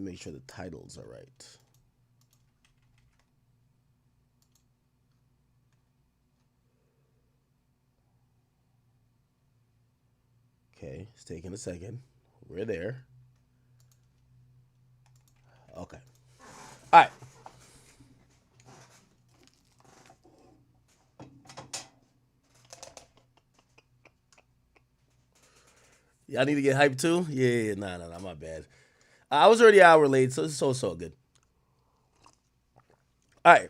make sure the titles are right. Okay, it's taking a second. We're there. Okay. All right. Y'all need to get hyped too? Yeah, nah, my bad. I was already an hour late, so it's so good. All right.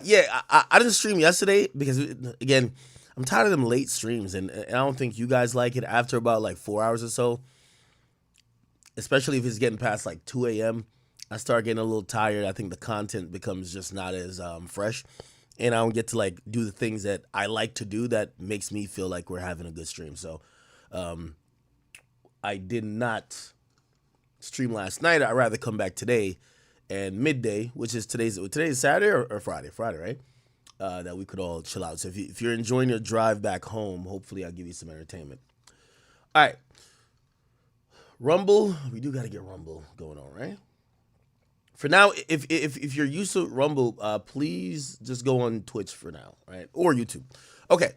Yeah, I didn't stream yesterday because, again, I'm tired of them late streams, and I don't think you guys like it after about like 4 hours or so. Especially if it's getting past like 2 a.m. I start getting a little tired. I think the content becomes just not as fresh, and I don't get to like do the things that I like to do that makes me feel like we're having a good stream. So I did not stream last night. I'd rather come back today and midday, which is today's Saturday or Friday? Friday, right? That we could all chill out. So if you're enjoying your drive back home, hopefully I'll give you some entertainment. All right. Rumble, we do got to get Rumble going on, right? For now, if you're used to Rumble, please just go on Twitch for now, right? Or YouTube. Okay.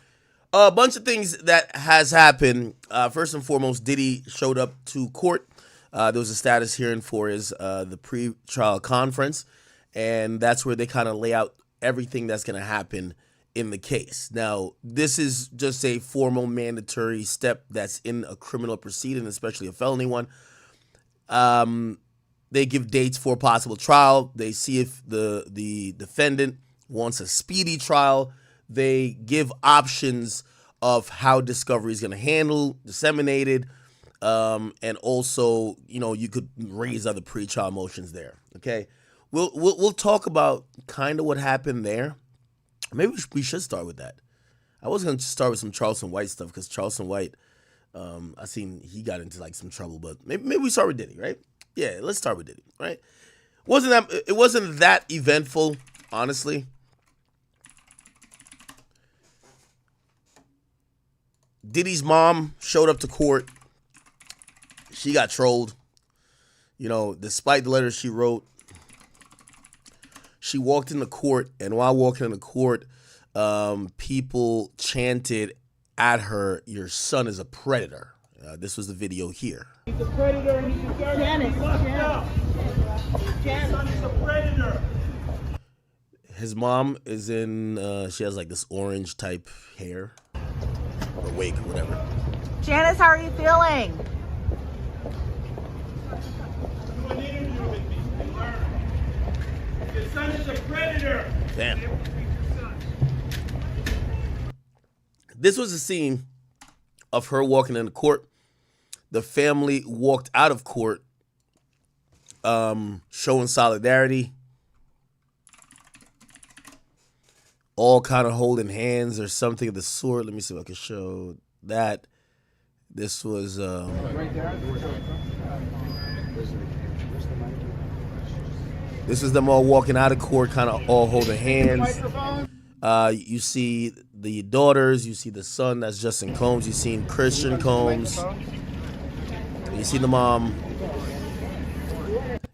A bunch of things that has happened. First and foremost, Diddy showed up to court. There was a status hearing for his the pre-trial conference, and that's where they kind of lay out everything that's going to happen in the case. Now, this is just a formal mandatory step that's in a criminal proceeding, especially a felony one. They give dates for a possible trial. They see if the defendant wants a speedy trial. They give options of how discovery is going to handle, disseminated, and also, you know, you could raise other pre-trial motions there. Okay, we'll talk about kind of what happened there. Maybe we should start with that. I was going to start with some Charleston White stuff because Charleston White, I seen he got into like some trouble, but maybe we start with Diddy, right? Yeah, let's start with Diddy, right? It wasn't that eventful, honestly. Diddy's mom showed up to court. She got trolled. You know, despite the letter she wrote, she walked into court, and while walking into court, people chanted at her, "Your son is a predator." This was the video here. He's a predator. He's a Janet. Janet. Son is a predator. His mom is in, she has like this orange type hair, or wig, or whatever. Janice, how are you feeling? Do an interview with me and learn. Your son is a predator. Damn. This was a scene of her walking into court. The family walked out of court, showing solidarity. All kind of holding hands or something of the sort. Let me see if I can show that. This was this is them all walking out of court, kind of all holding hands. You see the daughters, you see the son, that's Justin Combs, you see Christian Combs, you see the mom.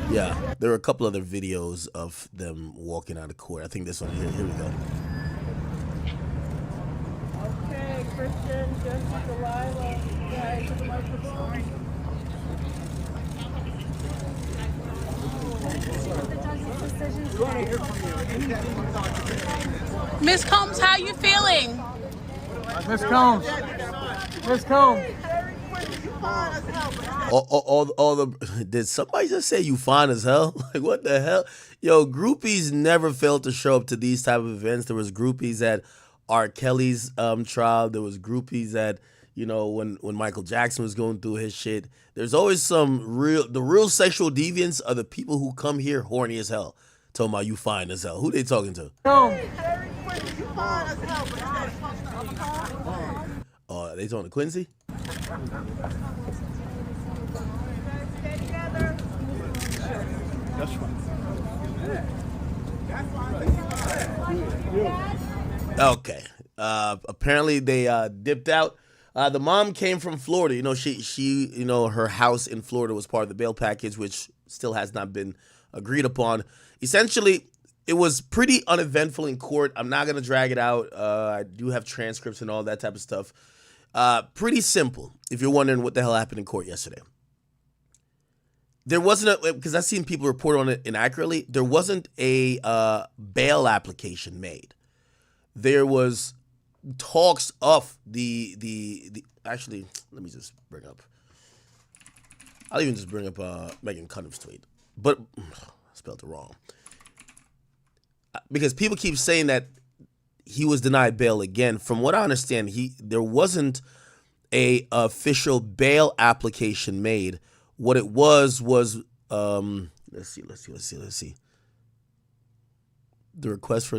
Yeah, there were a couple other videos of them walking out of court. I think this one here we go. Okay, Christian, Justin, Delilah, guys, to the microphone. Miss Combs, how you feeling? Miss Combs. Miss Combs. All the did somebody just say you fine as hell? Like, what the hell? Yo, groupies never failed to show up to these type of events. There was groupies at R. Kelly's trial. There was groupies at, you know, when Michael Jackson was going through his shit. There's always the real sexual deviants are the people who come here horny as hell. Talking about you fine as hell. Who they talking to? Oh, they talking to Quincy? Okay. Apparently they dipped out. The mom came from Florida. Her house in Florida was part of the bail package, which still has not been agreed upon. Essentially, it was pretty uneventful in court. I'm not going to drag it out. I do have transcripts and all that type of stuff. Pretty simple, if you're wondering what the hell happened in court yesterday. There wasn't because I've seen people report on it inaccurately. There wasn't a bail application made. There was talks of the actually, let me just bring up. I'll even just bring up Megan Cunniff's tweet, but I spelled it wrong. Because people keep saying that he was denied bail again. From what I understand, there wasn't a official bail application made. What it was let's see. The request for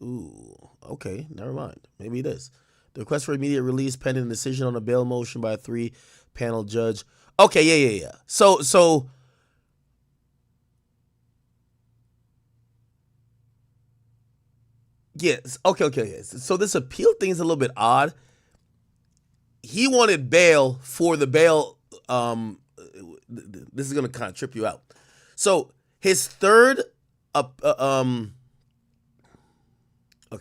ooh, okay, never mind. Maybe it is. The request for immediate release pending a decision on a bail motion by a 3-panel judge. Okay, yeah. So yes, okay. So this appeal thing is a little bit odd. He wanted bail for the bail. This is gonna kind of trip you out. So his third, okay,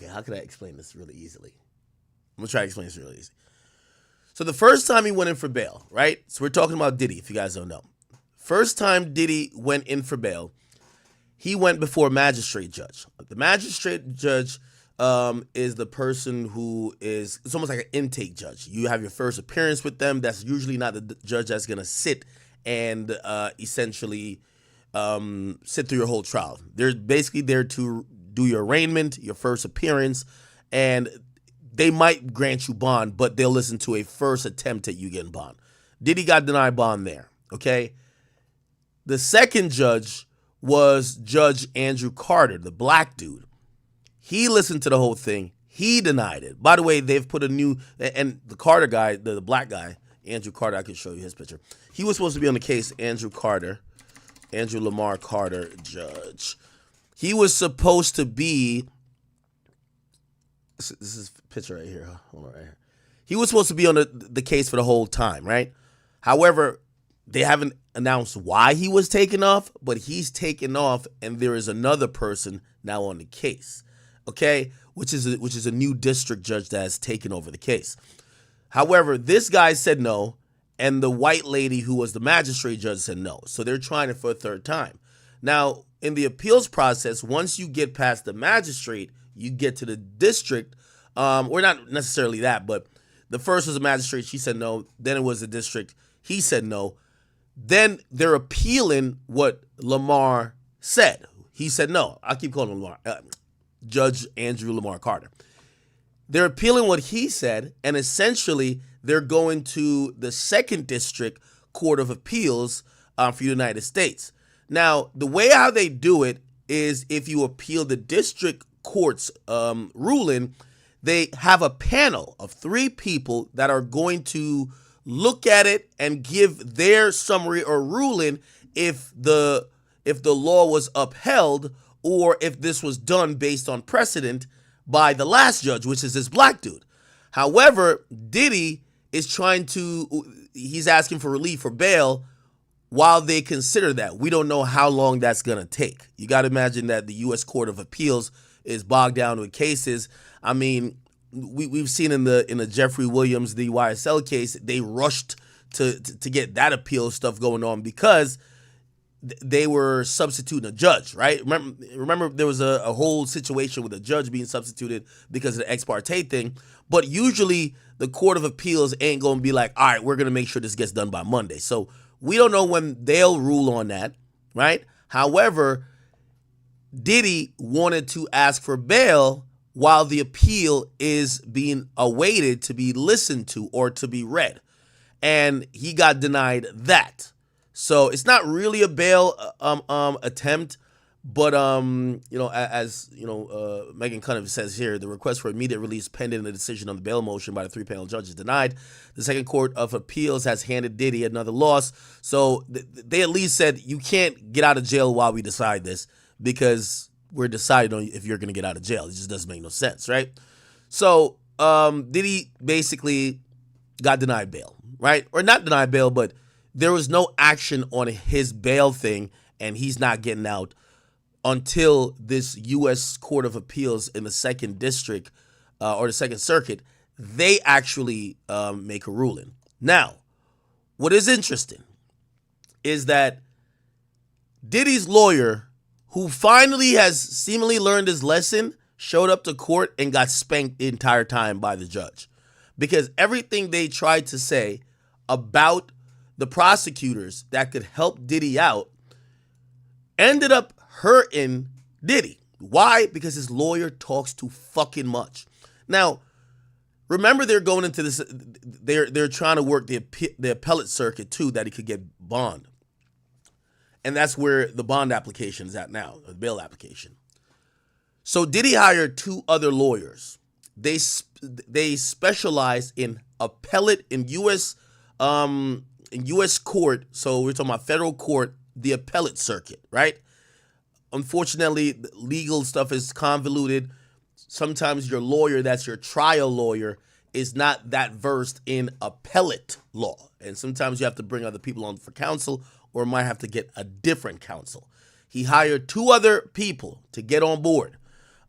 how can I explain this really easily? I'm gonna try to explain this really easy. So the first time he went in for bail, right? So we're talking about Diddy, if you guys don't know. First time Diddy went in for bail, he went before a magistrate judge. The magistrate judge is the person who is, it's almost like an intake judge. You have your first appearance with them. That's usually not the judge that's going to sit and essentially sit through your whole trial. They're basically there to do your arraignment, your first appearance, and they might grant you bond, but they'll listen to a first attempt at you getting bond. Diddy got denied bond there, okay? The second judge was Judge Andrew Carter, the black dude. He listened to the whole thing. He denied it. By the way, they've put a new, and the Carter guy, the black guy, Andrew Carter, I can show you his picture. He was supposed to be on the case, Andrew Lamar Carter, judge. He was supposed to be, this is a picture right here. Hold on right here. He was supposed to be on the case for the whole time, right? However, they haven't announced why he was taken off, but he's taken off, and there is another person now on the case. Okay, which is a new district judge that has taken over the case. However, this guy said no, and the white lady who was the magistrate judge said no. So they're trying it for a third time. Now, in the appeals process, once you get past the magistrate, you get to the district, or not necessarily that, but the first was a magistrate, she said no. Then it was the district, he said no. Then they're appealing what Lamar said. He said no. I keep calling him Lamar. Judge Andrew Lamar Carter. They're appealing what he said, and essentially they're going to the second district court of appeals for the United States. Now, the way how they do it is if you appeal the district court's ruling, they have a panel of 3 people that are going to look at it and give their summary or ruling if the law was upheld, or if this was done based on precedent by the last judge, which is this black dude. However, Diddy is he's asking for relief for bail while they consider that. We don't know how long that's going to take. You got to imagine that the U.S. Court of Appeals is bogged down with cases. I mean, we've seen in the Jeffrey Williams, the YSL case, they rushed to get that appeal stuff going on because they were substituting a judge, right? Remember there was a whole situation with a judge being substituted because of the ex parte thing. But usually the Court of Appeals ain't going to be like, all right, we're going to make sure this gets done by Monday. So we don't know when they'll rule on that, right? However, Diddy wanted to ask for bail while the appeal is being awaited to be listened to or to be read. And he got denied that. So it's not really a bail attempt, but as Megan Cunniff says here, the request for immediate release pending the decision on the bail motion by the 3-panel judge is denied. The second court of appeals has handed Diddy another loss. So they at least said you can't get out of jail while we decide this, because we're deciding on if you're going to get out of jail. It just doesn't make no sense, right? So Diddy basically got denied bail, right? Or not denied bail, but there was no action on his bail thing, and he's not getting out until this U.S. Court of Appeals in the Second District or the Second Circuit, they actually make a ruling. Now, what is interesting is that Diddy's lawyer, who finally has seemingly learned his lesson, showed up to court and got spanked the entire time by the judge. Because everything they tried to say about the prosecutors that could help Diddy out ended up hurting Diddy. Why? Because his lawyer talks too fucking much. Now, remember they're going into this, they're trying to work the appellate circuit too, that he could get bond. And that's where the bond application is at now, the bail application. So Diddy hired two other lawyers. They specialize in appellate in U.S. Court. So we're talking about federal court, the appellate circuit, right? Unfortunately, the legal stuff is convoluted. Sometimes your lawyer, that's your trial lawyer, is not that versed in appellate law. And sometimes you have to bring other people on for counsel or might have to get a different counsel. He hired two other people to get on board.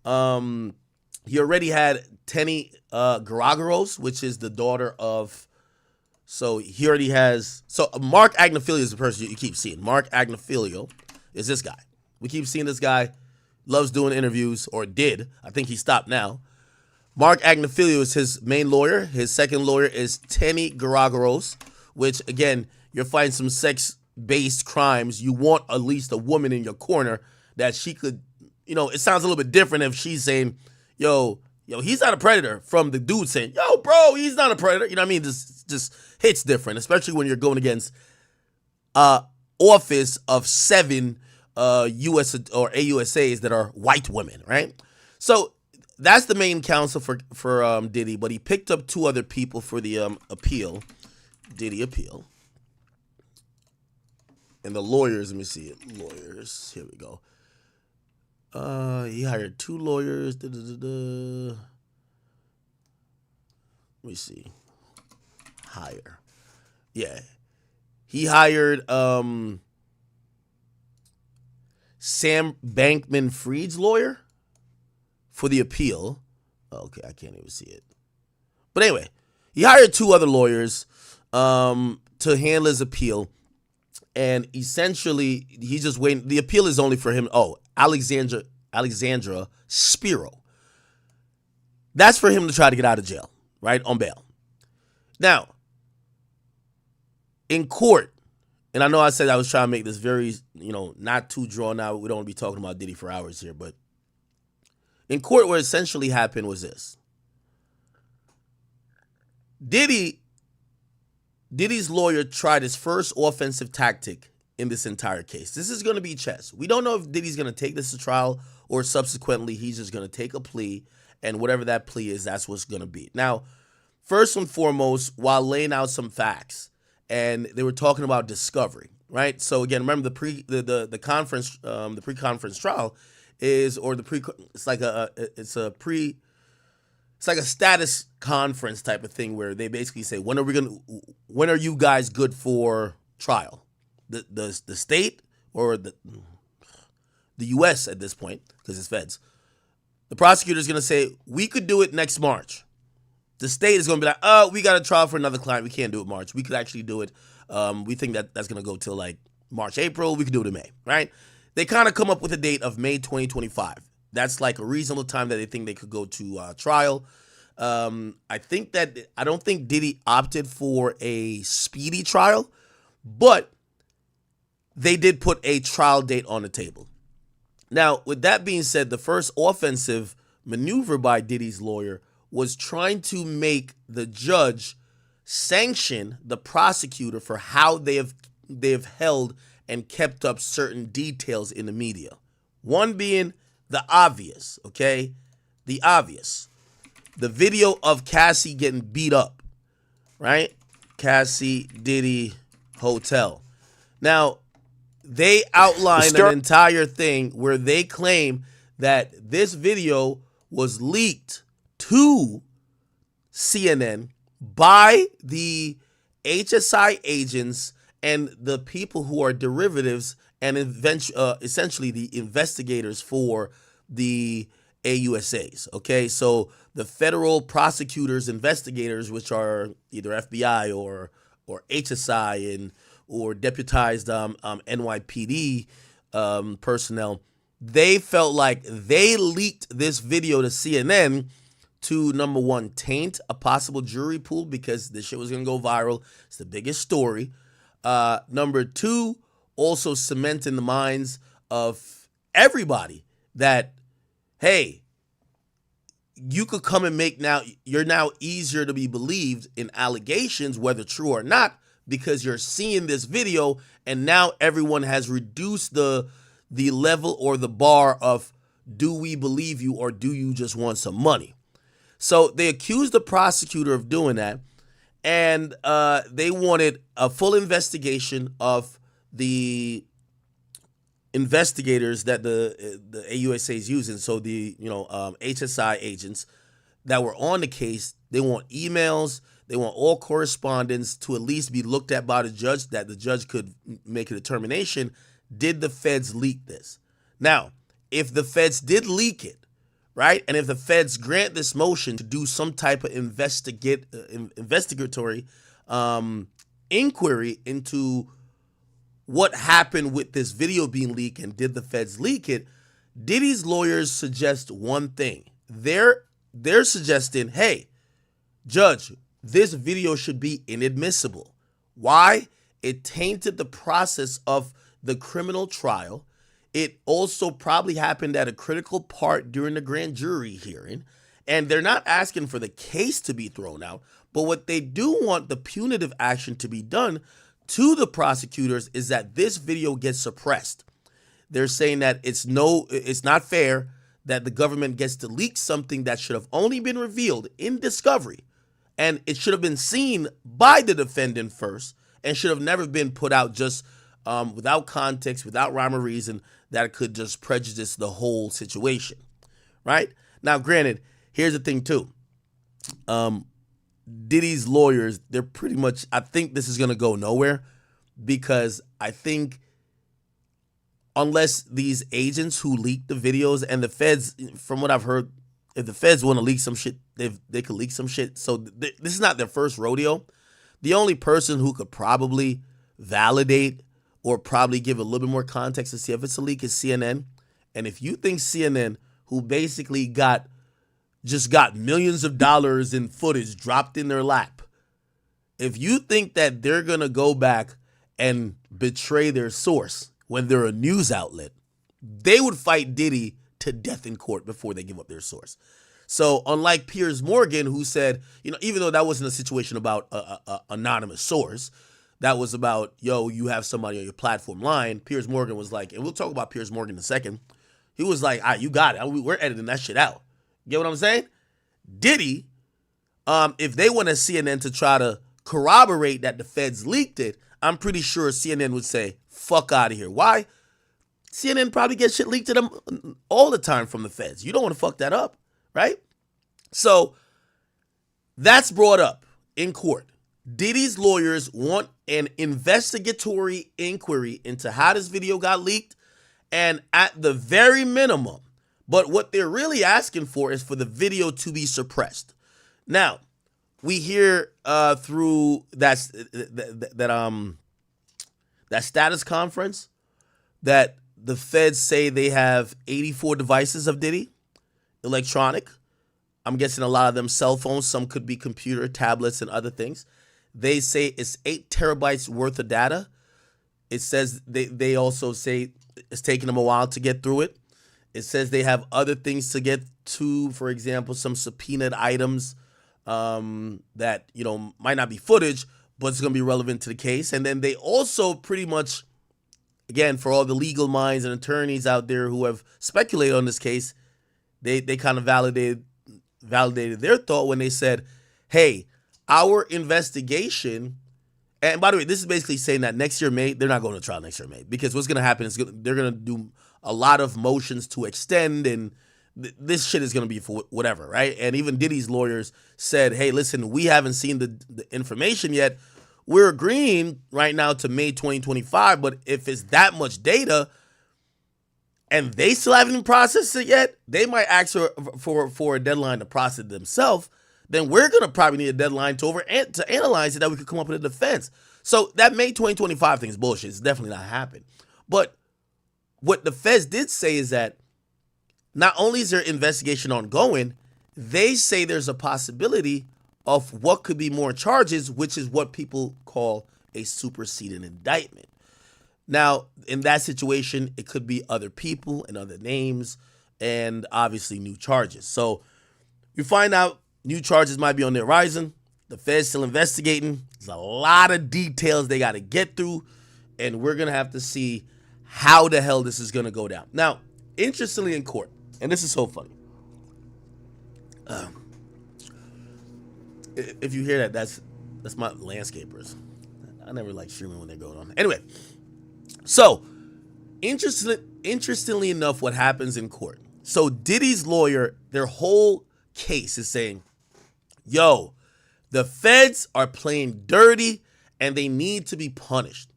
He already had Tenny Garagoros, which is the daughter of, so he already has, so Mark Agnifilio is the person you keep seeing. Mark Agnifilio is this guy. We keep seeing this guy, loves doing interviews, or did. I think he stopped now. Mark Agnifilio is his main lawyer. His second lawyer is Tenny Garagoros, which, again, you're fighting some sex-based crimes. You want at least a woman in your corner that she could, it sounds a little bit different if she's saying, yo, he's not a predator, from the dude saying, yo, bro, he's not a predator. You know what I mean? Just hits different, especially when you're going against office of 7 U.S. or AUSAs that are white women, right? So that's the main counsel for Diddy, but he picked up two other people for the appeal, Diddy appeal. And the lawyers, let me see it. Lawyers, here we go. He hired two lawyers. Let me see. Hire. Yeah. He hired Sam Bankman-Fried's lawyer for the appeal. Okay, I can't even see it. But anyway, he hired two other lawyers to handle his appeal. And essentially, he's just waiting. The appeal is only for him. Oh, Alexandra Spiro. That's for him to try to get out of jail, right, on bail. Now, in court, and I know I said I was trying to make this very, not too drawn out. We don't want to be talking about Diddy for hours here, but in court, what essentially happened was this. Diddy's lawyer tried his first offensive tactic in this entire case. This is going to be chess. We don't know if Diddy's going to take this to trial or subsequently he's just going to take a plea, and whatever that plea is, that's what's going to be. Now, first and foremost, while laying out some facts, and they were talking about discovery, right? So again, remember the conference, the pre-conference trial is, or it's like a status conference type of thing where they basically say, when are you guys good for trial? The state or the U.S. at this point, because it's feds. The prosecutor is going to say, we could do it next March. The state is going to be like, oh, we got a trial for another client. We can't do it March. We could actually do it. We think that's going to go till like March, April. We could do it in May, right? They kind of come up with a date of May 2025. That's like a reasonable time that they think they could go to trial. I don't think Diddy opted for a speedy trial, but they did put a trial date on the table. Now, with that being said, the first offensive maneuver by Diddy's lawyer was trying to make the judge sanction the prosecutor for how they have held and kept up certain details in the media. One being the obvious, okay? The obvious. The video of Cassie getting beat up, right? Cassie, Diddy, hotel. Now, they outlined an entire thing where they claim that this video was leaked to CNN by the HSI agents and the people who are derivatives and essentially the investigators for the AUSAs. Okay, so the federal prosecutors, investigators, which are either FBI or HSI and or deputized NYPD personnel, they felt like they leaked this video to CNN to, number one, taint a possible jury pool because this shit was going to go viral. It's the biggest story. Number two, also cement in the minds of everybody that, hey, you could come and you're now easier to be believed in allegations, whether true or not, because you're seeing this video and now everyone has reduced the level or the bar of, do we believe you or do you just want some money? So they accused the prosecutor of doing that, and they wanted a full investigation of the investigators that the AUSA is using. So the HSI agents that were on the case, they want emails, they want all correspondence to at least be looked at by the judge, that the judge could make a determination. Did the feds leak this? Now, if the feds did leak it, right, and if the feds grant this motion to do some type of investigatory inquiry into what happened with this video being leaked and did the feds leak it, Diddy's lawyers suggest one thing. They're suggesting, hey, judge, this video should be inadmissible. Why? It tainted the process of the criminal trial. It also probably happened at a critical part during the grand jury hearing. And they're not asking for the case to be thrown out, but what they do want the punitive action to be done to the prosecutors is that this video gets suppressed. They're saying that it's not fair that the government gets to leak something that should have only been revealed in discovery, and it should have been seen by the defendant first and should have never been put out just without context, without rhyme or reason, that could just prejudice the whole situation, right? Now, granted, here's the thing too. Diddy's lawyers, they're pretty much, I think this is going to go nowhere, because I think unless these agents who leaked the videos and the feds, from what I've heard, if the feds want to leak some shit, they could leak some shit. So this is not their first rodeo. The only person who could probably validate or probably give a little bit more context to see if it's a leak is CNN. And if you think CNN, who basically got millions of dollars in footage dropped in their lap, if you think that they're going to go back and betray their source when they're a news outlet, they would fight Diddy to death in court before they give up their source. So unlike Piers Morgan, who said, even though that wasn't a situation about a anonymous source, that was about, you have somebody on your platform lying, Piers Morgan was like, and we'll talk about Piers Morgan in a second, he was like, all right, you got it. We're editing that shit out. Get what I'm saying? Diddy, if they want a CNN to try to corroborate that the feds leaked it, I'm pretty sure CNN would say, fuck out of here. Why? CNN probably gets shit leaked to them all the time from the feds. You don't want to fuck that up, right? So that's brought up in court. Diddy's lawyers want an investigatory inquiry into how this video got leaked, and at the very minimum, but what they're really asking for is for the video to be suppressed. Now, we hear through that status conference that the feds say they have 84 devices of Diddy, electronic. I'm guessing a lot of them cell phones. Some could be computer, tablets, and other things. They say it's 8 terabytes worth of data. It says they also say it's taking them a while to get through it. It says they have other things to get to, for example, some subpoenaed items that, might not be footage, but it's going to be relevant to the case. And then they also pretty much, again, for all the legal minds and attorneys out there who have speculated on this case, they kind of validated their thought when they said, hey, our investigation, and by the way, this is basically saying that next year, May, they're not going to trial next year, May, because what's going to happen is they're going to do a lot of motions to extend, and this shit is going to be for whatever, right? And even Diddy's lawyers said, hey, listen, we haven't seen the information yet. We're agreeing right now to May 2025, but if it's that much data and they still haven't even processed it yet, they might ask for a deadline to process it themselves. Then we're going to probably need a deadline to analyze it that we could come up with a defense. So that May 2025 thing is bullshit. It's definitely not happening. But what the feds did say is that not only is their investigation ongoing, they say there's a possibility of what could be more charges, which is what people call a superseding indictment. Now, in that situation, it could be other people and other names and obviously new charges. So you find out new charges might be on the horizon. The Fed's still investigating. There's a lot of details they got to get through, and we're going to have to see how the hell this is going to go down. Now, interestingly in court, and this is so funny. If you hear that, that's my landscapers. I never like streaming when they're going on. Anyway, so interestingly enough, what happens in court. So Diddy's lawyer, their whole case is saying, yo, the feds are playing dirty and they need to be punished.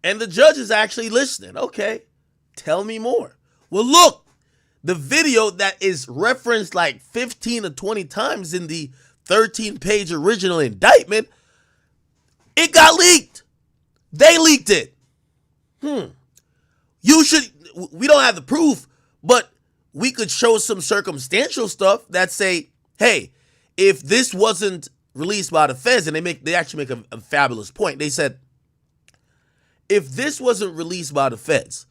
And the judge is actually listening. Okay, tell me more. Well, look, the video that is referenced like 15 or 20 times in the 13-page original indictment, it got leaked. They leaked it. We don't have the proof, but we could show some circumstantial stuff that say, hey, if this wasn't released by the feds, and they actually make a fabulous point. They said, if this wasn't released by the feds,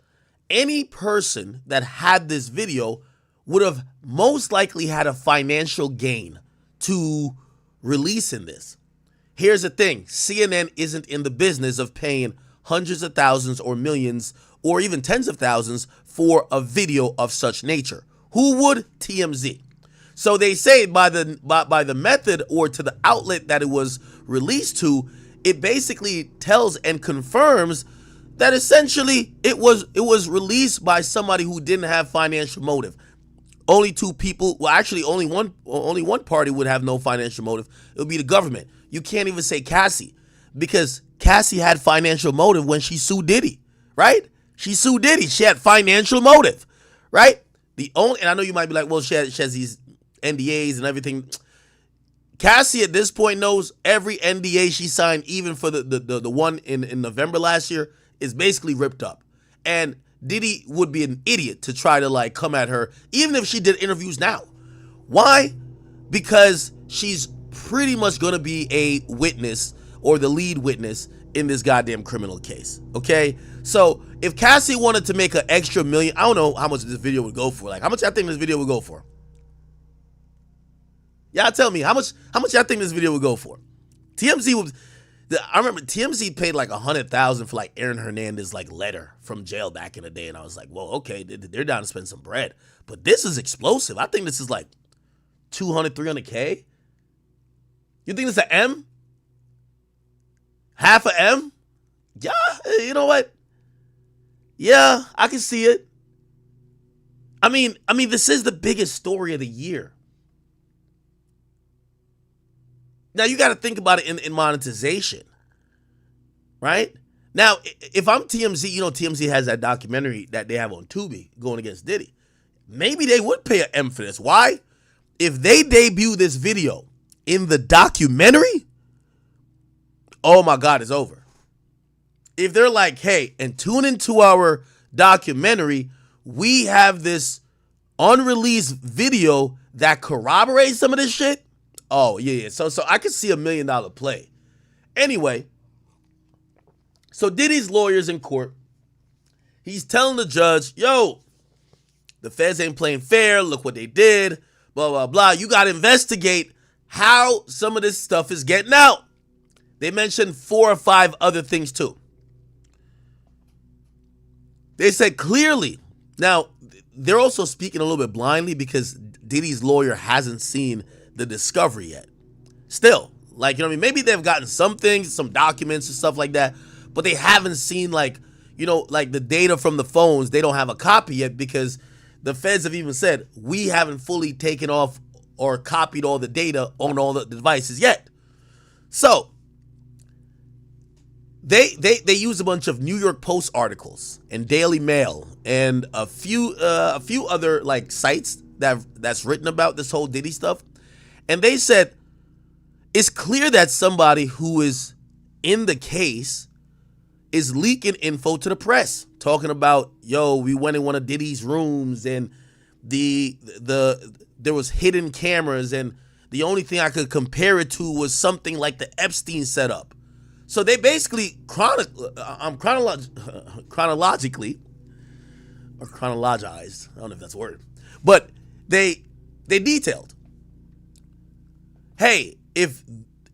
any person that had this video would have most likely had a financial gain to releasing this. Here's the thing. CNN isn't in the business of paying hundreds of thousands or millions or even tens of thousands for a video of such nature. Who would? TMZ. So they say by the method or to the outlet that it was released to, it basically tells and confirms that essentially it was released by somebody who didn't have financial motive. Only two people, well, actually only one party would have no financial motive. It would be the government. You can't even say Cassie, because Cassie had financial motive when she sued Diddy, right? She sued Diddy. She had financial motive, right? And I know you might be like, well, she has these NDAs and everything. Cassie at this point knows every NDA she signed, even for the one in November last year, is basically ripped up. And Diddy would be an idiot to try to like come at her, even if she did interviews now. Why? Because she's pretty much going to be a witness or the lead witness in this goddamn criminal case. Okay? So if Cassie wanted to make an extra million, I don't know how much this video would go for. Like, how much I think this video would go for? Y'all tell me, how much y'all think this video would go for? TMZ would. I remember TMZ paid like $100,000 for like Aaron Hernandez like letter from jail back in the day, and I was like, well, okay, they're down to spend some bread, but this is explosive. I think this is like 200, 300K. You think it's an M? Half a M? Yeah, you know what? Yeah, I can see it. I mean, this is the biggest story of the year. Now, you got to think about it in monetization, right? Now, if I'm TMZ, you know, TMZ has that documentary that they have on Tubi going against Diddy. Maybe they would pay an M for this. Why? If they debut this video in the documentary, oh my God, it's over. If they're like, hey, and tune into our documentary, we have this unreleased video that corroborates some of this shit. Oh, yeah. So I could see $1 million play. Anyway, so Diddy's lawyer's in court. He's telling the judge, yo, the feds ain't playing fair. Look what they did. Blah, blah, blah. You got to investigate how some of this stuff is getting out. They mentioned 4 or 5 other things too. They said clearly. Now, they're also speaking a little bit blindly because Diddy's lawyer hasn't seen the discovery yet. Still, like, you know what I mean? Maybe they've gotten some things, some documents and stuff like that, but they haven't seen, like, you know, like the data from the phones. They don't have a copy yet because the feds have even said, we haven't fully taken off or copied all the data on all the devices yet. So they use a bunch of New York Post articles and Daily Mail and a few other like sites that's written about this whole Diddy stuff. And they said it's clear that somebody who is in the case is leaking info to the press, talking about, yo, we went in one of Diddy's rooms and there was hidden cameras, and the only thing I could compare it to was something like the Epstein setup. So they basically chronologically, or chronologized, I don't know if that's a word, but they detailed, hey, if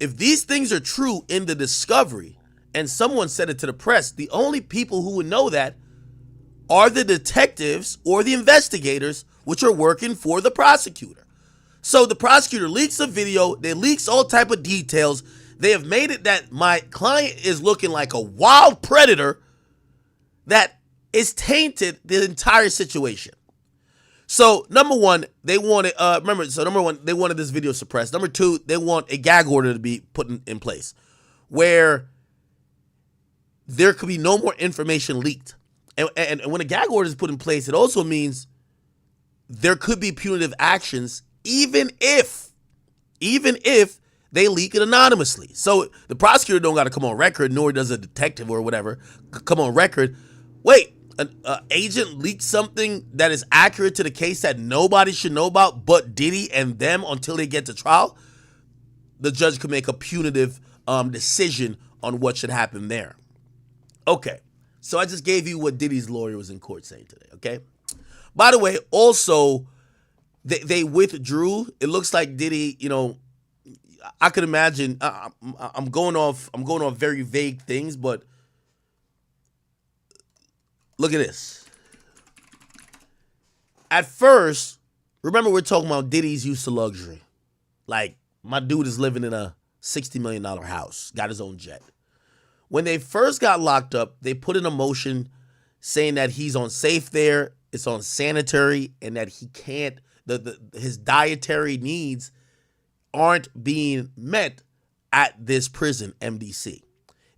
these things are true in the discovery and someone said it to the press, the only people who would know that are the detectives or the investigators, which are working for the prosecutor. So the prosecutor leaks a video, they leaks all type of details. They have made it that my client is looking like a wild predator that is tainted the entire situation. So number one, they wanted they wanted this video suppressed. Number two, they want a gag order to be put in place where there could be no more information leaked. And when a gag order is put in place, it also means there could be punitive actions even if they leak it anonymously. So the prosecutor don't got to come on record, nor does a detective or whatever come on record. Wait, an agent leaked something that is accurate to the case that nobody should know about but Diddy and them until they get to trial? The judge could make a punitive decision on what should happen there. Okay, so I just gave you what Diddy's lawyer was in court saying today, okay? By the way, also, they withdrew. It looks like Diddy, I could imagine, I'm going off very vague things, but look at this. At first, remember we're talking about Diddy's used to luxury. Like, my dude is living in a $60 million house, got his own jet. When they first got locked up, they put in a motion saying that he's unsafe there, it's unsanitary, and that he can't, his dietary needs aren't being met at this prison, MDC.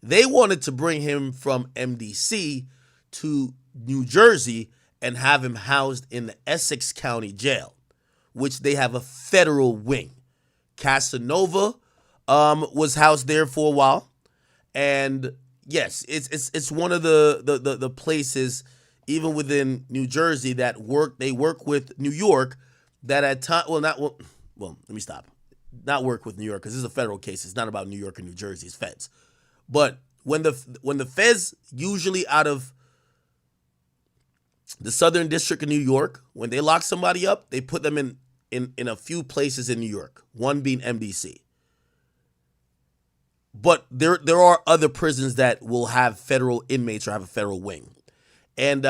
They wanted to bring him from MDC to New Jersey and have him housed in the Essex County Jail, which they have a federal wing. Casanova was housed there for a while. And yes, it's one of the places, even within New Jersey, that they work with New York, that at time let me stop. Not work with New York, because this is a federal case. It's not about New York and New Jersey, it's feds. But when the feds, usually out of the Southern District of New York, when they lock somebody up, they put them in a few places in New York, one being MDC. But there are other prisons that will have federal inmates or have a federal wing. And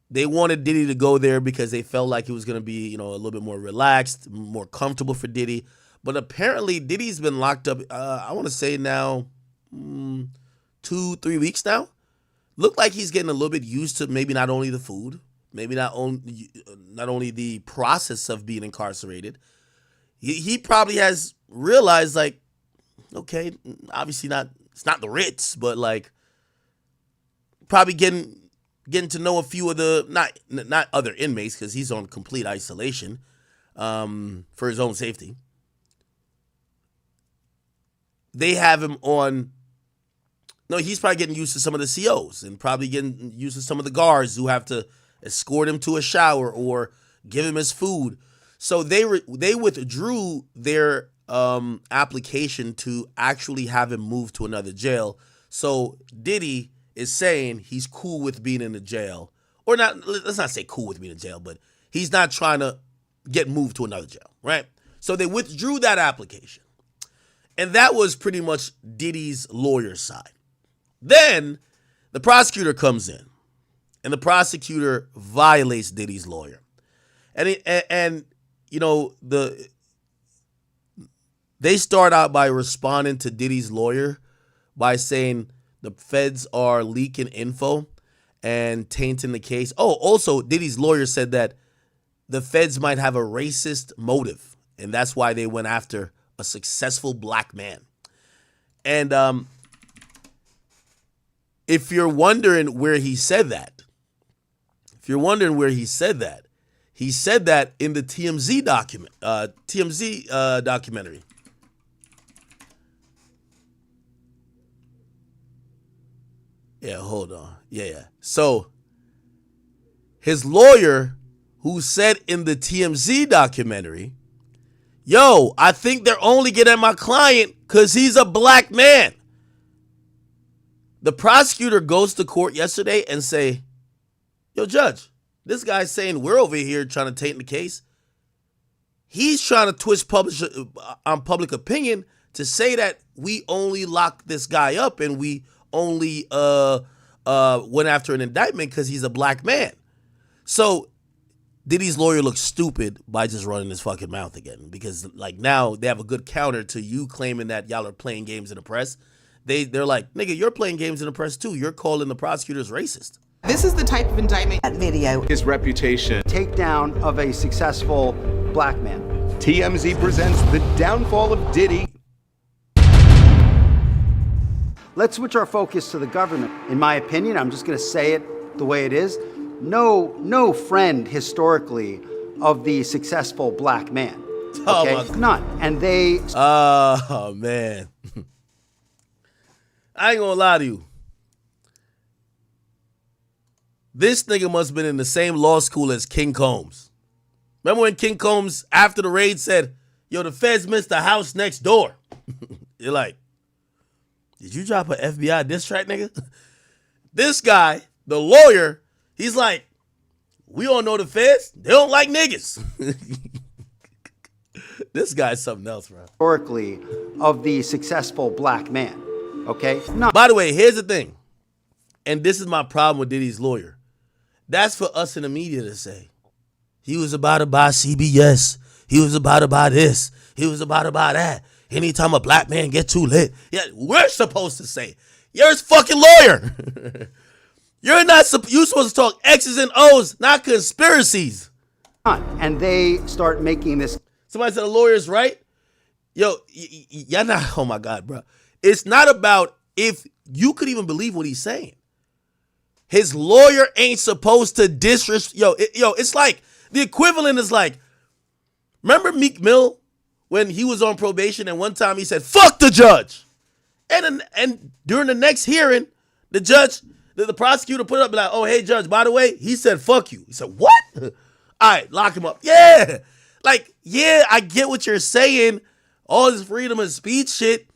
they wanted Diddy to go there because they felt like it was going to be, a little bit more relaxed, more comfortable for Diddy. But apparently Diddy's been locked up, I want to say now, 2-3 weeks now. Looked like he's getting a little bit used to maybe not only the food, maybe not only the process of being incarcerated. He probably has realized, like, okay, obviously it's not the Ritz, but like probably getting to know a few of the, not other inmates, because he's on complete isolation for his own safety. They have him on, no, he's probably getting used to some of the COs and probably getting used to some of the guards who have to escort him to a shower or give him his food. So they withdrew their application to actually have him moved to another jail. So Diddy is saying he's cool with being in the jail, or not. Let's not say cool with being in jail, but he's not trying to get moved to another jail, right? So they withdrew that application, and that was pretty much Diddy's lawyer's side. Then the prosecutor comes in, and the prosecutor violates Diddy's lawyer, and they start out by responding to Diddy's lawyer by saying the feds are leaking info and tainting the case. Oh, also, Diddy's lawyer said that the feds might have a racist motive, and that's why they went after a successful black man. And if you're wondering where he said that, he said that in the TMZ documentary. Yeah, hold on. Yeah. So his lawyer, who said in the TMZ documentary, yo, I think they're only getting at my client because he's a black man. The prosecutor goes to court yesterday and say, yo, judge, this guy's saying we're over here trying to taint the case. He's trying to twist public opinion to say that we only locked this guy up and we only went after an indictment because he's a black man. So Diddy's lawyer looks stupid by just running his fucking mouth again, because like now they have a good counter to you claiming that y'all are playing games in the press. They're like, nigga, you're playing games in the press too. You're calling the prosecutors racist. This is the type of indictment. That video. His reputation. Takedown of a successful black man. TMZ presents the downfall of Diddy. Let's switch our focus to the government. In my opinion, I'm just going to say it the way it is. No friend historically of the successful black man. Okay? Oh none. And they. Oh man, I ain't gonna lie to you. This nigga must have been in the same law school as King Combs. Remember when King Combs, after the raid, said, yo, the feds missed the house next door? You're like, did you drop an FBI diss track, nigga? This guy, the lawyer, he's like, we all know the feds. They don't like niggas. This guy's something else, bro. Historically of the successful black man. Okay? No. By the way, here's the thing. And this is my problem with Diddy's lawyer. That's for us in the media to say. He was about to buy CBS. He was about to buy this. He was about to buy that. Anytime a black man get too lit. Yeah, we're supposed to say. You're his fucking lawyer. You're supposed to talk X's and O's, not conspiracies. And they start making this. Somebody said the lawyer's right. Yo, y'all not, oh my God, bro. It's not about if you could even believe what he's saying. His lawyer ain't supposed to disrespect. It's like, the equivalent is like, remember Meek Mill when he was on probation and one time he said, fuck the judge. And during the next hearing, the judge, the prosecutor put up like, oh, hey, judge, by the way, he said, fuck you. He said, what? All right, lock him up. Yeah. Like, yeah, I get what you're saying. All this freedom of speech shit.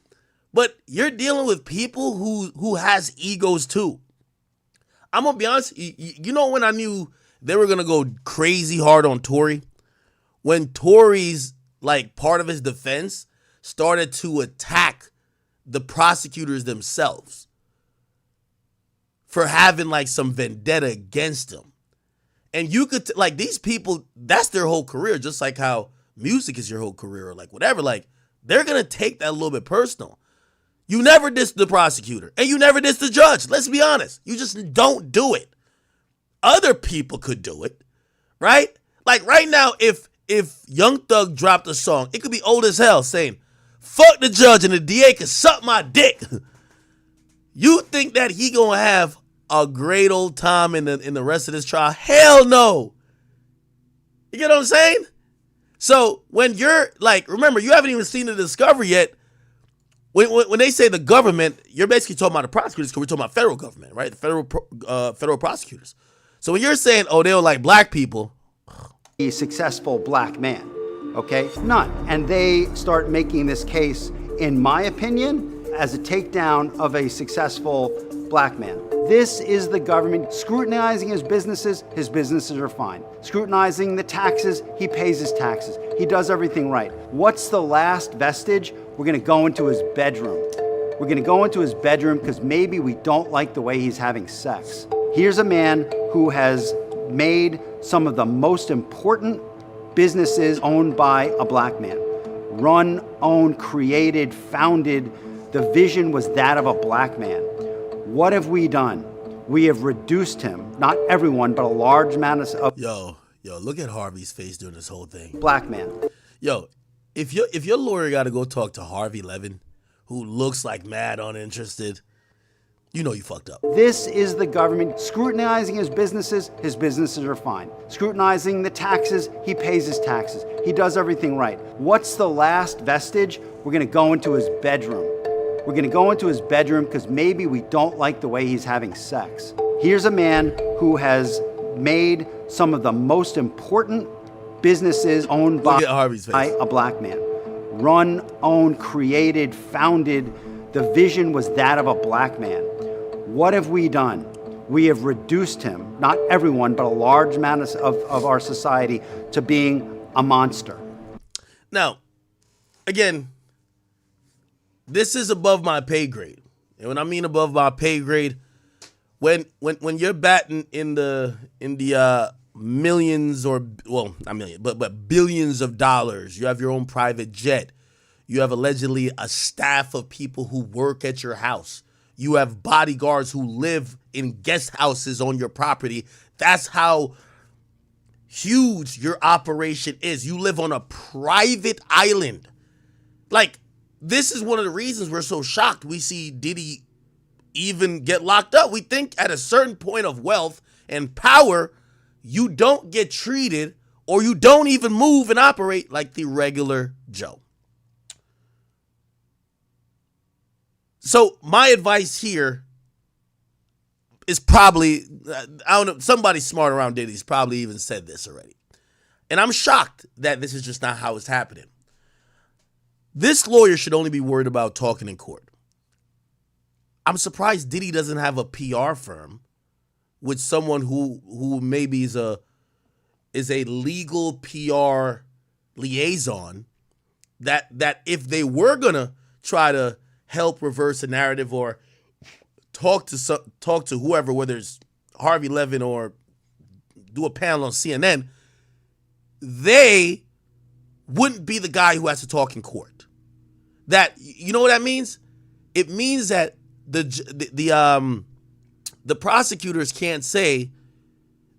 But you're dealing with people who has egos too. I'm going to be honest. You know when I knew they were going to go crazy hard on Tory? When Tory's, like, part of his defense started to attack the prosecutors themselves for having, like, some vendetta against them. And you could, like, these people, that's their whole career, just like how music is your whole career or, like, whatever. Like, they're going to take that a little bit personal. You never diss the prosecutor, and you never diss the judge. Let's be honest. You just don't do it. Other people could do it, right? Like right now, if Young Thug dropped a song, it could be old as hell saying, fuck the judge and the DA can suck my dick. You think that he gonna have a great old time in the rest of this trial? Hell no. You get what I'm saying? So when you're like, remember, you haven't even seen the discovery yet. When they say the government, you're basically talking about the prosecutors because we're talking about federal government, right? The federal prosecutors. So when you're saying, oh, they don't like black people. A successful black man. Okay? None. And they start making this case, in my opinion, as a takedown of a successful black man. This is the government scrutinizing his businesses are fine. Scrutinizing the taxes, he pays his taxes. He does everything right. What's the last vestige? We're gonna go into his bedroom. We're gonna go into his bedroom because maybe we don't like the way he's having sex. Here's a man who has made some of the most important businesses owned by a black man. Run, owned, created, founded. The vision was that of a black man. What have we done? We have reduced him, not everyone, but a large amount of... Yo, Yo, look at Harvey's face during this whole thing. black man. Yo, if your lawyer got to go talk to Harvey Levin, who looks like mad uninterested, you know you fucked up. This is the government scrutinizing his businesses are fine. Scrutinizing the taxes, he pays his taxes. He does everything right. What's the last vestige? We're gonna go into his bedroom. We're gonna go into his bedroom because maybe we don't like the way he's having sex. Here's a man who has made some of the most important businesses owned by Look at Harvey's face. a black man. Run, owned, created, founded. The vision was that of a black man. What have we done? We have reduced him, not everyone, but a large amount of our society, to being a monster. Now, again, this is above my pay grade. And when I mean above my pay grade, when you're batting in the millions, or, well, not millions, but billions of dollars, you have your own private jet, you have allegedly a staff of people who work at your house, you have bodyguards who live in guest houses on your property. That's how huge your operation is. You live on a private island. Like, this is one of the reasons we're so shocked we see Diddy even get locked up. We think at a certain point of wealth and power, you don't get treated, or you don't even move and operate like the regular Joe. So my advice here is probably, I don't know, somebody smart around Diddy's probably even said this already. And I'm shocked that this is just not how it's happening. This lawyer should only be worried about talking in court. I'm surprised Diddy doesn't have a PR firm with someone who maybe is a legal PR liaison that if they were gonna try to help reverse a narrative or talk to whoever, whether it's Harvey Levin or do a panel on CNN, they wouldn't be the guy who has to talk in court. That, you know what that means? It means that the prosecutors can't say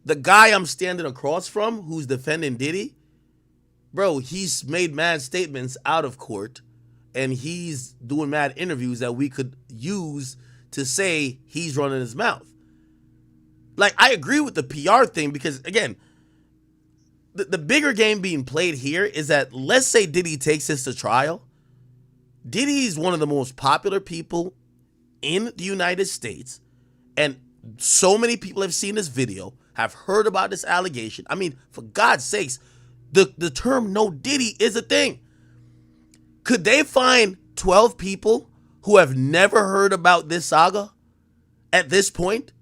the guy I'm standing across from who's defending Diddy, bro, he's made mad statements out of court and he's doing mad interviews that we could use to say he's running his mouth. Like, I agree with the PR thing because, again, the bigger game being played here is that, let's say Diddy takes this to trial. Diddy is one of the most popular people in the United States, and so many people have seen this video, have heard about this allegation. I mean, for God's sakes, the term no Diddy is a thing. Could they find 12 people who have never heard about this saga at this point,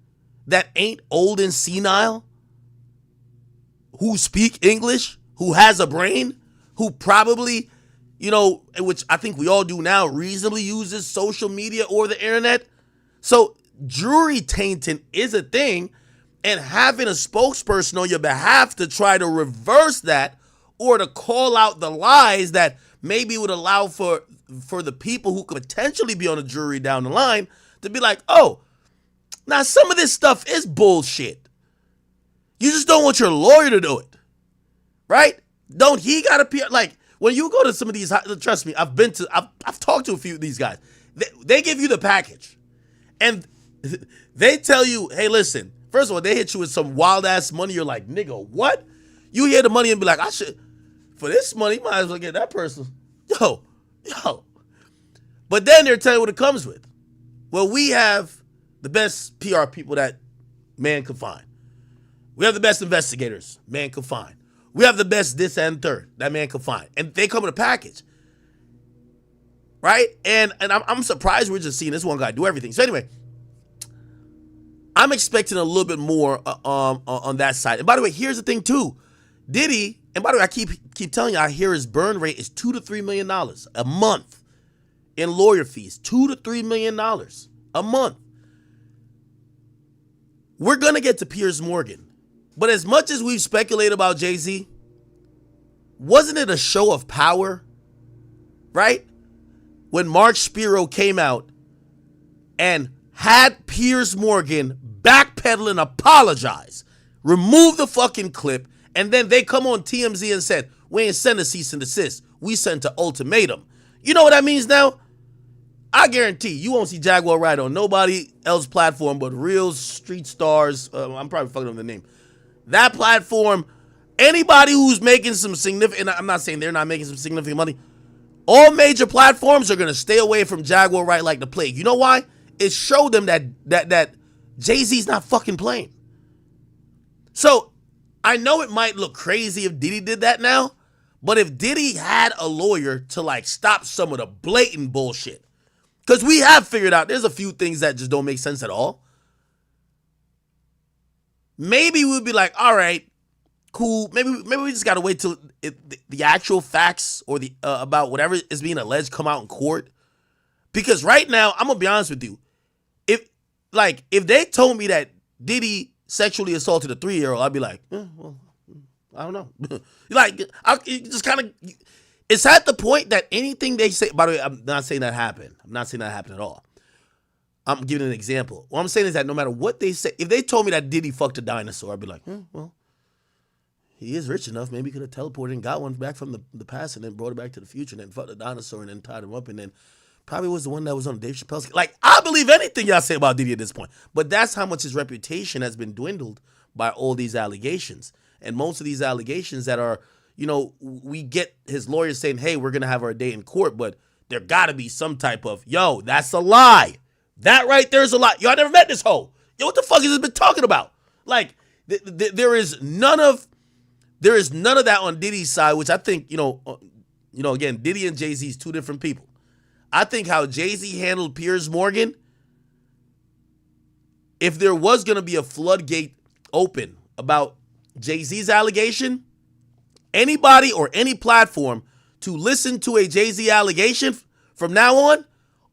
that ain't old and senile, who speak English, who has a brain, who probably, you know, which I think we all do now, reasonably uses social media or the internet? So jury tainting is a thing, and having a spokesperson on your behalf to try to reverse that or to call out the lies that maybe would allow for the people who could potentially be on a jury down the line to be like, oh, now some of this stuff is bullshit. You just don't want your lawyer to do it, right? Don't he got to be like, when you go to some of these, trust me, I've talked to a few of these guys. They give you the package, and they tell you, hey, listen. First of all, they hit you with some wild ass money. You're like, nigga, what? You hear the money and be like, I should, for this money, might as well get that person. Yo. But then they're telling you what it comes with. Well, we have the best PR people that man could find. We have the best investigators man could find. We have the best this and third that man could find. And they come with a package. Right? And I'm surprised we're just seeing this one guy do everything. So anyway, I'm expecting a little bit more on that side. And by the way, here's the thing too. Diddy, and by the way, I keep telling you, I hear his burn rate is $2 to $3 million a month in lawyer fees. $2 to $3 million a month. We're going to get to Piers Morgan. But as much as we've speculated about Jay-Z, wasn't it a show of power? Right? When Mark Spiro came out and had Piers Morgan backpedal and apologize, remove the fucking clip, And then they come on TMZ and said, we ain't send a cease and desist. We sent an ultimatum. You know what that means now? I guarantee you won't see Jaguar Ride on nobody else's platform but real street stars. I'm probably fucking up the name. That platform, anybody who's making some significant, I'm not saying they're not making some significant money. All major platforms are going to stay away from Jaguar Ride like the plague. You know why? It showed them that Jay-Z's not fucking playing. So I know it might look crazy if Diddy did that now, but if Diddy had a lawyer to like stop some of the blatant bullshit, because we have figured out there's a few things that just don't make sense at all. Maybe we'd be like, all right, cool. Maybe we just gotta wait till the actual facts or the about whatever is being alleged come out in court. Because right now, I'm gonna be honest with you, if they told me that Diddy sexually assaulted a 3-year-old, I'd be like, well, I don't know. Just kind of. It's at the point that anything they say. By the way, I'm not saying that happened. I'm not saying that happened at all. I'm giving an example. What I'm saying is that no matter what they say, if they told me that Diddy fucked a dinosaur, I'd be like, well, he is rich enough. Maybe he could have teleported and got one back from the past and then brought it back to the future and then fucked the dinosaur and then tied him up and then probably was the one that was on Dave Chappelle's. Like, I believe anything y'all say about Diddy at this point. But that's how much his reputation has been dwindled by all these allegations. And most of these allegations that are, we get his lawyers saying, hey, we're going to have our day in court, but there got to be some type of, yo, that's a lie. That right there is a lie. Y'all never met this hoe. Yo, what the fuck has this been talking about? Like, there is none of that on Diddy's side, which I think, again, Diddy and Jay-Z's two different people. I think how Jay-Z handled Piers Morgan, if there was going to be a floodgate open about Jay-Z's allegation, anybody or any platform to listen to a Jay-Z allegation from now on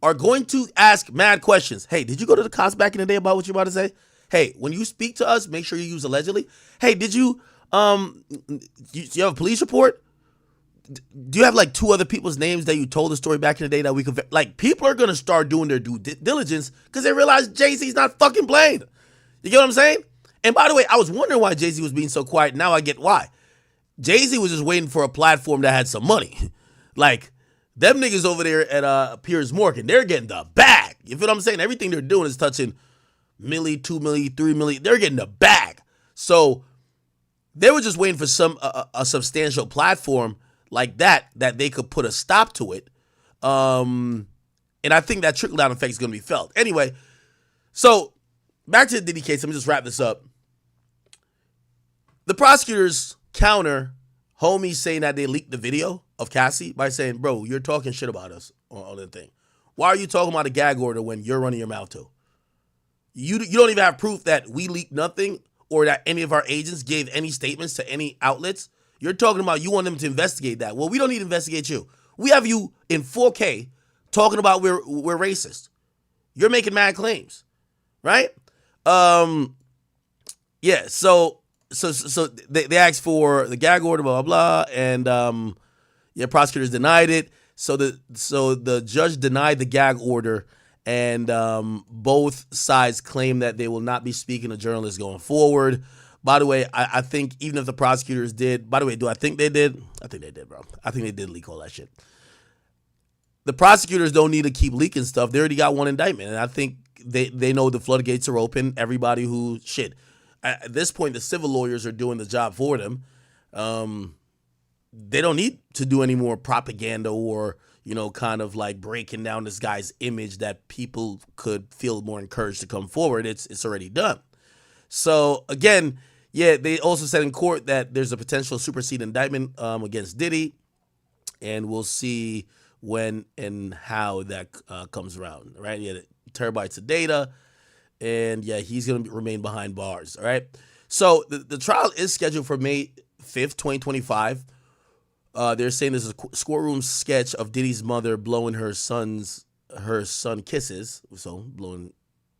are going to ask mad questions. Hey, did you go to the cops back in the day about what you're about to say? Hey, when you speak to us, make sure you use allegedly. Hey, did you you have a police report? Do you have like 2 other people's names that you told the story back in the day that we could, like, people are going to start doing their due diligence because they realize Jay-Z's not fucking playing. You get what I'm saying? And by the way, I was wondering why Jay-Z was being so quiet. Now I get why. Jay-Z was just waiting for a platform that had some money. Like, them niggas over there at Piers Morgan, they're getting the bag. You feel what I'm saying? Everything they're doing is touching milli, 2 milli, 3 milli. They're getting the bag. So they were just waiting for a substantial platform like that they could put a stop to it. And I think that trickle-down effect is going to be felt. Anyway, so back to the Diddy case. Let me just wrap this up. The prosecutors counter homies saying that they leaked the video of Cassie by saying, bro, you're talking shit about us on the thing. Why are you talking about a gag order when you're running your mouth too? You don't even have proof that we leaked nothing or that any of our agents gave any statements to any outlets. You're talking about you want them to investigate that. Well, we don't need to investigate you. We have you in 4K talking about we're racist. You're making mad claims, right? Yeah. So they asked for the gag order, blah blah blah, and prosecutors denied it. So the judge denied the gag order, and both sides claim that they will not be speaking to journalists going forward. By the way, I think even if the prosecutors did, by the way, do I think they did? I think they did, bro. I think they did leak all that shit. The prosecutors don't need to keep leaking stuff. They already got one indictment, and I think they know the floodgates are open. Everybody who, at this point, the civil lawyers are doing the job for them. They don't need to do any more propaganda or, kind of like breaking down this guy's image that people could feel more encouraged to come forward. It's already done. So, again, they also said in court that there's a potential supersede indictment against Diddy, and we'll see when and how that comes around, right? Terabytes of data, and, he's going to remain behind bars, all right? So, the trial is scheduled for May 5th, 2025. They're saying there's a courtroom sketch of Diddy's mother blowing her son kisses. So, blowing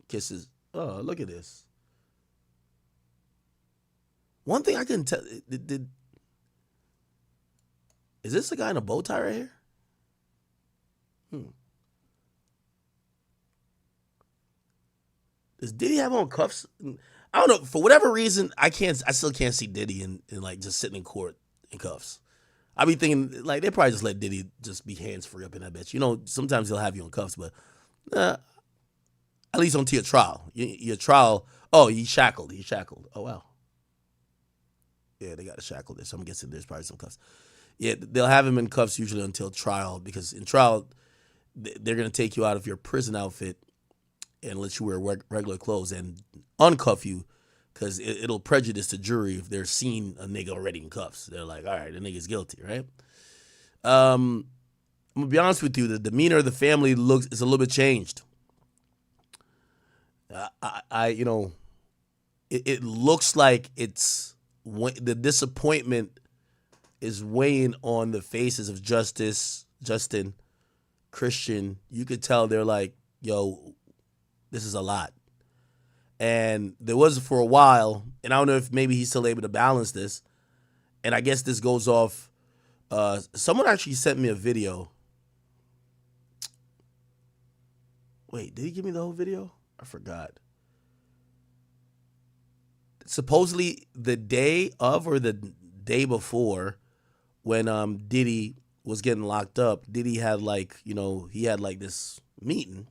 kisses. Oh, look at this. One thing I couldn't tell, is this the guy in a bow tie right here? Does Diddy have on cuffs? I don't know, for whatever reason, I still can't see Diddy in like just sitting in court in cuffs. I be thinking like they probably just let Diddy just be hands free up in that bitch. You know, sometimes he'll have you in cuffs, but at least until your trial. Your trial. Oh, he's shackled. He's shackled. Oh wow. Yeah, they got to shackle this. So I'm guessing there's probably some cuffs. Yeah, they'll have him in cuffs usually until trial, because in trial they're gonna take you out of your prison outfit and let you wear regular clothes and uncuff you, because it'll prejudice the jury if they're seeing a nigga already in cuffs. They're like, all right, the nigga's guilty, right? I'm gonna be honest with you, the demeanor of the family is a little bit changed. It looks like the disappointment is weighing on the faces of Justin, Christian. You could tell they're like, yo, this is a lot. And there was for a while, and I don't know if maybe he's still able to balance this, and I guess this goes off. Someone actually sent me a video. Wait, did he give me the whole video? I forgot. Supposedly the day of or the day before, when Diddy was getting locked up, Diddy had he had this meeting,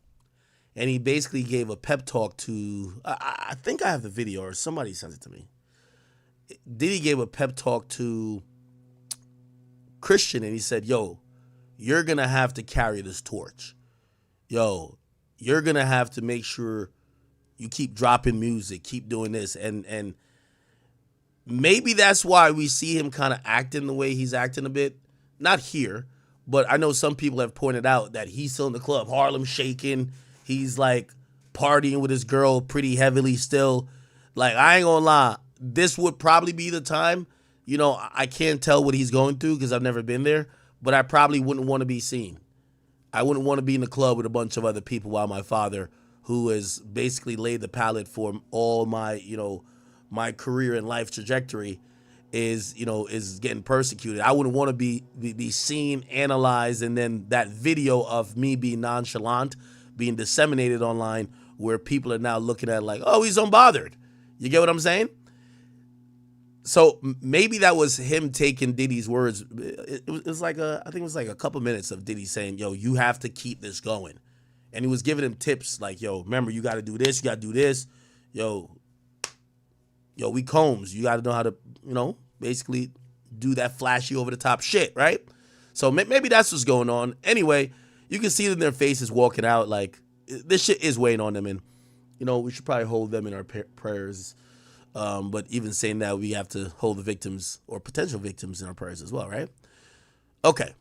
and he basically gave a pep talk to, I think I have the video or somebody sent it to me. Diddy gave a pep talk to Christian, and he said, yo, you're going to have to carry this torch. Yo, you're going to have to make sure you keep dropping music, keep doing this. And maybe that's why we see him kind of acting the way he's acting a bit. Not here, but I know some people have pointed out that he's still in the club, Harlem shaking. He's like partying with his girl pretty heavily still. Like, I ain't gonna lie, this would probably be the time. You know, I can't tell what he's going through because I've never been there, but I probably wouldn't want to be seen. I wouldn't want to be in the club with a bunch of other people while my father, who has basically laid the palette for all my, my career and life trajectory, is getting persecuted. I wouldn't want to be seen, analyzed, and then that video of me being nonchalant being disseminated online, where people are now looking at like, oh, he's unbothered. You get what I'm saying? So maybe that was him taking Diddy's words. It was like I think it was like a couple minutes of Diddy saying, yo, you have to keep this going. And he was giving him tips like, yo, remember, you got to do this, you got to do this. Yo, we Combs. You got to know how to, basically do that flashy over the top shit, right? So maybe that's what's going on. Anyway, you can see it in their faces walking out. Like, this shit is weighing on them. And, we should probably hold them in our prayers. But even saying that, we have to hold the victims or potential victims in our prayers as well, right? Okay.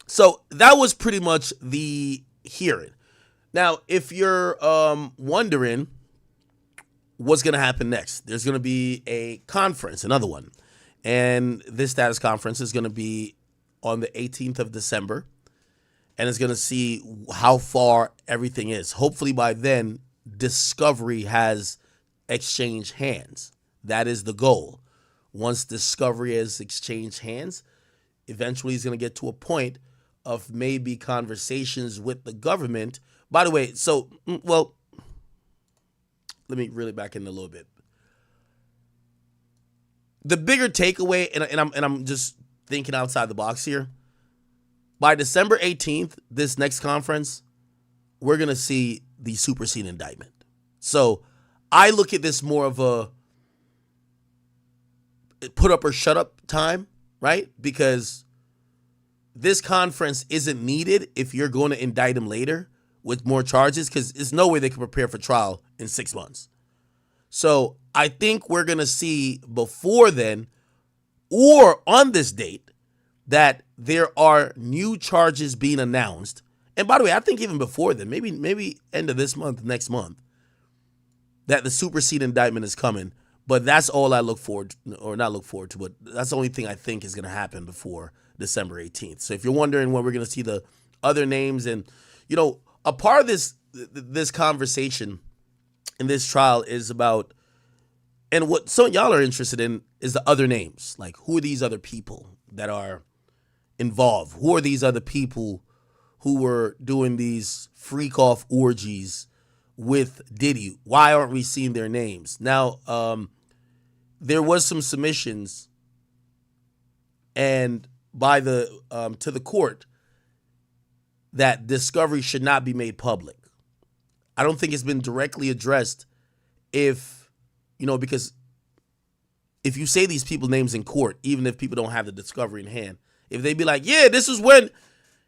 So that was pretty much the hearing. Now, if you're wondering what's going to happen next, there's going to be a conference, another one. And this status conference is going to be on the 18th of December. And it's going to see how far everything is. Hopefully by then, discovery has exchanged hands. That is the goal. Once discovery has exchanged hands, eventually he's going to get to a point of maybe conversations with the government. By the way, let me reel it back in a little bit. The bigger takeaway, and I'm just thinking outside the box here. By December 18th, this next conference, we're going to see the superseding indictment. So I look at this more of a put up or shut up time, right? Because this conference isn't needed if you're going to indict him later with more charges, because there's no way they can prepare for trial in 6 months. So I think we're going to see before then or on this date that there are new charges being announced. And by the way, I think even before then, maybe end of this month, next month, that the superseding indictment is coming. But that's all I look forward to, or not look forward to, but that's the only thing I think is going to happen before December 18th. So if you're wondering when we're going to see the other names, and, a part of this conversation in this trial is about, and what some of y'all are interested in is the other names. Like, who are these other people that are involved? Who are these other people who were doing these freak-off orgies with Diddy. Why aren't we seeing their names? Now, there was some submissions and by the to the court that discovery should not be made public. I don't think it's been directly addressed because if you say these people's names in court, even if people don't have the discovery in hand, if they be like, yeah, this is when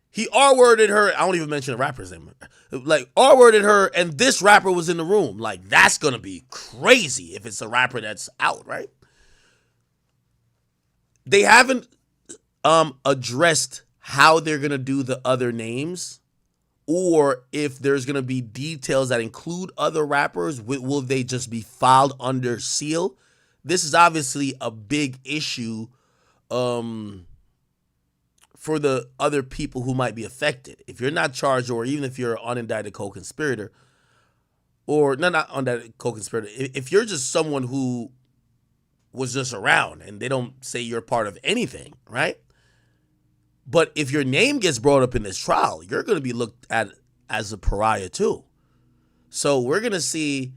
he R-worded her, I don't even mention the rapper's name, like R-worded her and this rapper was in the room, like that's going to be crazy if it's a rapper that's out, right? They haven't addressed how they're going to do the other names or if there's going to be details that include other rappers. Will they just be filed under seal? This is obviously a big issue for the other people who might be affected. If you're not charged or even if you're an unindicted co-conspirator or not unindicted co-conspirator, if you're just someone who was just around and they don't say you're part of anything, right? But if your name gets brought up in this trial, you're going to be looked at as a pariah too. So we're going to see,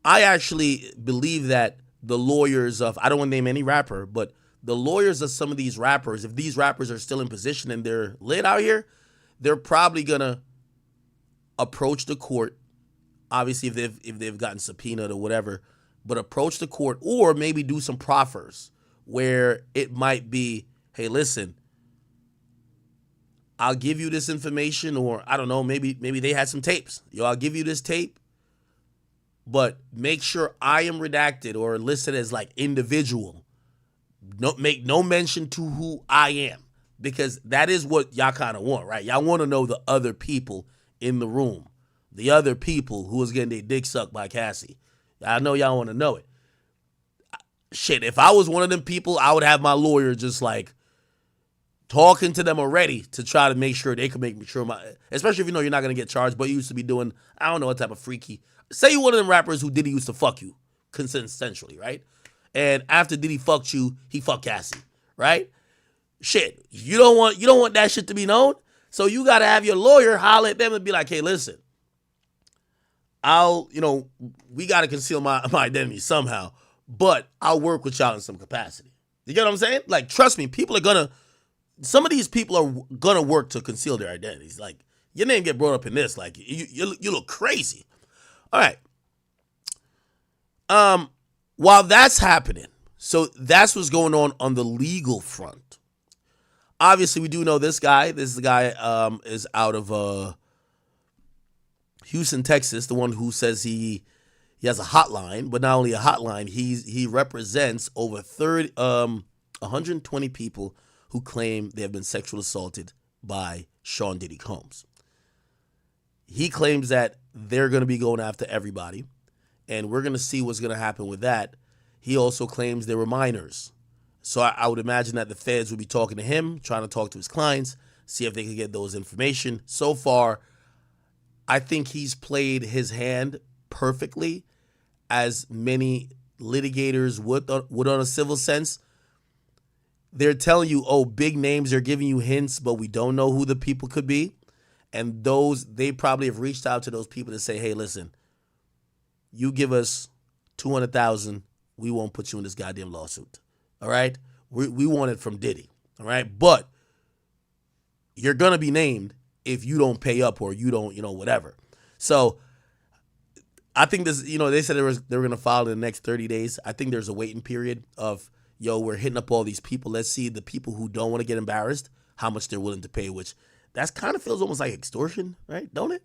I actually believe that the lawyers of, I don't want to name any rapper, but the lawyers of some of these rappers, if these rappers are still in position and they're lit out here, they're probably going to approach the court, obviously if they've gotten subpoenaed or whatever, but approach the court or maybe do some proffers where it might be, hey, listen, I'll give you this information, or I don't know, maybe they had some tapes. I'll give you this tape, but make sure I am redacted or listed as like individual. Make no mention to who I am, because that is what y'all kind of want, right? Y'all want to know the other people in the room, the other people who was getting their dick sucked by Cassie. I know y'all want to know it. Shit, if I was one of them people, I would have my lawyer just like talking to them already to try to make sure they can make sure especially if you know you're not going to get charged, but you used to be doing, I don't know what type of freaky. Say you're one of them rappers who Diddy used to fuck you consensually, right? And after Diddy fucked you, he fucked Cassie, right? Shit, you don't want that shit to be known. So you got to have your lawyer holler at them and be like, hey, listen, we got to conceal my identity somehow, but I'll work with y'all in some capacity. You get what I'm saying? Like, trust me, some of these people are going to work to conceal their identities. Like, your name get brought up in this, like, you look crazy. All right. While that's happening, so that's what's going on the legal front. Obviously, we do know this guy. This guy is out of Houston, Texas, the one who says he has a hotline, but not only a hotline, he represents over 120 people who claim they have been sexually assaulted by Sean Diddy Combs. He claims that they're going to be going after everybody, and we're going to see what's going to happen with that. He also claims they were minors. So I would imagine that the feds would be talking to him, trying to talk to his clients, see if they can get those information. So far, I think he's played his hand perfectly, as many litigators would on a civil sense. They're telling you, oh, big names, they're giving you hints, but we don't know who the people could be. And they probably have reached out to those people to say, hey, listen, you give us $200,000, we won't put you in this goddamn lawsuit. All right? We want it from Diddy. All right? But you're going to be named if you don't pay up or you don't, whatever. So I think this, they said they were going to file in the next 30 days. I think there's a waiting period of, we're hitting up all these people. Let's see the people who don't want to get embarrassed, how much they're willing to pay, which that kind of feels almost like extortion, right? Don't it?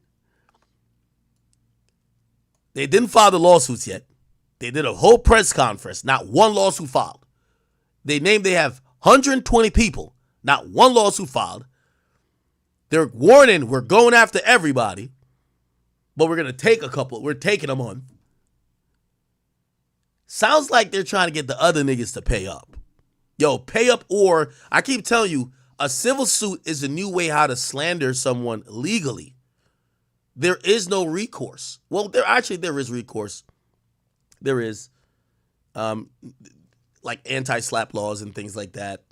They didn't file the lawsuits yet. They did a whole press conference. Not one lawsuit filed. They have 120 people. Not one lawsuit filed. They're warning, we're going after everybody, but we're going to take a couple. We're taking them on. Sounds like they're trying to get the other niggas to pay up. Pay up, or I keep telling you, a civil suit is a new way how to slander someone legally. There is no recourse. Well, there is recourse. There is, like anti-slap laws and things like that,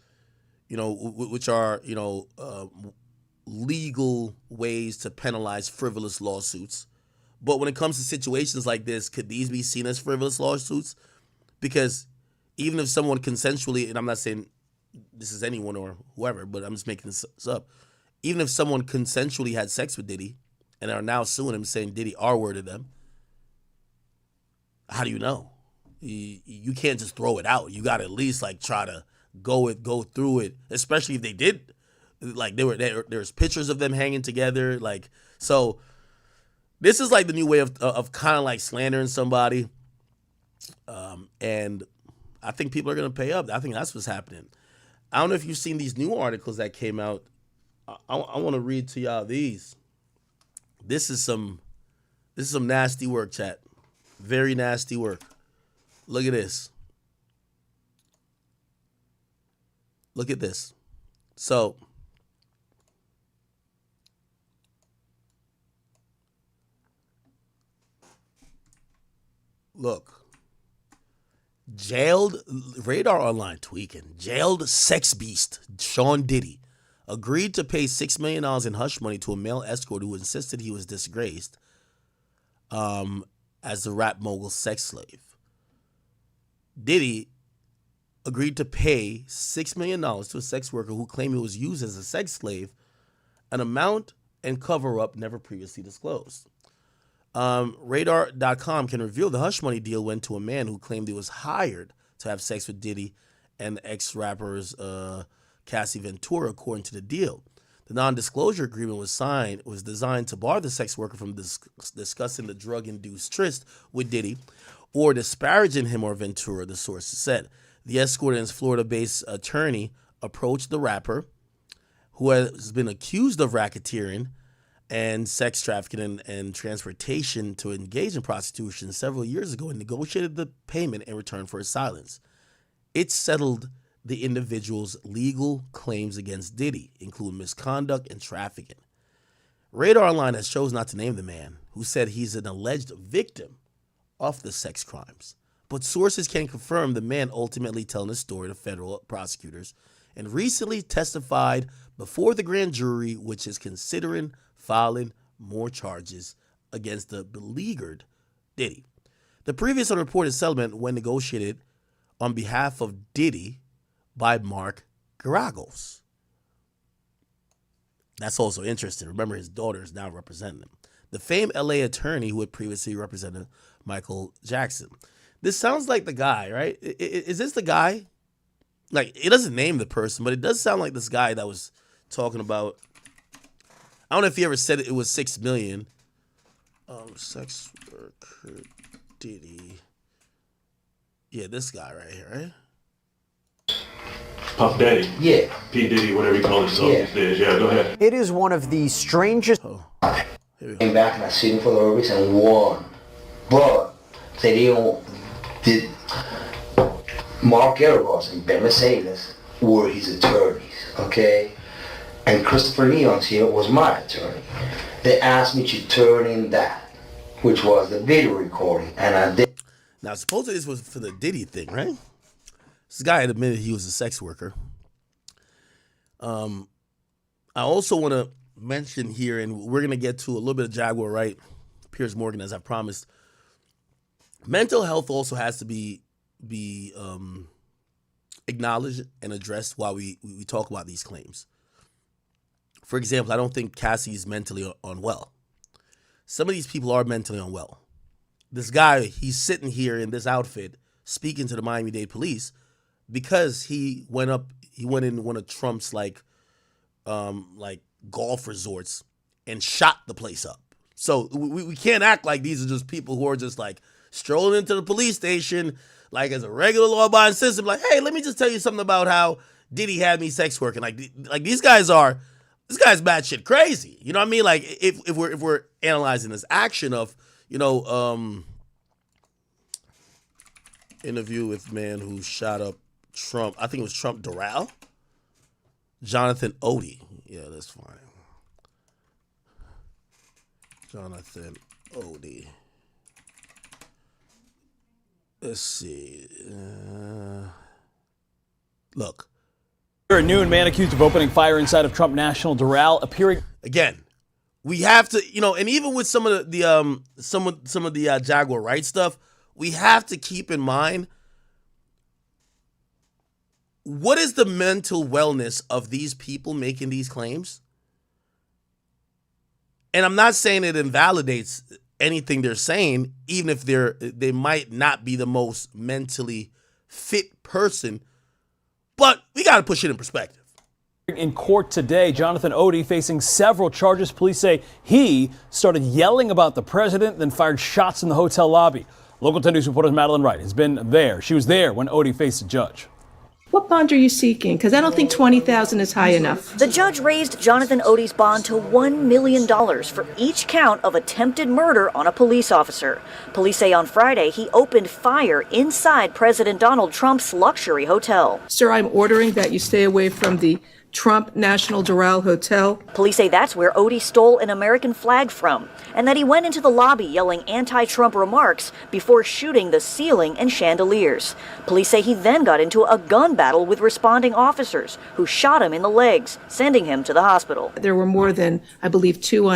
which are, legal ways to penalize frivolous lawsuits. But when it comes to situations like this, could these be seen as frivolous lawsuits? Because even if someone consensually, and I'm not saying this is anyone or whoever, but I'm just making this up. Even if someone consensually had sex with Diddy and are now suing him saying Diddy R-worded them, how do you know? You can't just throw it out. You got to at least like try to go through it, especially if they did. Like there's pictures of them hanging together. Like, so this is like the new way of kind of like slandering somebody. And I think people are going to pay up. I think that's what's happening. I don't know if you've seen these new articles that came out. I want to read to y'all these. This is some nasty work, chat. Very nasty work. Look at this. Look at this. So, look. Jailed, Radar Online tweaking, jailed sex beast Sean Diddy agreed to pay $6 million in hush money to a male escort who insisted he was disgraced as the rap mogul's sex slave. Diddy agreed to pay $6 million to a sex worker who claimed he was used as a sex slave, an amount and cover-up never previously disclosed. Radar.com can reveal the hush money deal went to a man who claimed he was hired to have sex with Diddy and ex-rappers Cassie Ventura, according to the deal. The non-disclosure agreement was designed to bar the sex worker from discussing the drug-induced tryst with Diddy or disparaging him or Ventura, the sources said. The escort and his Florida-based attorney approached the rapper, who has been accused of racketeering and sex trafficking and transportation to engage in prostitution several years ago and negotiated the payment in return for his silence. It settled the individual's legal claims against Diddy, including misconduct and trafficking. Radar Online has chosen not to name the man, who said he's an alleged victim of the sex crimes. But sources can confirm the man ultimately telling the story to federal prosecutors and recently testified before the grand jury, which is considering filing more charges against the beleaguered Diddy. The previous unreported settlement was negotiated on behalf of Diddy by Mark Garagos. That's also interesting. Remember, his daughter is now representing him. The famed LA attorney who had previously represented Michael Jackson. This sounds like the guy, right? Is this the guy? Like, it doesn't name the person, but it does sound like this guy that was talking about. I don't know if he ever said it was $6 million. Sex worker Diddy. Yeah, this guy right here, right? Puff Daddy. Yeah. P. Diddy, whatever you call himself these days. Yeah, go ahead. It is one of the strangest. Oh, here we go. Came back and I seen him for the Olympics and won. But they did Mark Garagos and Ben Mercedes were his attorneys, okay? And Christopher Leon's here was my attorney. They asked me to turn in that, which was the video recording, and I did. Now, supposedly this was for the Diddy thing, right? This guy had admitted he was a sex worker. I also want to mention here, and we're going to get to a little bit of Jaguar Wright, Piers Morgan, as I promised. Mental health also has to be acknowledged and addressed while we talk about these claims. For example, I don't think Cassie's mentally unwell. Some of these people are mentally unwell. This guy, he's sitting here in this outfit speaking to the Miami-Dade police because he went in one of Trump's like golf resorts and shot the place up. So we can't act like these are just people who are just like strolling into the police station like as a regular law-abiding citizen, like, hey, let me just tell you something about how Diddy had me sex working. Like this guy's batshit crazy. You know what I mean? Like if we're analyzing this action of, interview with man who shot up Trump. I think it was Trump Doral. Jonathan Odie. Yeah, that's fine. Jonathan Odie. Let's see. Look. Here at noon, man accused of opening fire inside of Trump National Doral appearing. Again, we have to, and even with some of the Jaguar rights stuff, we have to keep in mind, what is the mental wellness of these people making these claims? And I'm not saying it invalidates anything they're saying, even if they might not be the most mentally fit person, but we got to push it in perspective. In court today, Jonathan Odie facing several charges. Police say he started yelling about the president, then fired shots in the hotel lobby. Local 10 News reporter Madeline Wright has been there. She was there when Odie faced the judge. What bond are you seeking? Because I don't think $20,000 is high enough. The judge raised Jonathan Odie's bond to $1 million for each count of attempted murder on a police officer. Police say on Friday he opened fire inside President Donald Trump's luxury hotel. Sir, I'm ordering that you stay away from the Trump National Doral Hotel. Police say that's where Odie stole an American flag from, and that he went into the lobby yelling anti-Trump remarks before shooting the ceiling and chandeliers. Police say he then got into a gun battle with responding officers who shot him in the legs, sending him to the hospital. There were more than, I believe, two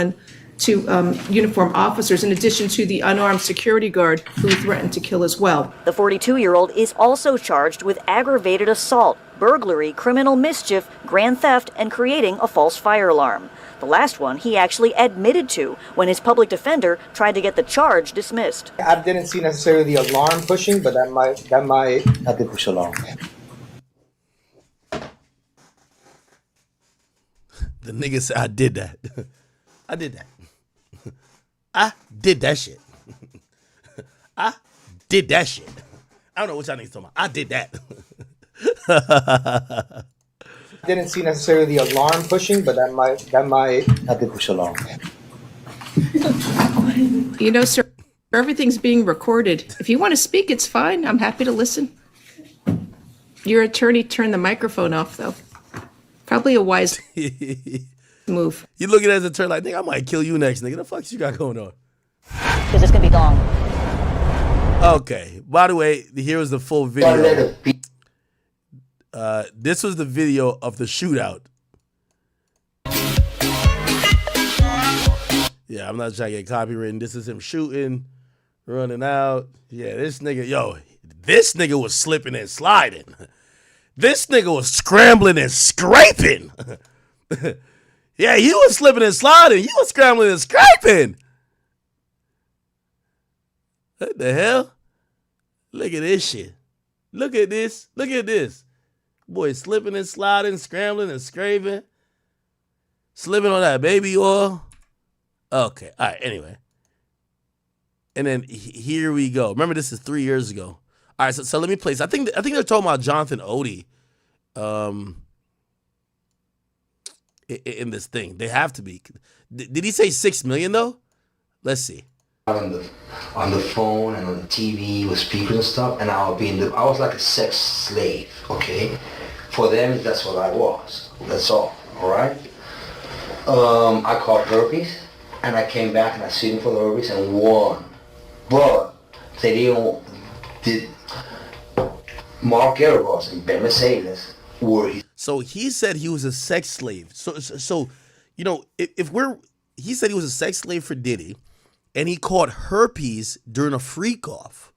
uniformed officers, in addition to the unarmed security guard who threatened to kill as well. The 42-year-old is also charged with aggravated assault, burglary, criminal mischief, grand theft, and creating a false fire alarm. The last one he actually admitted to when his public defender tried to get the charge dismissed. I didn't see necessarily the alarm pushing, but that might. I did push alarm. The nigga said, I did that. I did that. I did that shit. I did that shit. I don't know what y'all niggas talking about. I did that. Didn't see necessarily the alarm pushing, but that might. I did push alarm. You know, sir, everything's being recorded. If you want to speak, it's fine. I'm happy to listen. Your attorney turned the microphone off, though. Probably a wise move. You looking at his attorney like, nigga, I might kill you next, nigga. The fuck you got going on? Because it's going to be long. Okay. By the way, here was the full video. This was the video of the shootout. Yeah, I'm not trying to get copywritten. This is him shooting, running out. Yeah, this nigga was slipping and sliding. This nigga was scrambling and scraping. Yeah, he was slipping and sliding. He was scrambling and scraping. What the hell? Look at this shit. Look at this. Look at this. Boy, slipping and sliding, scrambling and scraping. Slipping on that baby oil. Okay, all right, anyway. And then here we go. Remember, this is 3 years ago. All right, so let me place. I think they're talking about Jonathan Odie in this thing. They have to be. Did he say 6 million, though? Let's see. On the phone and on the TV with speakers and stuff, and I was like a sex slave, okay? For them, that's what I was. That's all right? I caught herpes, and I came back and I sued him for the herpes and won. But they did Mark Garagos and Ben Mercedes were he. So he said he was a sex slave. So you know, he said he was a sex slave for Diddy, and he caught herpes during a freak off.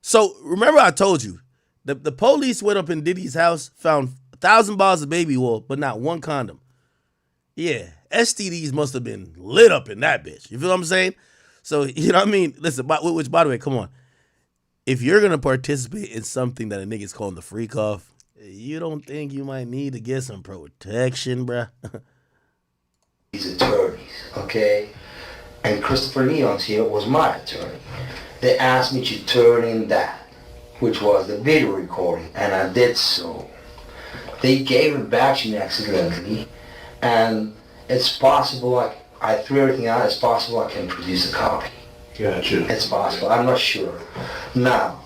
So remember I told you, the police went up in Diddy's house, found 1,000 bottles of baby oil, but not one condom. Yeah, STDs must have been lit up in that bitch. You feel what I'm saying? So, you know what I mean? Listen, which, by the way, come on. If you're going to participate in something that a nigga's calling the freak off, you don't think you might need to get some protection, bruh? These attorneys, okay? And Christopher Leon's here was my attorney. They asked me to turn in that, which was the video recording, and I did so. They gave it back to me accidentally, and it's possible, I threw everything out, it's possible I can produce a copy. Gotcha. It's possible, I'm not sure. Now,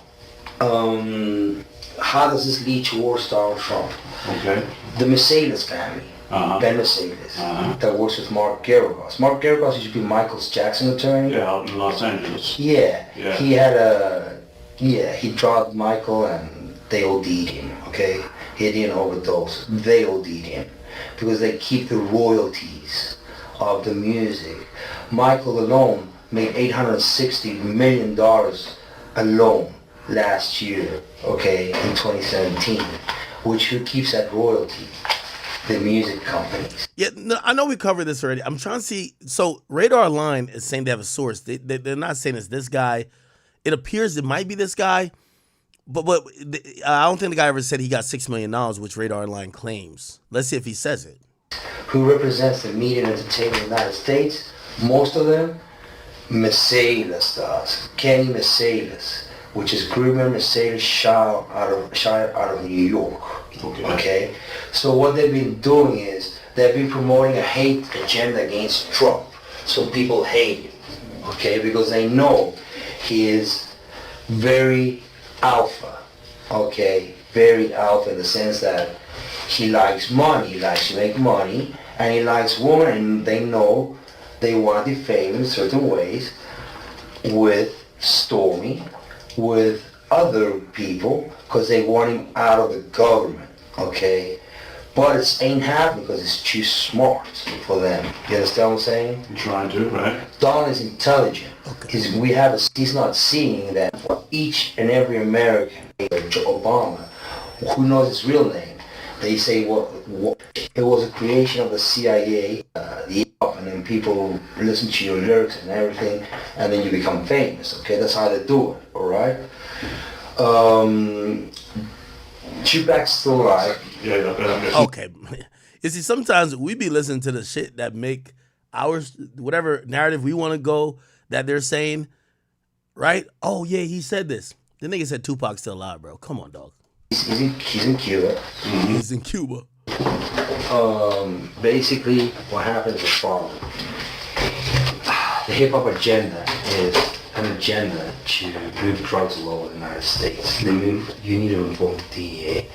how does this lead towards Donald Trump? Okay. The Mercedes family, Ben Mercedes, that works with Mark Garagos. Mark Garagos used to be Michael Jackson's attorney. Yeah, out in Los Angeles. Yeah. He had he drugged Michael and they OD'd him, okay? He didn't overdose. They OD'd him because they keep the royalties of the music. Michael alone made $860 million alone last year, okay, in 2017, which keeps that royalty, the music companies. Yeah, no, I know we covered this already. I'm trying to see. So Radar Online is saying they have a source. They're not saying it's this guy. It appears it might be this guy, but I don't think the guy ever said he got $6 million, which Radar Online claims. Let's see if he says it. Who represents the media and entertainment in the United States? Most of them, Mercedes does. Kenny Mercedes, which is Groomer Mercedes Shire out of New York. Okay? So what they've been doing is they've been promoting a hate agenda against Trump. So people hate him. Okay? Because they know he is very alpha. Okay? Very alpha in the sense that he likes money, he likes to make money, and he likes women, and they know they want to defame him in certain ways with Stormy, with other people, because they want him out of the government, okay? But it ain't happening because it's too smart for them. You understand what I'm saying? I'm trying to, right? Don is intelligent. Okay. He's not seeing that for each and every American, Obama, who knows his real name, they say what it was a creation of the CIA, and then people listen to your lyrics and everything, and then you become famous. Okay, that's how they do it. All right. Tupac's still alive. Yeah. Okay. You see, sometimes we be listening to the shit that make whatever narrative we want to go that they're saying, right? Oh yeah, he said this. The nigga said Tupac's still alive, bro. Come on, dog. He's in Cuba. Mm-hmm. He's in Cuba. Basically, what happens is the following. The hip-hop agenda is an agenda to move drugs all over the United States. You need to involve the DEA.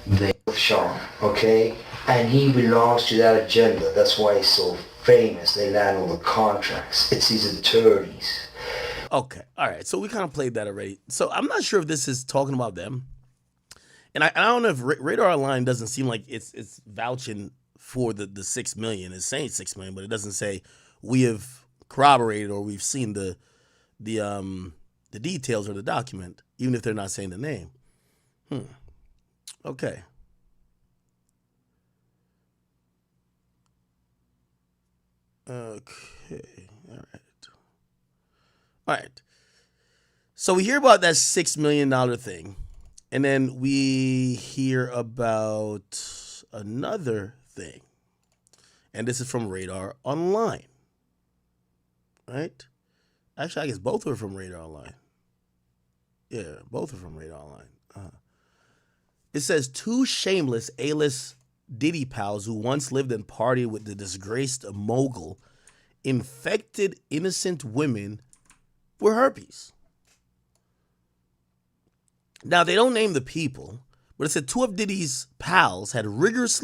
They Sean, okay? And he belongs to that agenda. That's why he's so famous. They land all the contracts. It's his attorneys. Okay, all right. So we kind of played that already. So I'm not sure if this is talking about them. And I don't know if Radar Online doesn't seem like it's vouching for the 6 million. It's saying 6 million, but it doesn't say we have corroborated or we've seen the details or the document, even if they're not saying the name. Okay. Okay. All right. So we hear about that $6 million thing. And then we hear about another thing. And this is from Radar Online. Right? Actually, I guess both are from Radar Online. Yeah, both are from Radar Online. It says 2 shameless A-list Diddy pals who once lived and partied with the disgraced mogul infected innocent women with herpes. Now, they don't name the people, but it said 2 of Diddy's pals had rigorous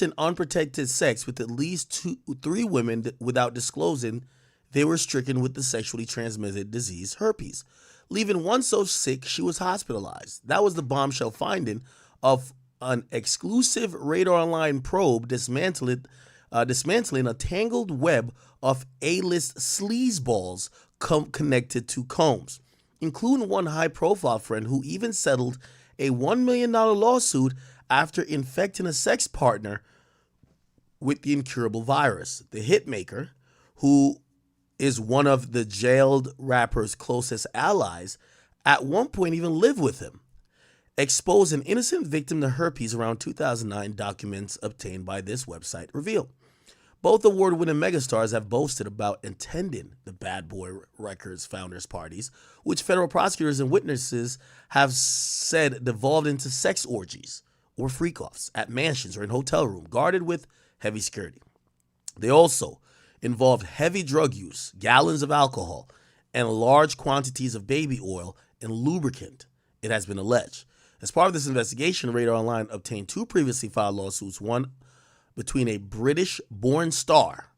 and unprotected sex with at least 3 women without disclosing they were stricken with the sexually transmitted disease herpes, leaving one so sick she was hospitalized. That was the bombshell finding of an exclusive Radar Online probe dismantling a tangled web of A-list sleazeballs connected to Combs, including one high-profile friend who even settled a $1 million lawsuit after infecting a sex partner with the incurable virus. The hitmaker, who is one of the jailed rapper's closest allies, at one point even lived with him, exposed an innocent victim to herpes around 2009, documents obtained by this website reveal. Both award-winning megastars have boasted about attending the Bad Boy Records founders' parties, which federal prosecutors and witnesses have said devolved into sex orgies or freak-offs at mansions or in hotel rooms guarded with heavy security. They also involved heavy drug use, gallons of alcohol, and large quantities of baby oil and lubricant, it has been alleged. As part of this investigation, Radar Online obtained 2 previously filed lawsuits, one between a British-born star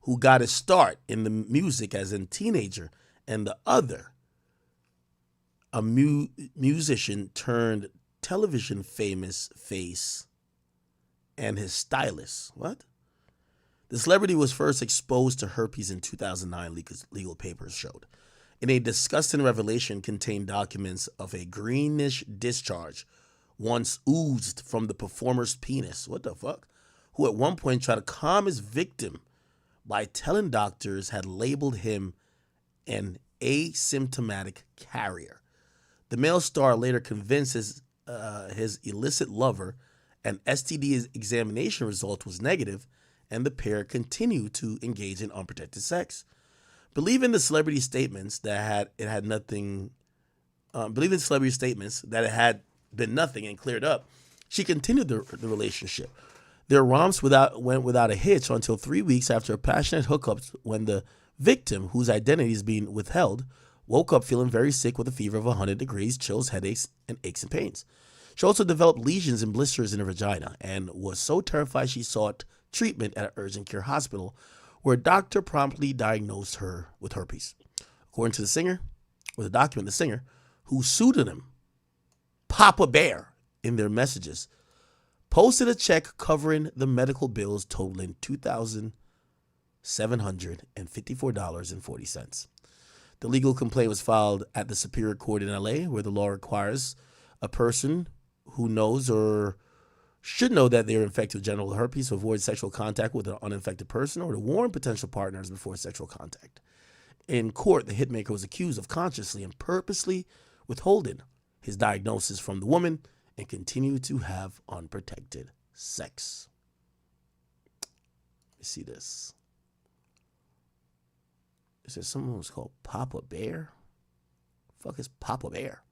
who got his start in the music as a teenager, and the other, a musician turned television famous face and his stylist. What? The celebrity was first exposed to herpes in 2009, legal papers showed. In a disgusting revelation contained documents of a greenish discharge once oozed from the performer's penis. What the fuck? Who at one point tried to calm his victim by telling doctors had labeled him an asymptomatic carrier. The male star later convinces his illicit lover an STD examination result was negative, and the pair continued to engage in unprotected sex. Believing the celebrity statements that it had been nothing and cleared up, she continued the relationship. Their romps went without a hitch until 3 weeks after a passionate hookup when the victim, whose identity is being withheld, woke up feeling very sick with a fever of 100 degrees, chills, headaches, and aches and pains. She also developed lesions and blisters in her vagina and was so terrified she sought treatment at an urgent care hospital where a doctor promptly diagnosed her with herpes. According to the singer, the singer, whose pseudonym, Papa Bear, in their messages, posted a check covering the medical bills totaling $2,754.40. The legal complaint was filed at the Superior Court in LA, where the law requires a person who knows or should know that they are infected with genital herpes to avoid sexual contact with an uninfected person or to warn potential partners before sexual contact. In court, the hitmaker was accused of consciously and purposely withholding his diagnosis from the woman and continued to have unprotected sex. Let me see this. It says someone was called Papa Bear. Fuck is Papa Bear?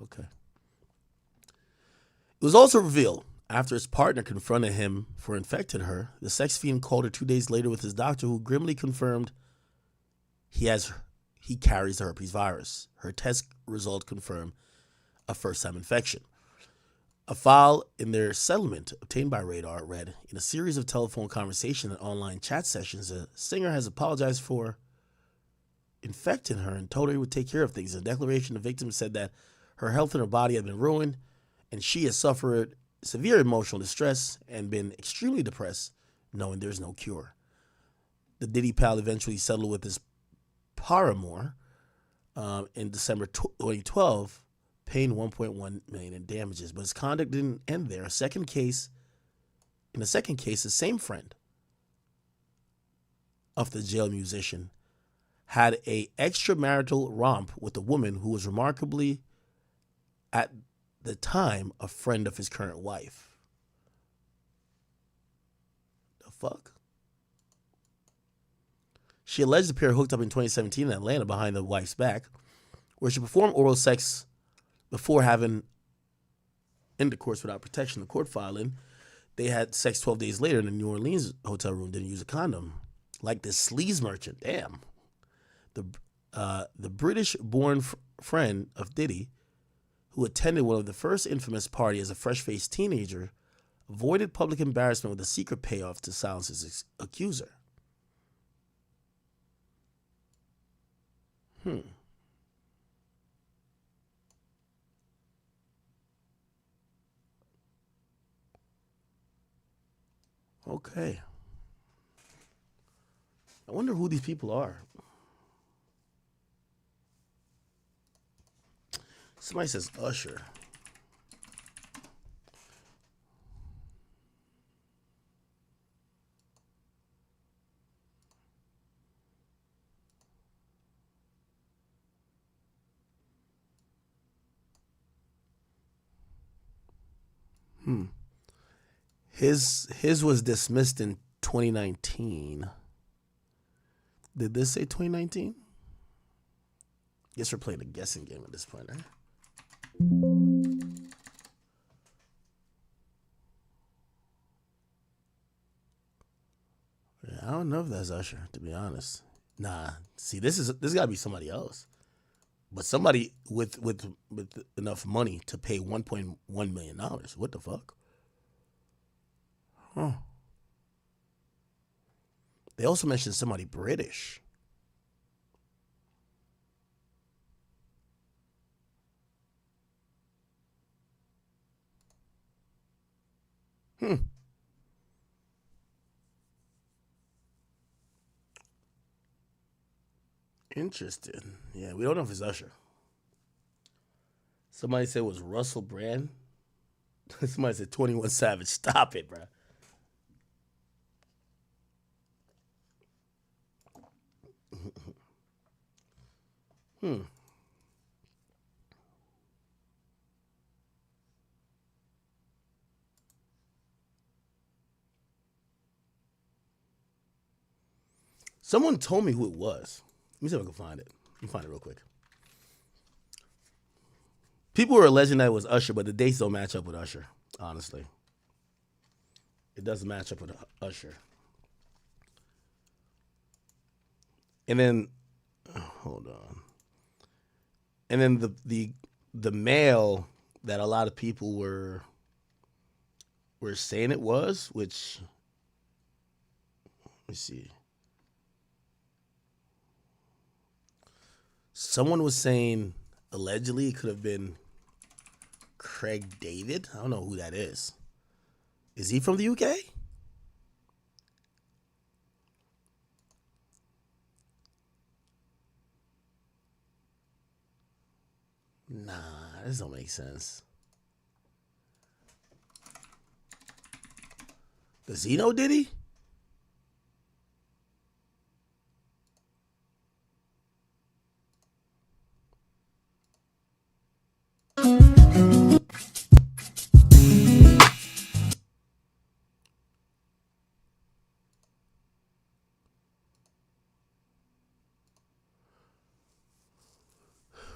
Okay. It was also revealed after his partner confronted him for infecting her, the sex fiend called her 2 days later with his doctor, who grimly confirmed he carries the herpes virus. Her test result confirmed a first-time infection. A file in their settlement obtained by Radar read, in a series of telephone conversations and online chat sessions, the singer has apologized for infecting her and told her he would take care of things. In the declaration, the victim said that her health and her body had been ruined, and she has suffered severe emotional distress and been extremely depressed, knowing there's no cure. The Diddy pal eventually settled with his paramour in December 2012, paying $1.1 million in damages. But his conduct didn't end there. In the second case, the same friend of the jail musician had a extramarital romp with a woman who was remarkably, at the time, a friend of his current wife. The fuck? She alleged the pair hooked up in 2017 in Atlanta behind the wife's back, where she performed oral sex before having intercourse without protection. The court filing, they had sex 12 days later in the New Orleans hotel room, didn't use a condom. Like this sleaze merchant, damn. The British-born friend of Diddy, who attended one of the first infamous party as a fresh-faced teenager, avoided public embarrassment with a secret payoff to silence his accuser. Okay. I wonder who these people are. Somebody says Usher. His was dismissed in 2019. Did this say 2019? Guess we're playing a guessing game at this point, right? Yeah, I don't know if that's Usher, to be honest. Nah, see, this gotta be somebody else, but somebody with enough money to pay $1.1 million. What the fuck? Huh. They also mentioned somebody British. Interesting. Yeah, we don't know if it's Usher. Somebody said it was Russell Brand. Somebody said 21 Savage. Stop it, bro. Someone told me who it was. Let me see if I can find it. Let me find it real quick. People were alleging that it was Usher, but the dates don't match up with Usher, honestly. It doesn't match up with Usher. And then, hold on. And then the male that a lot of people were saying it was, which, let me see. Someone was saying allegedly it could have been Craig David. I don't know who that is. Is he from the UK? Nah, this don't make sense. Does he know Diddy?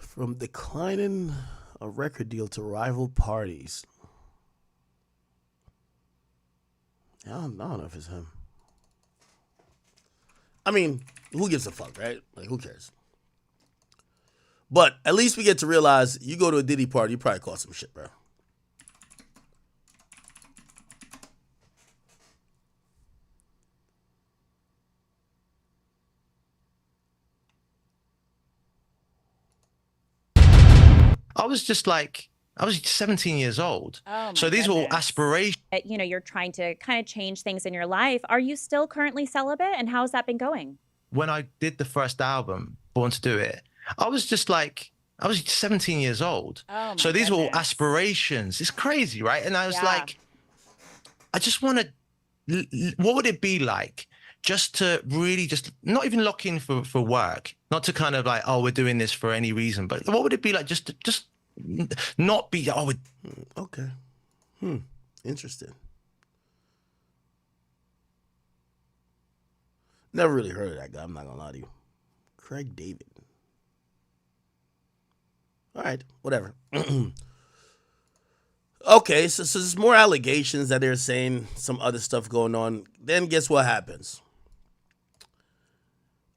From declining a record deal to rival parties. I don't know if it's him. I mean, who gives a fuck, right? Like, who cares? But at least we get to realize you go to a Diddy party, you probably caught some shit, bro. I was 17 years old. Oh, so these were all aspirations. You know, you're trying to kind of change things in your life. Are you still currently celibate? And how's that been going? When I did the first album, Born to Do It, I was 17 years old. Oh, so these were all aspirations. It's crazy, right? And I was like, I just want to, what would it be like just to really just not even lock in for work, not to kind of like, oh, we're doing this for any reason, but what would it be like just not be, oh, okay. Interesting. Never really heard of that guy. I'm not gonna lie to you. Craig David. All right, whatever. Okay, so there's more allegations that they're saying some other stuff going on. Then guess what happens?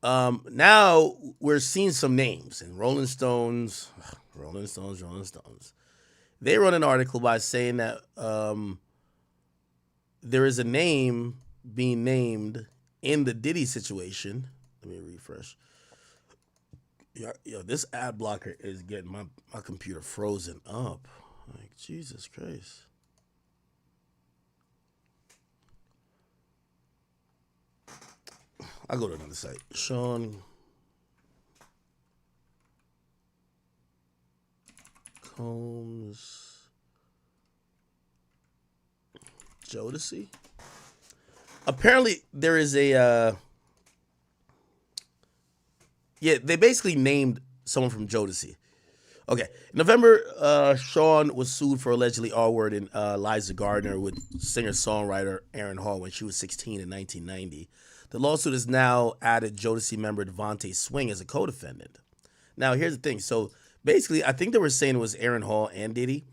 Now we're seeing some names in Rolling Stones. They wrote an article by saying that there is a name being named in the Diddy situation. Let me refresh. Yo, this ad blocker is getting my computer frozen up. Like, Jesus Christ. I'll go to another site. Sean Combs Jodeci. Apparently there is a they basically named someone from Jodeci. Okay. In November, Sean was sued for allegedly R-wording Liza Gardner with singer-songwriter Aaron Hall when she was 16 in 1990. The lawsuit has now added Jodeci member Devontae Swing as a co-defendant. Now, here's the thing. So, basically, I think they were saying it was Aaron Hall and Diddy.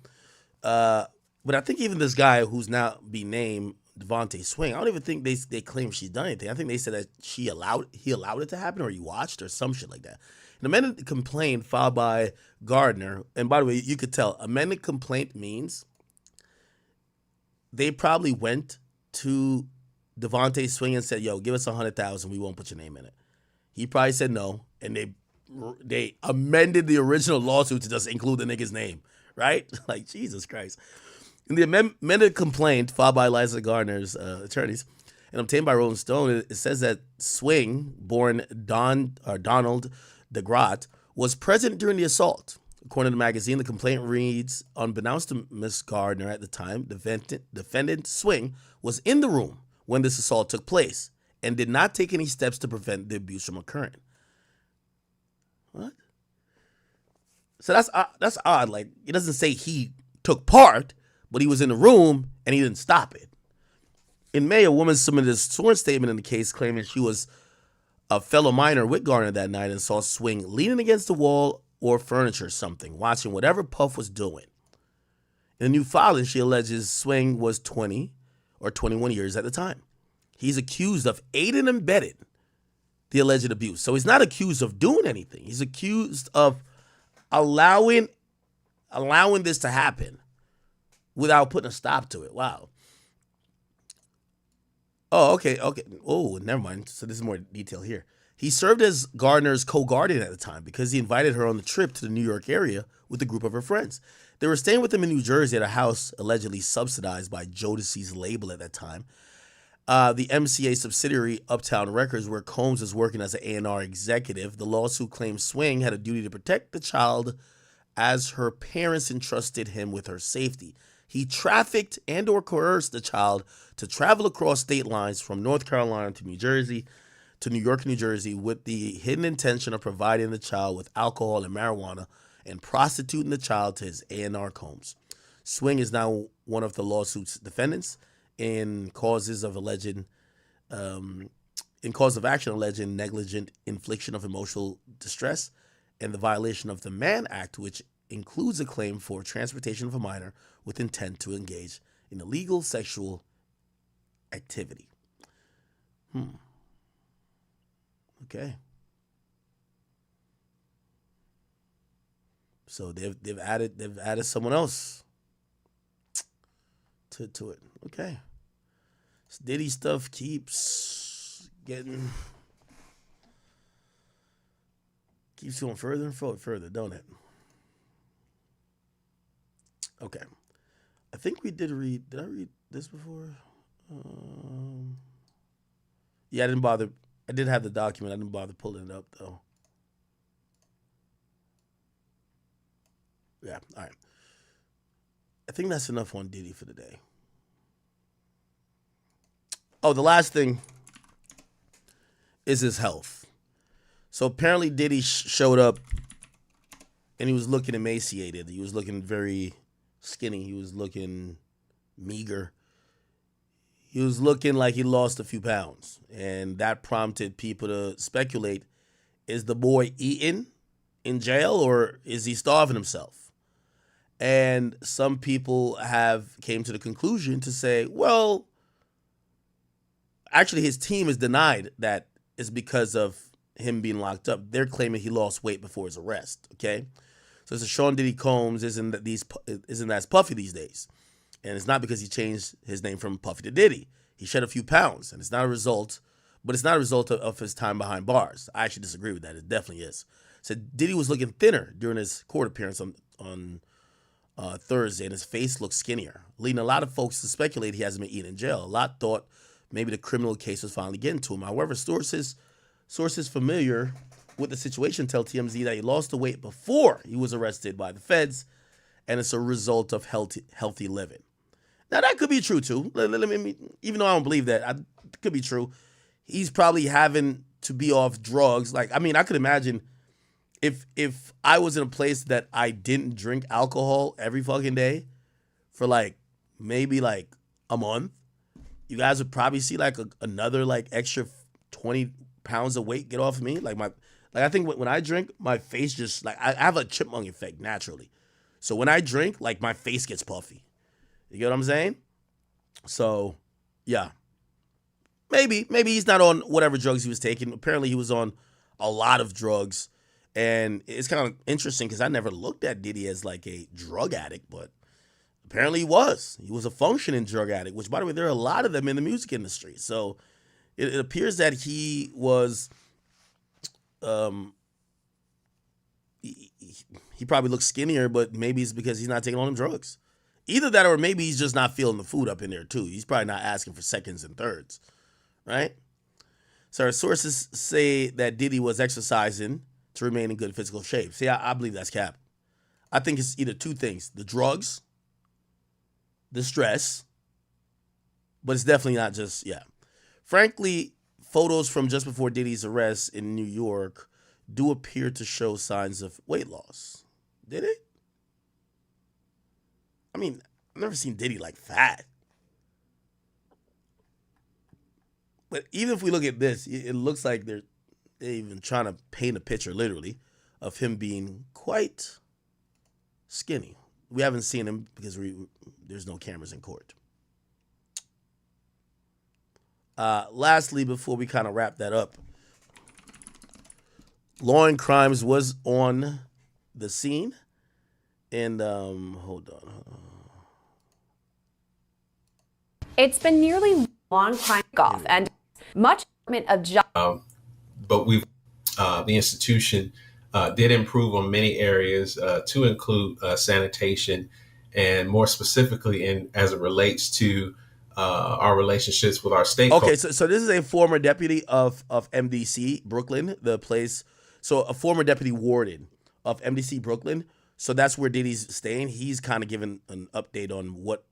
But I think even this guy who's now being named Devontae Swing, I don't even think they claim she's done anything. I think they said that he allowed it to happen, or he watched, or some shit like that. An amended complaint filed by Gardner, and by the way, you could tell, amended complaint means they probably went to Devontae Swing and said, yo, give us $100,000, we won't put your name in it. He probably said no, and they amended the original lawsuit to just include the nigga's name, right? Like, Jesus Christ. In the amended complaint filed by Liza Garner's attorneys and obtained by Rolling Stone, it says that Swing, born Donald DeGroat, was present during the assault. According to the magazine, the complaint reads, unbeknownst to Ms. Gardner at the time, defendant Swing was in the room when this assault took place and did not take any steps to prevent the abuse from occurring. What? So that's odd. Like, it doesn't say he took part, but he was in the room and he didn't stop it. In May, a woman submitted a sworn statement in the case claiming she was a fellow minor with Garner that night and saw Swing leaning against the wall or furniture or something, watching whatever Puff was doing. In a new filing, she alleges Swing was 20 or 21 years at the time. He's accused of aiding and abetting the alleged abuse. So he's not accused of doing anything. He's accused of allowing this to happen without putting a stop to it. Wow. Oh, okay. Oh, never mind. So this is more detail here. He served as Gardner's co-guardian at the time because he invited her on the trip to the New York area with a group of her friends. They were staying with him in New Jersey at a house allegedly subsidized by Jodeci's label at that time. The MCA subsidiary Uptown Records, where Combs was working as an A&R executive. The lawsuit claims Swing had a duty to protect the child as her parents entrusted him with her safety. He trafficked and or coerced the child to travel across state lines from North Carolina to New York, New Jersey, with the hidden intention of providing the child with alcohol and marijuana and prostituting the child to his A&R Combs. Swing is now one of the lawsuit's defendants in cause of action alleging negligent infliction of emotional distress and the violation of the Mann Act, which includes a claim for transportation of a minor with intent to engage in illegal sexual activity. Okay. So they've added someone else to it. Okay. This Diddy stuff keeps going further and further, don't it? Okay. I think we did read I read this before? Yeah, I didn't bother. I did have the document. I didn't bother pulling it up, though. Yeah, all right. I think that's enough on Diddy for today. Oh, the last thing is his health. So apparently Diddy showed up and he was looking emaciated. He was looking very skinny. He was looking meager. He was looking like he lost a few pounds. And that prompted people to speculate, is the boy eating in jail or is he starving himself? And some people have came to the conclusion to say, well, actually his team has denied that it's because of him being locked up. They're claiming he lost weight before his arrest, okay? So it's a Sean Diddy Combs isn't as puffy these days. And it's not because he changed his name from Puffy to Diddy. He shed a few pounds, and it's not a result of his time behind bars. I actually disagree with that. It definitely is. So Diddy was looking thinner during his court appearance on Thursday, and his face looked skinnier, leading a lot of folks to speculate he hasn't been eating in jail. A lot thought maybe the criminal case was finally getting to him. However, sources familiar with the situation tell TMZ that he lost the weight before he was arrested by the feds, and it's a result of healthy living. Now, that could be true, too. Even though I don't believe that, it could be true. He's probably having to be off drugs. Like, I mean, I could imagine if I was in a place that I didn't drink alcohol every fucking day for, like, maybe, like, a month, you guys would probably see, like, another, like, extra 20 pounds of weight get off of me. I think when I drink, my face just, like, I have a chipmunk effect naturally. So when I drink, like, my face gets puffy. You get what I'm saying? So, yeah. Maybe he's not on whatever drugs he was taking. Apparently he was on a lot of drugs. And it's kind of interesting because I never looked at Diddy as like a drug addict, but apparently he was. He was a functioning drug addict, which, by the way, there are a lot of them in the music industry. So it appears that he was, he probably looks skinnier, but maybe it's because he's not taking all them drugs. Either that or maybe he's just not feeling the food up in there too. He's probably not asking for seconds and thirds, right? So our sources say that Diddy was exercising to remain in good physical shape. See, I believe that's cap. I think it's either two things: the drugs, the stress, but it's definitely not just, Frankly, photos from just before Diddy's arrest in New York do appear to show signs of weight loss. Did it? I mean, I've never seen Diddy like fat. But even if we look at this, it looks like they're even trying to paint a picture, literally, of him being quite skinny. We haven't seen him because there's no cameras in court. Lastly, before we kind of wrap that up, Law and Crimes was on the scene. And hold on. It's been nearly long time golf and much of job. But the institution did improve on many areas to include sanitation, and more specifically as it relates to our relationships with our stakeholders. Okay, so this is a former deputy of MDC Brooklyn, the place. So a former deputy warden of MDC Brooklyn. So that's where Diddy's staying. He's kind of giving an update on what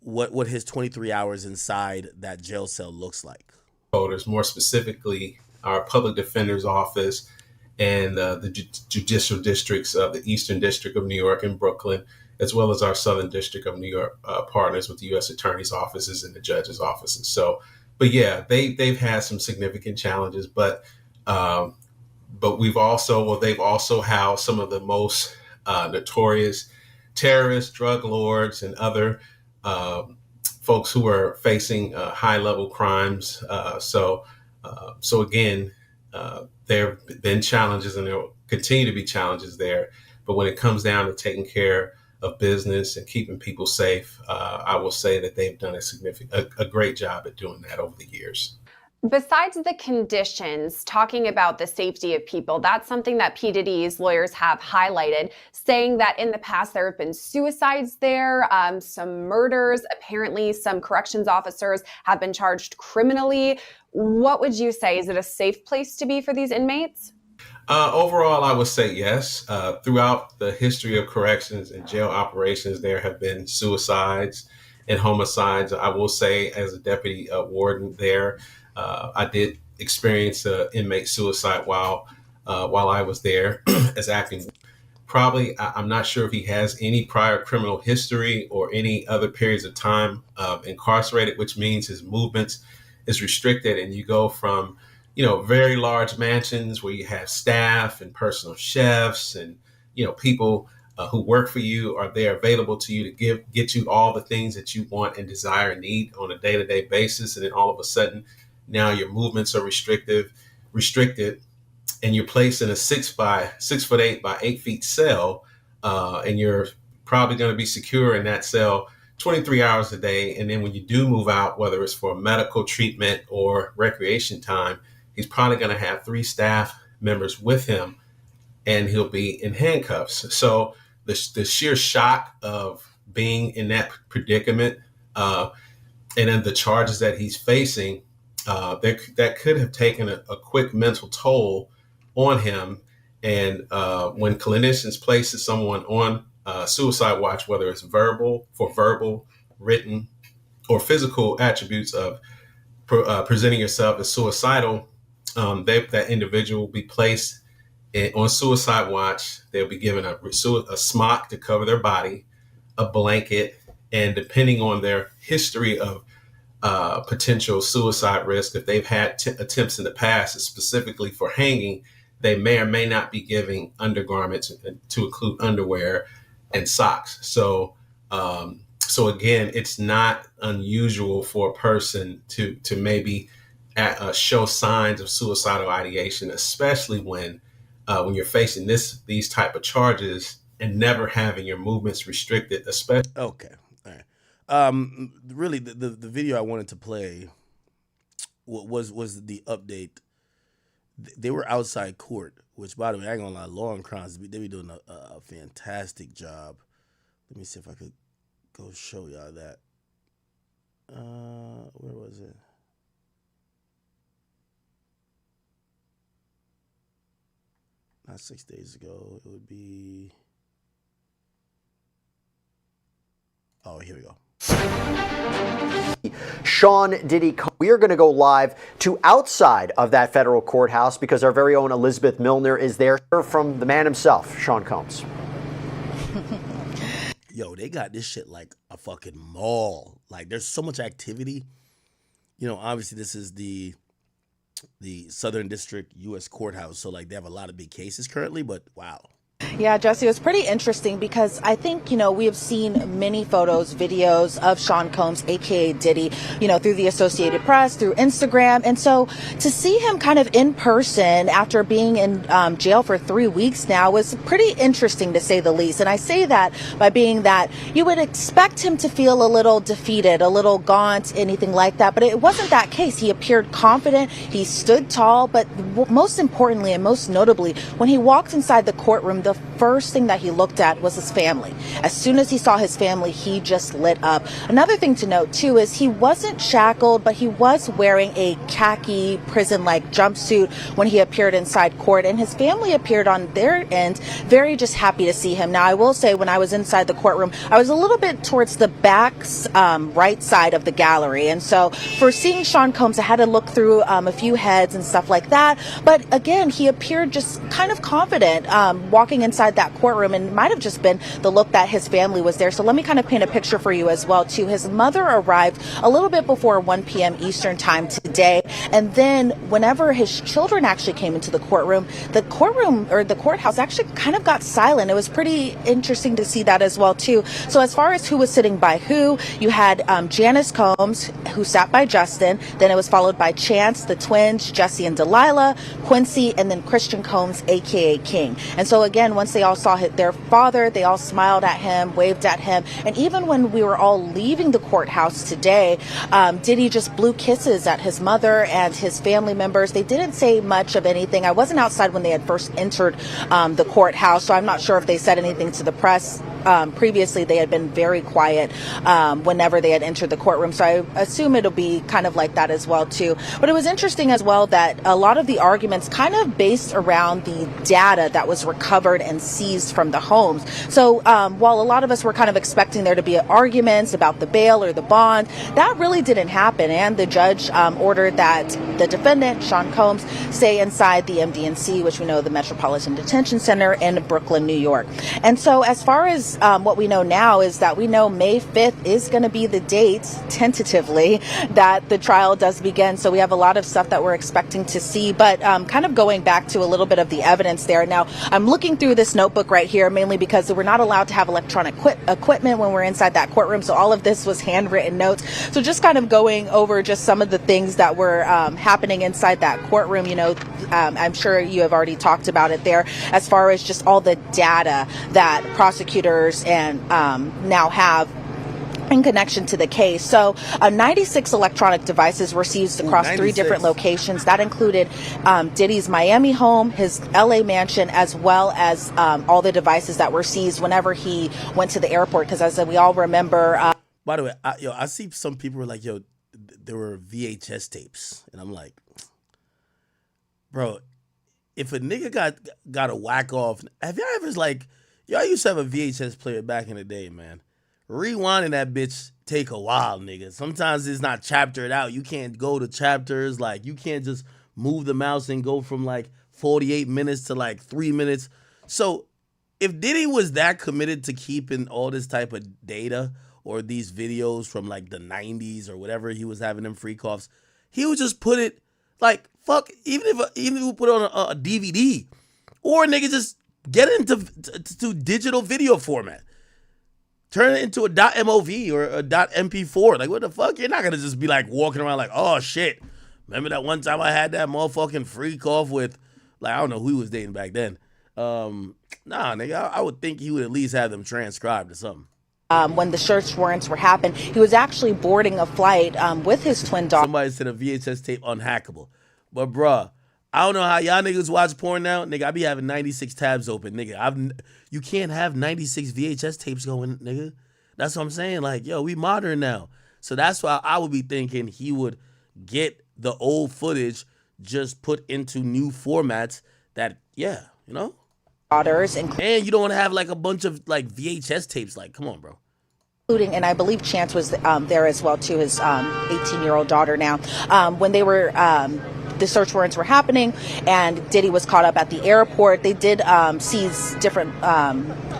what his 23 hours inside that jail cell looks like. More specifically, our public defender's office and the judicial districts of the Eastern District of New York and Brooklyn, as well as our Southern District of New York partners with the U.S. Attorney's offices and the judges' offices. So, but yeah, they've had some significant challenges, but they've also housed some of the most notorious terrorists, drug lords, and other folks who are facing high-level crimes. So again, there have been challenges, and there will continue to be challenges there. But when it comes down to taking care of business and keeping people safe, I will say that they've done a great job at doing that over the years. Besides the conditions, talking about the safety of people, that's something that P. Diddy's lawyers have highlighted, saying that in the past there have been suicides there, some murders, apparently some corrections officers have been charged criminally. What would you say? Is it a safe place to be for these inmates? Overall, I would say yes. Throughout the history of corrections and jail operations, there have been suicides and homicides. I will say, as a deputy warden there, I did experience inmate suicide while I was there as acting. Probably, I'm not sure if he has any prior criminal history or any other periods of time incarcerated, which means his movements is restricted, and you go from very large mansions where you have staff and personal chefs and people who work for you are there available to you to get you all the things that you want and desire and need on a day-to-day basis, and then all of a sudden now your movements are restricted, and you're placed in a 6'8" by 8 feet cell, and you're probably going to be secure in that cell 23 hours a day. And then when you do move out, whether it's for medical treatment or recreation time, he's probably going to have 3 staff members with him, and he'll be in handcuffs. So the sheer shock of being in that predicament, and then the charges that he's facing, that could have taken a quick mental toll on him. And when clinicians place someone on suicide watch, whether it's verbal, written, or physical attributes of presenting yourself as suicidal, that individual will be placed on suicide watch. They'll be given a smock to cover their body, a blanket, and depending on their history of potential suicide risk, if they've had attempts in the past, specifically for hanging, they may or may not be giving undergarments to include underwear and socks. So again, it's not unusual for a person to maybe show signs of suicidal ideation, especially when you're facing these type of charges and never having your movements restricted, especially. Okay. All right. Really, the video I wanted to play was the update they were outside court, which, by the way, I ain't gonna lie, law and crimes, they be doing a fantastic job. Let me see if I could go show y'all that. Where was it? Not 6 days ago. It would be. Oh, here we go. Sean Diddy, we are going to go live to outside of that federal courthouse because our very own Elizabeth Milner is there. From the man himself, Sean Combs. Yo, they got this shit like a fucking mall. Like, there's so much activity. You know, obviously this is the Southern District U.S. Courthouse, so like they have a lot of big cases currently, but wow. Yeah, Jesse, it was pretty interesting because I think, we have seen many photos, videos of Sean Combs, aka Diddy, through the Associated Press, through Instagram. And so to see him kind of in person after being in jail for 3 weeks now was pretty interesting, to say the least. And I say that by being that you would expect him to feel a little defeated, a little gaunt, anything like that. But it wasn't that case. He appeared confident. He stood tall. But most importantly and most notably, when he walked inside the courtroom, the first thing that he looked at was his family. As soon as he saw his family, he just lit up. Another thing to note, too, is he wasn't shackled, but he was wearing a khaki prison-like jumpsuit when he appeared inside court, and his family appeared on their end very just happy to see him. Now, I will say, when I was inside the courtroom, I was a little bit towards the back right side of the gallery, and so for seeing Sean Combs, I had to look through a few heads and stuff like that, but again, he appeared just kind of confident walking inside that courtroom, and it might have just been the look that his family was there. So let me kind of paint a picture for you as well, too. His mother arrived a little bit before 1 p.m. Eastern time today, and then whenever his children actually came into the courtroom or the courthouse actually kind of got silent. It was pretty interesting to see that as well, too. So as far as who was sitting by who, you had Janice Combs, who sat by Justin, then it was followed by Chance, the twins, Jesse and Delilah, Quincy, and then Christian Combs, aka King. And so again, once they all saw their father, they all smiled at him, waved at him. And even when we were all leaving the courthouse today, Diddy just blew kisses at his mother and his family members. They didn't say much of anything. I wasn't outside when they had first entered the courthouse, so I'm not sure if they said anything to the press. Previously, they had been very quiet whenever they had entered the courtroom, so I assume it'll be kind of like that as well, too. But it was interesting as well that a lot of the arguments kind of based around the data that was recovered and seized from the homes. So while a lot of us were kind of expecting there to be arguments about the bail or the bond, that really didn't happen, and the judge ordered that the defendant, Sean Combs, stay inside the MDNC, which we know the Metropolitan Detention Center in Brooklyn, New York. And so as far as what we know now is that we know May 5th is going to be the date, tentatively, that the trial does begin. So we have a lot of stuff that we're expecting to see. But kind of going back to a little bit of the evidence there. Now, I'm looking through this notebook right here, mainly because we're not allowed to have electronic equipment when we're inside that courtroom. So all of this was handwritten notes. So just kind of going over just some of the things that were happening inside that courtroom. I'm sure you have already talked about it there, as far as just all the data that prosecutors and now have in connection to the case. So 96 electronic devices were seized across 3 different locations. That included Diddy's Miami home, his LA mansion, as well as all the devices that were seized whenever he went to the airport. Because as we all remember... By the way, I see some people were like, there were VHS tapes. And I'm like, bro, if a nigga got a whack off, have y'all ever y'all used to have a VHS player back in the day, man. Rewinding that bitch take a while, nigga. Sometimes it's not chaptered out. You can't go to chapters. You can't just move the mouse and go from 48 minutes to 3 minutes. So if Diddy was that committed to keeping all this type of data or these videos from the 90s or whatever he was having them freak offs, he would just put it fuck, even if we put it on a DVD, or nigga just get it into digital video format. Turn it into a .mov or a .mp4. What the fuck? You're not going to just be walking around oh shit. Remember that one time I had that motherfucking freak off with, I don't know who he was dating back then. Nah, nigga, I would think he would at least have them transcribed or something. When the search warrants were happening, he was actually boarding a flight with his twin daughter. Somebody said a VHS tape unhackable. But bruh, I don't know how y'all niggas watch porn now. Nigga, I be having 96 tabs open, nigga. You can't have 96 VHS tapes going, nigga. That's what I'm saying. Like, yo, we modern now. So that's why I would be thinking he would get the old footage just put into new formats that, yeah, you know? Daughters, and you don't want to have like a bunch of like VHS tapes. Like, come on, bro. Including, and I believe Chance was there as well too, his 18-year-old daughter now, when they were the search warrants were happening and Diddy was caught up at the airport. They did seize different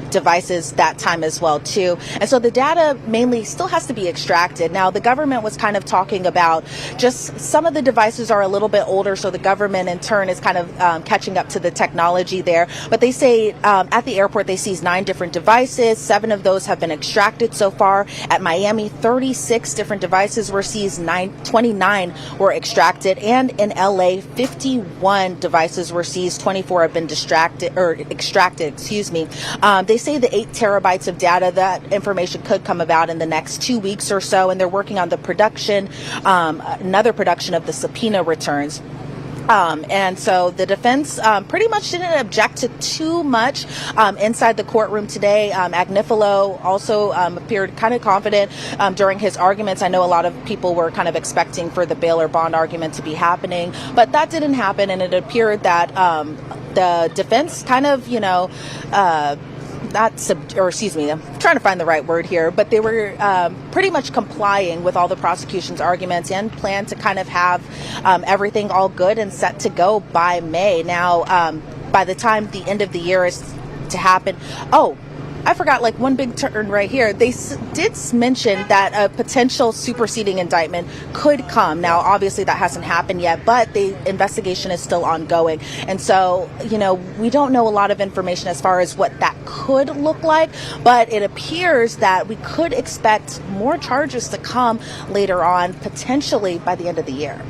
devices that time as well too, and so the data mainly still has to be extracted. Now the government was kind of talking about just some of the devices are a little bit older, so the government in turn is kind of catching up to the technology there, but they say at the airport they seized 9 different devices. 7 of those have been extracted so far. At Miami, 36 different devices were seized, 29 were extracted, and in LA, 51 devices were seized, 24 have been extracted, They say the 8 terabytes of data, that information could come about in the next 2 weeks or so, and they're working on the production, another production of the subpoena returns. And so the defense pretty much didn't object to too much inside the courtroom today. Agnifilo also appeared kind of confident during his arguments. I know a lot of people were kind of expecting for the bail or bond argument to be happening, but that didn't happen, and it appeared that the defense kind of, I'm trying to find the right word here, but they were pretty much complying with all the prosecution's arguments and plan to kind of have everything all good and set to go by May. Now, by the time the end of the year is to happen, I forgot like one big turn right here. They did mention that a potential superseding indictment could come. Now, obviously that hasn't happened yet, but the investigation is still ongoing. And so, we don't know a lot of information as far as what that could look like, but it appears that we could expect more charges to come later on, potentially by the end of the year.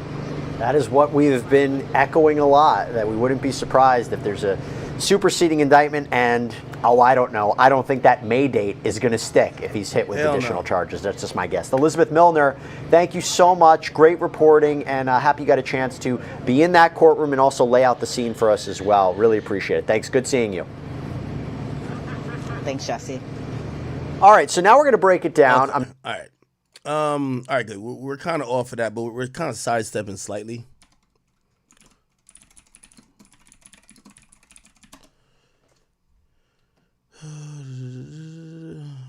That is what we've been echoing a lot, that we wouldn't be surprised if there's a superseding indictment, and I don't know. I don't think that May date is going to stick if he's hit with additional charges. That's just my guess. Elizabeth Milner, thank you so much. Great reporting, and happy you got a chance to be in that courtroom and also lay out the scene for us as well. Really appreciate it. Thanks. Good seeing you. Thanks, Jesse. All right, so now we're going to break it down. Okay. All right, good. We're kind of off of that, but we're kind of sidestepping slightly.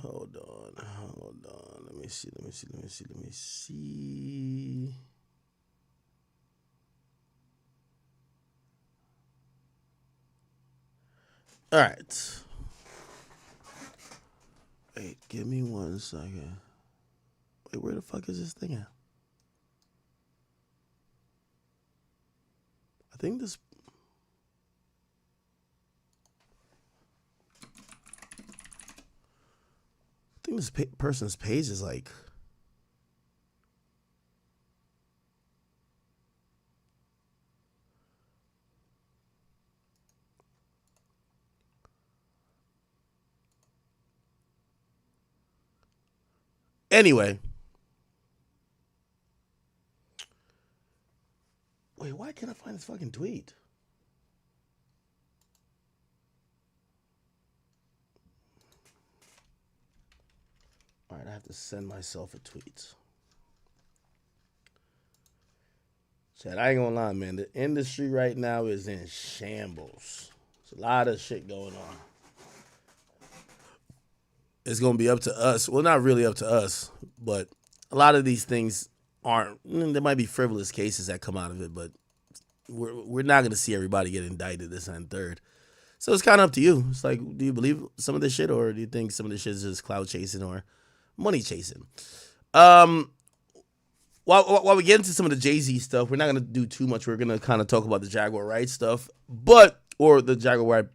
Hold on. Let me see. All right. Wait, give me 1 second. Wait, where the fuck is this thing at? I think this person's page is like... Anyway. Wait, why can't I find this fucking tweet? All right, I have to send myself a tweet. Chad, I ain't gonna lie, man. The industry right now is in shambles. There's a lot of shit going on. It's gonna be up to us. Well, not really up to us, but a lot of these things aren't. There might be frivolous cases that come out of it, but we're not gonna see everybody get indicted this and third. So it's kind of up to you. It's like, do you believe some of this shit, or do you think some of this shit is just clout chasing or money chasing? While we get into some of the Jay-Z stuff, we're not gonna do too much. We're gonna kind of talk about the Jaguar Wright stuff, or the Jaguar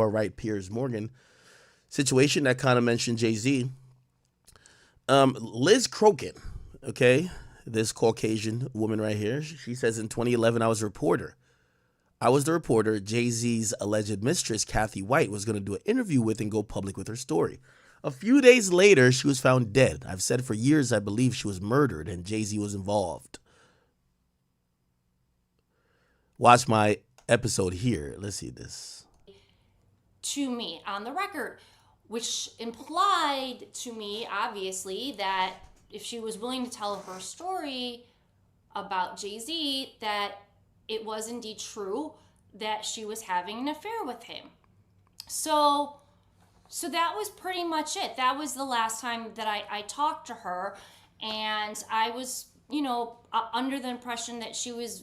Wright Piers Morgan situation that kind of mentioned Jay-Z. Liz Crokin, okay, this Caucasian woman right here, she says in 2011, I was the reporter. Jay-Z's alleged mistress, Kathy White, was going to do an interview with and go public with her story. A few days later, she was found dead. I've said for years I believe she was murdered and Jay-Z was involved. Watch my episode here. Let's see this. To me on the record, which implied to me, obviously, that if she was willing to tell her story about Jay-Z, that it was indeed true that she was having an affair with him. So that was pretty much it. That was the last time that I talked to her, and I was, under the impression that she was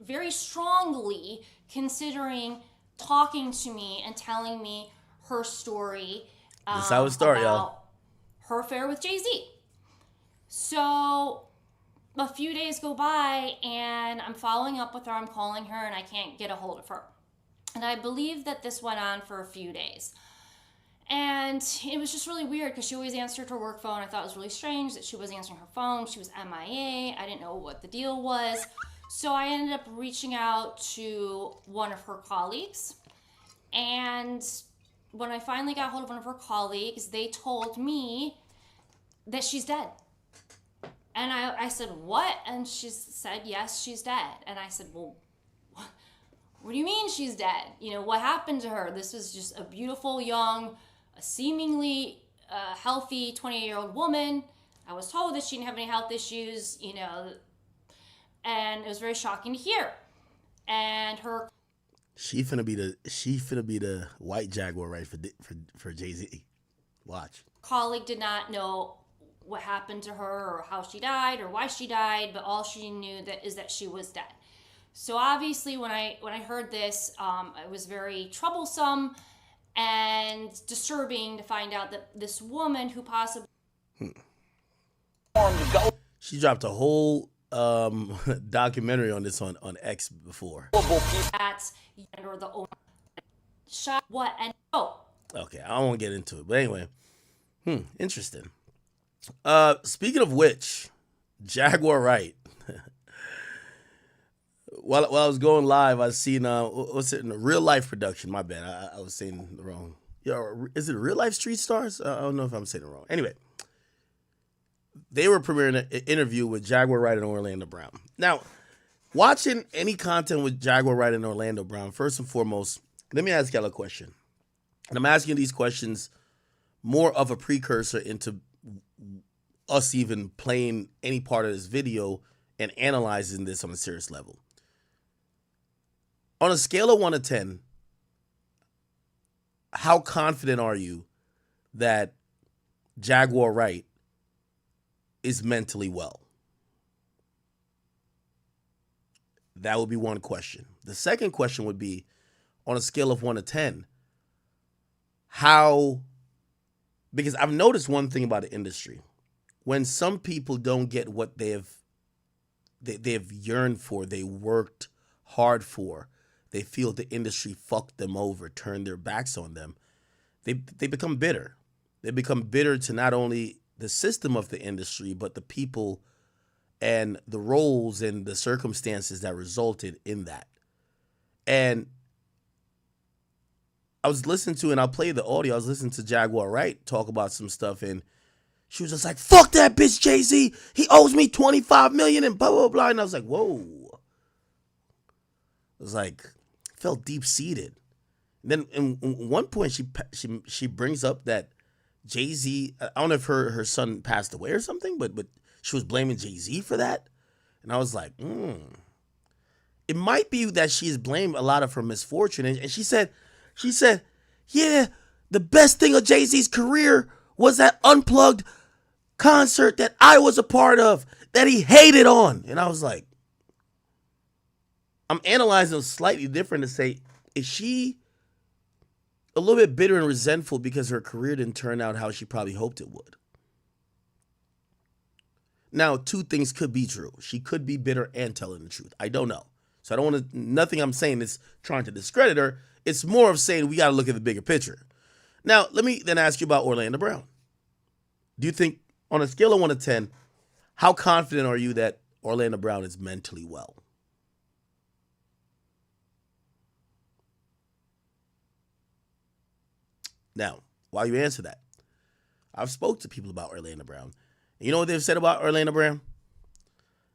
very strongly considering talking to me and telling me her story. That's how it started, about y'all. her affair with Jay-Z. So a few days go by and I'm following up with her. I'm calling her and I can't get a hold of her. And I believe that this went on for a few days. And it was just really weird because she always answered her work phone. I thought it was really strange that she wasn't answering her phone. She was MIA. I didn't know what the deal was. So I ended up reaching out to one of her colleagues. And when I finally got hold of one of her colleagues, they told me that she's dead. And I said, what? And she said, yes, she's dead. And I said, well, what do you mean she's dead? What happened to her? This was just a beautiful, young, seemingly healthy 28-year-old woman. I was told that she didn't have any health issues, and it was very shocking to hear. And her She finna be the white Jaguar, right, for Jay-Z. Watch. colleague did not know what happened to her or how she died or why she died, but all she knew is that she was dead. So obviously when I heard this, it was very troublesome and disturbing to find out that this woman who possibly She dropped a whole documentary on this on X before. or the owner shot what and Okay, I don't want to get into it, but anyway, interesting. Speaking of which, Jaguar Wright. While I was going live, I seen what's it in a real life production. My bad, I was saying the wrong. Is it Real Life Street Stars? I don't know if I'm saying it wrong. Anyway, they were premiering an interview with Jaguar Wright and Orlando Brown. Now, watching any content with Jaguar Wright and Orlando Brown, first and foremost, let me ask y'all a question. And I'm asking these questions more of a precursor into us even playing any part of this video and analyzing this on a serious level. On a scale of 1 to 10, how confident are you that Jaguar Wright is mentally well? That would be one question. The second question would be, on a scale of 1 to 10, because I've noticed one thing about the industry. When some people don't get what they've yearned for, they worked hard for, they feel the industry fucked them over, turned their backs on them, they become bitter. They become bitter to not only the system of the industry, but the people and the roles and the circumstances that resulted in that. And I was listening to, and I'll play the audio, I was listening to Jaguar Wright talk about some stuff, and she was just like, fuck that bitch Jay-Z. He owes me $25 million and blah, blah, blah. And I was like, whoa. It was like, felt deep-seated. And then in one point, she brings up that Jay-Z, I don't know if her son passed away or something, but she was blaming Jay-Z for that. And I was like, It might be that she's blamed a lot of her misfortune. And she said, yeah, the best thing of Jay-Z's career was that Unplugged concert that I was a part of, that he hated on. And I was like, I'm analyzing slightly different to say, is she a little bit bitter and resentful because her career didn't turn out how she probably hoped it would? Now, two things could be true. She could be bitter and telling the truth. I don't know. So I don't want to, nothing I'm saying is trying to discredit her. It's more of saying we got to look at the bigger picture. Now, let me then ask you about Orlando Brown. Do you think, on a scale of 1 to 10, how confident are you that Orlando Brown is mentally well? Now, while you answer that, I've spoke to people about Orlando Brown. And you know what they've said about Orlando Brown?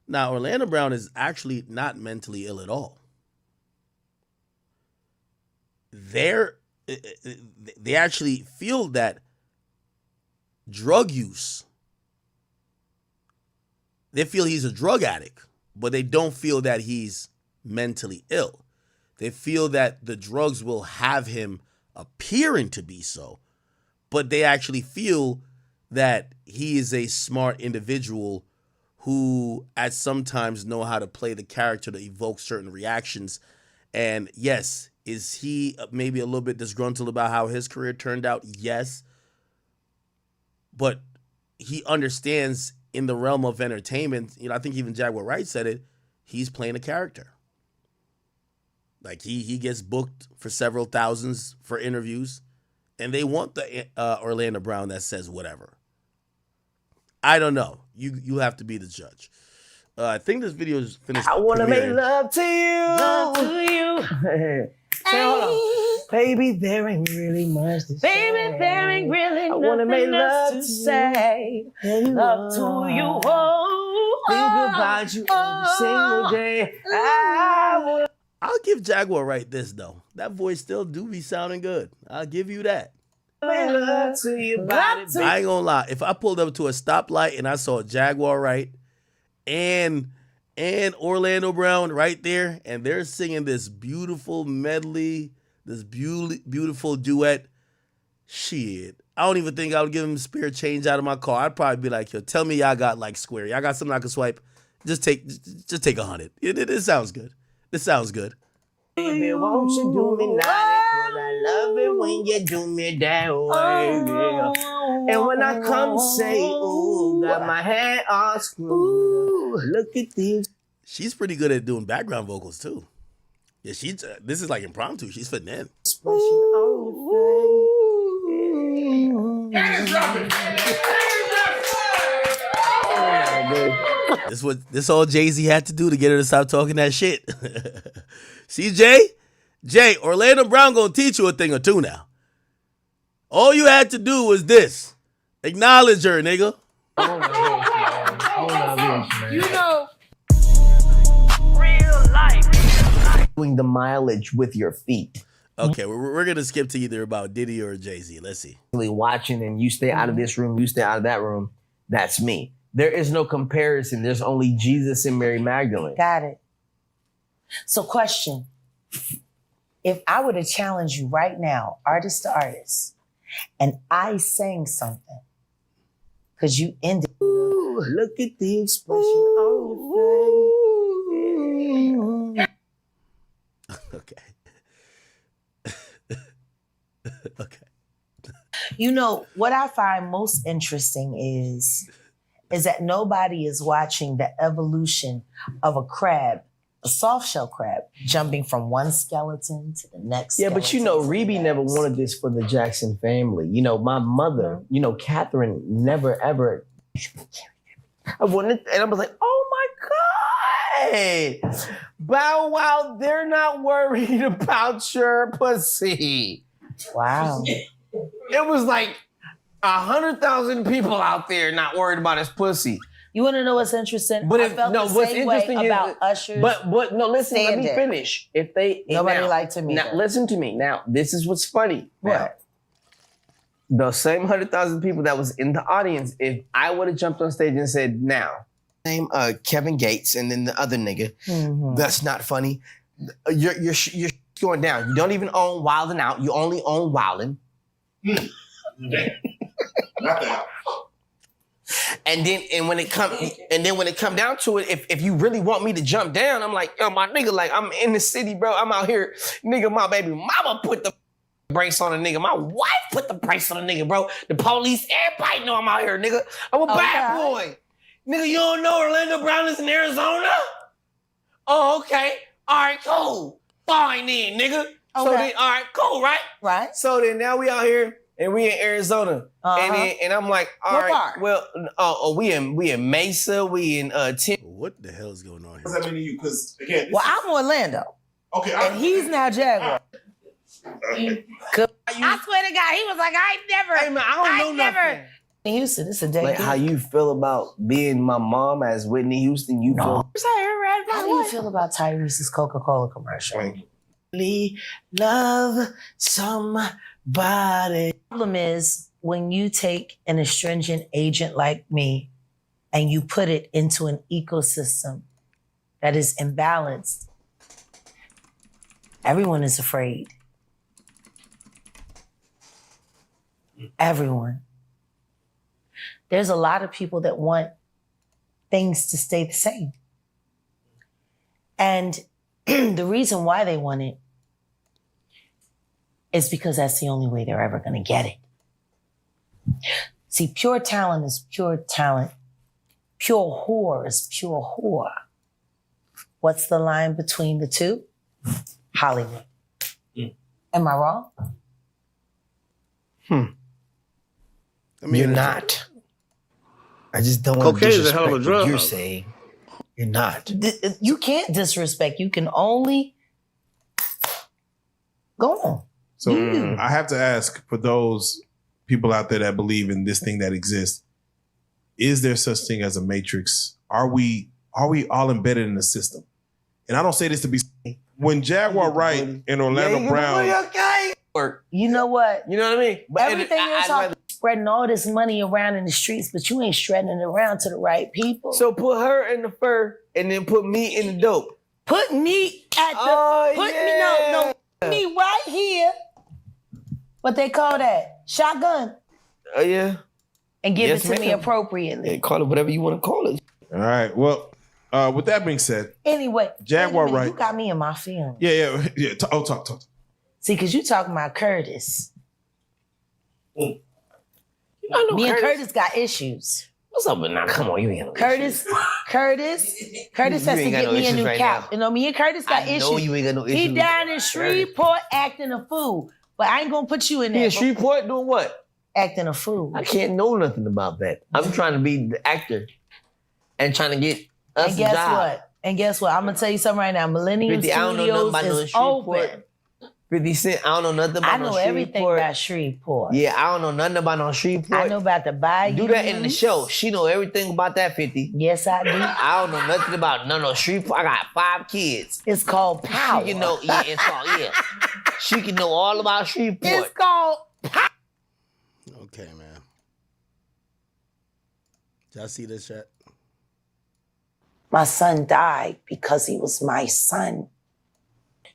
Now, Orlando Brown is actually not mentally ill at all. they actually feel that drug use, they feel he's a drug addict, but they don't feel that he's mentally ill. They feel that the drugs will have him appearing to be so, but they actually feel that he is a smart individual who at sometimes know how to play the character to evoke certain reactions. And yes, is he maybe a little bit disgruntled about how his career turned out? Yes. But he understands in the realm of entertainment, I think even Jaguar Wright said it, he's playing a character. Like he gets booked for several thousands for interviews, and they want the Orlando Brown that says whatever. I don't know. You have to be the judge. I think this video is finished. I want to make premiering. love to you. Love to you. Say, hold on. Baby, there ain't really much to say. Baby, there ain't really I want to make nothing love else to to say. Love to you. Oh, think about you every single day. I'll give Jaguar Wright this though. That voice still do be sounding good. I'll give you that. Make love to you, body. I ain't gonna lie. If I pulled up to a stoplight and I saw Jaguar Wright and Orlando Brown right there, and they're singing this beautiful medley, this beautiful duet, shit, I don't even think I would give him spare change out of my car. I'd probably be like, yo, tell me y'all got like Square. Y'all got something I can swipe? Just take 100. It sounds good. It sounds good. Baby, won't you do me naughty? 'Cause I love it when you do me that way. Yeah. And when I come say, ooh, got my head all screwed. Look at these. She's pretty good at doing background vocals too. Yeah, this is like impromptu. She's fitting in. This all Jay-Z had to do to get her to stop talking that shit. See, Jay, Orlando Brown gonna teach you a thing or two now. All you had to do was this. Acknowledge her, nigga. You know, real life. Doing the mileage with your feet. Okay, we're gonna skip to either about Diddy or Jay-Z. Let's see. Watching and you stay out of this room, you stay out of that room. That's me. There is no comparison. There's only Jesus and Mary Magdalene. Got it. So question, if I were to challenge you right now, artist to artist, and I sang something, because you ended. Ooh, look at the expression on your face. Okay. Okay. You know, what I find most interesting is that nobody is watching the evolution of a crab, a soft shell crab, jumping from one skeleton to the next. Yeah, but you know, Reby never wanted this for the Jackson family. You know, my mother, you know, Catherine never ever. I wanted, and I was like, oh my God. Bow Wow, they're not worried about your pussy. Wow. It was like 100,000 people out there not worried about his pussy. You want to know what's interesting? But I felt the same way about Usher's. But no, listen, let me finish. If they nobody liked to me. Now, listen to me. Now, this is what's funny. What? The same 100,000 people that was in the audience, if I would have jumped on stage and said, now, name Kevin Gates and then the other nigga, that's not funny. You're going down. You don't even own Wild 'N Out. You only own Wildin'. And when it come down to it, if you really want me to jump down, I'm like, yo, my nigga, like I'm in the city, bro. I'm out here, nigga. My baby mama put the brakes on a nigga. My wife put the brakes on a nigga, bro. The police, everybody know I'm out here, nigga. I'm a bad boy, nigga. You don't know Orlando Brown is in Arizona? Oh, okay. All right, cool. Fine then, nigga. Okay. So then, all right, cool, right? Right. So then now we out here. And we in Arizona, and I'm like, all what right, part? well, we in Mesa, we in What the hell is going on here? What does that mean to you? Because again, Well, I'm Orlando. Okay, and he's now Jaguar. Okay. I swear to God, he was like, I never. Hey man, I don't know nothing. In Houston, it's a day. Like how you feel about being my mom as Whitney Houston? You feel? How do you feel about Tyrese's Coca-Cola commercial? love somebody. The problem is when you take an astringent agent like me and you put it into an ecosystem that is imbalanced, everyone is afraid. Everyone. There's a lot of people that want things to stay the same. And the reason why they want it is because that's the only way they're ever going to get it. See, pure talent is pure talent. Pure whore is pure whore. What's the line between the two? Hollywood. Am I wrong? You're not. I just don't want to Cocaine is a hell of a disrespect drug. what you're saying. You're not. You can't disrespect. You can only go on. So I have to ask, for those people out there that believe in this thing that exists, is there such thing as a matrix? Are we all embedded in the system? And I don't say this to be when Jaguar Wright and Orlando Brown. You know what? You know what I mean? But Everything you're talking, spreading all this money around in the streets, but you ain't shredding it around to the right people. So put her in the fur and then put me in the dope. Put me at the me right here. What they call that? Shotgun. Oh yeah. And give Yes, it to me ma'am. appropriately. Yeah, call it whatever you want to call it. All right. Well, with that being said, Anyway, Jaguar wait a minute, Wright. you got me in my feelings. Yeah. Talk. See, because you talking about Curtis. I know Me and Curtis. Curtis got issues. What's up with now? Come on, you ain't got no Curtis has You to ain't got get no me a issues new right cap. now. You know, me and Curtis got I issues. know you ain't got no He issues down in with Shreveport acting a fool. But I ain't gonna put you in there. He in Shreveport doing what? Acting a fool. I can't know nothing about that. I'm trying to be the actor and trying to get us And a guess job. what? I'm gonna tell you something right now. Millennium 50, I don't know nothing Studios about no is Shreveport. open. 50 Cent, I don't know nothing about I know no everything Shreveport. about Shreveport. Yeah, I don't know nothing about no Shreveport. I know about the bayou. Do that in the show. She know everything about that 50. Yes, I do. I don't know nothing about no Shreveport. I got 5 kids. It's called power. She can know, it's called, She can know all about Shreveport. It's called power. Okay, man. Did y'all see this shit? My son died because he was my son.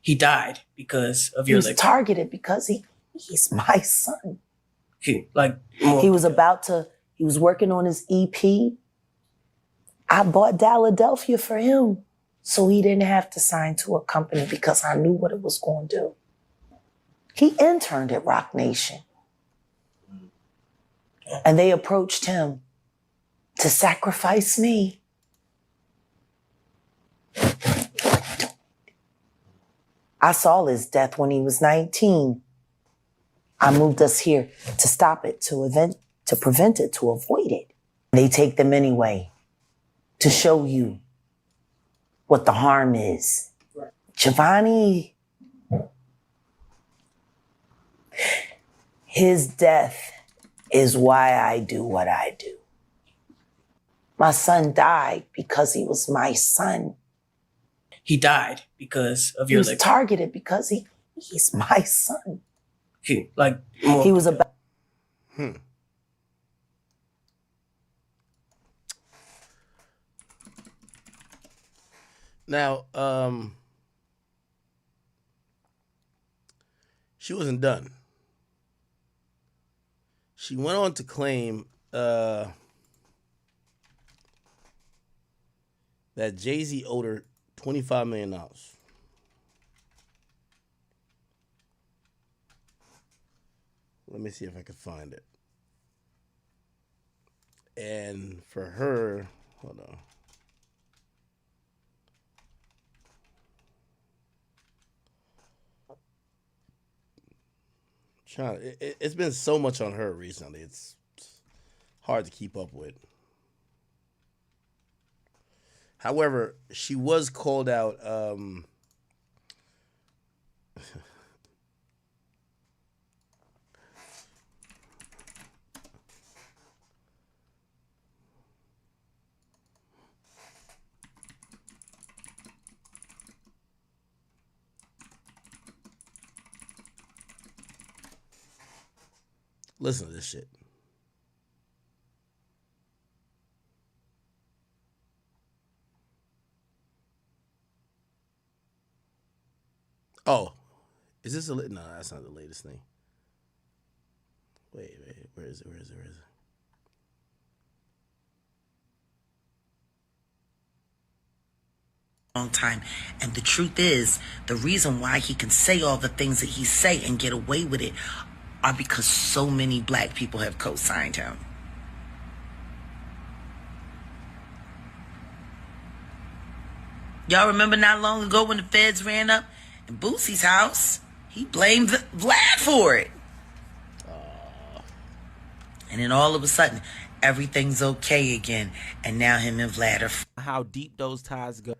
He died because of He your was targeted because he's my son. He was working on his EP. I bought Philadelphia for him so he didn't have to sign to a company because I knew what it was going to do. He interned at Rock Nation. And they approached him to sacrifice me. I saw his death when he was 19. I moved us here to stop it, to prevent it, to avoid it. They take them anyway to show you what the harm is. Giovanni, his death is why I do what I do. My son died because he was my son. He died because of He your was targeted because he's my son. He was about. Now, she wasn't done. She went on to claim that Jay-Z owed her $25 million. Let me see if I can find it. And for her, hold on. It's been so much on her recently. It's hard to keep up with. However, she was called out. Listen to this shit. Oh, is this no, that's not the latest thing. Wait, where is it? Long time. And the truth is, the reason why he can say all the things that he say and get away with it are because so many black people have co-signed him. Y'all remember not long ago when the feds ran up in Boosie's house? He blamed Vlad for it. And then all of a sudden, everything's okay again. And now him and Vlad are... How deep those ties go.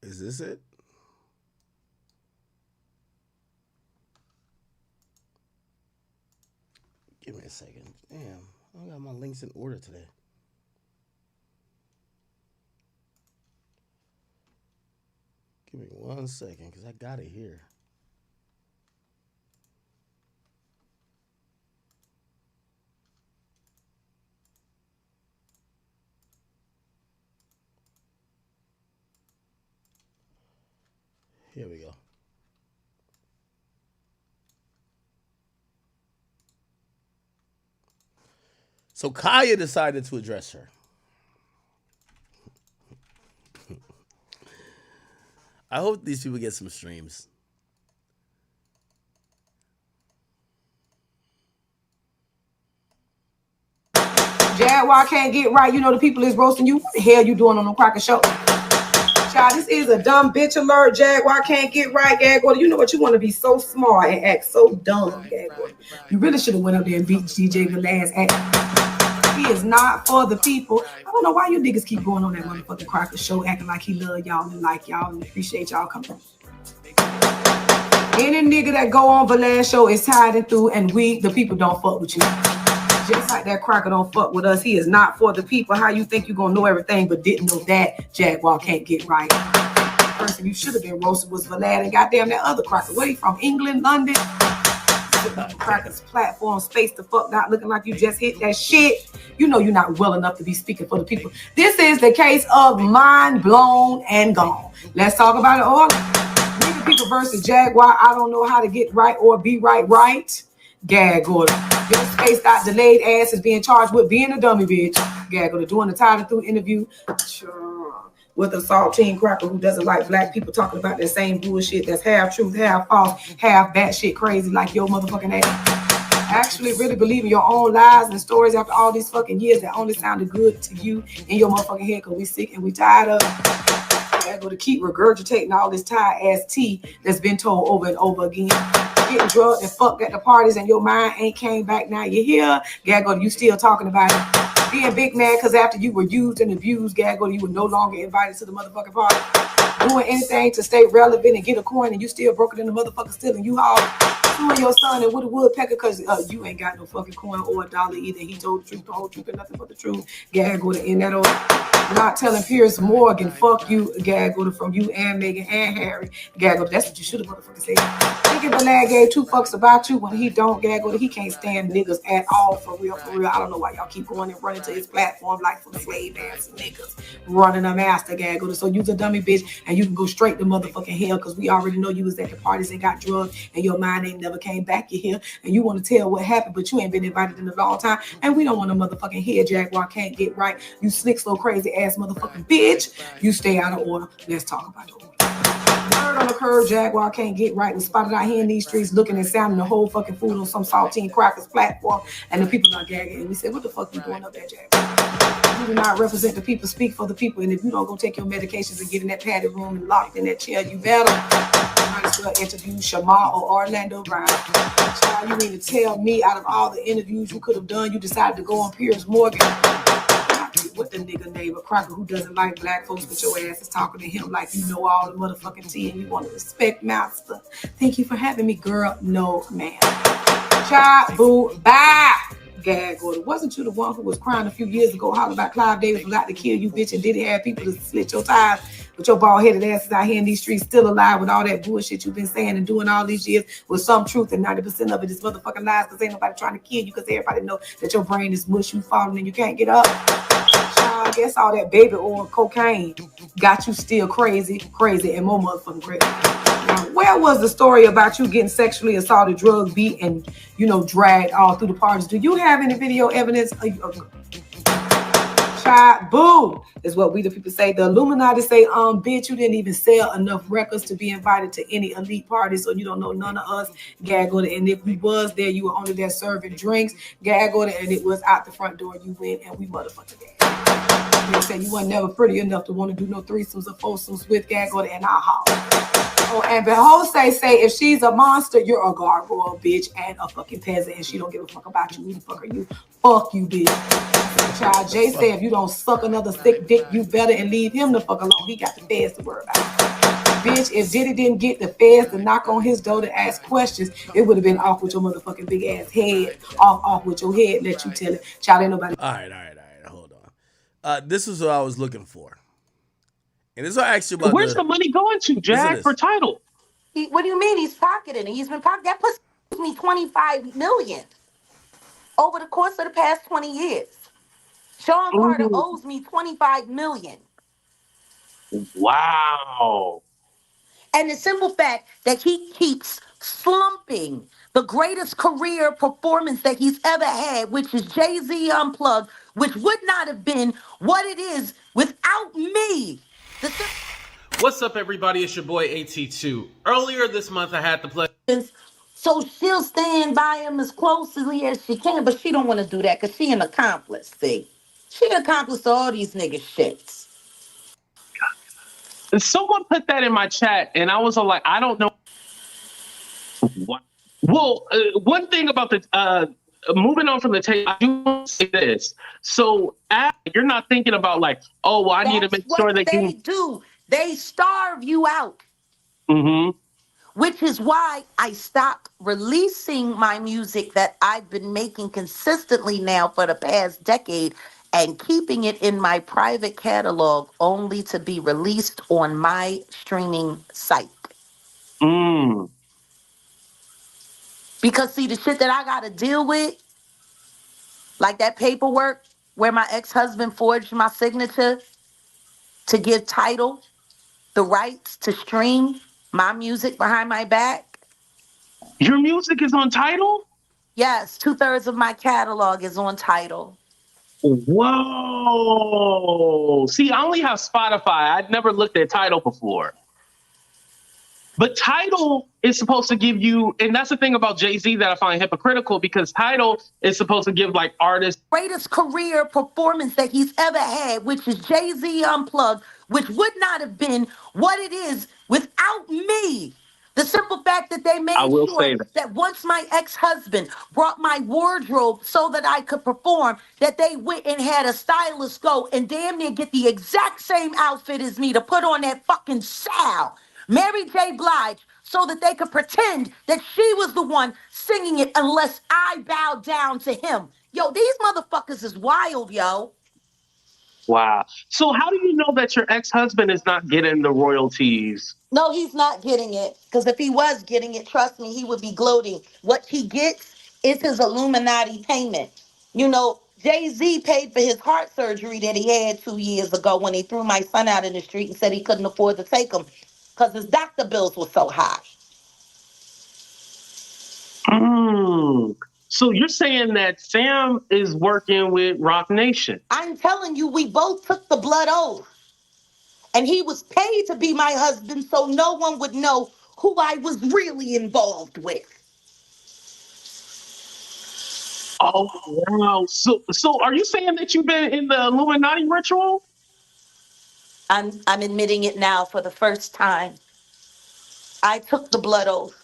Is this it? Give me a second. Damn, I don't got my links in order today. Give me 1 second, because I got it here. Here we go. So Kaya decided to address her. I hope these people get some streams. Jaguar can't get right. You know the people is roasting you. What the hell you doing on the Cracker Show? Child, this is a dumb bitch alert. Jaguar can't get right. Jaguar, you know what? You want to be so smart and act so dumb, Jaguar. You really should have went up there and beat DJ the last act. He is not for the people. I don't know why you niggas keep going on that motherfucking Cracker Show acting like he love y'all and like y'all and appreciate y'all coming. Any nigga that go on Valad's show is tired and through, and we, the people, don't fuck with you. Just like that Cracker don't fuck with us. He is not for the people. How you think you gonna know everything but didn't know that Jaguar can't get right? The person you should have been roasted was Valad and goddamn that other Cracker. Where he from? England, London? Cracker's platform, space the fuck not looking like you just hit that shit. You know you're not well enough to be speaking for the people. This is the case of mind blown and gone. Let's talk about it all. Nigga people versus Jaguar. I don't know how to get right or be right. Gag order. Getting spaced out, delayed ass is being charged with being a dummy bitch. Gag order. Doing the Tyler through interview with a saltine cracker who doesn't like black people talking about that same bullshit that's half truth, half false, half batshit crazy like your motherfucking ass. Actually really believing your own lies and stories after all these fucking years that only sounded good to you in your motherfucking head because we sick and we tired of it. Gag order. Keep regurgitating all this tired ass tea that's been told over and over again. Getting drugged and fucked at the parties and your mind ain't came back. Now you're here. Gaggo, you still talking about it. Being big mad because after you were used and abused, Gaggo, you were no longer invited to the motherfucking party. Doing anything to stay relevant and get a coin and you still broke it in the motherfucker stealing you all. Suing your son and with a woodpecker because you ain't got no fucking coin or a dollar either. He told the truth, the whole truth, and nothing but the truth. Gaggo, in that order. Not telling Piers Morgan, fuck you, Gaggo, from you and Meghan and Harry. Gaggo, that's what you should have motherfucking said. Thinking the lad gave 2 fucks about you when he don't, Gaggo, he can't stand niggas at all, for real. I don't know why y'all keep going and running to his platform like some slave ass niggas running a master, Gaggo. So you's a dummy bitch and you can go straight to motherfucking hell because we already know you was at the parties and got drugged and your mind ain't never came back. You here and you want to tell what happened, but you ain't been invited in a long time and we don't want to motherfucking hear. Jaguar can't get right. You slick, slow, crazy ass motherfucking bitch. You stay out of order. Let's talk about it. Word on the curve, Jaguar can't get right. We spotted out here in these streets looking and sounding the whole fucking food on some saltine crackers platform and the people not gagging. And we said, what the fuck you doing up there, Jaguar? You do not represent the people, speak for the people. And if you don't go take your medications and get in that padded room and locked in that chair, you better. Might as well interview Shamar or Orlando Brown. Child, you mean to tell me out of all the interviews you could have done, you decided to go on Piers Morgan? What the nigga name, a Cracker who doesn't like black folks, but your ass is talking to him like you know all the motherfucking tea and you want to respect master. Thank you for having me, girl. No, man. Child, boo, bye. Gag order. Wasn't you the one who was crying a few years ago, hollering about Clive Davis was out to kill you, bitch, and Diddy had people to slit your tires, but your bald-headed ass is out here in these streets still alive with all that bullshit you've been saying and doing all these years with some truth, and 90% of it is motherfucking lies because ain't nobody trying to kill you because everybody know that your brain is mush, you falling and you can't get up. I guess all that baby oil cocaine got you still crazy, and more motherfucking crazy. Now, where was the story about you getting sexually assaulted, drugged, beat, and dragged all through the parties? Do you have any video evidence? Child, boo, is what we the people say. The Illuminati say, bitch, you didn't even sell enough records to be invited to any elite party, so you don't know none of us. Gag order, and if we was there, you were only there serving drinks. Gag order, and it was out the front door. You went, and we motherfucking gag. They said you weren't never pretty enough to want to do no threesomes or foursomes with Gag order, and I'll holler. Oh, and behold, say if she's a monster, you're a gargoyle, bitch, and a fucking peasant, and she don't give a fuck about you. Who the fuck are you? Fuck you, bitch. Child, Jay said if you don't suck another thick dick, you better and leave him the fuck alone. He got the feds to worry about. Bitch, if Diddy didn't get the feds to knock on his door to ask questions, it would have been off with your motherfucking big ass head. Off with your head, let you tell it. Child, ain't nobody. All right. Hold on. This is what I was looking for. And this is what I asked you about. Where's the money going to, Jack, for title? What do you mean he's pocketing it? He's been pocketing. That pussy me $25 million over the course of the past 20 years. Sean Carter owes me $25 million. Wow. And the simple fact that he keeps slumping the greatest career performance that he's ever had, which is Jay-Z Unplugged, which would not have been what it is without me. What's up, everybody? It's your boy AT2. Earlier this month, I had the pleasure. So she'll stand by him as closely as she can, but she don't want to do that because she an accomplice, see? She an accomplice to all these niggas shits. Someone put that in my chat, and I was all like, I don't know. What? Well, one thing about the moving on from the tape, I do want to say this. So you're not thinking about like, oh, well, I need to make sure that they do. They starve you out. Mm-hmm. Which is why I stopped releasing my music that I've been making consistently now for the past decade and keeping it in my private catalog only to be released on my streaming site. Because see, the shit that I got to deal with, like that paperwork where my ex-husband forged my signature to give title, the rights to stream my music behind my back. Your music is on title? Yes, 2/3 of my catalog is on title. Whoa. See, I only have Spotify. I'd never looked at title before. But title is supposed to give you, and that's the thing about Jay-Z that I find hypocritical, because title is supposed to give like artists greatest career performance that he's ever had, which is Jay-Z Unplugged, which would not have been what it is without me. The simple fact that they made sure that once my ex-husband brought my wardrobe so that I could perform, that they went and had a stylist go and damn near get the exact same outfit as me to put on that fucking Sal, Mary J. Blige, so that they could pretend that she was the one singing it unless I bowed down to him. Yo, these motherfuckers is wild, yo. Wow. So how do you know that your ex-husband is not getting the royalties? No, he's not getting it. Because if he was getting it, trust me, he would be gloating. What he gets is his Illuminati payment. You know, Jay-Z paid for his heart surgery that he had 2 years ago when he threw my son out in the street and said he couldn't afford to take him because his doctor bills were so high. So you're saying that Sam is working with Rock Nation? I'm telling you, we both took the blood oath. And he was paid to be my husband so no one would know who I was really involved with. Oh, wow. So are you saying that you've been in the Illuminati ritual? I'm admitting it now for the first time. I took the blood oath.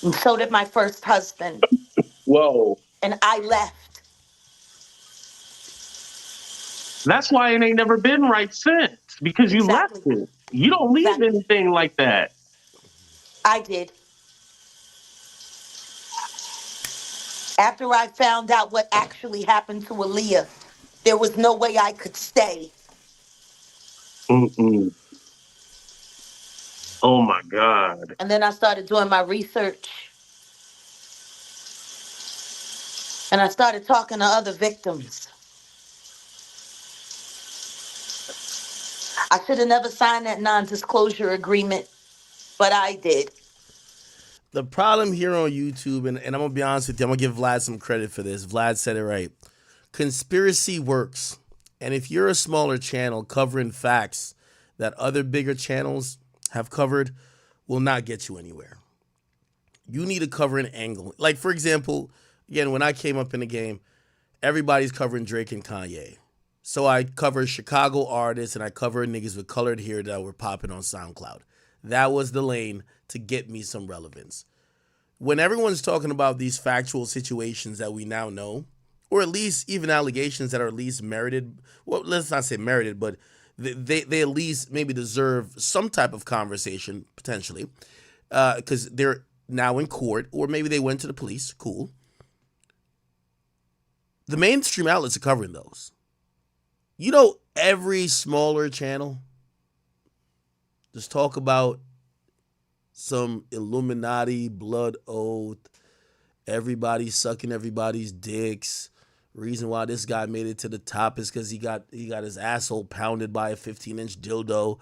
And so did my first husband. Whoa. And I left. That's why it ain't never been right since, because you left it. You don't leave anything like that. I did. After I found out what actually happened to Aaliyah, there was no way I could stay. Mm-mm. Oh my God. And then I started doing my research. And I started talking to other victims. I should have never signed that non-disclosure agreement, but I did. The problem here on YouTube, and I'm going to be honest with you, I'm going to give Vlad some credit for this. Vlad said it right. Conspiracy works. And if you're a smaller channel covering facts that other bigger channels have covered, will not get you anywhere. You need to cover an angle. Like, for example, again, when I came up in the game, everybody's covering Drake and Kanye. So I cover Chicago artists and I cover niggas with colored hair that were popping on SoundCloud. That was the lane to get me some relevance. When everyone's talking about these factual situations that we now know, or at least even allegations that are at least merited, well, let's not say merited, but they at least maybe deserve some type of conversation, potentially, because they're now in court, or maybe they went to the police, cool. The mainstream outlets are covering those. You know, every smaller channel just talk about some Illuminati blood oath, everybody sucking everybody's dicks. Reason why this guy made it to the top is because he got his asshole pounded by a 15-inch dildo.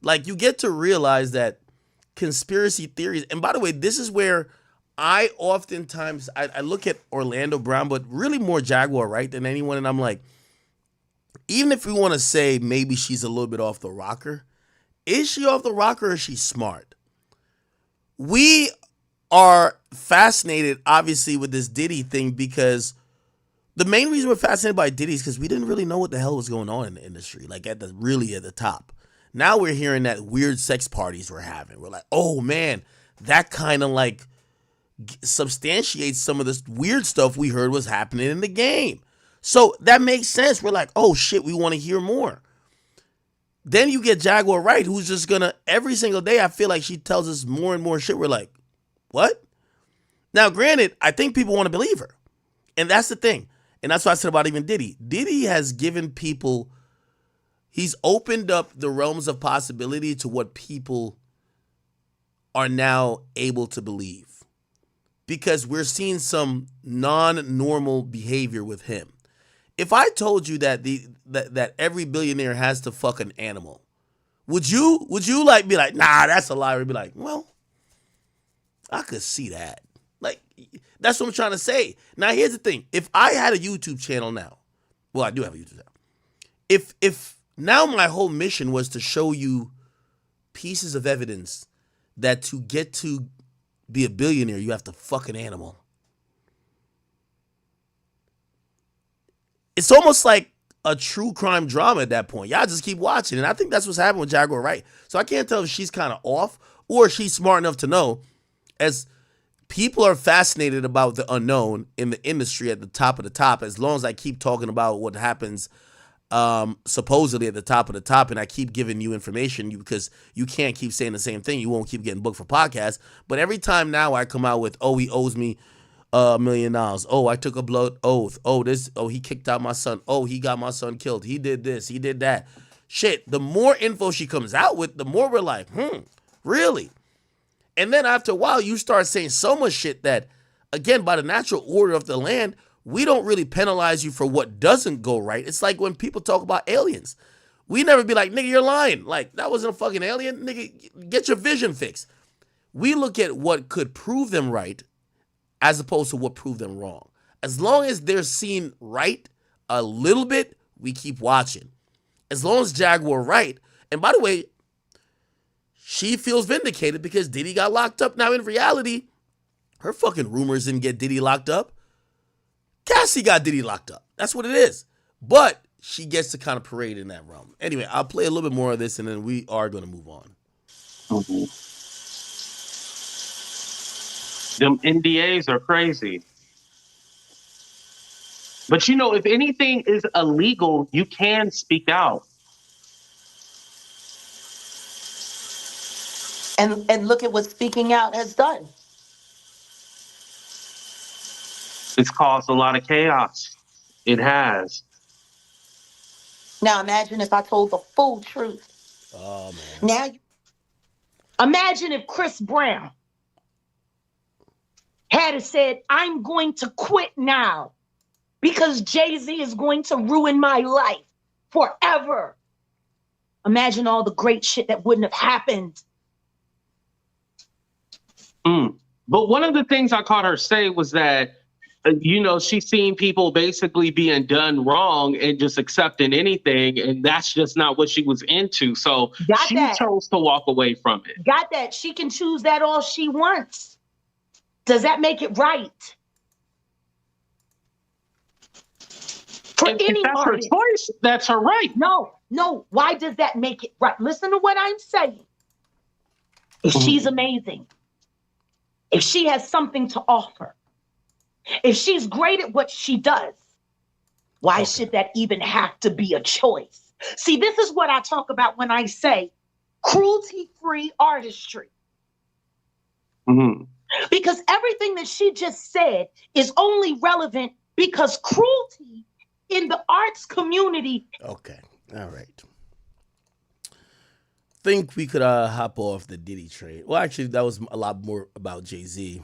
Like, you get to realize that conspiracy theories, and by the way, this is where I oftentimes, I look at Orlando Brown, but really more Jaguar, right, than anyone, and I'm like, even if we want to say maybe she's a little bit off the rocker, is she off the rocker or is she smart? We are fascinated, obviously, with this Diddy thing because the main reason we're fascinated by Diddy is because we didn't really know what the hell was going on in the industry, like at the top. Now we're hearing that weird sex parties we're having. We're like, oh man, that kind of like substantiates some of this weird stuff we heard was happening in the game. So that makes sense. We're like, oh shit, we want to hear more. Then you get Jaguar Wright, who's just gonna, every single day, I feel like she tells us more and more shit. We're like, what? Now, granted, I think people want to believe her. And that's the thing. And that's what I said about even Diddy. Diddy has given people, he's opened up the realms of possibility to what people are now able to believe. Because we're seeing some non-normal behavior with him. If I told you that that every billionaire has to fuck an animal, would you like be like, nah, that's a lie? Or be like, well, I could see that. Like, that's what I'm trying to say. Now, here's the thing. If I had a YouTube channel now, well, I do have a YouTube channel. If now my whole mission was to show you pieces of evidence that to get to be a billionaire, you have to fuck an animal. It's almost like a true crime drama at that point. Y'all just keep watching. And I think that's what's happening with Jaguar Wright. So I can't tell if she's kind of off or she's smart enough to know, as people are fascinated about the unknown in the industry at the top of the top. As long as I keep talking about what happens supposedly at the top of the top, and I keep giving you information because you can't keep saying the same thing. You won't keep getting booked for podcasts. But every time now I come out with, oh, he owes me $1 million. Oh, I took a blood oath. Oh, he kicked out my son. Oh, he got my son killed. He did this. He did that. Shit, the more info she comes out with, the more we're like, really? And then after a while, you start saying so much shit that, again, by the natural order of the land, we don't really penalize you for what doesn't go right. It's like when people talk about aliens. We never be like, nigga, you're lying. Like, that wasn't a fucking alien. Nigga, get your vision fixed. We look at what could prove them right as opposed to what proved them wrong. As long as they're seen right a little bit, we keep watching. As long as Jaguar right, and by the way, she feels vindicated because Diddy got locked up. Now, in reality, her fucking rumors didn't get Diddy locked up. Cassie got Diddy locked up. That's what it is. But she gets to kind of parade in that realm. Anyway, I'll play a little bit more of this and then we are going to move on. Mm-hmm. Them NDAs are crazy. But you know, if anything is illegal, you can speak out. And look at what speaking out has done. It's caused a lot of chaos. It has. Now imagine if I told the full truth. Oh man. Now, imagine if Chris Brown had said, "I'm going to quit now because Jay-Z is going to ruin my life forever." Imagine all the great shit that wouldn't have happened. But one of the things I caught her say was that, she's seen people basically being done wrong and just accepting anything, and that's just not what she was into. So she chose to walk away from it. Got that? She can choose that all she wants. Does that make it right? For any that's artist. her choice, that's her right. No. Why does that make it right? Listen to what I'm saying. If she's amazing, if she has something to offer, if she's great at what she does, why should that even have to be a choice? See, this is what I talk about when I say cruelty-free artistry. Because everything that she just said is only relevant because cruelty in the arts community. Okay. All right. Think we could hop off the Diddy train. Well, actually, that was a lot more about Jay-Z.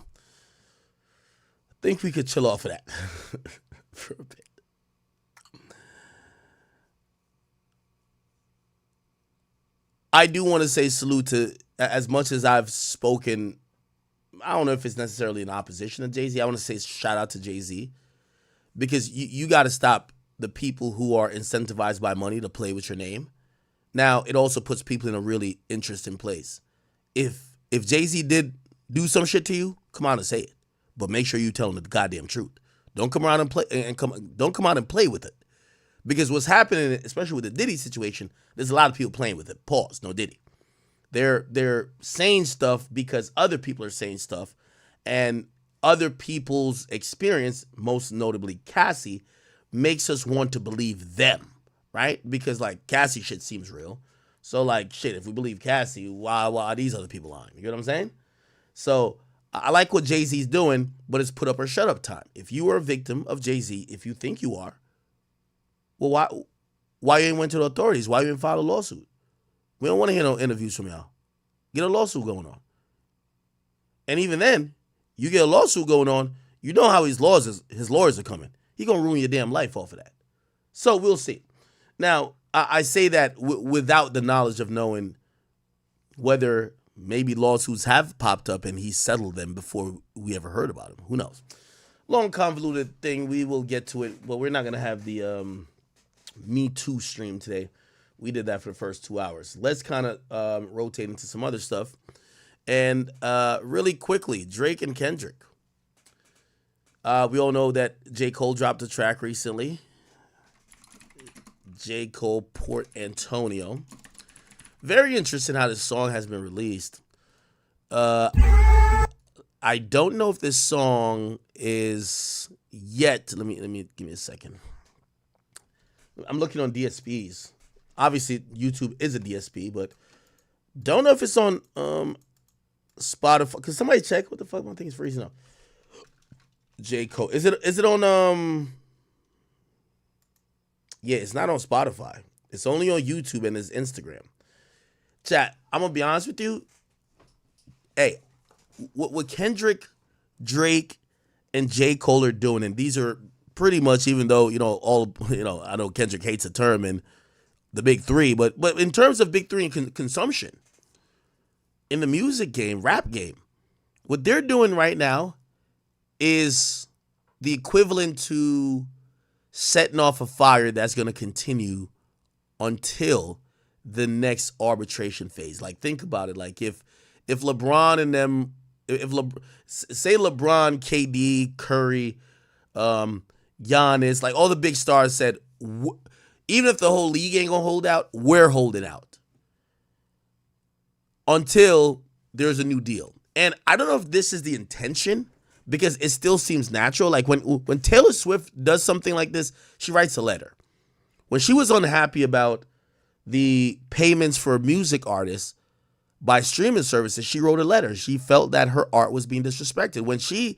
Think we could chill off of that for a bit. I do want to say salute to, as much as I've spoken, I don't know if it's necessarily in opposition to Jay-Z. I want to say shout out to Jay-Z, because you got to stop the people who are incentivized by money to play with your name. Now, it also puts people in a really interesting place. If Jay-Z did do some shit to you, come out and say it, but make sure you tell them the goddamn truth. Don't come around and play don't come out and play with it, because what's happening, especially with the Diddy situation, there's a lot of people playing with it. Pause. No Diddy. They're saying stuff because other people are saying stuff, and other people's experience, most notably Cassie, makes us want to believe them, right? Because like Cassie shit seems real. So like shit, if we believe Cassie, why are these other people lying? You get what I'm saying? So I like what Jay-Z's doing, but it's put up or shut up time. If you are a victim of Jay-Z, if you think you are, well, why you ain't went to the authorities? Why you ain't filed a lawsuit? We don't want to hear no interviews from y'all. Get a lawsuit going on. And even then, you get a lawsuit going on, you know how his lawyers are coming. He gonna ruin your damn life off of that. So we'll see. Now, I say that without the knowledge of knowing whether maybe lawsuits have popped up and he settled them before we ever heard about him. Who knows? Long, convoluted thing. We will get to it, but we're not gonna have the Me Too stream today. We did that for the first 2 hours. Let's kind of rotate into some other stuff. And really quickly, Drake and Kendrick. We all know that J. Cole dropped a track recently. J. Cole, Port Antonio. Very interesting how this song has been released. I don't know if this song is yet. Let me give me a second. I'm looking on DSPs. Obviously, YouTube is a DSP, but don't know if it's on Spotify. Can somebody check? What the fuck? My thing is freezing up. J. Cole. Is it on Yeah, it's not on Spotify. It's only on YouTube and his Instagram. Chat, I'm gonna be honest with you. Hey, what Kendrick, Drake, and J. Cole are doing, and these are pretty much, even though, I know Kendrick hates the term and the big three, but in terms of big three and consumption, in the music game, rap game, what they're doing right now is the equivalent to setting off a fire that's going to continue until the next arbitration phase. Like, think about it. Like, if LeBron and them, say LeBron, KD, Curry, Giannis, like all the big stars said, even if the whole league ain't going to hold out, we're holding out until there's a new deal. And I don't know if this is the intention, because it still seems natural. Like when Taylor Swift does something like this, she writes a letter. When she was unhappy about the payments for music artists by streaming services, she wrote a letter. She felt that her art was being disrespected. When she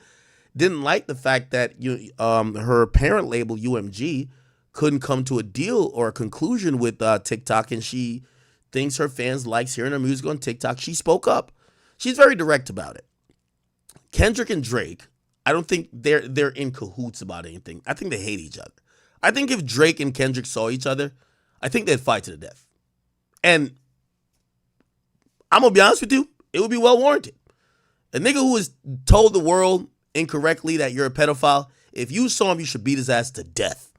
didn't like the fact that her parent label UMG couldn't come to a deal or a conclusion with TikTok, and she thinks her fans likes hearing her music on TikTok. She spoke up. She's very direct about it. Kendrick and Drake, I don't think they're in cahoots about anything. I think they hate each other. I think if Drake and Kendrick saw each other, I think they'd fight to the death. And I'm going to be honest with you, it would be well warranted. A nigga who has told the world incorrectly that you're a pedophile, if you saw him, you should beat his ass to death.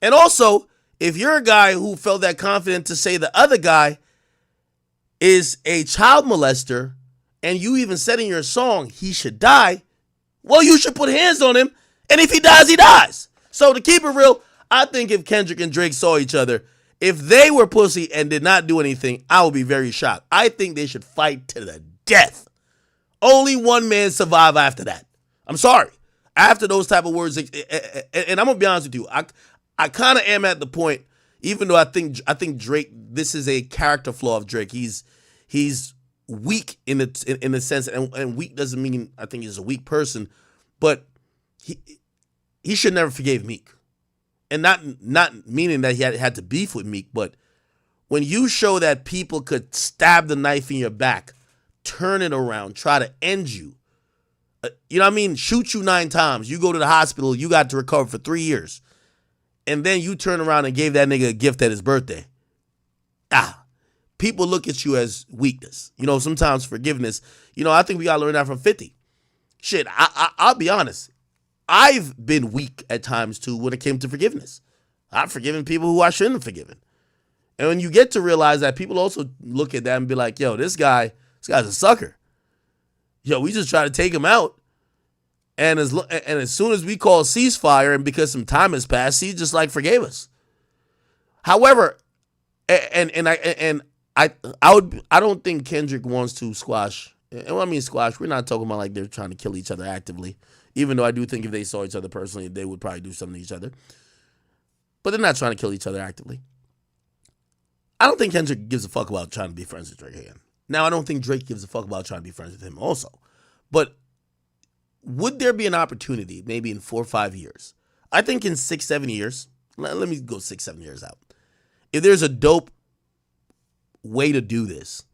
And also, if you're a guy who felt that confident to say the other guy is a child molester, and you even said in your song he should die, well, you should put hands on him, and if he dies, he dies. So to keep it real, I think if Kendrick and Drake saw each other, if they were pussy and did not do anything, I would be very shocked. I think they should fight to the death. Only one man survive after that. I'm sorry. After those type of words, and I'm going to be honest with you, I kind of am at the point, even though I think Drake, this is a character flaw of Drake. He's weak in the sense, and weak doesn't mean I think he's a weak person, but he should never forgave Meek. And not meaning that he had to beef with Meek, but when you show that people could stab the knife in your back, turn it around, try to end you, you know what I mean? Shoot you 9 times. You go to the hospital, you got to recover for 3 years. And then you turn around and gave that nigga a gift at his birthday. People look at you as weakness. You know, sometimes forgiveness. You know, I think we got to learn that from 50. Shit, I'll be honest. I've been weak at times too when it came to forgiveness. I've forgiven people who I shouldn't have forgiven. And when you get to realize that, people also look at that and be like, yo, this guy's a sucker. Yo, we just try to take him out. And as soon as we call ceasefire, and because some time has passed, he just like forgave us. However, I don't think Kendrick wants to squash. And when I mean squash, we're not talking about like they're trying to kill each other actively. Even though I do think if they saw each other personally, they would probably do something to each other. But they're not trying to kill each other actively. I don't think Kendrick gives a fuck about trying to be friends with Drake again. Now, I don't think Drake gives a fuck about trying to be friends with him also. But would there be an opportunity, maybe in 4 or 5 years? I think in 6, 7 years, let me go 6, 7 years out. If there's a dope way to do this,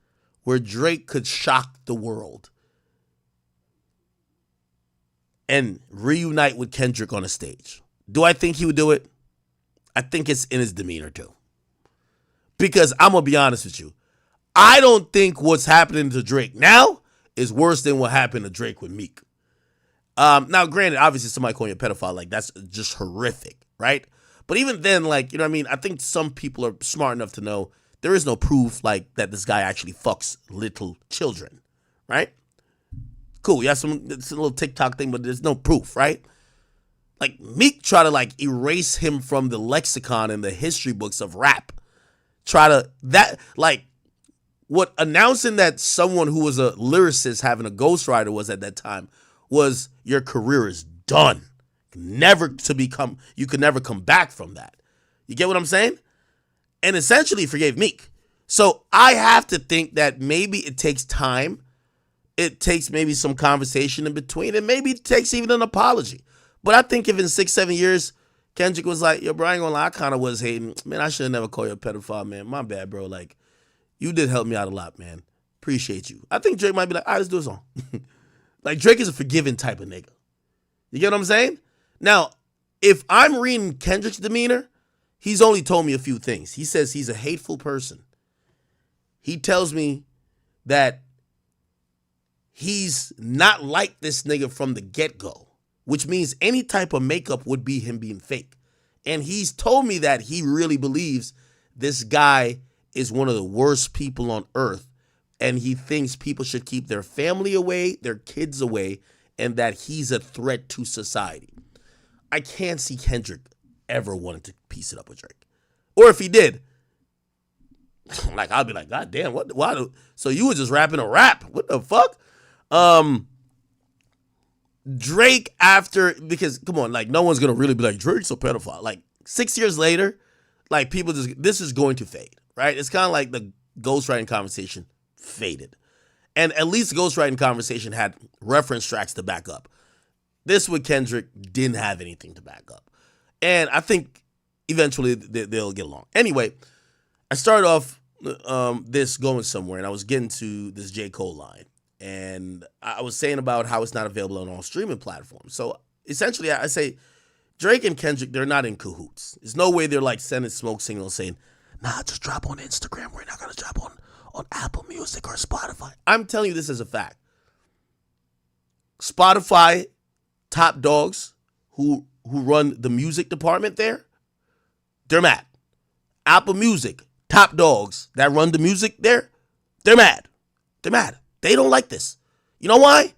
where Drake could shock the world and reunite with Kendrick on a stage, do I think he would do it? I think it's in his demeanor too. Because I'm going to be honest with you. I don't think what's happening to Drake now is worse than what happened to Drake with Meek. Now, granted, obviously somebody calling you a pedophile, like that's just horrific, right? But even then, like, you know what I mean? I think some people are smart enough to know there is no proof like that this guy actually fucks little children, right? Cool, it's a little TikTok thing, but there's no proof, right? Like Meek try to like erase him from the lexicon and the history books of rap. What announcing that someone who was a lyricist having a ghostwriter was at that time was your career is done. You could never come back from that. You get what I'm saying? And essentially forgave Meek. So I have to think that maybe it takes time. It takes maybe some conversation in between, and maybe it takes even an apology. But I think if in 6, 7 years, Kendrick was like, yo, bro, I ain't gonna lie, I kind of was hating. Man, I should have never called you a pedophile, man. My bad, bro. Like, you did help me out a lot, man. Appreciate you. I think Drake might be like, all right, let's do a song. Like, Drake is a forgiving type of nigga. You get what I'm saying? Now, if I'm reading Kendrick's demeanor, he's only told me a few things. He says he's a hateful person. He tells me that he's not like this nigga from the get-go, which means any type of makeup would be him being fake. And he's told me that he really believes this guy is one of the worst people on earth, and he thinks people should keep their family away, their kids away, and that he's a threat to society. I can't see Kendrick ever wanting to piece it up with Drake. Or if he did, like, I'll be like, God damn, why? So you were just rapping a rap. What the fuck? Drake because come on, like no one's going to really be like, Drake's a pedophile. Like 6 years later, like people this is going to fade, right? It's kind of like the ghostwriting conversation faded. And at least the ghostwriting conversation had reference tracks to back up. This with Kendrick didn't have anything to back up. And I think eventually they'll get along. Anyway, I started off this going somewhere, and I was getting to this J. Cole line. And I was saying about how it's not available on all streaming platforms. So essentially, I say Drake and Kendrick, they're not in cahoots. There's no way they're like sending smoke signals saying, nah, just drop on Instagram. We're not going to drop on Apple Music or Spotify. I'm telling you this as a fact. Spotify top dogs who run the music department there, they're mad. Apple Music top dogs that run the music there, they're mad. They're mad. They don't like this. You know why?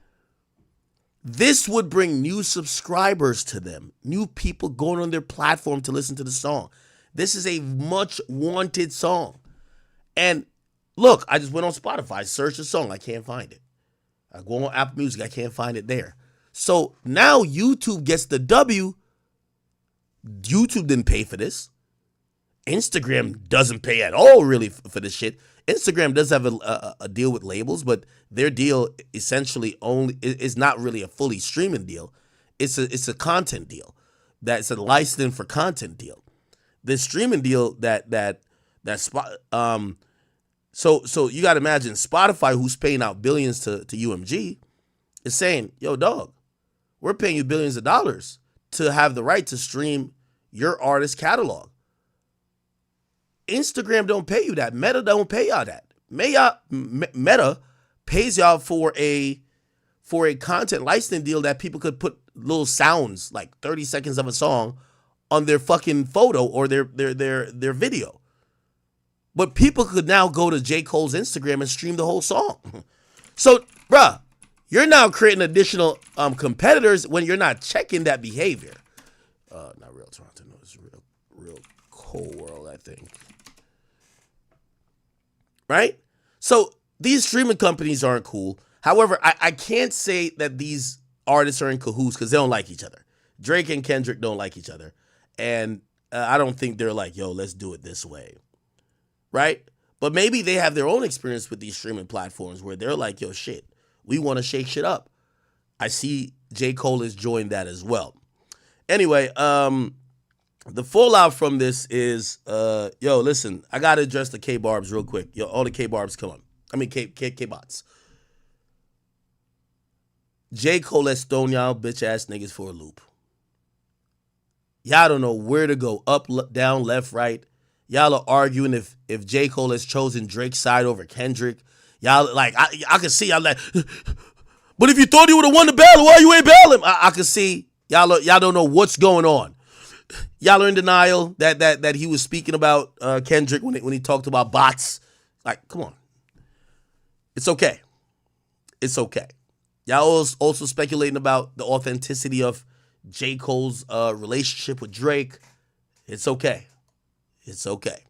This would bring new subscribers to them, new people going on their platform to listen to the song. This is a much wanted song. And look, I just went on Spotify, searched the song, I can't find it. I go on Apple Music, I can't find it there. So now YouTube gets the W. YouTube didn't pay for this. Instagram doesn't pay at all really for this shit. Instagram does have a deal with labels, but their deal essentially only is not really a fully streaming deal. It's a content deal. That's a licensing for content deal. The streaming deal so you got to imagine Spotify, who's paying out billions to UMG, is saying, yo, dog, we're paying you billions of dollars to have the right to stream your artist catalog. Instagram don't pay you that. Meta don't pay y'all that. Meta pays y'all for a content licensing deal that people could put little sounds, like 30 seconds of a song, on their fucking photo or their video. But people could now go to J. Cole's Instagram and stream the whole song. So, bruh, you're now creating additional competitors when you're not checking that behavior. Not Real Toronto, no, it's Real Cole World, I think. Right? So these streaming companies aren't cool. However, I can't say that these artists are in cahoots because they don't like each other. Drake and Kendrick don't like each other. And I don't think they're like, yo, let's do it this way. Right? But maybe they have their own experience with these streaming platforms where they're like, yo, shit, we want to shake shit up. I see J. Cole has joined that as well. Anyway, the fallout from this is, yo, listen, I got to address the K-Barbs real quick. Yo, all the K-Barbs, come on. I mean, K-Bots. J. Cole has thrown y'all bitch-ass niggas for a loop. Y'all don't know where to go, up, down, left, right. Y'all are arguing if J. Cole has chosen Drake's side over Kendrick. Y'all, like, I can see y'all like, but if you thought he would have won the battle, why you ain't bail him? I can see y'all don't know what's going on. Y'all are in denial that he was speaking about Kendrick when he talked about bots. Like, come on. It's okay. It's okay. Y'all also speculating about the authenticity of J. Cole's relationship with Drake. It's okay. It's okay.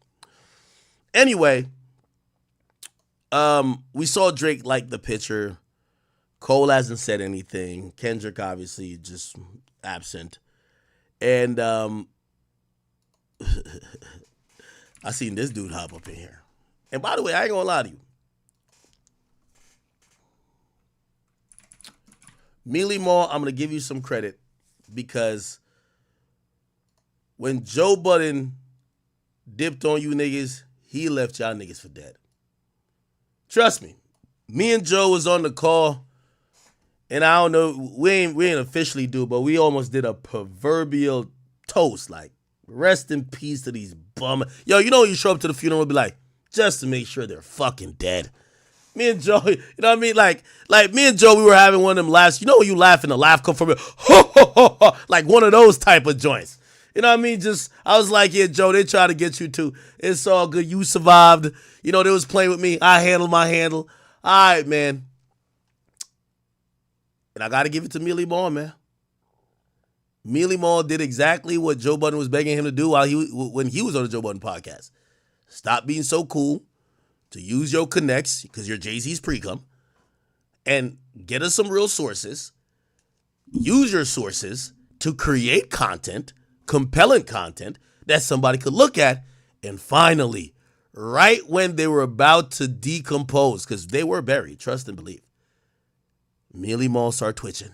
Anyway, we saw Drake like the picture. Cole hasn't said anything. Kendrick obviously just absent. And I seen this dude hop up in here. And by the way, I ain't gonna lie to you. Mealy Mall, I'm gonna give you some credit because when Joe Budden dipped on you niggas, he left y'all niggas for dead. Trust me. Me and Joe was on the call, and I don't know, we ain't officially do, but we almost did a proverbial toast, like, rest in peace to these bum. Yo, you know when you show up to the funeral and be like, just to make sure they're fucking dead. Me and Joe, you know what I mean? Like me and Joe, we were having one of them laughs. You know when you laugh and the laugh come from it, like one of those type of joints. You know what I mean? I was like, yeah, Joe, they try to get you too. It's all good. You survived. You know, they was playing with me. I handled my handle. All right, man. And I got to give it to Mealy Mall, man. Mealy Mall did exactly what Joe Budden was begging him to do when he was on the Joe Budden podcast. Stop being so cool to use your connects, because you're Jay-Z's pre-cum, and get us some real sources. Use your sources to create content, compelling content that somebody could look at. And finally, right when they were about to decompose, because they were buried, trust and believe, Mealy Mall started twitching.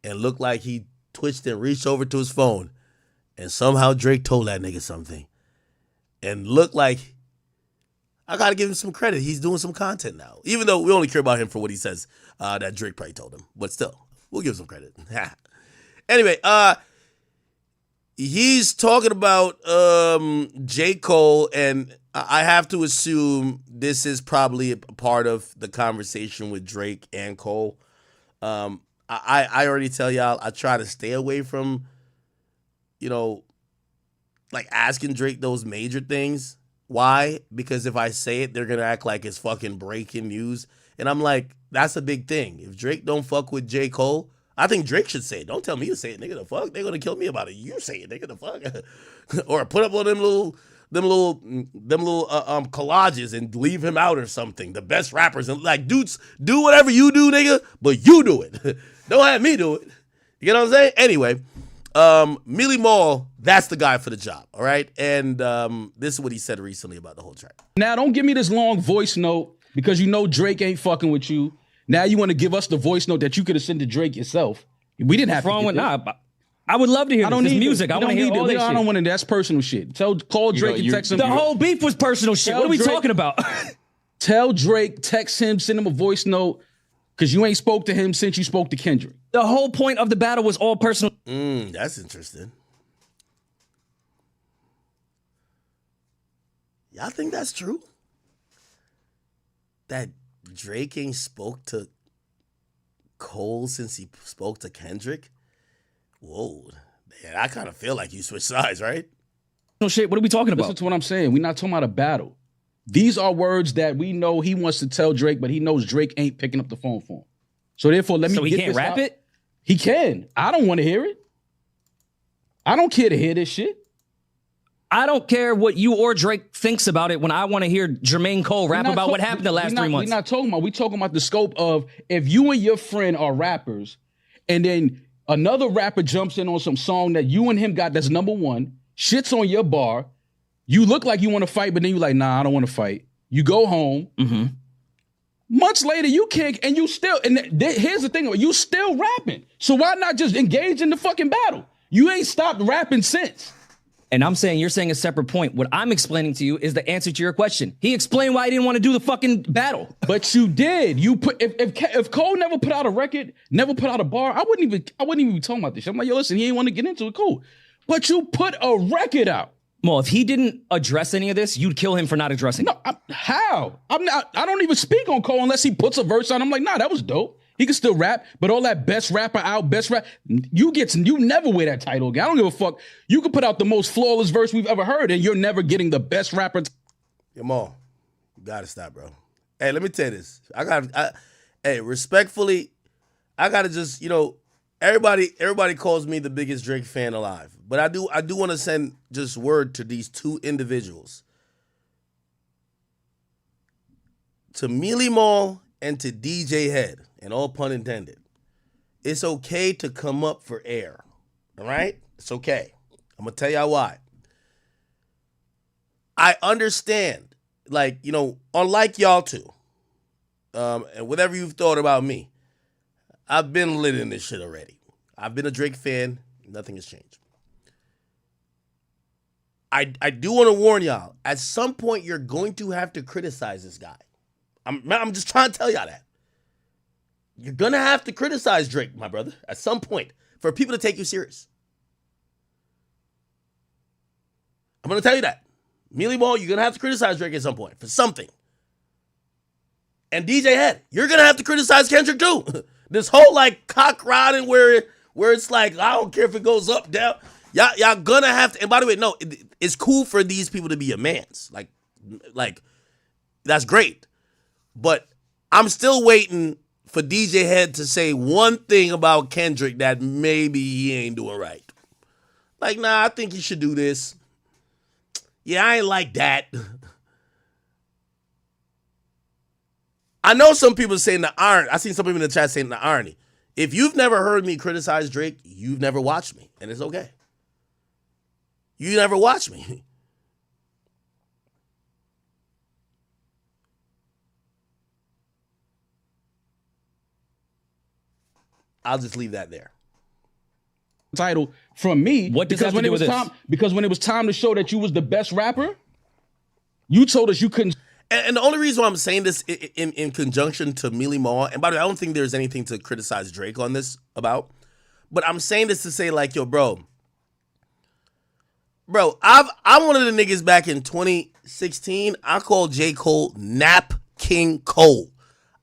and looked like he twitched and reached over to his phone, and somehow Drake told that nigga something, and looked like, I gotta give him some credit. He's doing some content now, even though we only care about him for what he says that Drake probably told him. But still, we'll give him some credit. Anyway, he's talking about J. Cole, and I have to assume this is probably a part of the conversation with Drake and Cole. I already tell y'all, I try to stay away from, like asking Drake those major things. Why? Because if I say it, they're going to act like it's fucking breaking news. And I'm like, that's a big thing. If Drake don't fuck with J. Cole, I think Drake should say it. Don't tell me to say it, nigga. The fuck? They're going to kill me about it. You say it, nigga. The fuck? Or put up on them little collages and leave him out or something. The best rappers. And like, dudes, do whatever you do, nigga, but you do it. Don't have me do it. You know what I'm saying? Anyway, Mealy Mall, that's the guy for the job, all right? And this is what he said recently about the whole track. Now, don't give me this long voice note because you know Drake ain't fucking with you. Now you want to give us the voice note that you could have sent to Drake yourself. We didn't have What's to wrong get with nah? I would love to hear this music. I want to hear all that shit. I don't want to. That's personal shit. Call Drake and text him. The whole beef was personal shit. What are we talking about? Tell Drake, text him, send him a voice note because you ain't spoke to him since you spoke to Kendrick. The whole point of the battle was all personal. That's interesting. Y'all think that's true? That Drake ain't spoke to Cole since he spoke to Kendrick? Whoa. Man, I kind of feel like you switched sides, right? No shit. What are we talking about? Listen to what I'm saying. We're not talking about a battle. These are words that we know he wants to tell Drake, but he knows Drake ain't picking up the phone for him. So therefore, let me. So he can't rap it? He can. I don't want to hear it. I don't care to hear this shit. I don't care what you or Drake thinks about it when I want to hear Jermaine Cole rap about what happened the last 3 months. We're not talking about. We're talking about the scope of if you and your friend are rappers, and then another rapper jumps in on some song that you and him got that's number one, shits on your bar. You look like you want to fight, but then you're like, nah, I don't want to fight. You go home. Mm-hmm. Months later, you can't, and you still, and here's the thing, you still rapping. So why not just engage in the fucking battle? You ain't stopped rapping since. And I'm saying, you're saying a separate point. What I'm explaining to you is the answer to your question. He explained why he didn't want to do the fucking battle. But you did. You put if Cole never put out a record, never put out a bar, I wouldn't even be talking about this shit. I'm like, yo, listen, he ain't want to get into it, cool. But you put a record out. Well, if he didn't address any of this, you'd kill him for not addressing it. How? I don't even speak on Cole unless he puts a verse on. I'm like, nah, that was dope. He can still rap, but all that best rapper out, you never wear that title again. I don't give a fuck. You could put out the most flawless verse we've ever heard, and you're never getting the best rapper. Jamal, you gotta stop, bro. Hey, let me tell you this. Hey, respectfully, I gotta just, everybody calls me the biggest Drake fan alive. But I do want to send just word to these two individuals. To Mealy Mall and to DJ Head, and all pun intended. It's okay to come up for air. All right? It's okay. I'm going to tell y'all why. I understand, unlike y'all two, and whatever you've thought about me, I've been lit in this shit already. I've been a Drake fan. Nothing has changed. I do want to warn y'all, at some point you're going to have to criticize this guy. I'm just trying to tell y'all that. You're going to have to criticize Drake, my brother, at some point for people to take you serious. I'm going to tell you that. Mealy Mall, you're going to have to criticize Drake at some point for something. And DJ Head, you're going to have to criticize Kendrick too. This whole cock riding where it's like, I don't care if it goes up, down. Y'all gonna have to, and by the way, no, it's cool for these people to be a man's. Like, that's great. But I'm still waiting for DJ Head to say one thing about Kendrick that maybe he ain't doing right. Like, nah, I think he should do this. Yeah, I ain't like that. I know some people saying the irony. I seen some people in the chat saying the irony. If you've never heard me criticize Drake, you've never watched me, and it's okay. You never watched me. I'll just leave that there. title from me. What does that have to do with this? Because when it was time to show that you was the best rapper, you told us you couldn't. And the only reason why I'm saying this in conjunction to Mealy Ma, and by the way, I don't think there's anything to criticize Drake on this about, but I'm saying this to say like, yo, bro, I'm one of the niggas back in 2016. I called J. Cole Nap King Cole.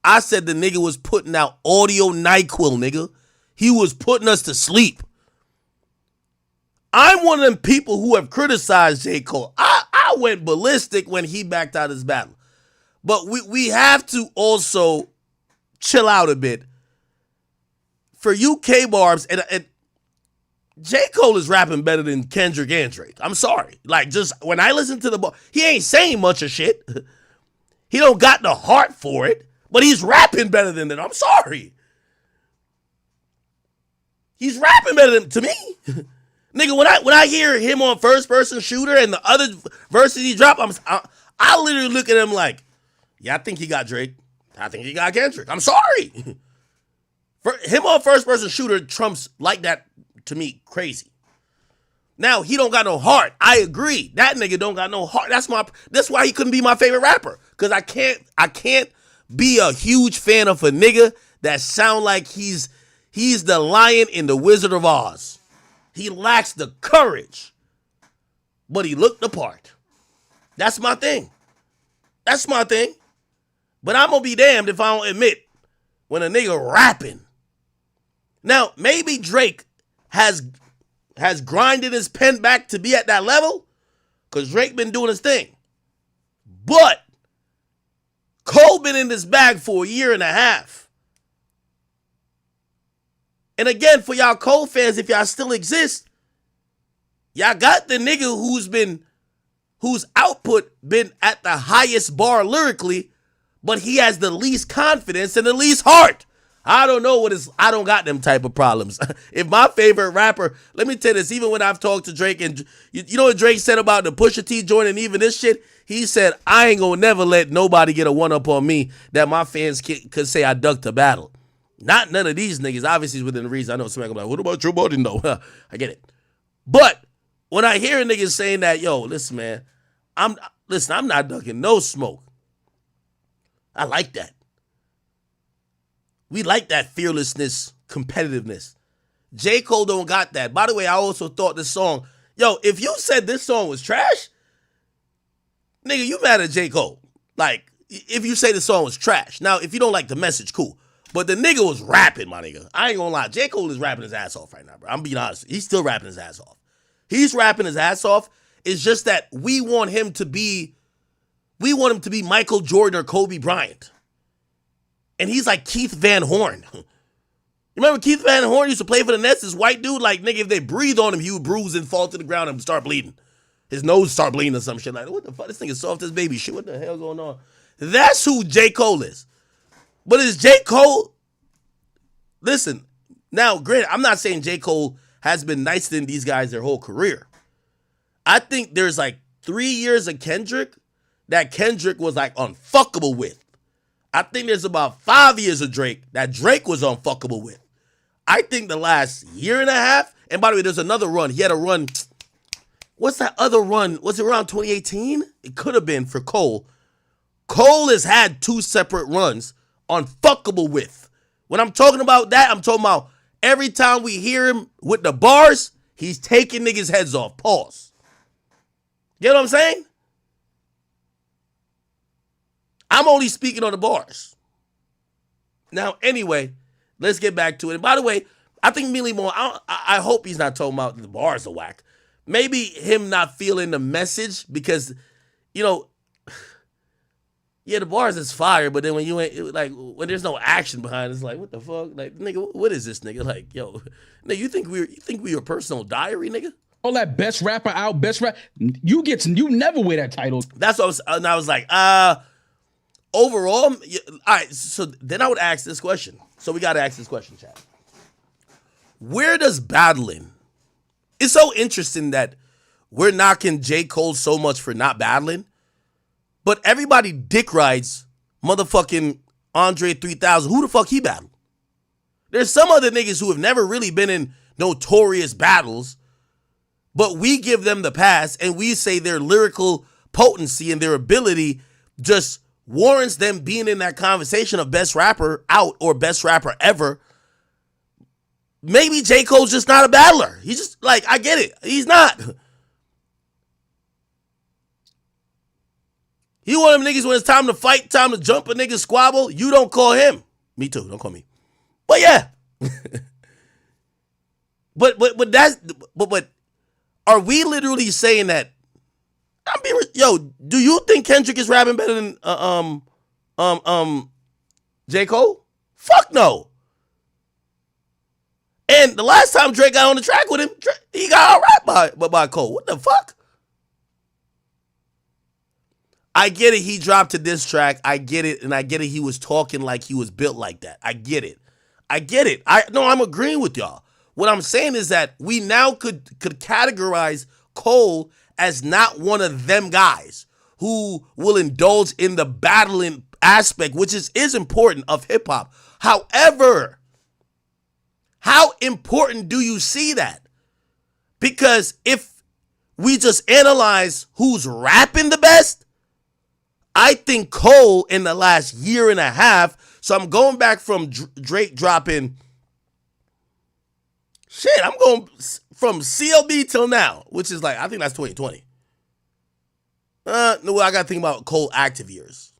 I said the nigga was putting out audio NyQuil, nigga. He was putting us to sleep. I'm one of them people who have criticized J. Cole. I went ballistic when he backed out his battle. But we have to also chill out a bit. For you K-Barbs, and J. Cole is rapping better than Kendrick and Drake. I'm sorry. Like, just when I listen to he ain't saying much of shit. He don't got the heart for it, but he's rapping better than them. I'm sorry. He's rapping better than, to me. Nigga, when I hear him on First Person Shooter and the other verses he drop, I literally look at him like, yeah, I think he got Drake. I think he got Kendrick. I'm sorry. For him on First Person Shooter trumps like that to me crazy. Now, he don't got no heart. I agree. That nigga don't got no heart. That's why he couldn't be my favorite rapper. Cause I can't be a huge fan of a nigga that sound like he's the lion in the Wizard of Oz. He lacks the courage, but he looked the part. That's my thing. That's my thing. But I'm going to be damned if I don't admit when a nigga rapping. Now, maybe Drake has grinded his pen back to be at that level because Drake been doing his thing. But Cole been in this bag for a year and a half. And again, for y'all Cole fans, if y'all still exist, y'all got the nigga whose output been at the highest bar lyrically, but he has the least confidence and the least heart. I don't know I don't got them type of problems. If my favorite rapper, let me tell you this, even when I've talked to Drake, and you know what Drake said about the Pusha T joint and even this shit? He said, I ain't gonna never let nobody get a one-up on me that my fans could say I ducked a battle. Not none of these niggas. Obviously, it's within reason. I know somebody gonna be like, what about True Body? No, I get it. But when I hear niggas saying that, yo, listen, man, I'm not ducking no smoke. I like that. We like that fearlessness, competitiveness. J. Cole don't got that. By the way, I also thought this song, yo, if you said this song was trash, nigga, you mad at J. Cole. Like, if you say the song was trash. Now, if you don't like the message, cool. But the nigga was rapping, my nigga. I ain't gonna lie. J. Cole is rapping his ass off right now, bro. I'm being honest. He's still rapping his ass off. He's rapping his ass off. It's just that we want him to be Michael Jordan or Kobe Bryant. And he's like Keith Van Horn. You remember Keith Van Horn used to play for the Nets? This white dude, like, nigga, if they breathe on him, he would bruise and fall to the ground and start bleeding. His nose start bleeding or some shit. Like, what the fuck? This nigga soft as baby shit. What the hell going on? That's who J. Cole is. But is J. Cole, listen, now, granted, I'm not saying J. Cole has been nicer than these guys their whole career. I think there's like 3 years of Kendrick that Kendrick was like unfuckable with. I think there's about 5 years of Drake that Drake was unfuckable with. I think the last year and a half, and by the way, there's another run. He had a run. What's that other run? Was it around 2018? It could have been for Cole. Cole has had 2 separate runs unfuckable with. When I'm talking about that, I'm talking about every time we hear him with the bars, he's taking niggas' heads off. Pause. You know what I'm saying? I'm only speaking on the bars. Now, anyway, let's get back to it. And by the way, I think Mealy Moore, I hope he's not talking about the bars are whack. Maybe him not feeling the message because, you know, yeah, the bars is fire, but then when you ain't, like, when there's no action behind it, it's like, what the fuck? Like, nigga, what is this, nigga? Like, yo, nigga, you think we your personal diary, nigga? All that best rapper out, best rap, you never wear that title. That's what I was like, overall, all right, so then I would ask this question. So we got to ask this question, chat. Where does battling, it's so interesting that we're knocking J. Cole so much for not battling, but everybody dick rides motherfucking Andre 3000. Who the fuck he battled? There's some other niggas who have never really been in notorious battles, but we give them the pass and we say their lyrical potency and their ability just warrants them being in that conversation of best rapper out or best rapper ever. Maybe J. Cole's just not a battler. He's just like, I get it. He's not. He one of them niggas when it's time to fight, time to jump a nigga squabble. You don't call him. Me too. Don't call me. But yeah. but are we literally saying that? Do you think Kendrick is rapping better than J. Cole? Fuck no. And the last time Drake got on the track with him, he got outrapped by Cole. What the fuck? I get it. He dropped to this track. I get it. And I get it. He was talking like he was built like that. I get it. I'm agreeing with y'all. What I'm saying is that we now could categorize Cole as not one of them guys who will indulge in the battling aspect, which is important of hip hop. However, how important do you see that? Because if we just analyze who's rapping the best, I think Cole in the last year and a half, so I'm going back from Drake dropping, I'm going from CLB till now, which is like, I think that's 2020. No, I got to think about Cole active years.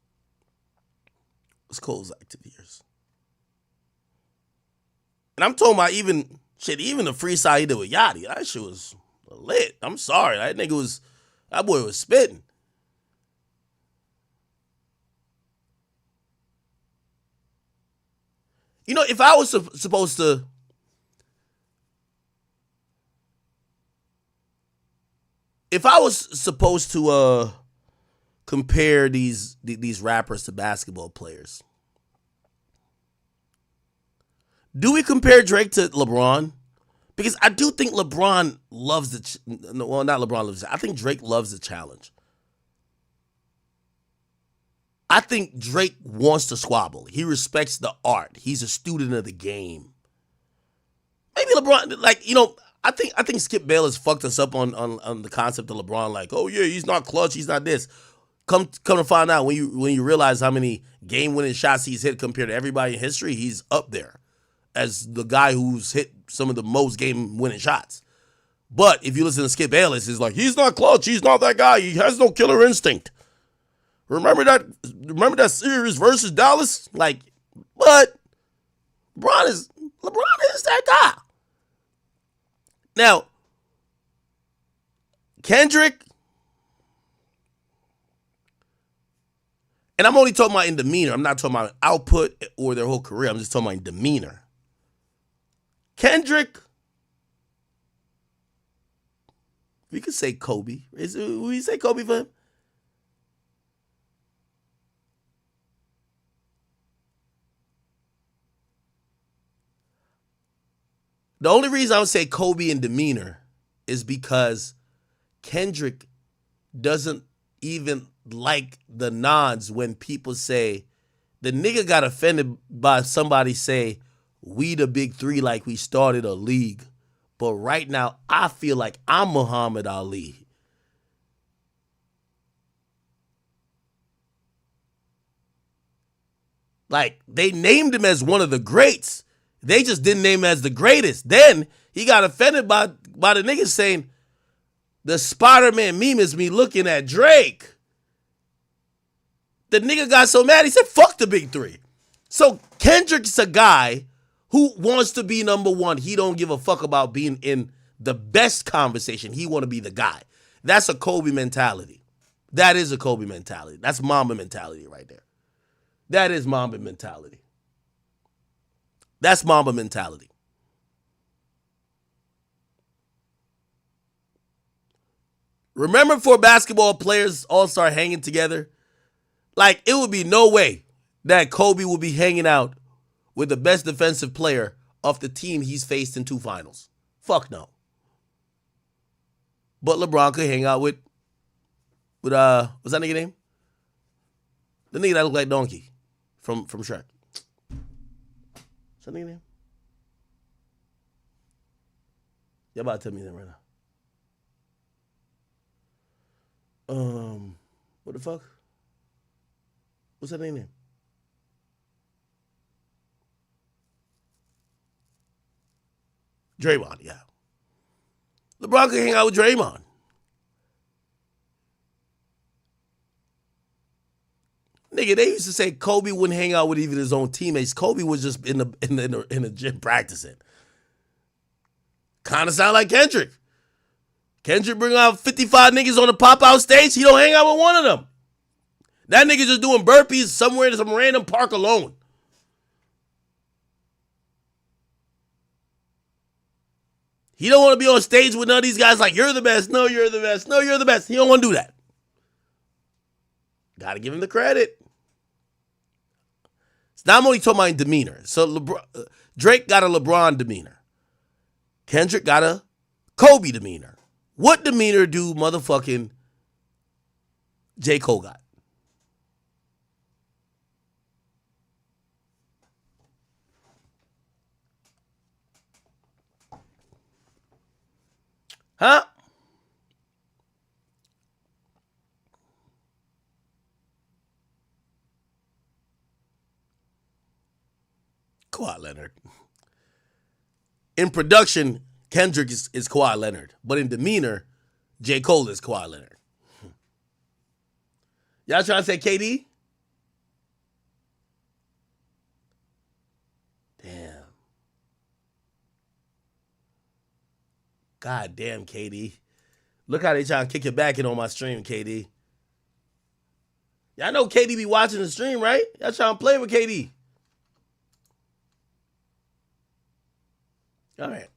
What's Cole's active years? And I'm talking about even the freestyle he did with Yachty. That shit was lit. I'm sorry. That boy was spitting. You know, if I was supposed to compare these rappers to basketball players, do we compare Drake to LeBron? Because I do think LeBron loves I think Drake loves the challenge. I think Drake wants to squabble. He respects the art. He's a student of the game. Maybe LeBron, I think Skip Bayless fucked us up on the concept of LeBron. Like, oh yeah, he's not clutch. He's not this. Come to find out when you realize how many game-winning shots he's hit compared to everybody in history, he's up there as the guy who's hit some of the most game-winning shots. But if you listen to Skip Bayless, it's like, he's not clutch. He's not that guy. He has no killer instinct. Remember that series versus Dallas? But LeBron is that guy. Now, Kendrick, and I'm only talking about in demeanor. I'm not talking about output or their whole career. I'm just talking about in demeanor. Kendrick, we could say Kobe. Would we say Kobe for him? The only reason I would say Kobe in demeanor is because Kendrick doesn't even like the nods when people say, the nigga got offended by somebody say, we the big three like we started a league. But right now, I feel like I'm Muhammad Ali. Like, they named him as one of the greats. They just didn't name him as the greatest. Then he got offended by the niggas saying, the Spider-Man meme is me looking at Drake. The nigga got so mad, he said, fuck the big three. So Kendrick's a guy who wants to be number one. He don't give a fuck about being in the best conversation. He want to be the guy. That's a Kobe mentality. That is a Kobe mentality. That's Mamba mentality right there. That is Mamba mentality. That's Mamba mentality. Remember for basketball players all start hanging together? Like, it would be no way that Kobe would be hanging out with the best defensive player of the team he's faced in 2 finals. Fuck no. But LeBron could hang out with what's that nigga name? The nigga that looked like Donkey from Shrek. What's that nigga name? You're about to tell me that right now. What the fuck? What's that name? Draymond, yeah. LeBron could hang out with Draymond. Nigga, they used to say Kobe wouldn't hang out with even his own teammates. Kobe was just in the gym practicing. Kind of sound like Kendrick. Kendrick bring out 55 niggas on the pop-out stage. He don't hang out with one of them. That nigga just doing burpees somewhere in some random park alone. He don't want to be on stage with none of these guys like, you're the best. No, you're the best. No, you're the best. He don't want to do that. Got to give him the credit. Now I'm only talking about demeanor. So Drake got a LeBron demeanor. Kendrick got a Kobe demeanor. What demeanor do motherfucking J. Cole got? Huh? Kawhi Leonard. In production, Kendrick is Kawhi Leonard. But in demeanor, J. Cole is Kawhi Leonard. Y'all trying to say KD? Damn. God damn, KD. Look how they trying to kick it back in on my stream, KD. Y'all know KD be watching the stream, right? Y'all trying to play with KD. All right.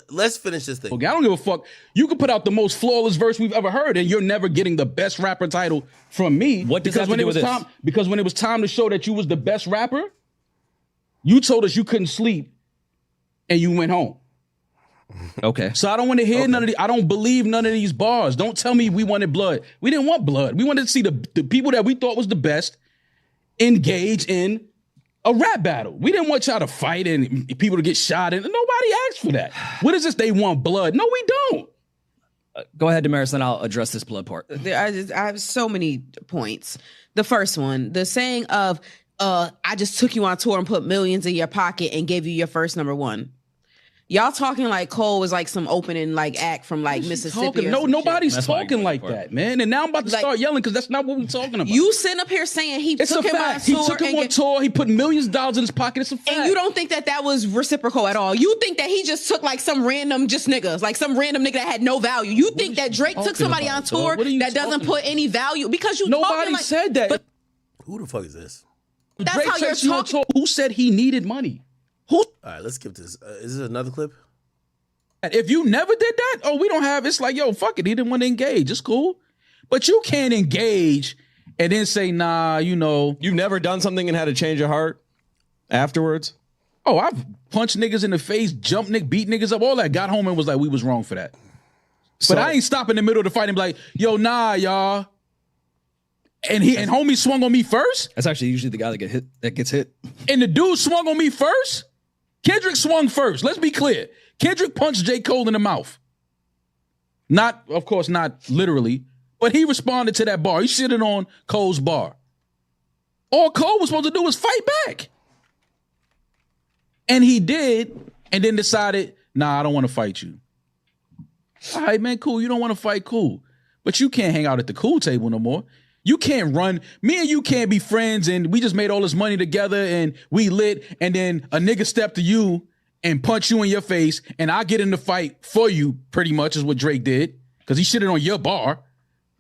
Let's finish this thing. Okay, I don't give a fuck. You could put out the most flawless verse we've ever heard, and you're never getting the best rapper title from me. What does that have to do with this? Because when it was time to show that you was the best rapper, you told us you couldn't sleep, and you went home. Okay. So I don't want to hear none of I don't believe none of these bars. Don't tell me we wanted blood. We didn't want blood. We wanted to see the people that we thought was the best engage in a rap battle. We didn't want y'all to fight and people to get shot, and nobody asked for that. What is this? They want blood. No, we don't. Go ahead, Damaris, and I'll address this blood part. I have so many points. The first one, the saying of, I just took you on tour and put millions in your pocket and gave you your first number one. Y'all talking like Cole was like some opening like act from like Mississippi. No, nobody's talking like that, man. And now I'm about to start yelling because that's not what we're talking about. You sitting up here saying he it's took a him fact. on tour. He took him on tour. He put millions of dollars in his pocket. It's a fact. And you don't think that was reciprocal at all. You think that he just took like some random just niggas, like some random nigga that had no value. You think that Drake took somebody on tour that doesn't put any value because you nobody like, said that. But who the fuck is this? That's Drake how you're takes you on talking. tour. Who said he needed money? Who? All right, let's skip this. Is this another clip? If you never did that, we don't have. It's like, yo, fuck it. He didn't want to engage. It's cool. But you can't engage and then say, nah, you know. You've never done something and had to change your heart afterwards? Oh, I've punched niggas in the face, jumped niggas, beat niggas up, all that. Got home and was like, we was wrong for that. But I ain't stop in the middle of the fight and be like, yo, nah, y'all. And homie swung on me first. That's actually usually the guy that gets hit. And the dude swung on me first. Kendrick swung first. Let's be clear. Kendrick punched J. Cole in the mouth. Not, of course, not literally, but he responded to that bar. He shitted on Cole's bar. All Cole was supposed to do was fight back. And he did, and then decided, nah, I don't want to fight you. All right, man, cool. You don't want to fight, cool. But you can't hang out at the cool table no more. You can't run. Me and you can't be friends, and we just made all this money together, and we lit, and then a nigga stepped to you and punch you in your face, and I get in the fight for you, pretty much is what Drake did, because he shitted on your bar.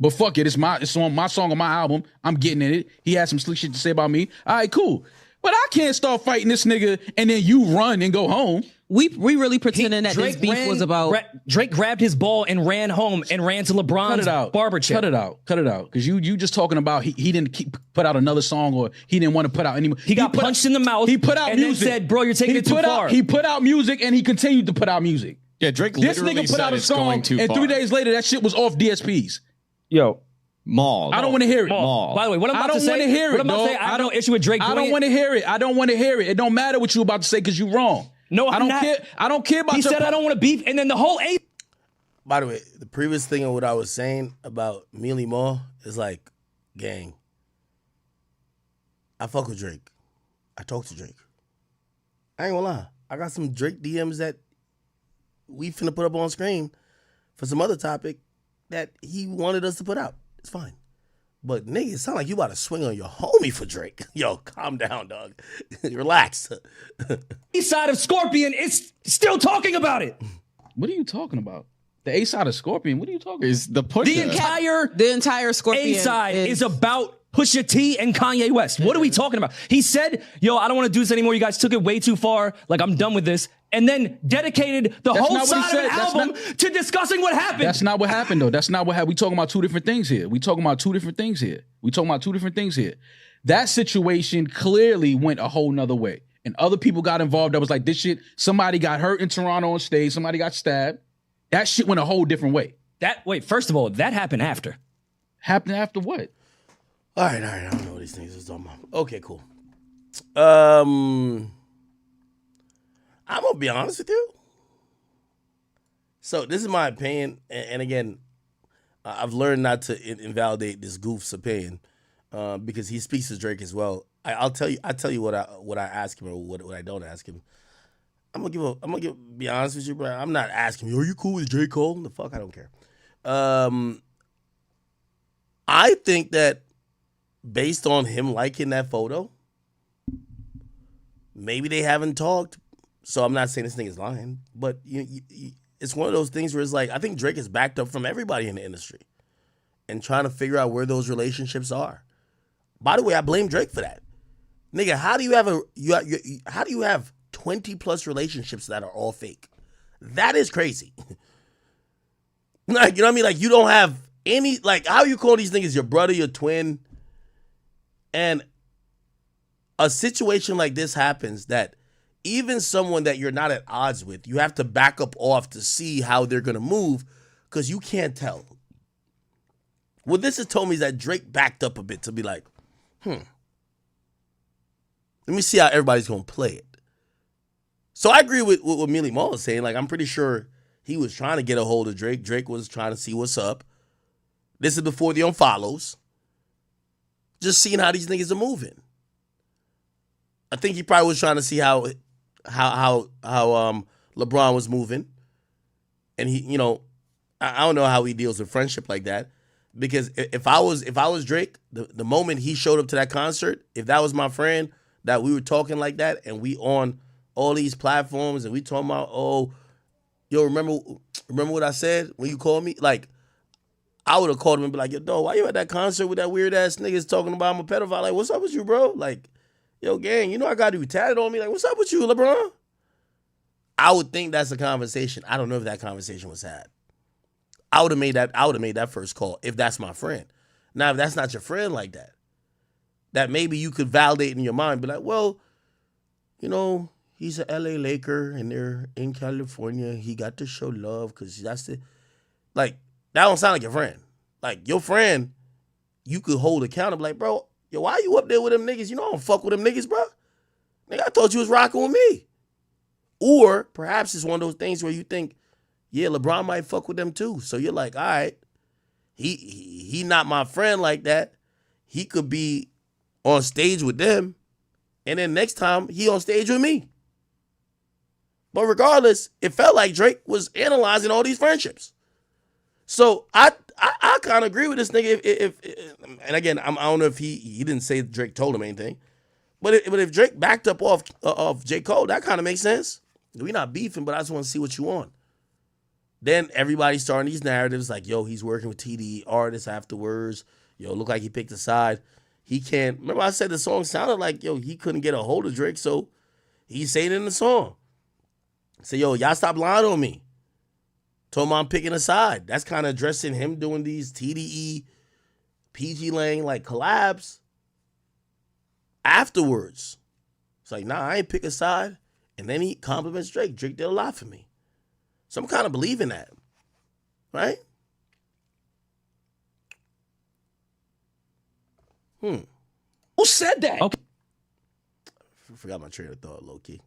But fuck it, it's on my song on my album. I'm getting in it. He had some slick shit to say about me. All right, cool. But I can't start fighting this nigga and then you run and go home. We really pretending that this beef was about... Drake grabbed his ball and ran home and ran to LeBron's barber chair. Cut it out. Because you just talking about he didn't put out another song or he didn't want to put out any more. He got punched in the mouth. He put out and music. Then said, bro, you're taking it too far. He put out music and he continued to put out music. Yeah, Drake this literally nigga put out a song and 3 days later that shit was off DSPs. Yo. Maul. I don't want to hear it. Maul. By the way, what I'm about to say, I I have no issue with Drake. I don't want to hear it. I don't want to hear it. It don't matter what you about to say because you're wrong. No, I don't care. I don't care about. He said I don't want to beef, and then the whole A. By the way, the previous thing of what I was saying about Mealy Moore is like, gang. I fuck with Drake. I talk to Drake. I ain't gonna lie. I got some Drake DMs that we finna put up on screen for some other topic that he wanted us to put out. It's fine. But nigga, it sound like you about to swing on your homie for Drake. Yo, calm down, dog. Relax. East side of Scorpion is still talking about it. What are you talking about? The A side of Scorpion. What are you talking about? Is the push The entire Scorpion A side is about Pusha T and Kanye West. What are we talking about? He said, yo, I don't want to do this anymore. You guys took it way too far. Like, I'm done with this. And then dedicated the That's whole not what he side of an said. That's album to discussing what happened. That's not what happened, though. That's not what happened. We talking about two different things here. That situation clearly went a whole nother way. And other people got involved that was like, this shit, somebody got hurt in Toronto on stage, somebody got stabbed. That shit went a whole different way. First of all, that happened after. Happened after what? All right. I don't know what these things is talking about. Okay, cool. I'm gonna be honest with you. So this is my opinion, and again, I've learned not to invalidate this goof's opinion because he speaks to Drake as well. I'll tell you what I ask him or what I don't ask him. Be honest with you, bro. I'm not asking you, are you cool with J. Cole? The fuck, I don't care. I think that based on him liking that photo, maybe they haven't talked. So I'm not saying this nigga's lying, but it's one of those things where it's like, I think Drake is backed up from everybody in the industry and trying to figure out where those relationships are. By the way, I blame Drake for that. Nigga, how do you have 20 plus relationships that are all fake? That is crazy. Like, you know what I mean? Like, you don't have any, like, how you call these niggas your brother, your twin, and a situation like this happens that even someone that you're not at odds with, you have to back up off to see how they're going to move because you can't tell. What this has told me is that Drake backed up a bit to be like, let me see how everybody's going to play it. So I agree with what Mealy Moore is saying. Like, I'm pretty sure he was trying to get a hold of Drake. Drake was trying to see what's up. This is before the unfollows. Just seeing how these niggas are moving. I think he probably was trying to see how LeBron was moving. And he, you know, I don't know how he deals with friendship like that. Because if I was Drake, the moment he showed up to that concert, if that was my friend, that we were talking like that, and we on all these platforms, and we talking about, oh, yo, remember what I said when you called me? Like, I would have called him and be like, yo, dog, why you at that concert with that weird ass niggas talking about I'm a pedophile? Like, what's up with you, bro? Like, yo, gang, you know I got you tatted on me. Like, what's up with you, LeBron? I would think that's a conversation. I don't know if that conversation was had. I would have made that first call if that's my friend. Now, if that's not your friend like that, that maybe you could validate in your mind, be like, well, you know, he's a LA Laker and they're in California. He got to show love because that's the, like, that don't sound like your friend. Like, your friend, you could hold accountable. Like, bro, yo, why you up there with them niggas? You know I don't fuck with them niggas, bro. Nigga, I thought you was rocking with me. Or perhaps it's one of those things where you think, yeah, LeBron might fuck with them too. So you're like, all right, he not my friend like that. He could be on stage with them, and then next time he on stage with me. But regardless, it felt like Drake was analyzing all these friendships. So I kind of agree with this nigga. If and again, I don't know if he didn't say Drake told him anything, but if Drake backed up off J. Cole, that kind of makes sense. We not beefing, but I just want to see what you want. Then everybody's starting these narratives like, yo, he's working with TDE artists afterwards. Yo, look like he picked a side. He can't. Remember I said the song sounded like, yo, he couldn't get a hold of Drake, so he said it in the song. Say, yo, y'all stop lying on me. Told him I'm picking a side. That's kind of addressing him doing these TDE, PG Lang, like, collabs afterwards. It's like, nah, I ain't pick a side. And then he compliments Drake. Drake did a lot for me. So I'm kind of believing that. Right? Who said that? Okay. I forgot my train of thought, low-key.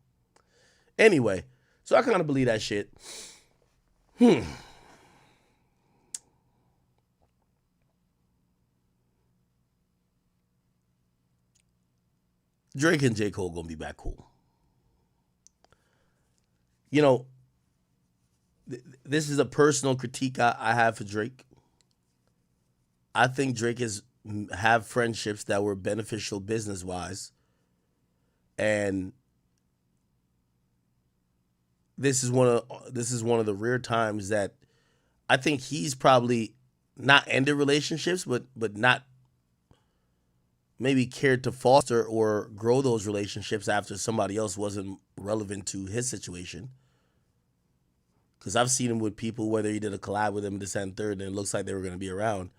Anyway, so I kind of believe that shit. Drake and J. Cole gonna be back cool. You know, this is a personal critique I have for Drake. I think Drake have friendships that were beneficial business wise, and this is one of the rare times that I think he's probably not ended relationships, but not maybe cared to foster or grow those relationships after somebody else wasn't relevant to his situation. Because I've seen him with people, whether he did a collab with them, this and third, and it looks like they were going to be around.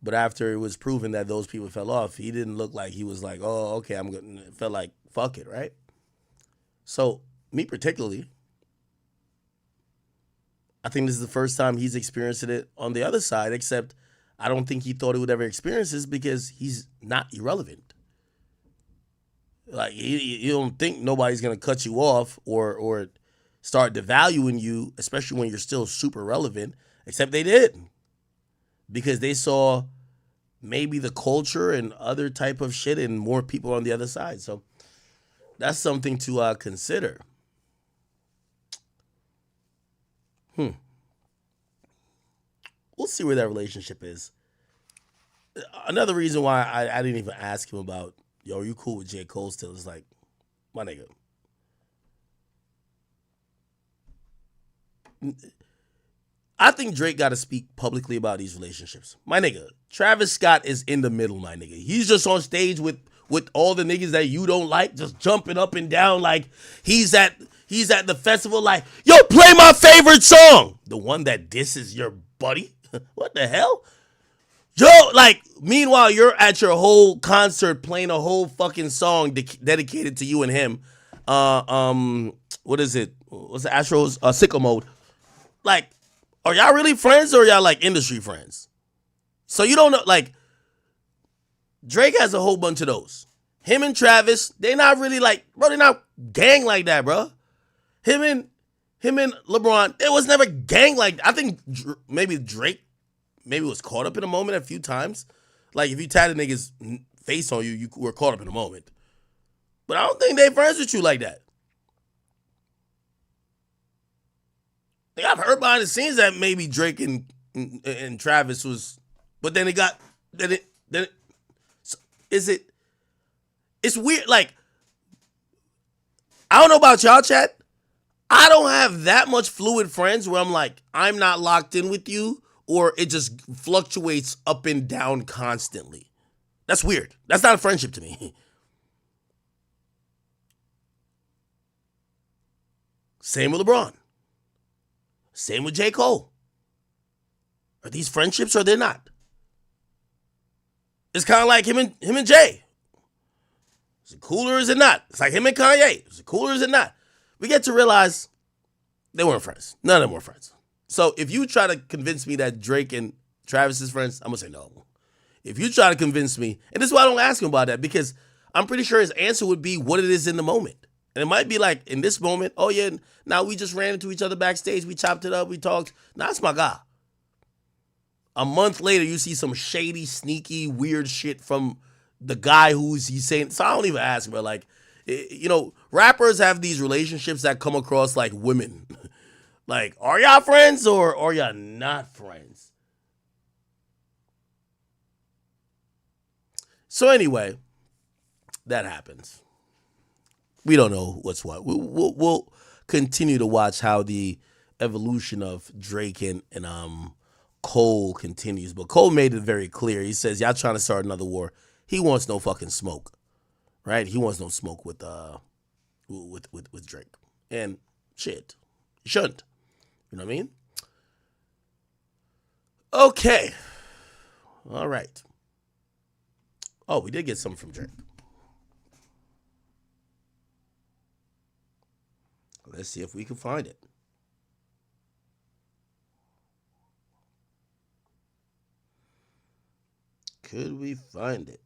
But after it was proven that those people fell off, he didn't look like he was like, oh, okay, I'm good. It felt like, fuck it, right? So, me particularly, I think this is the first time he's experienced it on the other side, except I don't think he thought he would ever experience this because he's not irrelevant. Like, you don't think nobody's going to cut you off or start devaluing you, especially when you're still super relevant, except they did. Because they saw maybe the culture and other type of shit and more people on the other side. So that's something to consider. We'll see where that relationship is. Another reason why I didn't even ask him about, yo, are you cool with J. Cole still? It's like, my nigga. I think Drake got to speak publicly about these relationships. My nigga, Travis Scott is in the middle, my nigga. He's just on stage with all the niggas that you don't like, just jumping up and down like he's at the festival like, yo, play my favorite song. The one that disses your buddy? What the hell? Yo, like, meanwhile, you're at your whole concert playing a whole fucking song dedicated to you and him. What is it? What's the Astros? Sicko Mode. Like, are y'all really friends or are y'all like industry friends? So you don't know, like, Drake has a whole bunch of those. Him and Travis, they not really like, bro, they're not gang like that, bro. Him and LeBron, it was never gang like that. I think maybe Drake was caught up in a moment a few times. Like, if you tatted a nigga's face on you, you were caught up in a moment. But I don't think they friends with you like that. Like, I've heard behind the scenes that maybe Drake and Travis was, but then it's weird. Like, I don't know about y'all, chat. I don't have that much fluid friends where I'm like, I'm not locked in with you, or it just fluctuates up and down constantly. That's weird. That's not a friendship to me. Same with LeBron. Same with J. Cole. Are these friendships or they're not? It's kind of like him and Jay. Is it cooler or is it not? It's like him and Kanye. Is it cooler or is it not? We get to realize they weren't friends. None of them were friends. So if you try to convince me that Drake and Travis is friends, I'm going to say no. If you try to convince me, and this is why I don't ask him about that, because I'm pretty sure his answer would be what it is in the moment. And it might be like, in this moment, oh yeah, now we just ran into each other backstage, we chopped it up, we talked. Nah, that's my guy. A month later, you see some shady, sneaky, weird shit from the guy he's saying. So I don't even ask, bro. Like, you know, rappers have these relationships that come across like women. Like, are y'all friends or are y'all not friends? So anyway, that happens. We don't know what's what. We'll continue to watch how the evolution of Drake and Cole continues. But Cole made it very clear. He says, y'all trying to start another war. He wants no fucking smoke. Right? He wants no smoke with Drake. And shit. He shouldn't. You know what I mean? Okay. All right. Oh, we did get something from Drake. Let's see if we can find it. Could we find it?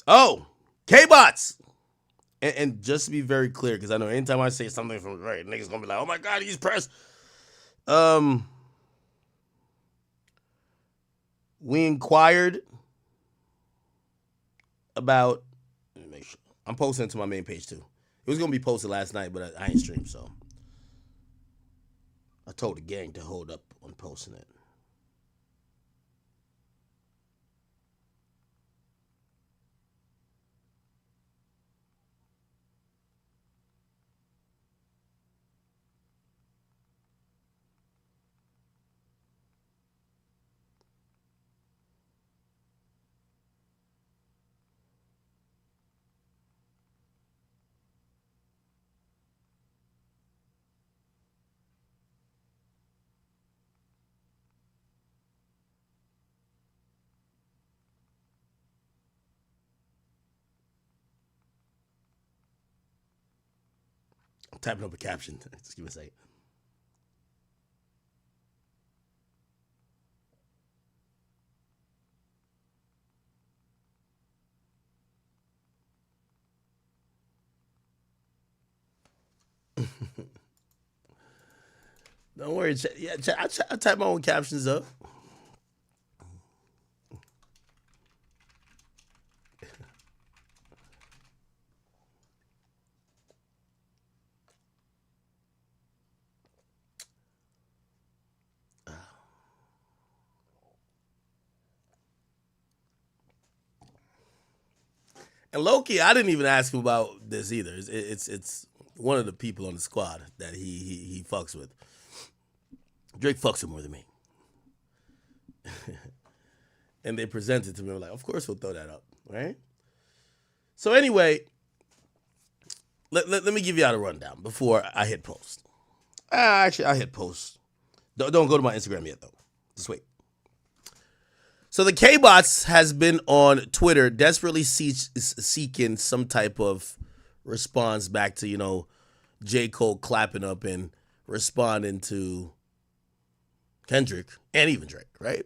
Oh, K-Bots. And just to be very clear, because I know anytime I say something from right, niggas gonna be like, oh my God, he's pressed. We inquired about, let me make sure. I'm posting it to my main page too. It was gonna be posted last night, but I ain't streamed, so I told the gang to hold up on posting it. I'm typing up a caption. Just give me a second. Don't worry. Yeah, I type my own captions up. And lowkey, I didn't even ask him about this either. It's one of the people on the squad that he fucks with. Drake fucks with more than me. And they presented to me. I'm like, of course we'll throw that up, right? So anyway, let me give you out a rundown before I hit post. Actually, I hit post. Don't go to my Instagram yet, though. Just wait. So the K-Bots has been on Twitter desperately seeking some type of response back to, you know, J. Cole clapping up and responding to Kendrick and even Drake, right?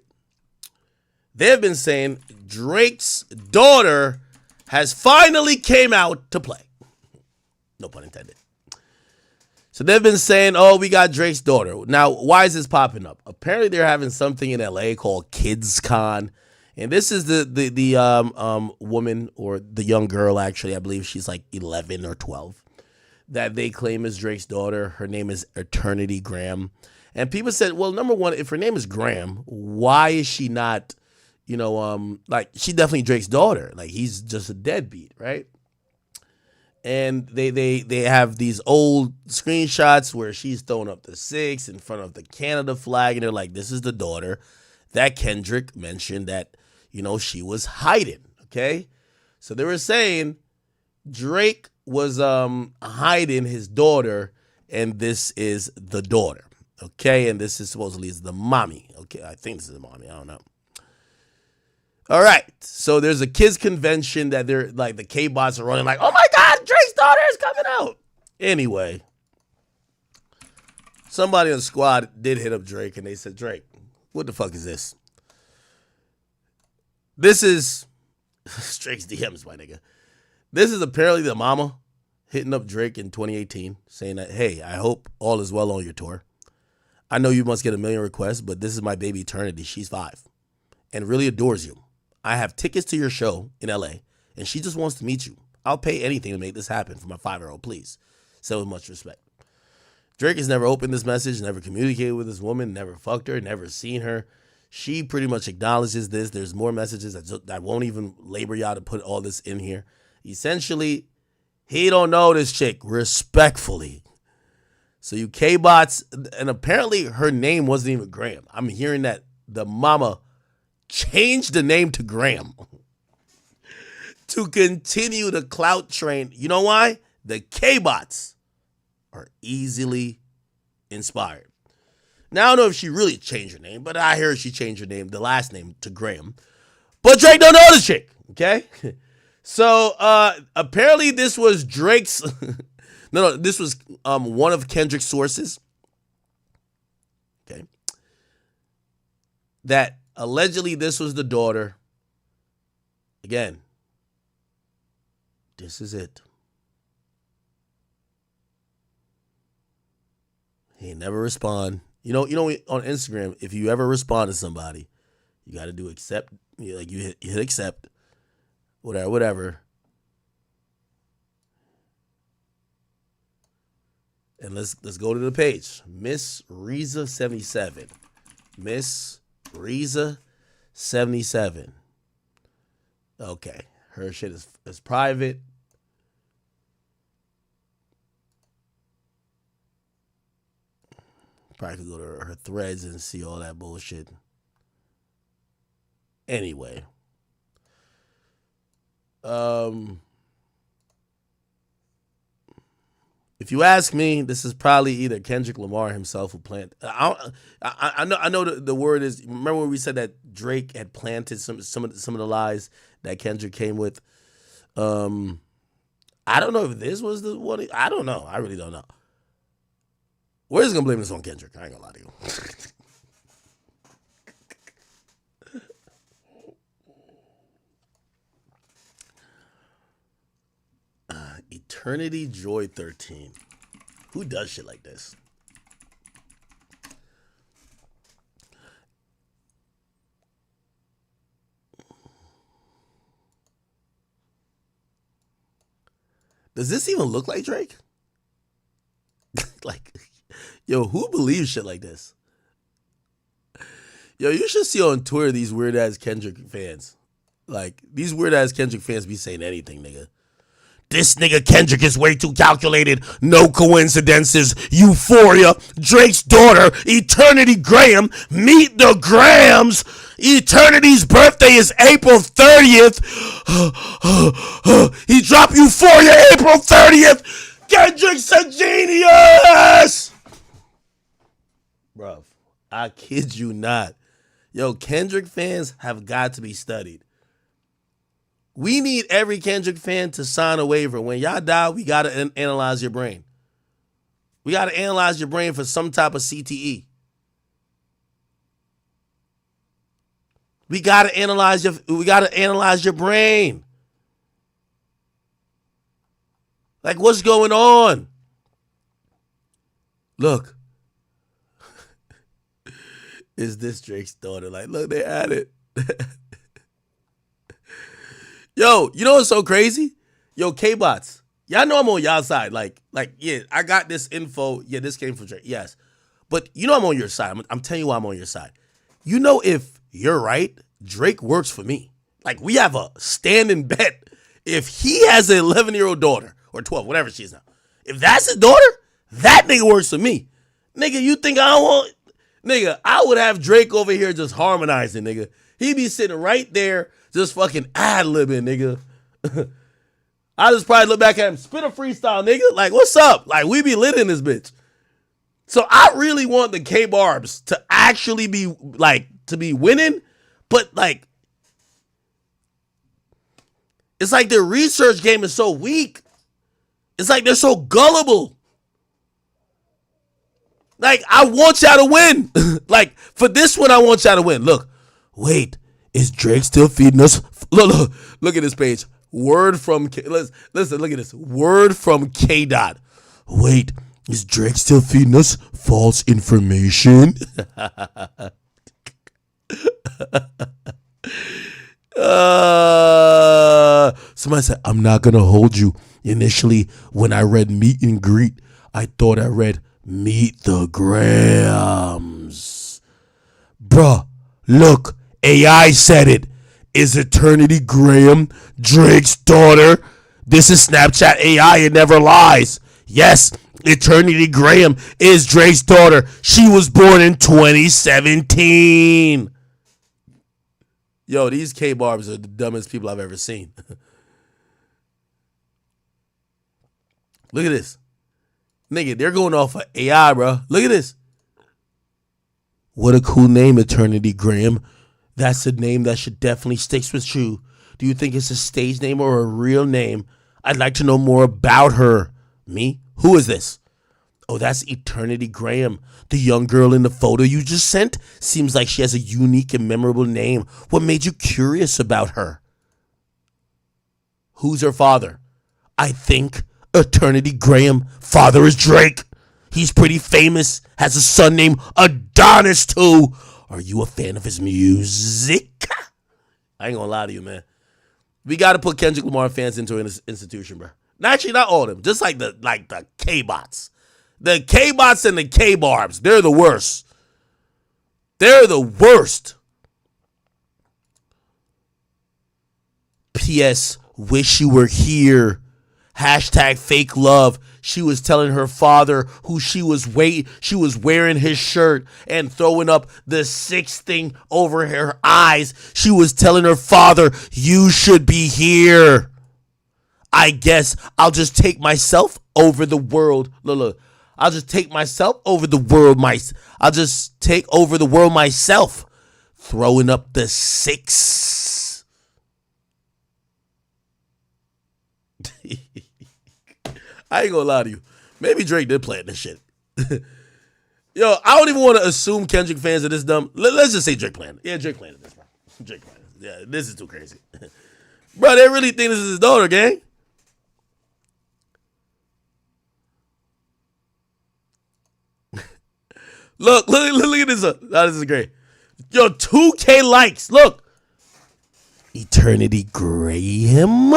They've been saying Drake's daughter has finally came out to play. No pun intended. So they've been saying, oh, we got Drake's daughter. Now, why is this popping up? Apparently, they're having something in LA called Kids Con. And this is the woman, or the young girl, actually. I believe she's like 11 or 12, that they claim is Drake's daughter. Her name is Eternity Graham. And people said, well, number one, if her name is Graham, why is she not, you know, like, she definitely Drake's daughter. Like, he's just a deadbeat, right? And they have these old screenshots where she's throwing up the 6 in front of the Canada flag, and they're like, this is the daughter that Kendrick mentioned that, you know, she was hiding, okay? So they were saying Drake was hiding his daughter, and this is the daughter, okay? And this is supposedly is the mommy, okay? I think this is the mommy, I don't know. All right, so there's a kids convention that they're like, the K-Bots are running like, oh my God, Drake's daughter is coming out. Anyway, somebody on the squad did hit up Drake, and they said, Drake, what the fuck is this? This is Drake's DMs, my nigga. This is apparently the mama hitting up Drake in 2018, saying that, hey, I hope all is well on your tour. I know you must get a million requests, but this is my baby Eternity. She's 5 and really adores you. I have tickets to your show in LA, and she just wants to meet you. I'll pay anything to make this happen for my 5-year-old, please. So with much respect. Drake has never opened this message, never communicated with this woman, never fucked her, never seen her. She pretty much acknowledges this. There's more messages that won't even labor y'all to put all this in here. Essentially, he don't know this chick, respectfully. So you K-Bots, and apparently her name wasn't even Graham. I'm hearing that the mama changed the name to Graham to continue the clout train. You know why? The K-Bots are easily inspired. Now, I don't know if she really changed her name, but I heard she changed her name, the last name, to Graham. But Drake don't know this chick, okay? So, apparently this was Drake's... no, this was one of Kendrick's sources. Okay. That allegedly this was the daughter. Again, This is it. He never respond. You know, on Instagram, if you ever respond to somebody, you got to do accept. Like you hit accept, whatever. And let's go to the page. Miss Reza 77. Miss Reza 77. Okay, her shit is private. Probably could go to her threads and see all that bullshit. Anyway. If you ask me, this is probably either Kendrick Lamar himself who planted. I know the word is. Remember when we said that Drake had planted some of the lies that Kendrick came with. I don't know if this was the one. I don't know. I really don't know. We're just gonna blame this on Kendrick. I ain't gonna lie to you. Eternity Joy 13. Who does shit like this? Does this even look like Drake? Like, yo, who believes shit like this? Yo, you should see on Twitter these weird ass Kendrick fans. Like, these weird ass Kendrick fans be saying anything, nigga. This nigga Kendrick is way too calculated. No coincidences. Euphoria. Drake's daughter. Eternity Graham. Meet the Grahams. Eternity's birthday is April 30th. He dropped Euphoria April 30th. Kendrick's a genius. Bruv, I kid you not. Yo, Kendrick fans have got to be studied. We need every Kendrick fan to sign a waiver. When y'all die, we got to analyze your brain. We got to analyze your brain for some type of CTE. We got to analyze your brain. Like, what's going on? Look. Is this Drake's daughter? Like, look, they had it. Yo, you know what's so crazy? Yo, K-Bots, y'all know I'm on y'all side. Like, yeah, I got this info. Yeah, this came from Drake. Yes. But you know I'm on your side. I'm telling you why I'm on your side. You know if you're right, Drake works for me. Like, we have a standing bet. If he has an 11-year-old daughter, or 12, whatever she is now, if that's his daughter, that nigga works for me. Nigga, you think I don't want... Nigga, I would have Drake over here just harmonizing, nigga. He'd be sitting right there just fucking ad-libbing, nigga. I just probably look back at him, spit a freestyle, nigga. Like, what's up? Like, we be lit in this bitch. So I really want the K-Barbs to actually be, like, to be winning, but, like, it's like their research game is so weak. It's like they're so gullible. Like, I want y'all to win. Like, for this one, I want y'all to win. Look, wait, is Drake still feeding us? Look at this page. Word from K. Listen, look at this. Word from K. Dot. Wait, is Drake still feeding us false information? Somebody said, I'm not going to hold you. Initially, when I read meet and greet, I thought I read meet the Grahams. Bruh, look, AI said it. Is Eternity Graham Drake's daughter? This is Snapchat AI. It never lies. Yes, Eternity Graham is Drake's daughter. She was born in 2017. Yo, these K-Barbs are the dumbest people I've ever seen. Look at this. Nigga, they're going off of AI, bro. Look at this. What a cool name, Eternity Graham. That's a name that should definitely stick with you. Do you think it's a stage name or a real name? I'd like to know more about her. Me? Who is this? Oh, that's Eternity Graham. The young girl in the photo you just sent? Seems like she has a unique and memorable name. What made you curious about her? Who's her father? I think Eternity Graham, father is Drake. He's pretty famous, has a son named Adonis too. Are you a fan of his music? I ain't gonna lie to you, man. We gotta put Kendrick Lamar fans into an institution, bro. Actually, not all of them. Just like the K-bots. The K-bots and the K-barbs. They're the worst. They're the worst. P.S. Wish you were here. Hashtag fake love. She was telling her father who she was wearing his shirt and throwing up the 6 thing over her eyes. She was telling her father, you should be here. I guess I'll just take myself over the world. Look. I'll just take myself over the world. I'll just take over the world myself. Throwing up the 6. I ain't gonna lie to you. Maybe Drake did plan this shit. Yo, I don't even want to assume Kendrick fans are this dumb. Let's just say Drake planned it. Yeah, Drake planned this, bro. Drake planned it. Yeah, this is too crazy. Bro, they really think this is his daughter, gang. Look at this. Oh, this is great. Yo, 2K likes. Look. Eternity Graham.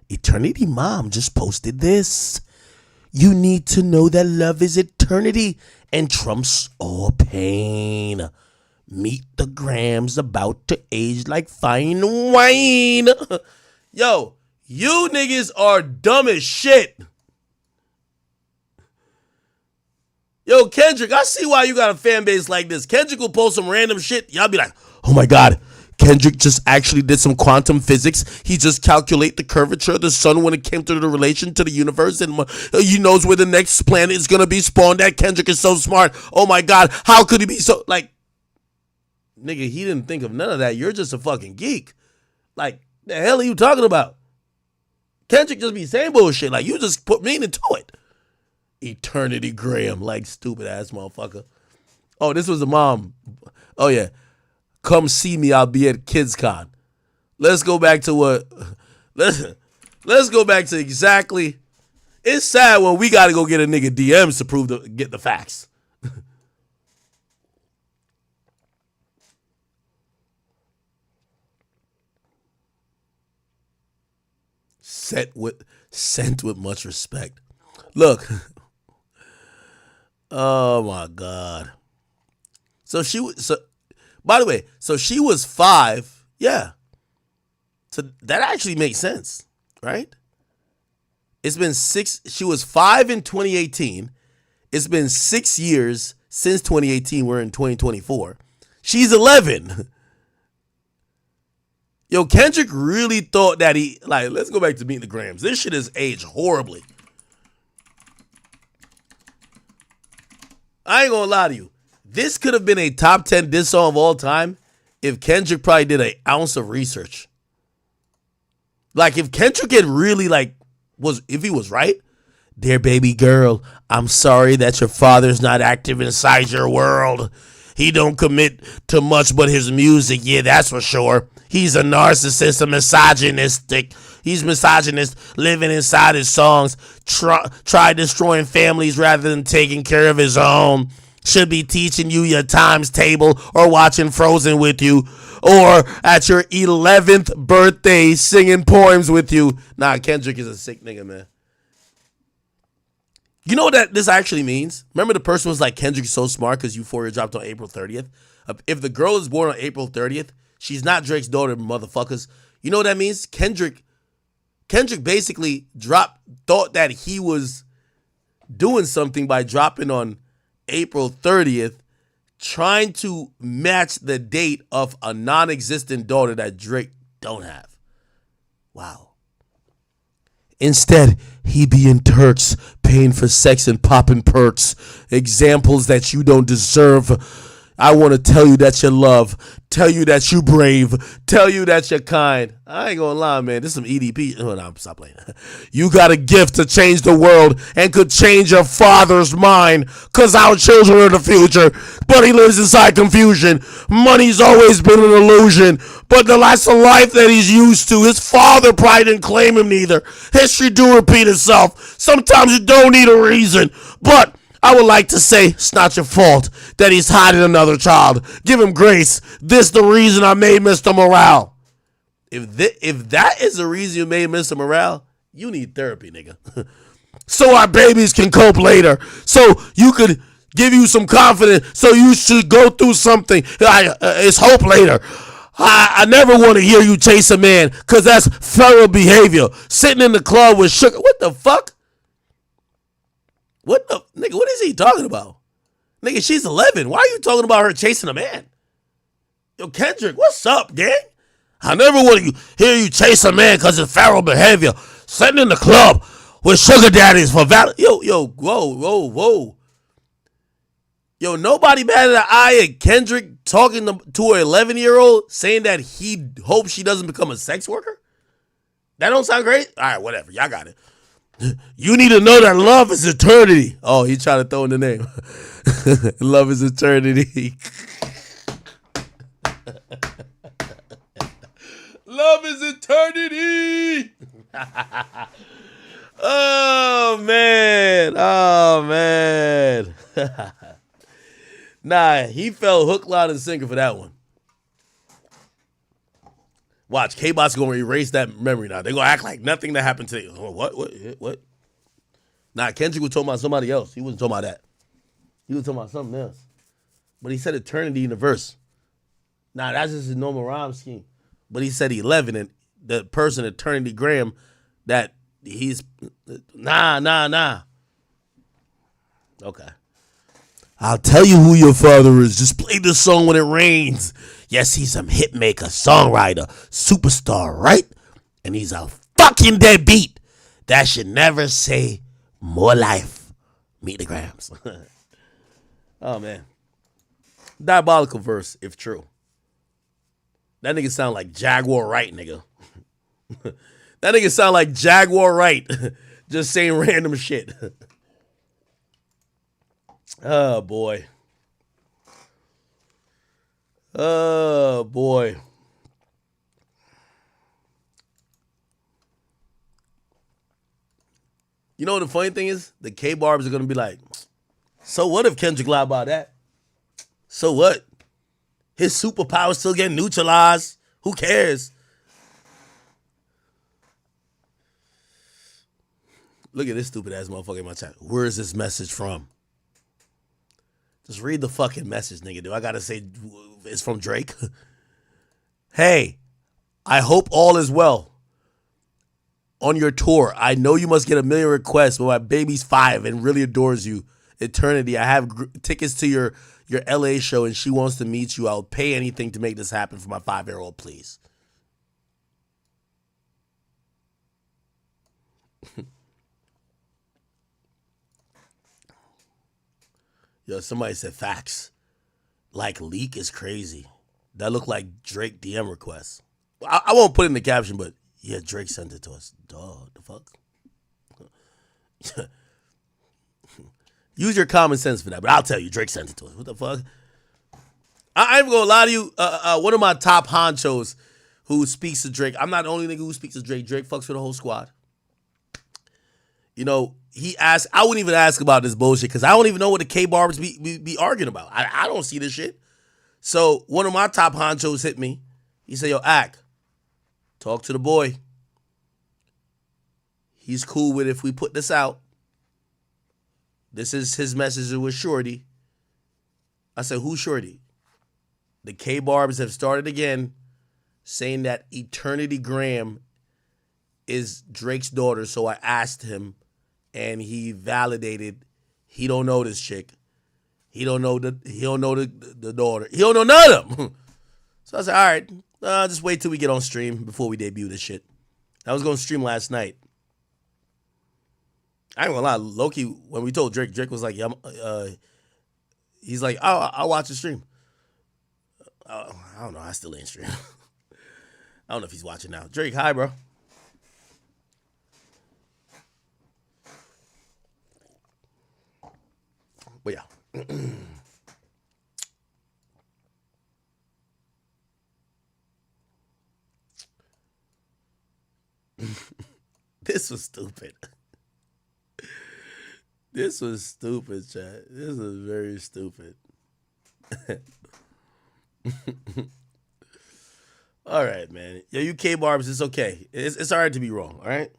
Eternity Mom just posted this. You need to know that love is eternity and trumps all pain. Meet the Grams about to age like fine wine. Yo, you niggas are dumb as shit. Yo, Kendrick, I see why you got a fan base like this. Kendrick will post some random shit. Y'all be like, oh my God, Kendrick just actually did some quantum physics. He just calculate the curvature of the sun when it came to the relation to the universe, and he knows where the next planet is going to be spawned at. Kendrick is so smart. Oh my God, how could he be so, like, nigga, he didn't think of none of that. You're just a fucking geek. Like, the hell are you talking about? Kendrick just be saying bullshit. Like, you just put meaning to it. Eternity Graham, like stupid ass motherfucker. Oh, this was the mom. Oh yeah, come see me. I'll be at KidsCon. Let's go back to what. Let's go back to exactly. It's sad when we got to go get a nigga DMs to get the facts. Sent with much respect. Look. Oh my God. By the way, she was 5. Yeah. So that actually makes sense, right? It's been 6. She was 5 in 2018. It's been 6 years since 2018. We're in 2024. She's 11. Yo, Kendrick really thought that let's go back to Meet the Grams. This shit has aged horribly. I ain't gonna lie to you. This could have been a top 10 diss song of all time if Kendrick probably did an ounce of research. Like, if Kendrick had really, if he was right, dear baby girl, I'm sorry that your father's not active inside your world. He don't commit to much but his music, yeah, that's for sure. He's a narcissist, a misogynistic. He's misogynist, living inside his songs, try destroying families rather than taking care of his own. Should be teaching you your times table or watching Frozen with you, or at your 11th birthday singing poems with you. Nah, Kendrick is a sick nigga, man. You know what this actually means? Remember the person was like, Kendrick's so smart because Euphoria dropped on April 30th? If the girl is born on April 30th, she's not Drake's daughter, motherfuckers. You know what that means? Kendrick basically thought that he was doing something by dropping on April 30th, trying to match the date of a non-existent daughter that Drake don't have. Wow. Instead, he be in Turks, paying for sex and popping perks. Examples that you don't deserve. I want to tell you that you're love, tell you that you brave, tell you that you're kind. I ain't gonna lie, man. This is some EDP. Oh, no, stop playing. You got a gift to change the world and could change your father's mind, because our children are the future, but he lives inside confusion. Money's always been an illusion, but the life's a life that he's used to. His father probably didn't claim him neither. History do repeat itself. Sometimes you don't need a reason, but I would like to say it's not your fault that he's hiding another child. Give him grace. This the reason I made Mr. Morale. If that is the reason you made Mr. Morale, you need therapy, nigga. So our babies can cope later. So you could give you some confidence. So you should go through something. It's hope later. I never want to hear you chase a man, because that's feral behavior. Sitting in the club with sugar. What the fuck? What the nigga? What is he talking about? Nigga, she's 11. Why are you talking about her chasing a man? Yo, Kendrick, what's up, gang? I never want to hear you chase a man because it's feral behavior. Sitting in the club with sugar daddies for valid. Yo, whoa. Yo, nobody batted an eye at Kendrick talking to an 11-year-old saying that he hopes she doesn't become a sex worker? That don't sound great? All right, whatever. Y'all got it. You need to know that love is eternity. Oh, he tried to throw in the name. Love is eternity. Love is eternity. Oh, man. Nah, he fell hook, line, and sinker for that one. Watch, K-Bot's going to erase that memory now. They're going to act like nothing that happened today. What? Nah, Kendrick was talking about somebody else. He wasn't talking about that. He was talking about something else. But he said eternity in the verse. Nah, that's just a normal rhyme scheme. But he said 11, and the person, Eternity Graham, that he's... Nah. Okay. I'll tell you who your father is. Just play this song when it rains. Yes, he's a hit maker, songwriter, superstar, right? And he's a fucking deadbeat. That should never say more life. Meet the Grams. Oh, man. Diabolical verse, if true. That nigga sound like Jaguar Wright, nigga. That nigga sound like Jaguar Wright. Just saying random shit. Oh, boy. Oh, boy. You know what the funny thing is? The K-Barbs are going to be like, so what if Kendrick lied about that? So what? His superpowers still getting neutralized. Who cares? Look at this stupid ass motherfucker in my chat. Where is this message from? Just read the fucking message, nigga. Do I gotta say it's from Drake? Hey, I hope all is well on your tour. I know you must get a million requests, but my baby's 5 and really adores you. Eternity. I have tickets to your LA show and she wants to meet you. I'll pay anything to make this happen for my 5-year-old, please. Yo, somebody said facts. Like leak is crazy. That looked like Drake DM requests. I won't put it in the caption, but yeah, Drake sent it to us. Dog, the fuck? Use your common sense for that, but I'll tell you, Drake sent it to us. What the fuck? I ain't gonna lie to you. One of my top honchos who speaks to Drake. I'm not the only nigga who speaks to Drake. Drake fucks with the whole squad. You know, he asked, I wouldn't even ask about this bullshit because I don't even know what the K-Barbs be arguing about. I don't see this shit. So one of my top honchos hit me. He said, yo, Ak, talk to the boy. He's cool with if we put this out. This is his message with Shorty. I said, who's Shorty? The K-Barbs have started again saying that Eternity Graham is Drake's daughter. So I asked him and he validated he don't know this chick. He don't know the daughter. He don't know none of them. So I said, all right, just wait till we get on stream before we debut this shit. I was going to stream last night. I ain't gonna lie, lowkey, when we told Drake was like, he's like, I'll watch the stream. I don't know. I still ain't stream. I don't know if he's watching now. Drake, hi, bro. But yeah. This was stupid. This was stupid, chat. This was very stupid. All right, man. Yo, you K-Barbs, it's okay. It's all right to be wrong, all right?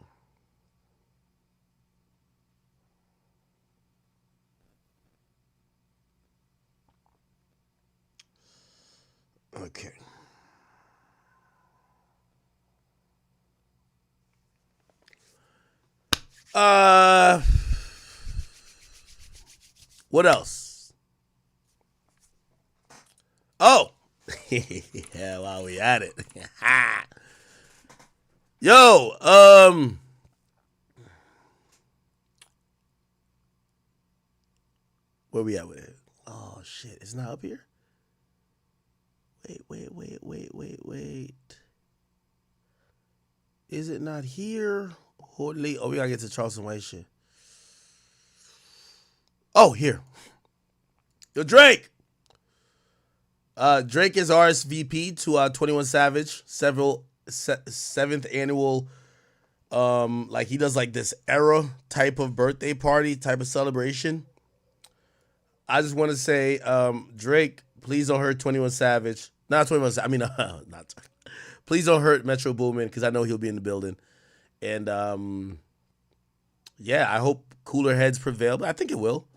Okay. What else? Oh. Yeah, while we at it. Yo, where we at with it? Oh shit, it's not up here? Wait. Is it not here? Holy, oh, we gotta get to Charleston White shit. Oh, here. Yo, Drake. Drake is RSVP to 21 Savage, seventh annual, like he does like this era type of birthday party type of celebration. I just want to say, Drake, please don't hurt 21 Savage. Not 21 Savage. I mean, not. Please don't hurt Metro Boomin because I know he'll be in the building. And yeah, I hope cooler heads prevail, but I think it will.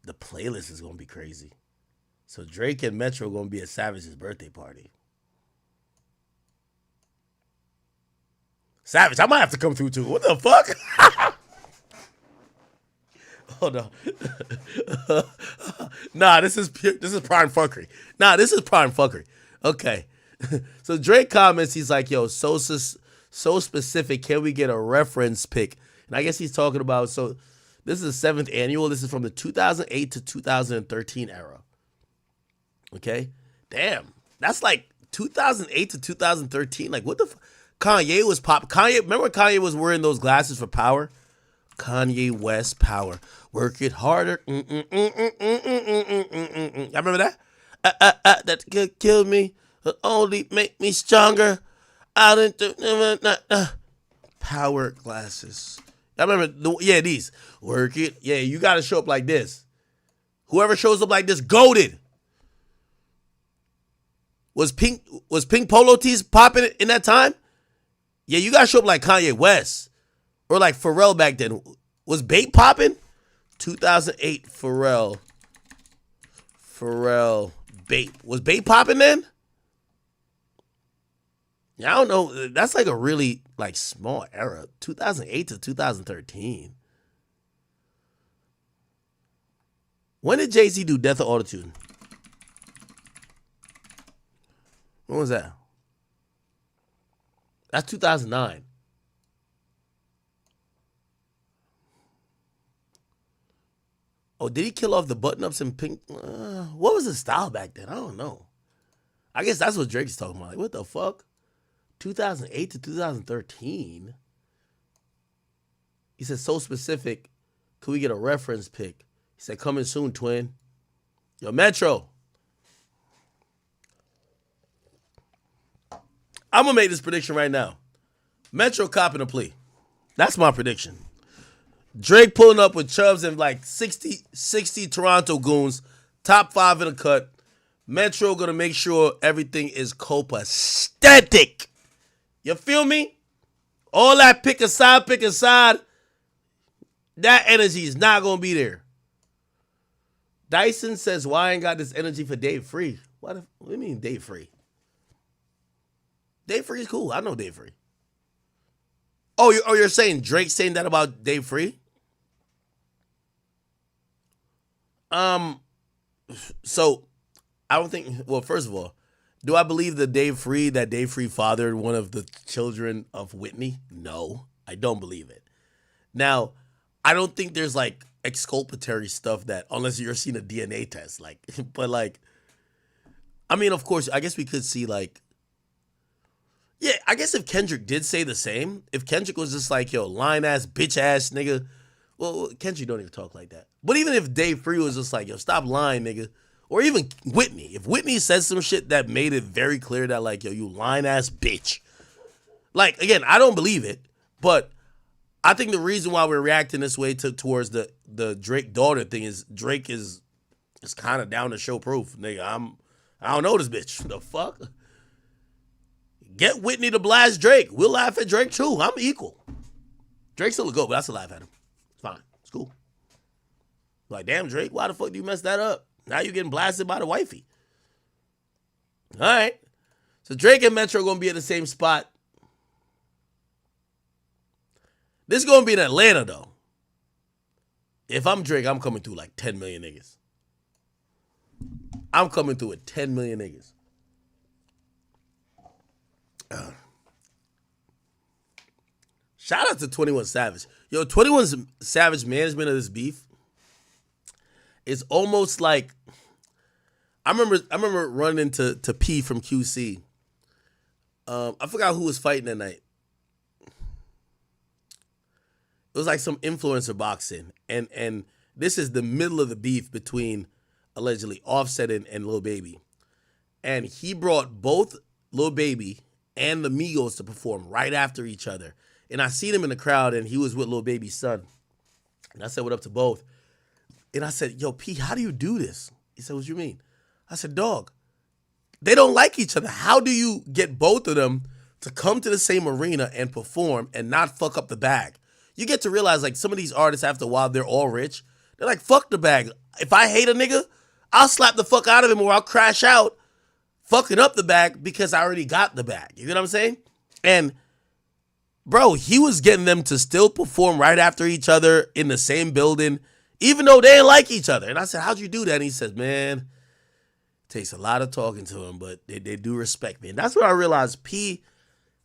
The playlist is gonna be crazy. So Drake and Metro are gonna be at Savage's birthday party. Savage, I might have to come through too. What the fuck? Hold on. Nah, this is prime fuckery. Okay. So Drake comments, he's like, yo, so specific, can we get a reference pic? And I guess he's talking about, so this is the 7th annual. This is from the 2008 to 2013 era. Okay? Damn. That's like 2008 to 2013. Like, what the fuck? Kanye was remember when Kanye was wearing those glasses for Power? Kanye West Power. Work it harder. I remember that? That could kill me. Only make me stronger. I didn't do Power glasses. I remember, these. Work it. Yeah, you got to show up like this. Whoever shows up like this, goated. Was pink polo tees popping in that time? Yeah, you got to show up like Kanye West. Or like Pharrell back then. Was Bape popping? 2008 Pharrell, Bape. Was Bape popping then? Yeah, I don't know. That's like a really like small era. 2008 to 2013. When did Jay-Z do Death of Autotune? When was that? That's 2009. Oh, did he kill off the button-ups in pink? What was the style back then? I don't know. I guess that's what Drake's talking about. Like, what the fuck? 2008 to 2013? He said, so specific. Could we get a reference pic? He said, coming soon, twin. Yo, Metro. I'm going to make this prediction right now. Metro copping a plea. That's my prediction. Drake pulling up with Chubbs and like 60 Toronto goons. Top 5 in the cut. Metro going to make sure everything is copacetic. You feel me? All that pick a side. That energy is not going to be there. Dyson says, why I ain't got this energy for Dave Free? What do you mean Dave Free? Dave Free is cool. I know Dave Free. Oh, you're saying Drake's saying that about Dave Free? So I don't think, well, first of all, do I believe that Dave Free fathered one of the children of Whitney? No, I don't believe it. Now, I don't think there's like exculpatory stuff that unless you're seeing a DNA test, like, but like, I mean, of course, I guess we could see like, yeah, I guess if Kendrick did say the same, if Kendrick was just like, yo, lying ass, bitch ass nigga, well, Kendrick don't even talk like that. But even if Dave Free was just like, yo, stop lying, nigga, or even Whitney, if Whitney said some shit that made it very clear that like, yo, you lying ass bitch, like, again, I don't believe it, but I think the reason why we're reacting this way towards the Drake daughter thing is Drake is kind of down to show proof, nigga. I don't know this bitch. The fuck? Get Whitney to blast Drake. We'll laugh at Drake too. I'm equal. Drake's still a goat, but I still laugh at him. It's fine. It's cool. Like, damn, Drake, why the fuck do you mess that up? Now you getting blasted by the wifey. All right. So Drake and Metro going to be at the same spot. This is going to be in Atlanta, though. If I'm Drake, I'm coming through like 10 million niggas. I'm coming through with 10 million niggas. Shout out to 21 Savage. Yo, 21 Savage management of this beef is almost like, I remember running into P from QC. I forgot who was fighting that night. It was like some influencer boxing. And this is the middle of the beef between allegedly Offset and Lil Baby. And he brought both Lil Baby and the Migos to perform right after each other. And I seen him in the crowd, and he was with Lil Baby's son. And I said, what up to both? And I said, yo, P, how do you do this? He said, what you mean? I said, dog, they don't like each other. How do you get both of them to come to the same arena and perform and not fuck up the bag? You get to realize, like, some of these artists, after a while, they're all rich. They're like, fuck the bag. If I hate a nigga, I'll slap the fuck out of him or I'll crash out fucking up the bag because I already got the bag. You know what I'm saying? And, bro, he was getting them to still perform right after each other in the same building, even though they didn't like each other. And I said, how'd you do that? And he says, man, it takes a lot of talking to him, but they do respect me. And that's where I realized P,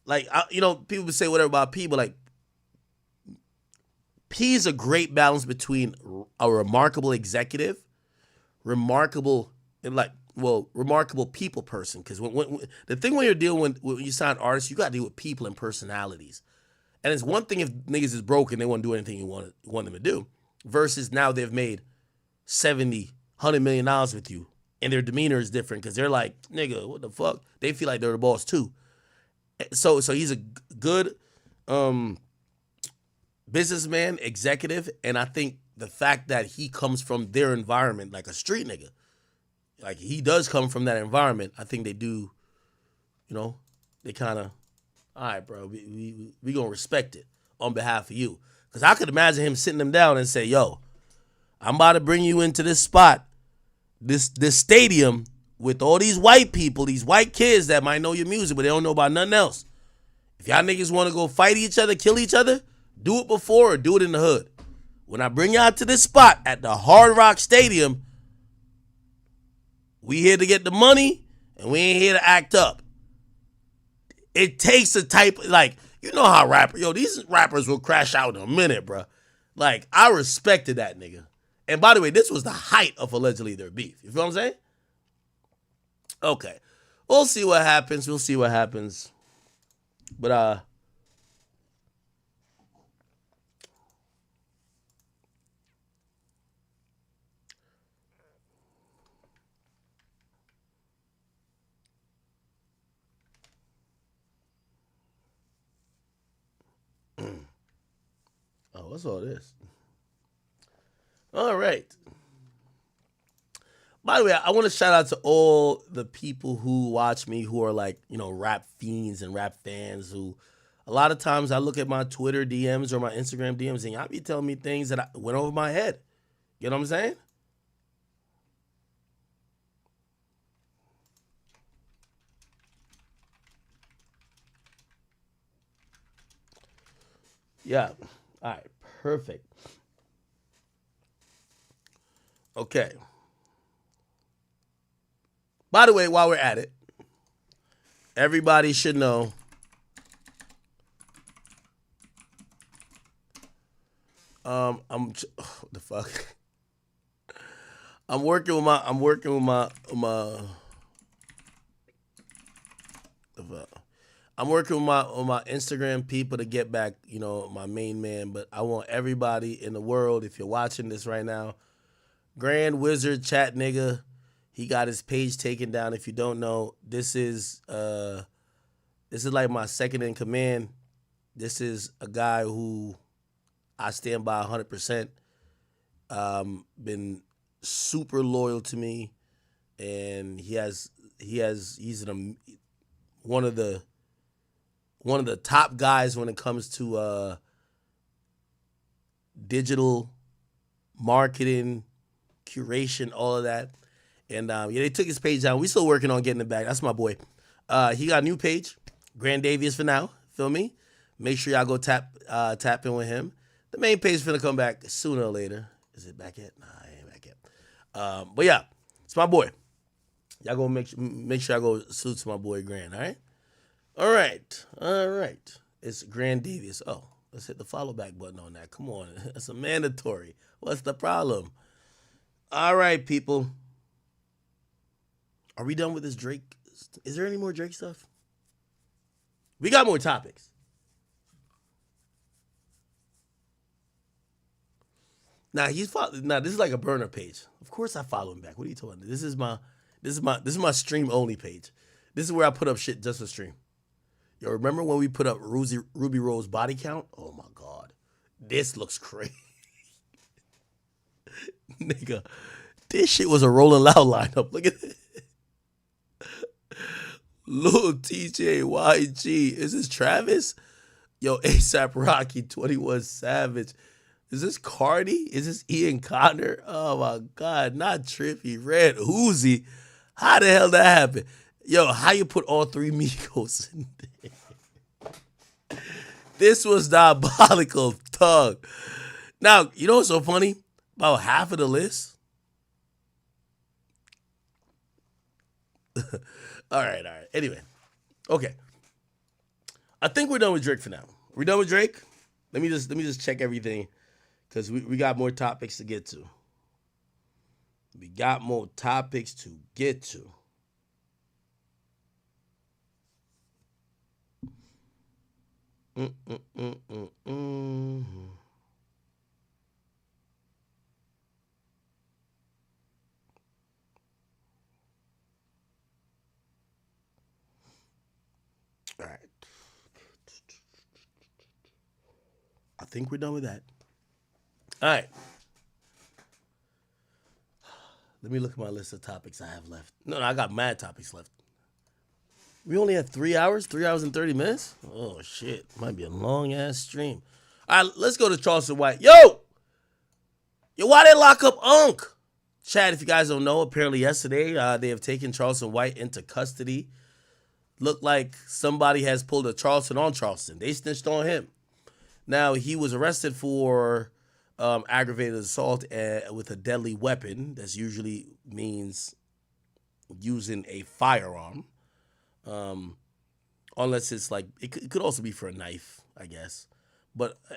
like, people would say whatever about P, but, like, P is a great balance between a remarkable executive, remarkable people person. Because when the thing when you're dealing when you sign artists, you got to deal with people and personalities. And it's one thing if niggas is broke and they want to do anything you want them to do, versus now they've made $70, $100 million with you, and their demeanor is different because they're like, nigga, what the fuck? They feel like they're the boss too. So he's a good businessman, executive, and I think the fact that he comes from their environment, like a street nigga, like he does come from that environment, I think they do, they kind of, all right, bro, we gonna respect it on behalf of you. Because I could imagine him sitting them down and say, yo, I'm about to bring you into this spot, this stadium with all these white people, these white kids that might know your music, but they don't know about nothing else. If y'all niggas want to go fight each other, kill each other, do it before or do it in the hood. When I bring y'all to this spot at the Hard Rock Stadium, we here to get the money and we ain't here to act up. It takes a type, like, you know how these rappers will crash out in a minute, bro. Like, I respected that nigga. And by the way, this was the height of allegedly their beef. You feel what I'm saying? Okay. We'll see what happens. But, what's all this? All right. By the way, I want to shout out to all the people who watch me who are like, rap fiends and rap fans who a lot of times I look at my Twitter DMs or my Instagram DMs and y'all be telling me things that went over my head. You know what I'm saying? Yeah. All right. Perfect. Okay. By the way, while we're at it, everybody should know What the fuck? I'm working with my Instagram people to get back, my main man. But I want everybody in the world, if you're watching this right now, Grand Wizard Chat nigga, he got his page taken down. If you don't know, this is like my second in command. This is a guy who I stand by 100%. Been super loyal to me, and he's one of the top guys when it comes to digital marketing, curation, all of that. And they took his page down. We still working on getting it back. That's my boy. He got a new page, Grand Davies for now. Feel me? Make sure y'all go tap in with him. The main page is finna come back sooner or later. Is it back yet? Nah, it ain't back yet. But yeah, it's my boy. Y'all go make sure I go salute to my boy Grand. All right. It's Grand Davies. Oh, let's hit the follow back button on that. Come on, that's a mandatory. What's the problem? All right, people. Are we done with this Drake? Is there any more Drake stuff? We got more topics. This is like a burner page. Of course I follow him back. What are you talking about? This is my stream only page. This is where I put up shit just for stream. Yo, remember when we put up Ruby Rose body count? Oh my God. This looks crazy. Nigga, this shit was a Rolling Loud lineup. Look at it. Lil TJ YG. Is this Travis? Yo, ASAP Rocky, 21 Savage. Is this Cardi? Is this Ian Connor? Oh my God, not Trippy. Red Uzi. How the hell that happened? Yo, how you put all three Migos in there? This was diabolical, Tug. Now, you know what's so funny? About half of the list. All right. Anyway, okay. I think we're done with Drake for now. We done with Drake? Let me just check everything, because we got more topics to get to. All right. I think we're done with that. All right. Let me look at my list of topics I have left. No, I got mad topics left. We only have 3 hours? 3 hours and 30 minutes? Oh, shit. Might be a long-ass stream. All right, let's go to Charleston White. Yo, why they lock up Unc? Chad, if you guys don't know, apparently yesterday they have taken Charleston White into custody. Looked like somebody has pulled a Charleston on Charleston. They snitched on him. Now, he was arrested for aggravated assault with a deadly weapon. That usually means using a firearm. Unless it's like, it could also be for a knife, I guess.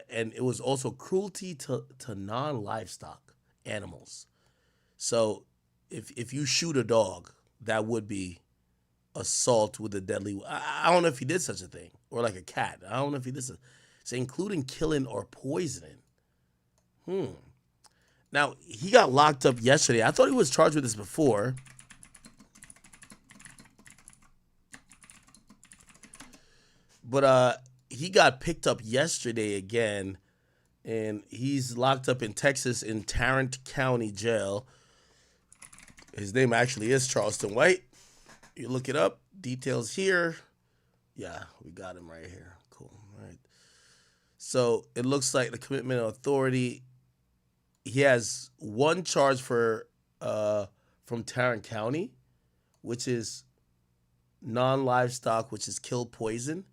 And it was also cruelty to non-livestock animals. So if you shoot a dog, that would be assault with a deadly. I don't know if he did such a thing, or like a cat. I don't know if he did. So including killing or poisoning. Now he got locked up yesterday. I thought he was charged with this before. But he got picked up yesterday again, and he's locked up in Texas in Tarrant County Jail. His name actually is Charleston White. You look it up. Details here. Yeah, we got him right here. Cool. All right. So it looks like the commitment of authority. He has one charge from Tarrant County, which is non-livestock, which is kill poison.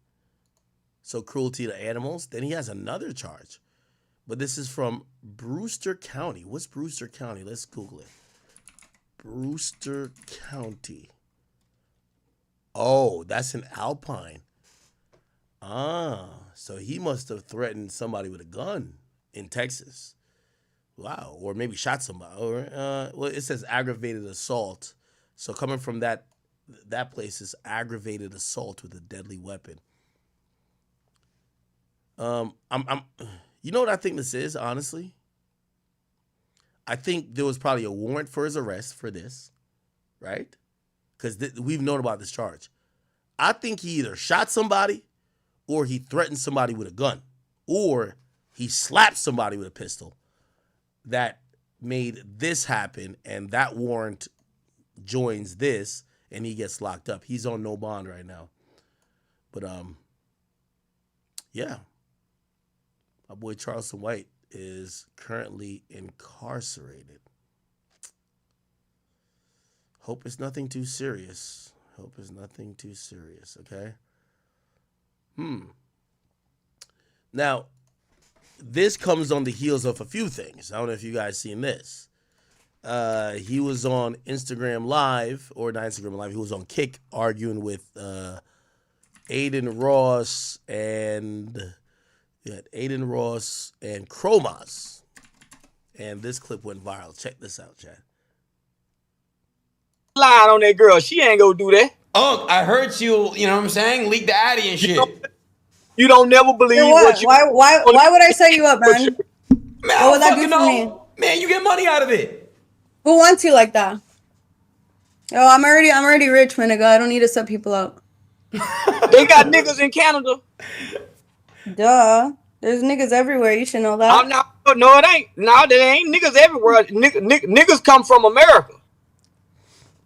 So cruelty to animals. Then he has another charge. But this is from Brewster County. What's Brewster County? Let's Google it. Brewster County. Oh, that's in Alpine. So he must have threatened somebody with a gun in Texas. Wow, or maybe shot somebody. Or well, it says aggravated assault. So coming from that place is aggravated assault with a deadly weapon. I'm you know what I think this is, honestly? I think there was probably a warrant for his arrest for this, right? Because we've known about this charge. I think he either shot somebody or he threatened somebody with a gun or he slapped somebody with a pistol that made this happen, and that warrant joins this and he gets locked up. He's on no bond right now. But yeah. My boy Charleston White is currently incarcerated. Hope it's nothing too serious. Hope it's nothing too serious, okay? Now, this comes on the heels of a few things. I don't know if you guys seen this. He was on Instagram Live, or not Instagram Live, he was on Kick arguing with Aiden Ross and Chromas. And this clip went viral. Check this out, Chad. Lying on that girl. She ain't gonna do that. Oh, I heard you, you know what I'm saying? Leak the Addy and shit. You don't never believe what you... Why would I set you up, man? Man, What would that do for me? Man, you get money out of it. Who wants you like that? Yo, I'm already rich, my nigga. I don't need to set people up. They got niggas in Canada. Duh. There's niggas everywhere. You should know that. I'm not. No, it ain't. No, there ain't niggas everywhere. Niggas come from America.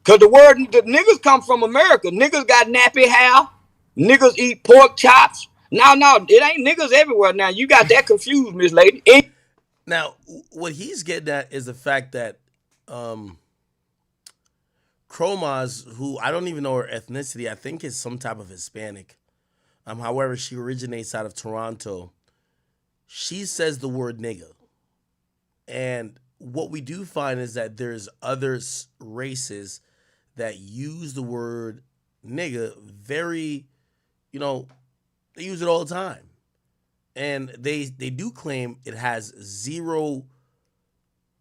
Cause the niggas come from America. Niggas got nappy hair. Niggas eat pork chops. No, it ain't niggas everywhere. Now you got that confused, Miss Lady. Now, what he's getting at is the fact that Chromas, who I don't even know her ethnicity, I think is some type of Hispanic. However, she originates out of Toronto. She says the word nigga. And what we do find is that there's other races that use the word nigga very, they use it all the time. And they do claim it has zero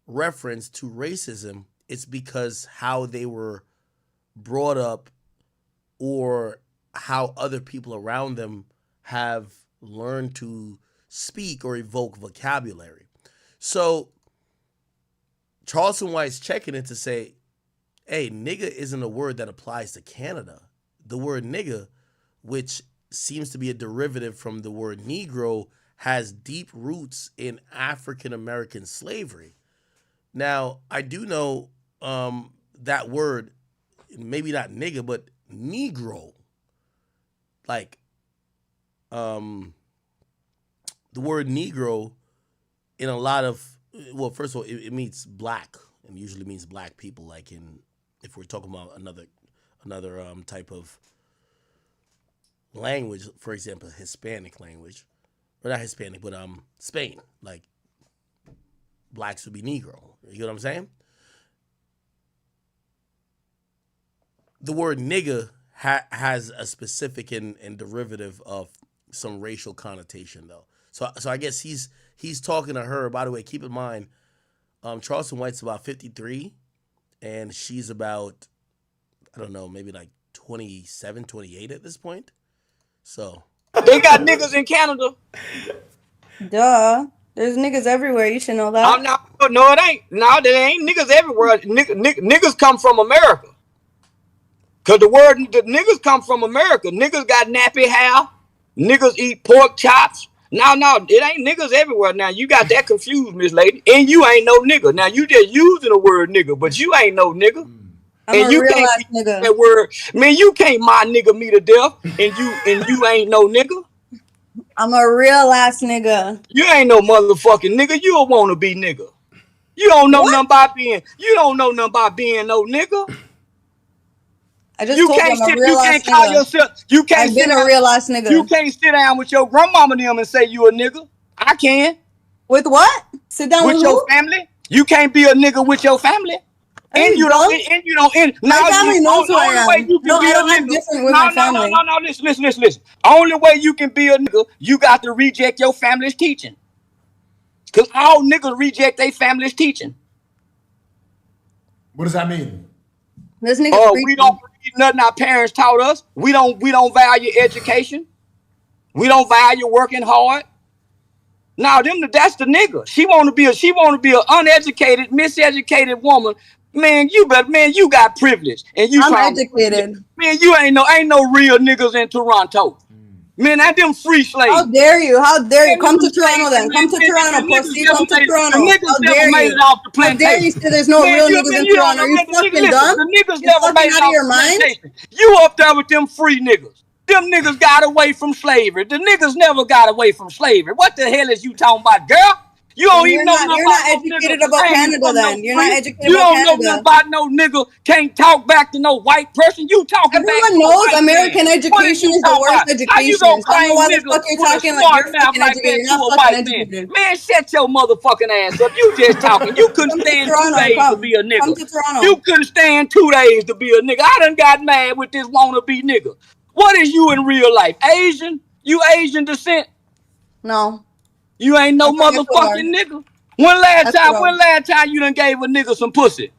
reference to racism. It's because how they were brought up or how other people around them have learned to speak or evoke vocabulary. So Charleston White's checking it to say, hey, nigga isn't a word that applies to Canada. The word nigga, which seems to be a derivative from the word Negro, has deep roots in African American slavery. Now, I do know that word, maybe not nigga, but Negro. Like, the word Negro in a lot of, well, first of all, it means black, and usually means black people, like if we're talking about another type of language, for example, Hispanic language, or not Hispanic, but Spain, like blacks would be Negro. You know what I'm saying? The word nigga has a specific and derivative of some racial connotation, though. So I guess he's talking to her. By the way, keep in mind, Charleston White's about 53, and she's about, I don't know, maybe like 27, 28 at this point. So they got niggas in Canada. Duh. There's niggas everywhere. You should know that. I'm not. No, it ain't. No, there ain't niggas everywhere. Niggas come from America. Cause the niggas come from America. Niggas got nappy hair. Niggas eat pork chops. No, it ain't niggas everywhere. Now you got that confused, Miss Lady. And you ain't no nigga. Now you just using the word nigga, but you ain't no nigga. I'm and a you real can't ass nigga. That word. Man, you can't my nigga me to death, and you ain't no nigga. I'm a real ass nigga. You ain't no motherfucking nigga. You a wanna be nigga. You don't know nothing about being. You don't know nothing about being no nigga. I just told you I'm a real ass call nigga. yourself. You can't. I've been a real ass nigga. You can't sit down with your grandmama them and say you a nigga. I can. With what? Sit down with your family. You can't be a nigga with your family. And you don't. My family knows who I am. No, I don't act different with my family. No. Listen. Only way you can be a nigga, you got to reject your family's teaching. Because all niggas reject their family's teaching. What does that mean? This nigga We don't believe nothing our parents taught us. We don't value education. We don't value working hard. Now, that's the nigga. She want to be an uneducated, miseducated woman. Man, you got privilege, and I'm educated. Man, you ain't no real niggas in Toronto. Man, that them free slaves. How dare you? How dare you? Come to Toronto then. Come to Toronto, pussy. Come to Toronto. How dare you? How dare you say there's no real niggas in Toronto? Are you fucking dumb? The niggas You never made fucking it out of your mind? plantation. You up there with them free niggas. Them niggas got away from slavery. The niggas never got away from slavery. What the hell is you talking about, girl? You don't even know nothing about no nigga. You're not educated about Canada then. You're not educated You about don't know Canada. nothing about no nigga can't talk back to no white person. You talking back to Everyone a knows white American man. What education you is the talking worst about? How you education. gonna So I don't know claim why the niggas fuck you're with a talking like smart you're mouth fucking like educated. that You're to not a fucking white man? educated. Man, shut your motherfucking ass up. You just talking. You couldn't Come to stand Toronto, 2 days to come. be a nigga. Come to Toronto. You couldn't stand 2 days to be a nigga. I done got mad with this wannabe nigga. What is you in real life? Asian? You Asian descent? No. You ain't no I'm from Ecuador. motherfucking nigga. When last time you done gave a nigga some pussy?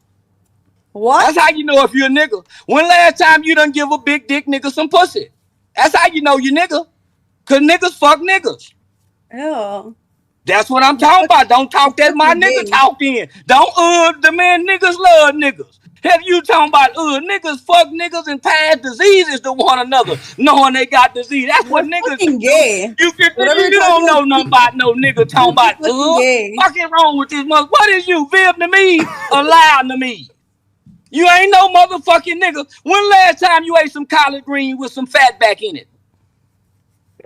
What? That's how you know if you're a nigga. When last time you done give a big dick nigga some pussy? That's how you know you nigga. Cause niggas fuck niggas. Ew. That's what I'm talking about. Don't talk that my nigga talk in. Don't the man niggas love niggas. Hell, you talking about niggas fuck niggas and pass diseases to one another, knowing they got disease. That's what niggas do. Gay. You don't know nothing about no nigga talking about fucking wrong with this mother. What is you, Vietnamese or Vietnamese? You ain't no motherfucking nigga. When last time you ate some collard green with some fat back in it?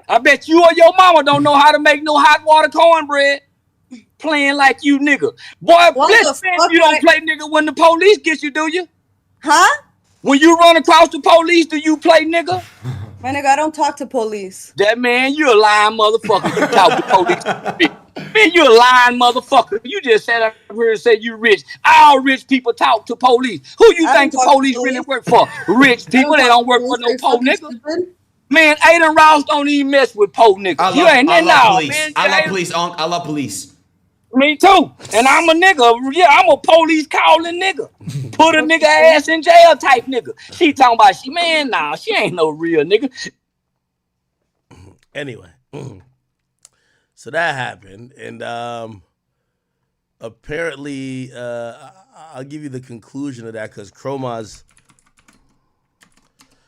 I bet you or your mama don't know how to make no hot water cornbread. Playing like you nigga. Boy, bless man, you don't play nigga when the police get you, do you? Huh? When you run across the police, do you play nigga? My nigga, I don't talk to police. That man, you a lying motherfucker. You talk to police. Man, you a lying motherfucker. You just sat up here and said you rich. All rich people talk to police. Who you think the police really work for? Rich people. They don't work for no poor nigga. Man, Aiden Ross don't even mess with poor niggas. I love police. Man. I love police. I love police. Me too. And I'm a nigga. Yeah, I'm a police calling nigga. Put a nigga ass in jail type nigga. She talking about she ain't no real nigga. Anyway. So that happened. And apparently I'll give you the conclusion of that because Chroma's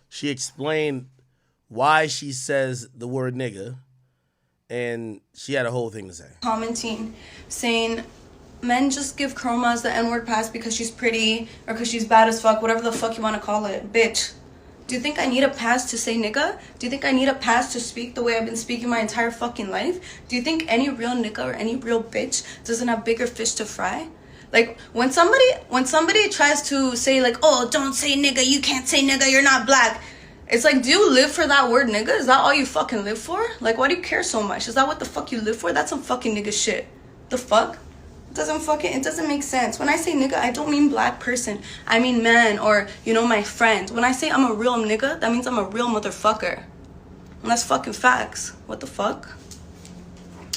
she explained why she says the word nigga, and she had a whole thing to say. Commenting, saying, men just give Chromas the N-word pass because she's pretty or because she's bad as fuck, whatever the fuck you want to call it. Bitch, do you think I need a pass to say nigga? Do you think I need a pass to speak the way I've been speaking my entire fucking life? Do you think any real nigga or any real bitch doesn't have bigger fish to fry? Like, when somebody tries to say, like, oh, don't say nigga, you can't say nigga, you're not black. It's like, do you live for that word nigga? Is that all you fucking live for? Like, why do you care so much? Is that what the fuck you live for? That's some fucking nigga shit. The fuck? It doesn't make sense. When I say nigga, I don't mean black person. I mean man or, my friend. When I say I'm a real nigga, that means I'm a real motherfucker. And that's fucking facts. What the fuck?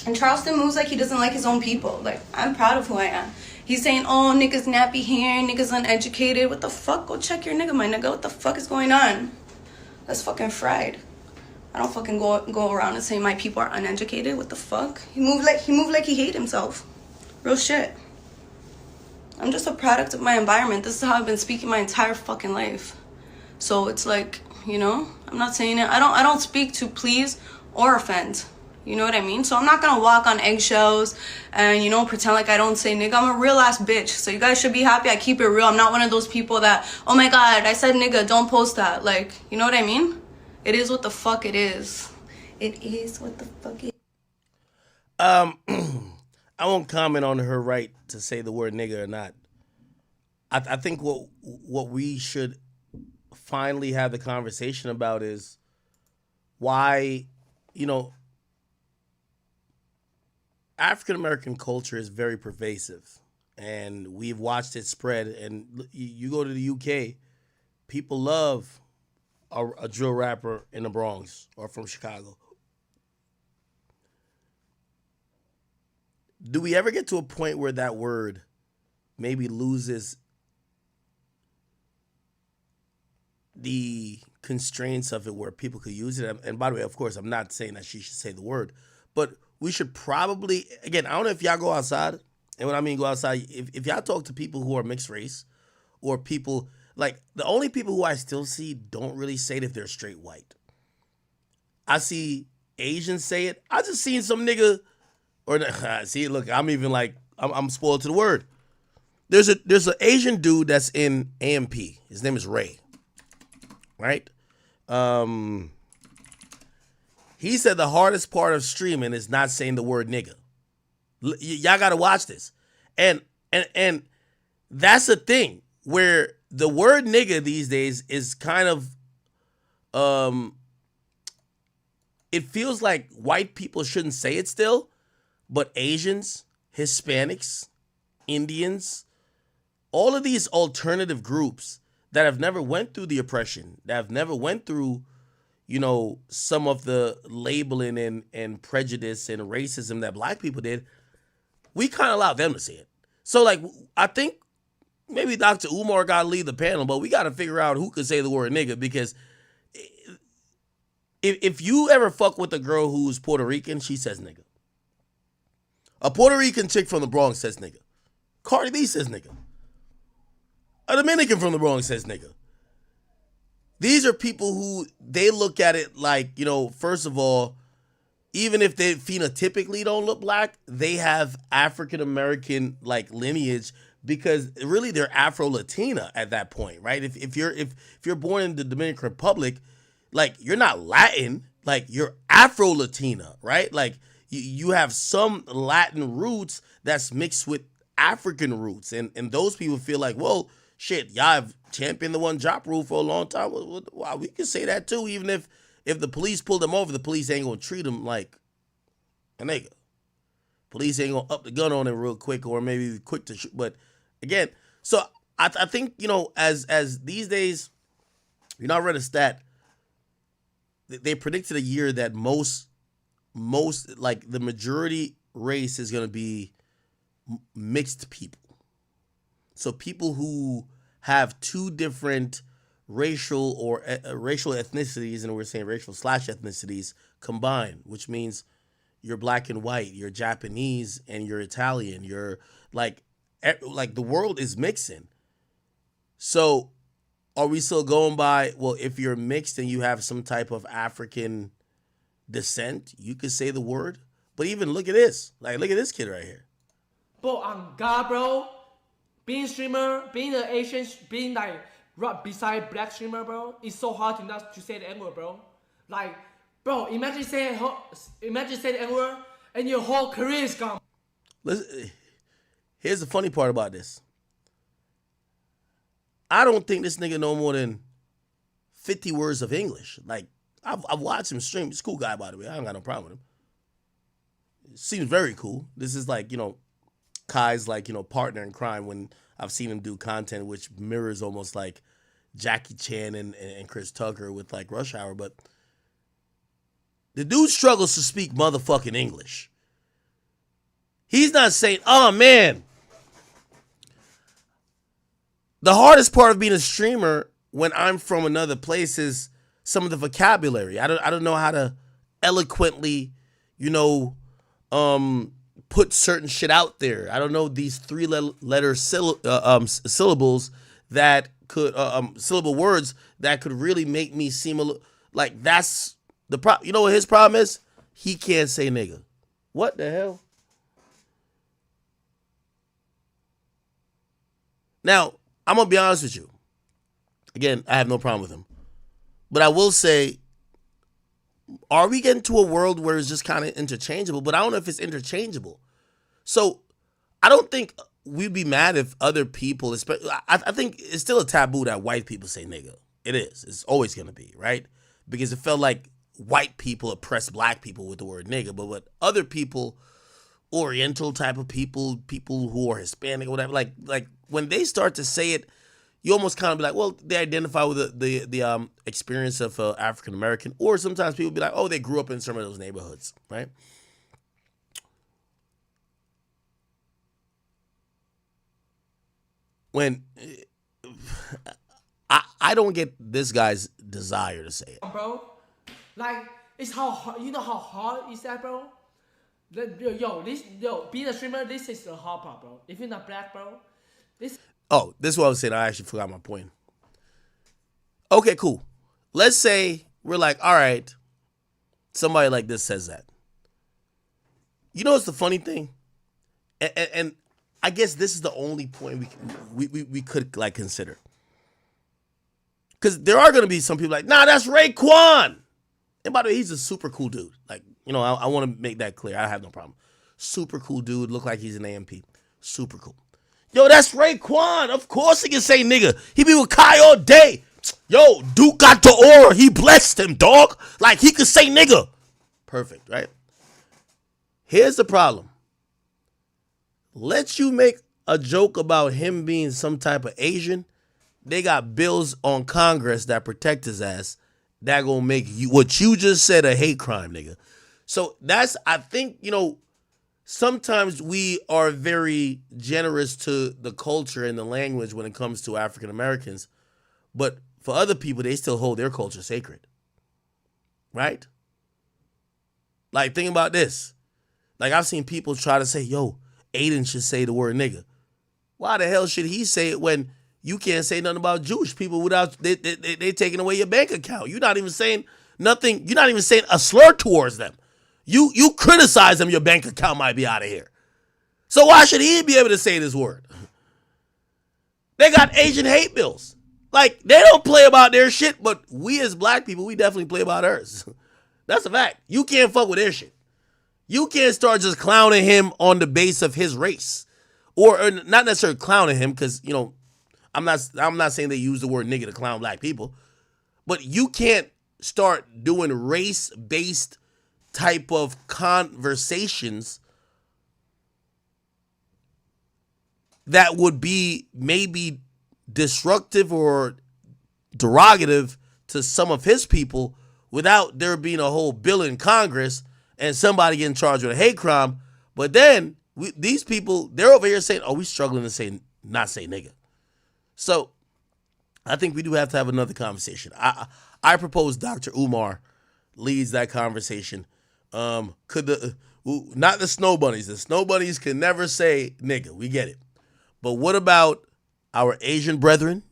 And Charleston moves like he doesn't like his own people. Like, I'm proud of who I am. He's saying, oh, niggas nappy hair, niggas uneducated. What the fuck? Go check your nigga, my nigga. What the fuck is going on? That's fucking fried. I don't fucking go around and say my people are uneducated. What the fuck? He moved like he hate himself. Real shit. I'm just a product of my environment. This is how I've been speaking my entire fucking life. So it's like, I'm not saying it. I don't speak to please or offend. You know what I mean? So I'm not gonna walk on eggshells and, pretend like I don't say nigga. I'm a real ass bitch. So you guys should be happy I keep it real. I'm not one of those people that, oh my God, I said nigga, don't post that. Like, you know what I mean? It is what the fuck it is. It is what the fuck it is. I won't comment on her right to say the word nigga or not. I think what we should finally have the conversation about is why, African American culture is very pervasive, and we've watched it spread. And you go to the UK, people love a drill rapper in the Bronx or from Chicago. do we ever get to a point where that word maybe loses the constraints of it where people could use it? And by the way, of course, I'm not saying that she should say the word, but we should probably, again, I don't know if y'all go outside, and when I mean go outside, if y'all talk to people who are mixed race or people, like the only people who I still see don't really say it if they're straight white. I see Asians say it. I just seen some nigga, or see, look, I'm even like, I'm spoiled to the word. There's an Asian dude that's in AMP. His name is Ray. Right? He said the hardest part of streaming is not saying the word nigga. Y'all gotta watch this. And that's the thing where the word nigga these days is kind of it feels like white people shouldn't say it still, but Asians, Hispanics, Indians, all of these alternative groups that have never went through the oppression, that have never went through, you know, some of the labeling and prejudice and racism that black people did, we kind of allowed them to say it. So, like, I think maybe Dr. Umar got to lead the panel, but we got to figure out who could say the word nigga, because if you ever fuck with a girl who's Puerto Rican, she says nigga. A Puerto Rican chick from the Bronx says nigga. Cardi B says nigga. A Dominican from the Bronx says nigga. These are people who, they look at it like, you know, first of all, even if they phenotypically don't look black, they have African-American like lineage, because really they're Afro-Latina at that point, right? If you're born in the Dominican Republic, like, you're not Latin, like, you're Afro-Latina, right? Like, you have some Latin roots that's mixed with African roots, and those people feel like, well, shit, y'all have championed the one drop rule for a long time. Wow, we can say that too, even if the police pull them over, the police ain't gonna treat them like a nigga. Police ain't gonna up the gun on him real quick, or maybe quick to shoot. But again, so I think, you know, as these days, you know, I read a stat. They predicted a year that most like the majority race is gonna be mixed people. So people who have two different racial or racial ethnicities, and we're saying racial / ethnicities combined, which means you're black and white, you're Japanese and you're Italian, you're like the world is mixing. So are we still going by, well, if you're mixed and you have some type of African descent, you could say the word? But even look at this. Like, look at this kid right here. Bro, on God, bro. Being streamer, being an Asian, being like right beside black streamer, bro, it's so hard to not to say the N-word, bro. Like, bro, imagine saying the N-word and your whole career is gone. Listen, here's the funny part about this. I don't think this nigga know more than 50 words of English. Like, I've watched him stream. He's a cool guy, by the way. I don't got no problem with him. Seems very cool. This is like, you know, Kai's like, you know, partner in crime when I've seen him do content which mirrors almost like Jackie Chan and Chris Tucker with like Rush Hour. But the dude struggles to speak motherfucking English. He's not saying, oh man. The hardest part of being a streamer when I'm from another place is some of the vocabulary. I don't know how to eloquently, you know, put certain shit out there. I don't know these 3-letter syllables that could syllable words that could really make me seem a little like that's the problem. You know what his problem is? He can't say nigga. What the hell? Now, I'm gonna be honest with you. Again, I have no problem with him. But I will say, are we getting to a world where it's just kind of interchangeable? But I don't know if it's interchangeable. So I don't think we'd be mad if other people, especially, I think it's still a taboo that white people say nigga. It is. It's always going to be, right? Because it felt like white people oppressed black people with the word nigga. But what other people, Oriental type of people who are Hispanic or whatever, like when they start to say it, you almost kind of be like, well, they identify with the experience of African American, or sometimes people be like, oh, they grew up in some of those neighborhoods, right? when I don't get this guy's desire to say it. Bro, like it's how hard, you know how hard is that, bro? Being a streamer, this is the hard part, bro. If you're not black, bro, this. Oh, this is what I was saying. I actually forgot my point. Okay, cool. Let's say we're like, all right, somebody like this says that. You know what's the funny thing? And I guess this is the only point we could like consider. Because there are going to be some people like, nah, that's Raekwon. And by the way, he's a super cool dude. Like, you know, I want to make that clear. I have no problem. Super cool dude. Look like he's an AMP. Super cool. Yo, that's Raekwon. Of course he can say nigga. He be with Kai all day. Yo, Duke got the aura. He blessed him, dog. Like, he could say nigga. Perfect, right? Here's the problem. Let you make a joke about him being some type of Asian. They got bills on Congress that protect his ass. That gonna make you what you just said a hate crime, nigga. So that's, I think, you know, sometimes we are very generous to the culture and the language when it comes to African Americans, but for other people, they still hold their culture sacred, right? Like, think about this. Like, I've seen people try to say, yo, Aiden should say the word nigga. Why the hell should he say it when you can't say nothing about Jewish people without they taking away your bank account? You're not even saying nothing. You're not even saying a slur towards them. You criticize them, your bank account might be out of here. So why should he be able to say this word? They got Asian hate bills. Like, they don't play about their shit, but we as black people, we definitely play about ours. That's a fact. You can't fuck with their shit. You can't start just clowning him on the base of his race. Or not necessarily clowning him, because, you know, I'm not saying they use the word nigga to clown black people, but you can't start doing race-based type of conversations that would be maybe destructive or derogative to some of his people without there being a whole bill in Congress and somebody getting charged with a hate crime. But then these people, they're over here saying, oh, we struggling to not say nigga. So I think we do have to have another conversation. I propose Dr. Umar leads that conversation. Not the snow bunnies. The snow bunnies can never say nigga. We get it. But what about our Asian brethren?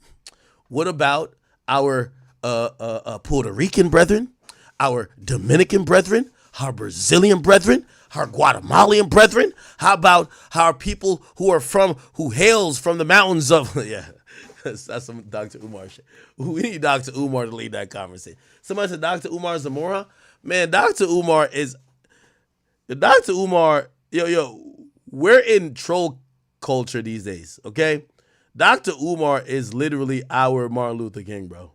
What about our Puerto Rican brethren? Our Dominican brethren? Our Brazilian brethren? Our Guatemalan brethren? How about our people who hails from the mountains of yeah. That's some Dr. Umar shit. We need Dr. Umar to lead that conversation. Somebody said Dr. Umar Zamora. Man, Dr. Umar, we're in troll culture these days, okay? Dr. Umar is literally our Martin Luther King, bro.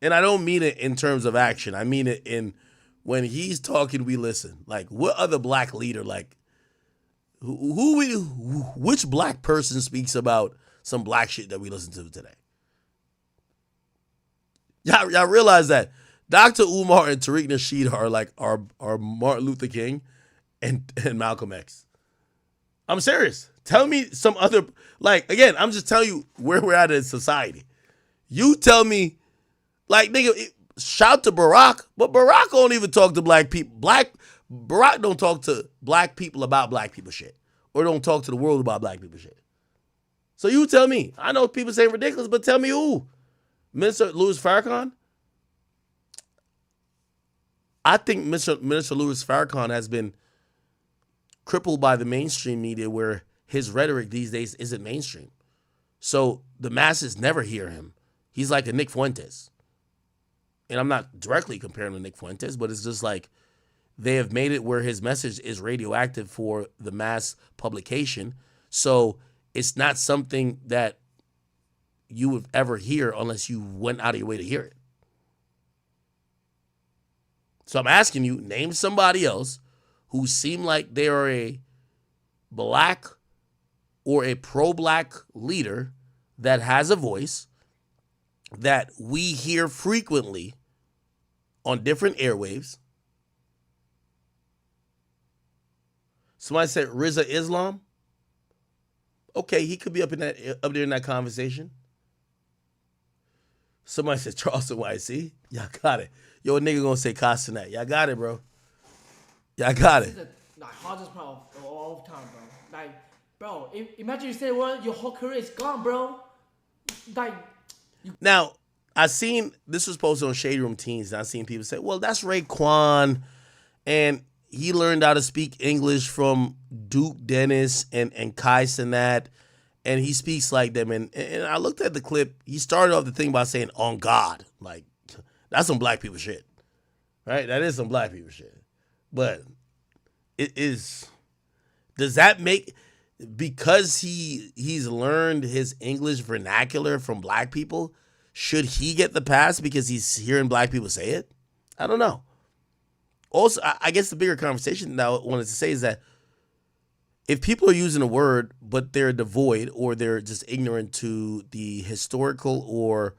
And I don't mean it in terms of action. I mean it in when he's talking, we listen. Like, what other black leader, like, which black person speaks about some black shit that we listen to today? Y'all realize that Dr. Umar and Tariq Nasheed are like our Martin Luther King and Malcolm X. I'm serious. Tell me some other, like, again, I'm just telling you where we're at in society. You tell me, like, nigga, shout to Barack, but Barack don't even talk to black people. Barack don't talk to black people about black people shit. Or don't talk to the world about black people shit. So you tell me. I know people say ridiculous, but tell me who? Minister Louis Farrakhan? I think Minister Louis Farrakhan has been crippled by the mainstream media where his rhetoric these days isn't mainstream. So the masses never hear him. He's like a Nick Fuentes. And I'm not directly comparing to Nick Fuentes, but it's just like they have made it where his message is radioactive for the mass publication. So it's not something that you would ever hear unless you went out of your way to hear it. So I'm asking you, name somebody else who seem like they are a black or a pro-black leader that has a voice that we hear frequently on different airwaves. Somebody said Rizza Islam. Okay, he could be up there in that conversation. Somebody said Charleston White. See, y'all got it. Yo, a nigga gonna say Castanet. Y'all got it, bro. Y'all got This it. is the hardest part of all time, bro. Like, bro, imagine you say, well, your whole career is gone, bro. Like, Now, I seen this was posted on Shade Room Teens, and I seen people say, "Well, that's Raekwon, and he learned how to speak English from Duke Dennis and Kai Cenat, and he speaks like them." And I looked at the clip. He started off the thing by saying, "On God," like that's some black people shit, right? That is some black people shit. But it is. Does that make because he's learned his English vernacular from black people? Should he get the pass because he's hearing black people say it? I don't know. Also, I guess the bigger conversation that I wanted to say is that if people are using a word, but they're devoid or they're just ignorant to the historical or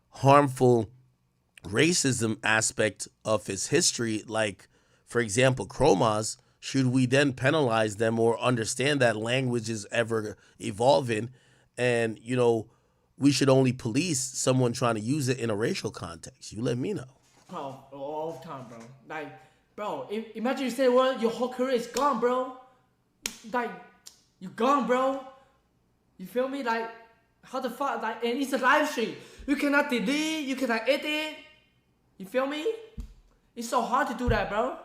harmful racism aspect of his history, like, for example, chromas, should we then penalize them or understand that language is ever evolving and, we should only police someone trying to use it in a racial context? You let me know. all the time, bro. Like, bro, imagine you say, well, your whole career is gone, bro. Like, you gone, bro. You feel me? Like, how the fuck? Like, and it's a live stream. You cannot delete, you cannot edit. You feel me? It's so hard to do that, bro.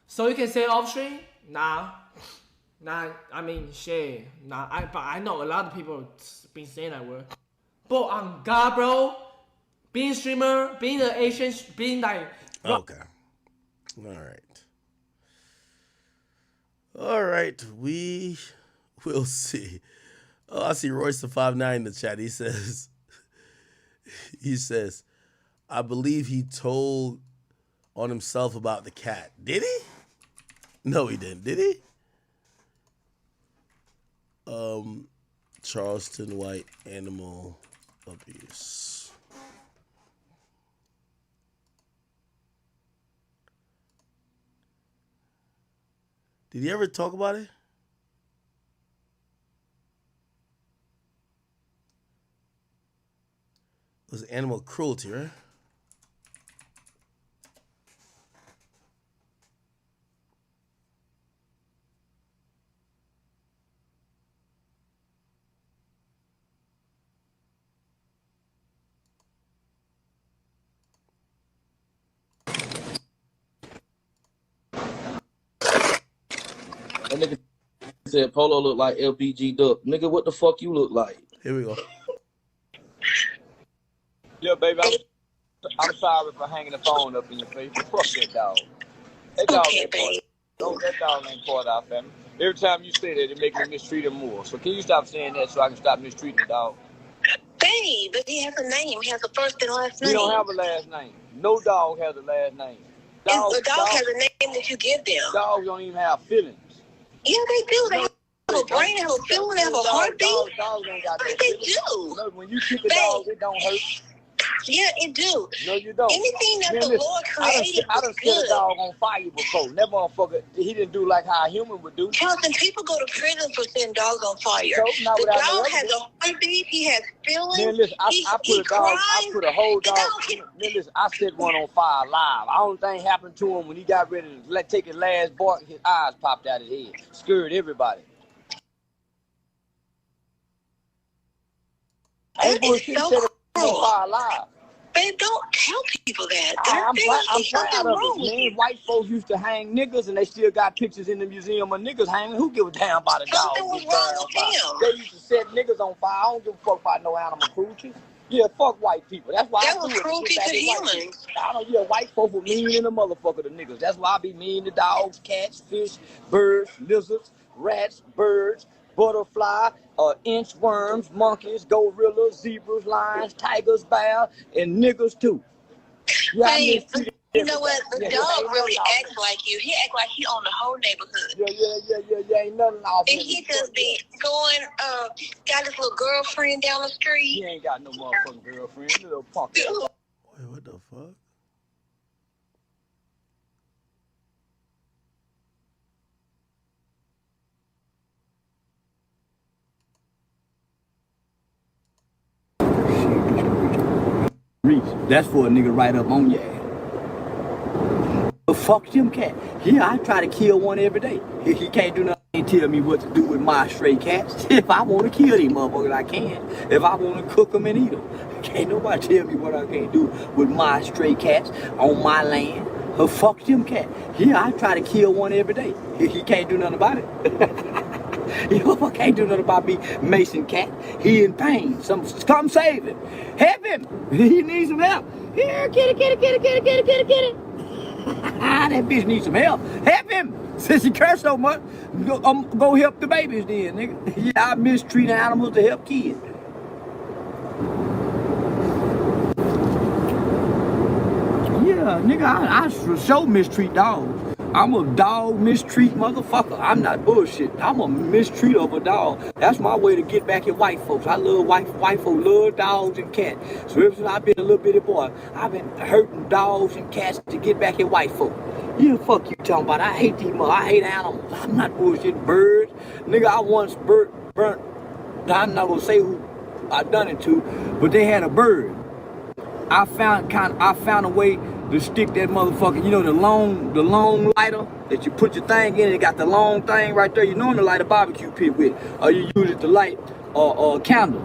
So you can say off stream? Nah, I mean, shit. Nah, but I know a lot of people been saying that word. But on God, bro, being a streamer, being an Asian, being like... Okay. All right. We will see. Oh, I see Royce the 5'9" in the chat. He says, I believe he told on himself about the cat. Did he? No, he didn't. Did he? Charleston White animal abuse. Did he ever talk about it? It was animal cruelty, right? That nigga said Polo look like LBG Duck. Nigga, what the fuck you look like? Here we go. Yeah, baby, I'm sorry for hanging the phone up in your face, but fuck that dog. That dog ain't part. No, that dog ain't part of our family. Every time you say that, it makes me mistreat him more. So can you stop saying that so I can stop mistreating the dog? Babe, but he has a name. He has a first and last name. He don't have a last name. No dog has a last name. The dog has a name that you give them. Dogs don't even have feelings. Yeah, they do. They have a brain, they have a feeling, they have a heartbeat. Dogs ain't got no They feelings. do. No, when you kick a dog, it don't hurt. Yeah, it do. No, you don't. Anything that Man, the listen, Lord created I done set good. a dog on fire before. That motherfucker, he didn't do like how a human would do. Charleston, people go to prison for setting dogs on fire. So, not The without dog no has evidence. a heartbeat. He has feelings. Man, listen, I put a whole dog. Man, listen, I set one on fire live. The only thing happened to him when he got ready to take his last bark, his eyes popped out his head. Scared everybody. Ain't bullshit, so set it cruel. on fire live. Babe, don't tell people that. I'm There's proud something of wrong it, with man. you. White folks used to hang niggas, and they still got pictures in the museum of niggas hanging. Who give a damn about a dog? Something was getting wrong burned with on fire? him. They used to set niggas on fire. I don't give a fuck about no animal cruelty. Yeah, fuck white people. That's why That I was do it. cruelty Get back to at white humans. people. I don't. Yeah, white folk were mean in a motherfucker to niggas. That's why I be mean to dogs, cats, fish, birds, lizards, rats, birds, butterfly, inchworms, monkeys, gorillas, zebras, lions, tigers, bears, and niggas too. Yeah, I Babe, mistreated you know what? The everybody. dog Yeah, really yeah, acts like you. He act like he own the whole neighborhood. Yeah, ain't nothing off And him. he just be going, got his little girlfriend down the street. He ain't got no motherfucking girlfriend. Little punk ass. Wait, what the fuck? Reach. That's for a nigga right up on your ass. But fuck them cat. Yeah, I try to kill one every day. He can't do nothing. He tell me what to do with my stray cats. If I want to kill these motherfuckers, I can. If I want to cook them and eat them. Can't nobody tell me what I can't do with my stray cats on my land. Fuck them cat. Yeah, I try to kill one every day. He can't do nothing about it. You know, I can't do nothing about me, Mason cat. He in pain. Come save him. Help him. He needs some help. Here, kitty. That bitch needs some help. Help him. Since he cares so much, go help the babies then, nigga. Yeah, I mistreat animals to help kids. Yeah, nigga, I sure mistreat dogs. I'm a dog mistreat motherfucker. I'm not bullshit. I'm a mistreat of a dog. That's my way to get back at white folks. I love white folks, love dogs and cats. So ever since I've been a little bitty boy, I've been hurting dogs and cats to get back at white folks. Yeah, fuck you talking about. I hate these I hate animals. I'm not bullshit. Birds. Nigga, I once burnt. I'm not gonna say who I done it to, but they had a bird. I found a way to stick that motherfucker, you know, the long lighter that you put your thing in, it got the long thing right there. You normally light a barbecue pit with, or you use it to light a candle.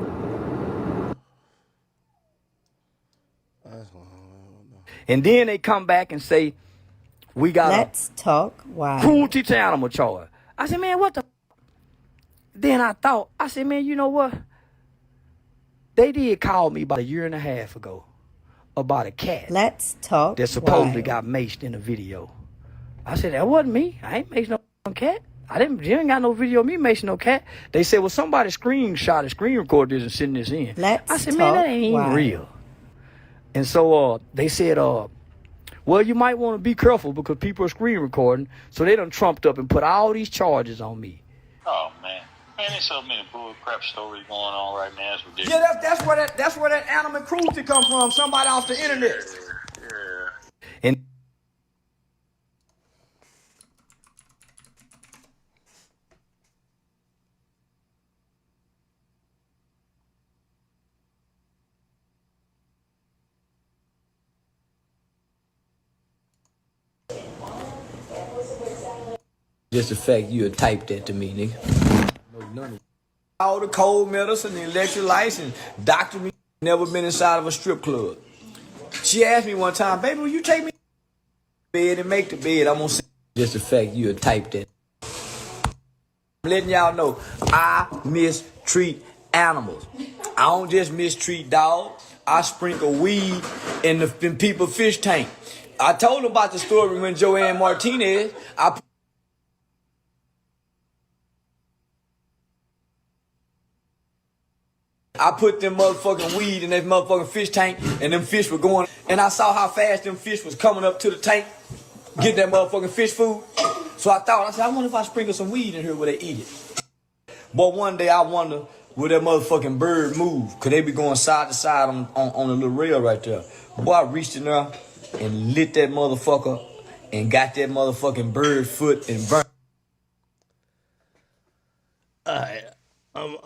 And then they come back and say, we got Let's talk wild. Cruelty to animal charge. I said, man, what the? Then I said, man, you know what? They did call me about a year and a half ago about a cat. Let's talk that supposedly wild. got maced in a video. I said, that wasn't me. I ain't maced no cat. You ain't got no video of me macing no cat. They said, well, somebody screen recorded this and sent this in. I said, man, that ain't even real. And so they said, well, you might want to be careful because people are screen recording. So they done trumped up and put all these charges on me. Oh, man. Man, there's so many bull crap stories going on right now. It's ridiculous. Yeah, that's where that animal cruelty come from. Somebody off the internet. Yeah. And just the fact you typed that to me, nigga. No, none of all the cold medicine, the electrolytes, and doctor me never been inside of a strip club. She asked me one time, baby, will you take me to bed and make the bed? I'm gonna say just the fact you typed that. I'm letting y'all know I mistreat animals. I don't just mistreat dogs. I sprinkle weed in people's fish tank. I told them about the story when Joanne Martinez, I put them motherfucking weed in that motherfucking fish tank, and them fish were going, and I saw how fast them fish was coming up to the tank, get that motherfucking fish food. So I said, I wonder if I sprinkle some weed in here where they eat it. But one day I wonder, will that motherfucking bird move? Could they be going side to side on the little rail right there? Boy, I reached in there and lit that motherfucker and got that motherfucking bird foot and burnt. All right, I'm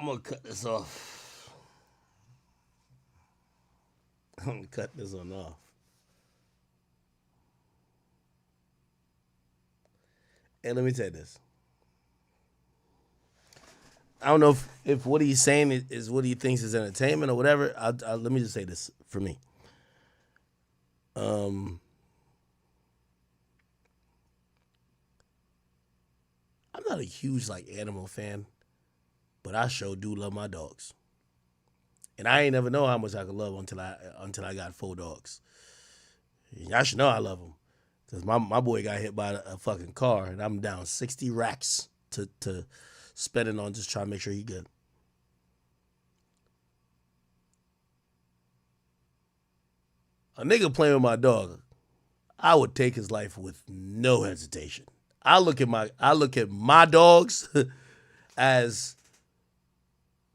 gonna cut this off. I'm gonna cut this one off. And let me tell you this. I don't know if what he's saying is what he thinks is entertainment or whatever. Let me just say this for me. I'm not a huge animal fan, but I sure do love my dogs. And I ain't never know how much I could love until I got 4 dogs. Y'all should know I love them. Because my boy got hit by a fucking car, and I'm down 60 racks to spending on just trying to make sure he good. A nigga playing with my dog, I would take his life with no hesitation. I look at my dogs as,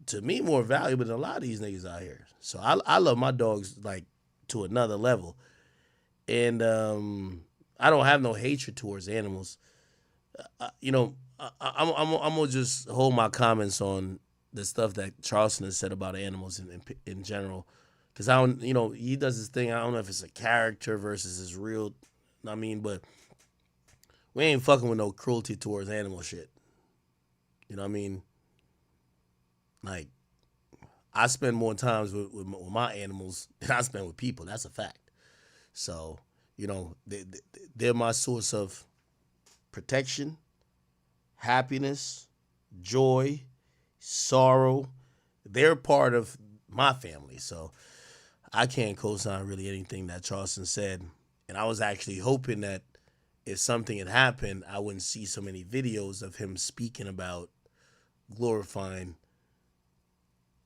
to me, more valuable than a lot of these niggas out here. So I love my dogs to another level. And I don't have no hatred towards animals. I'm gonna just hold my comments on the stuff that Charleston has said about animals in general Because I don't, he does his thing. I don't know if it's a character versus his real. I mean, but we ain't fucking with no cruelty towards animal shit. You know what I mean? Like, I spend more times with my animals than I spend with people. That's a fact. So, they're my source of protection, happiness, joy, sorrow. They're part of my family. So I can't co-sign really anything that Charleston said. And I was actually hoping that if something had happened, I wouldn't see so many videos of him speaking about glorifying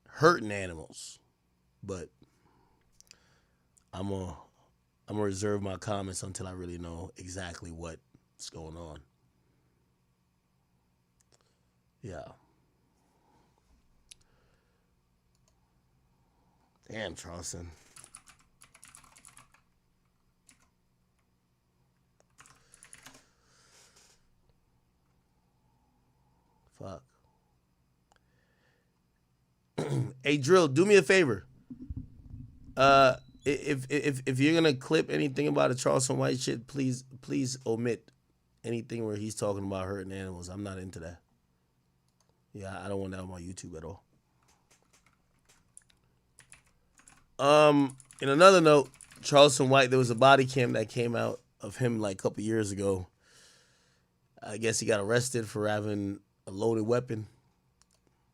hurting animals. But I'm gonna reserve my comments until I really know exactly what's going on. Yeah. Damn, Charleston. Fuck. Hey, Drill, do me a favor. If you're gonna clip anything about the Charleston White shit, please omit anything where he's talking about hurting animals. I'm not into that. Yeah, I don't want that on my YouTube at all. In another note, Charleston White, there was a body cam that came out of him like a couple years ago. I guess he got arrested for having a loaded weapon.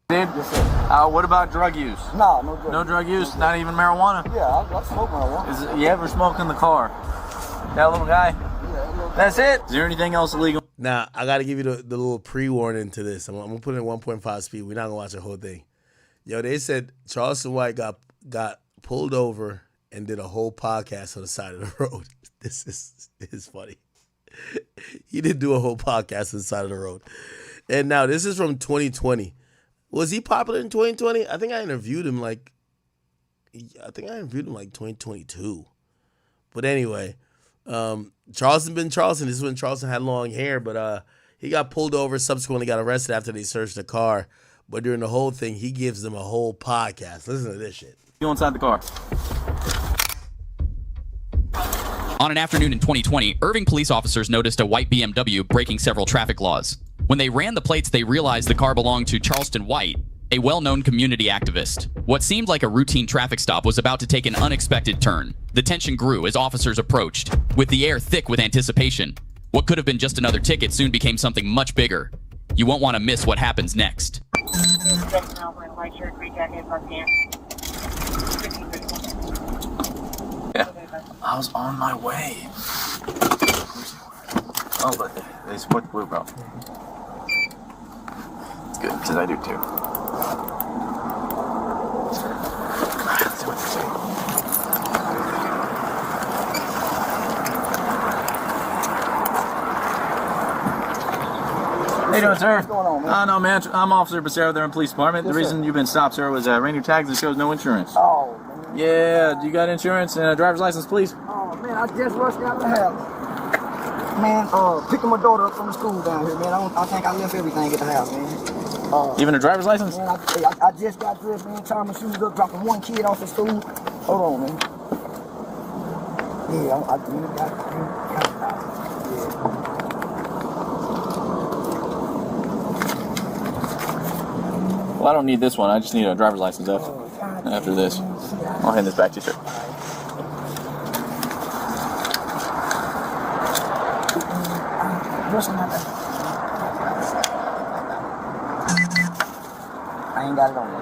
What about drug use? No, no drug. No drug use? Not even marijuana? Yeah, I smoke marijuana. You ever smoke in the car? That little guy? Yeah. That's it? Is there anything else illegal? Now, I got to give you the little pre-warning to this. I'm going to put it in 1.5 speed. We're not going to watch the whole thing. Yo, they said Charleston White got pulled over and did a whole podcast on the side of the road. This is funny. He did do a whole podcast on the side of the road. And now, this is from 2020. Was he popular in 2020? I think I interviewed him like 2022. But anyway, Charleston been Charleston. This is when Charleston had long hair, but he got pulled over, subsequently got arrested after they searched the car. But during the whole thing, he gives them a whole podcast. Listen to this shit. You inside the car. On an afternoon in 2020, Irving police officers noticed a white BMW breaking several traffic laws. When they ran the plates, they realized the car belonged to Charleston White, a well-known community activist. What seemed like a routine traffic stop was about to take an unexpected turn. The tension grew as officers approached, with the air thick with anticipation. What could have been just another ticket soon became something much bigger. You won't want to miss what happens next. Yeah, I was on my way. Oh, but they support the blue, bro. It's good, because I do too. Let's see what they say. How you doing, sir? What's going on, man? No, man. I'm Officer Becerra there in Police Department. Yes, the reason you've been stopped, sir, was ran your tags and shows no insurance. Oh, man. Yeah, you got insurance and a driver's license, please? Oh, man, I just rushed out the house. Man, picking my daughter up from the school down here, man. I think I left everything at the house, man. Even a driver's license? Man, I just got dressed, man, tying my shoes up, dropping one kid off at school. Hold on, man. Yeah, I really got it. Well, I don't need this one. I just need a driver's license after this. I'll hand this back to you, sir. I ain't got it on me.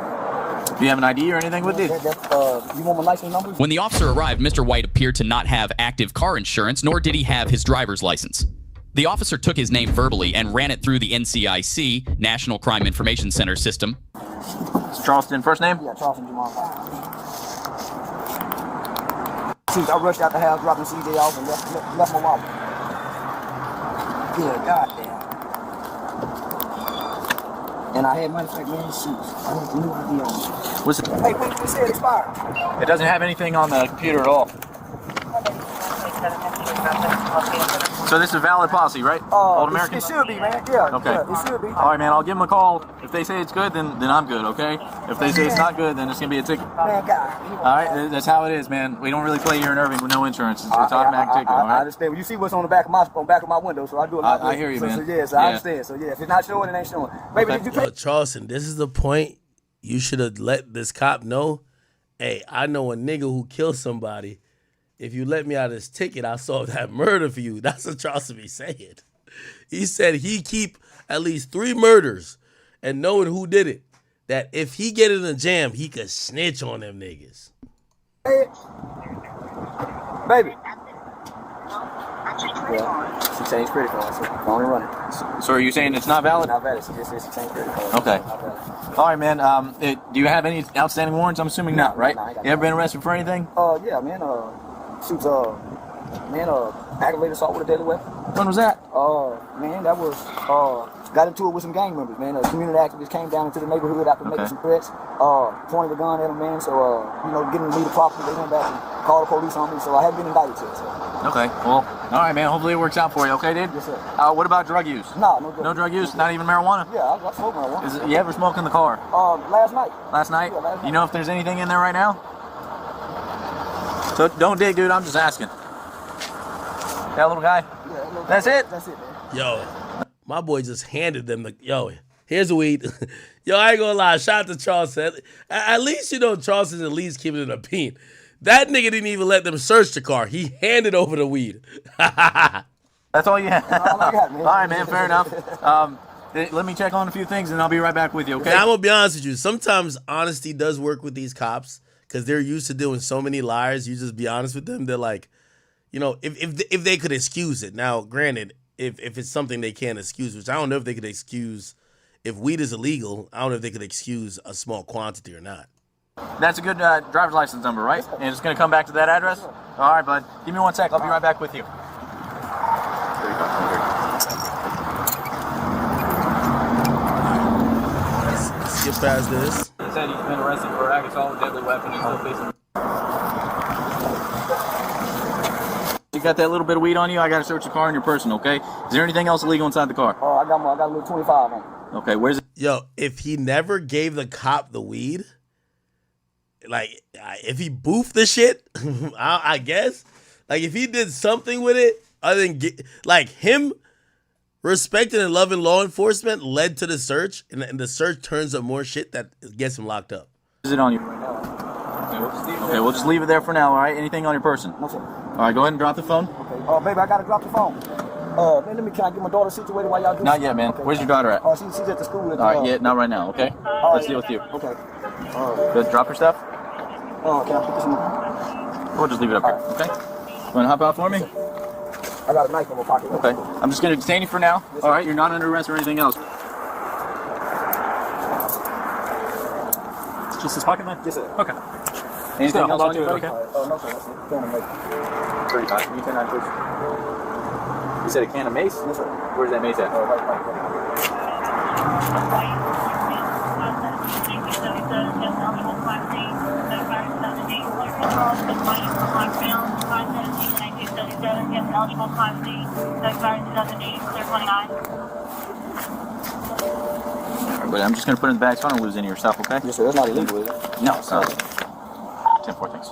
Do you have an ID or anything with you? You want my license number? When the officer arrived, Mr. White appeared to not have active car insurance, nor did he have his driver's license. The officer took his name verbally and ran it through the NCIC, National Crime Information Center system. Is Charleston first name? Yeah, Charleston Jamal. I rushed out the house, dropped the CJ off, and left my wallet. Yeah, goddamn. And I had money for man shoes. I had no idea on it. What's it? Hey, when did you say it expired? It doesn't have anything on the computer at all. So this is valid policy, right? Old American? It should be, man. Yeah. Okay. Yeah, it should be. All right, man. I'll give them a call. If they say it's good, then I'm good. Okay. If they say it's not good, then it's gonna be a ticket. Man, God. All right. That's how it is, man. We don't really play here in Irving with no insurance. It's automatic ticket. All I right. understand. Well, you see what's on the back of my window, so I do a lot. I hear you, man. So yes, I understand. So yeah, if it's not showing, it ain't showing. Baby, did you Yo, Charleston, this is the point. You should have let this cop know. Hey, I know a nigga who killed somebody. If you let me out of this ticket, I'll solve that murder for you. That's what Charleston be saying. He said he keep at least 3 murders and knowing who did it. That if he get in a jam, he could snitch on them niggas. Hey, baby. Yeah, she changed credit card, so I'm only running. So are you saying it's not valid? Not valid. She just said she changed credit card. Okay. All right, man. Do you have any outstanding warrants? I'm assuming not, right? You ever been arrested for anything? Yeah, man. Shoots, aggravated assault with a deadly weapon. When was that? Man, that was, got into it with some gang members, man. A community activist came down into the neighborhood after making some threats, pointed a gun at him, man. So, getting to leave the property, they went back and called the police on me. So I haven't been indicted yet. So. Okay. Well, all right, man. Hopefully it works out for you. Okay, dude? Yes, sir. What about drug use? No drug use. No drug use? Not even marijuana? Yeah, I smoke marijuana. You ever smoke in the car? Last night. Last night? Yeah, last night. You know if there's anything in there right now? So don't dig, dude. I'm just asking. That little guy? Yeah, That's it? That's it, man. Yo, my boy just handed them here's the weed. Yo, I ain't gonna lie. Shout out to Charleston. At least, Charleston's at least keeping it a bean. That nigga didn't even let them search the car. He handed over the weed. That's all you have? All I got, man. All right, man. Fair enough. Let me check on a few things, and I'll be right back with you, okay? Now, I'm gonna be honest with you. Sometimes honesty does work with these cops because they're used to doing so many liars. You just be honest with them. They're like, if they could excuse it. Now, granted, if it's something they can't excuse, which I don't know if they could excuse. If weed is illegal, I don't know if they could excuse a small quantity or not. That's a good driver's license number, right? And it's going to come back to that address? All right, bud. Give me 1 sec. I'll be right back with you. Let's skip past this. He said he's been arrested for aggravated assault with deadly weapon. He's still facing. You got that little bit of weed on you? I got to search the car and your person, okay? Is there anything else illegal inside the car? I got a little 25 on it. Okay, where's it? Yo, if he never gave the cop the weed, if he boofed the shit, I guess. If he did something with it, other than him respecting and loving law enforcement led to the search, and the search turns up more shit that gets him locked up. Is it on you right now? Okay, we'll just leave it there for now, all right? Anything on your person? No, sir. All right, go ahead and drop the phone. Okay. Baby, I got to drop the phone. Man, can I get my daughter situated while y'all do Not yet, man. Okay. Where's your daughter at? She's at the school. All right, yeah, not right now, okay? Let's deal with you. Okay. Good, drop your stuff? Can I put this in? We'll just leave it up here, okay? You want to hop out for me? I got a knife in my pocket. Okay. I'm just going to detain you for now. All right, you're not under arrest or anything else. Just this pocket knife? Yes, sir. Okay. Anything else on you, okay? No, sir. That's it. Can of mace. 35. Can you turn on, please? You said a can of mace? Yes, sir. Where's that mace at? Right. But I'm just going to put it in the bag so I don't lose any of your stuff, okay? Yes, sir. That's not illegal, is it? No, it's not. 10-4, thanks.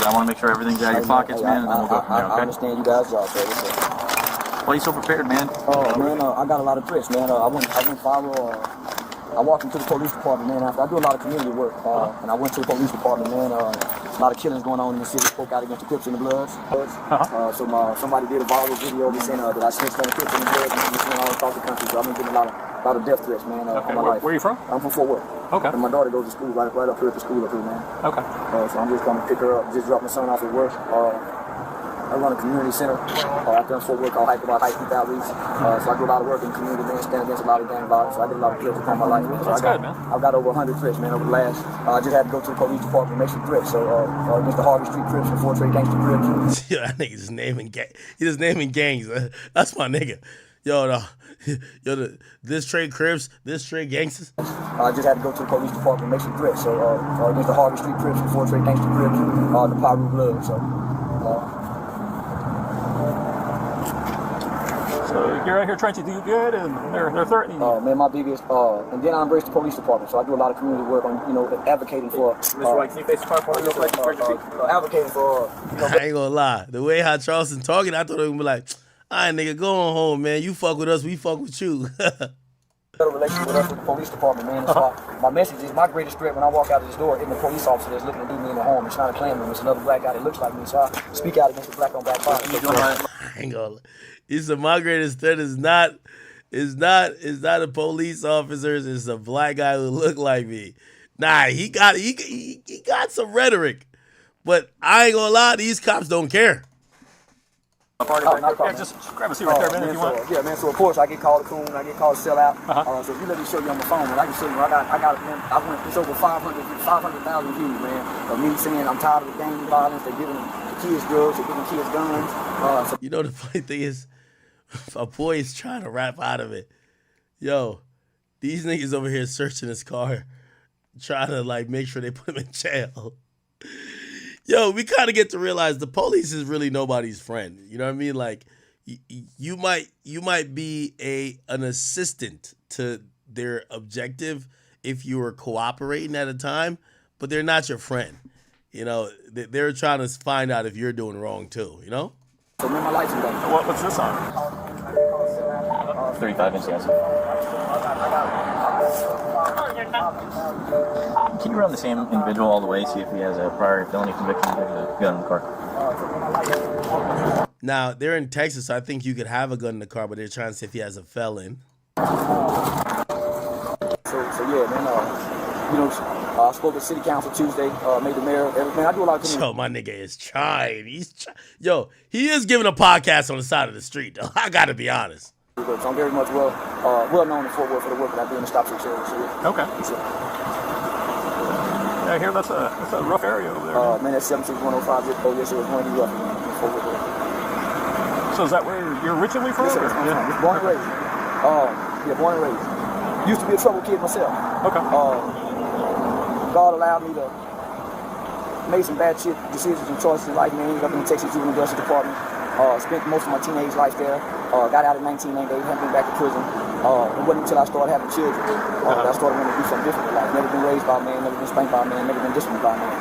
I want to make sure everything's out of your pockets, man, and then we'll go from there, okay? I understand you guys' job, sir. Yes, sir. Why are you so prepared, man? Man, I got a lot of threats, man. I went viral. I walked into the police department, man. I do a lot of community work, and I went to the police department, man. A lot of killings going on in the city. Spoke out against the Crips and the Bloods. So somebody did a viral video of me saying that I snitched on the Crips and the Bloods, and it's all across the country. So I've been getting a lot of death threats, man, on my life. Where are you from? I'm from Fort Worth. Okay. And my daughter goes to school right up here at the school up here, man. Okay. So I'm just gonna pick her up, just drop my son off at work. I run a community center out there in Fort Worth called Hype Youth Outreach. So I do a lot of work in the community, man, stand against a lot of gang violence. So I did a lot of threats upon my life. That's good, man. I've got over 100 threats, man, over the last. I just had to go to the police department and make some threats. So Mr. Harvey Street Crips and 4 Trade Gangster Crips. Yo, that nigga just naming gangs. That's my nigga. Yo, this trade Crips, this trade gangsters. I just had to go to the police department and make some threats. So Mr. Harvey Street Crips and 4 Trade Gangster Crips, the Pyro Blood. So So you're out here trying to do good, and they're threatening you. Man, my biggest, and then I embraced the police department, so I do a lot of community work on, advocating for. Mr. White, can you face the car for real quick? Advocating for. I ain't gonna lie. The way how Charleston talking, I thought it would be like, all right, nigga, go on home, man. You fuck with us, we fuck with you. Better relationship with us with the police department, man. My message is my greatest threat when I walk out of this door isn't a police officer that's looking to do me in the home. It's not a Klansman. It's another black guy that looks like me. So I speak out against the black on black violence. I ain't gonna lie. He said my greatest threat is not a police officers. It's a black guy who look like me. Nah, he got some rhetoric, but I ain't gonna lie. These cops don't care. Just grab a seat right there, man, if you want. Yeah, man. So of course I get called a coon, I get called a sellout. So if you let me show you on the phone, man, I can show you. I went it's over 500,000 views, man, of me saying I'm tired of the gang violence. They're giving the kids drugs, they're giving kids guns. You know the funny thing is, my boy is trying to rap out of it. Yo, these niggas over here searching his car, trying to like make sure they put him in jail. Yo, we kind of get to realize the police is really nobody's friend. You know what I mean? Like, you might be an assistant to their objective if you were cooperating at a time, but they're not your friend. You know, they're trying to find out if you're doing wrong too. You know? So man, my license done. What's this on? 35 inch, yes. Can you run the same individual all the way, see if he has a prior felony conviction with a gun in the car? Now, they're in Texas, so I think you could have a gun in the car, but they're trying to see if he has a felon. So yeah, man, I spoke at City Council Tuesday, made the mayor, man, I do a lot of community. Yo, my nigga is trying. Yo, he is giving a podcast on the side of the street, though. I gotta be honest. So I'm very much well known in Fort Worth for the work that I do in the stop six area. Okay. So, yeah, I hear that's a rough area over there. Man, that's 76105 zip code. Yes, it was going to be rough in Fort Worth. So is that where you're originally from? Yes, sir. Yeah. Just born and raised. Yeah, born and raised. Used to be a trouble kid myself. Okay. God allowed me to make some bad shit decisions and choices in life, man. Ended up in the Texas Juvenile Justice Department. Spent most of my teenage life there. Got out at 1998, haven't been back to prison. It wasn't until I started having children that I started wanting to do something different in life. Never been raised by a man, never been spanked by a man, never been disciplined by a man.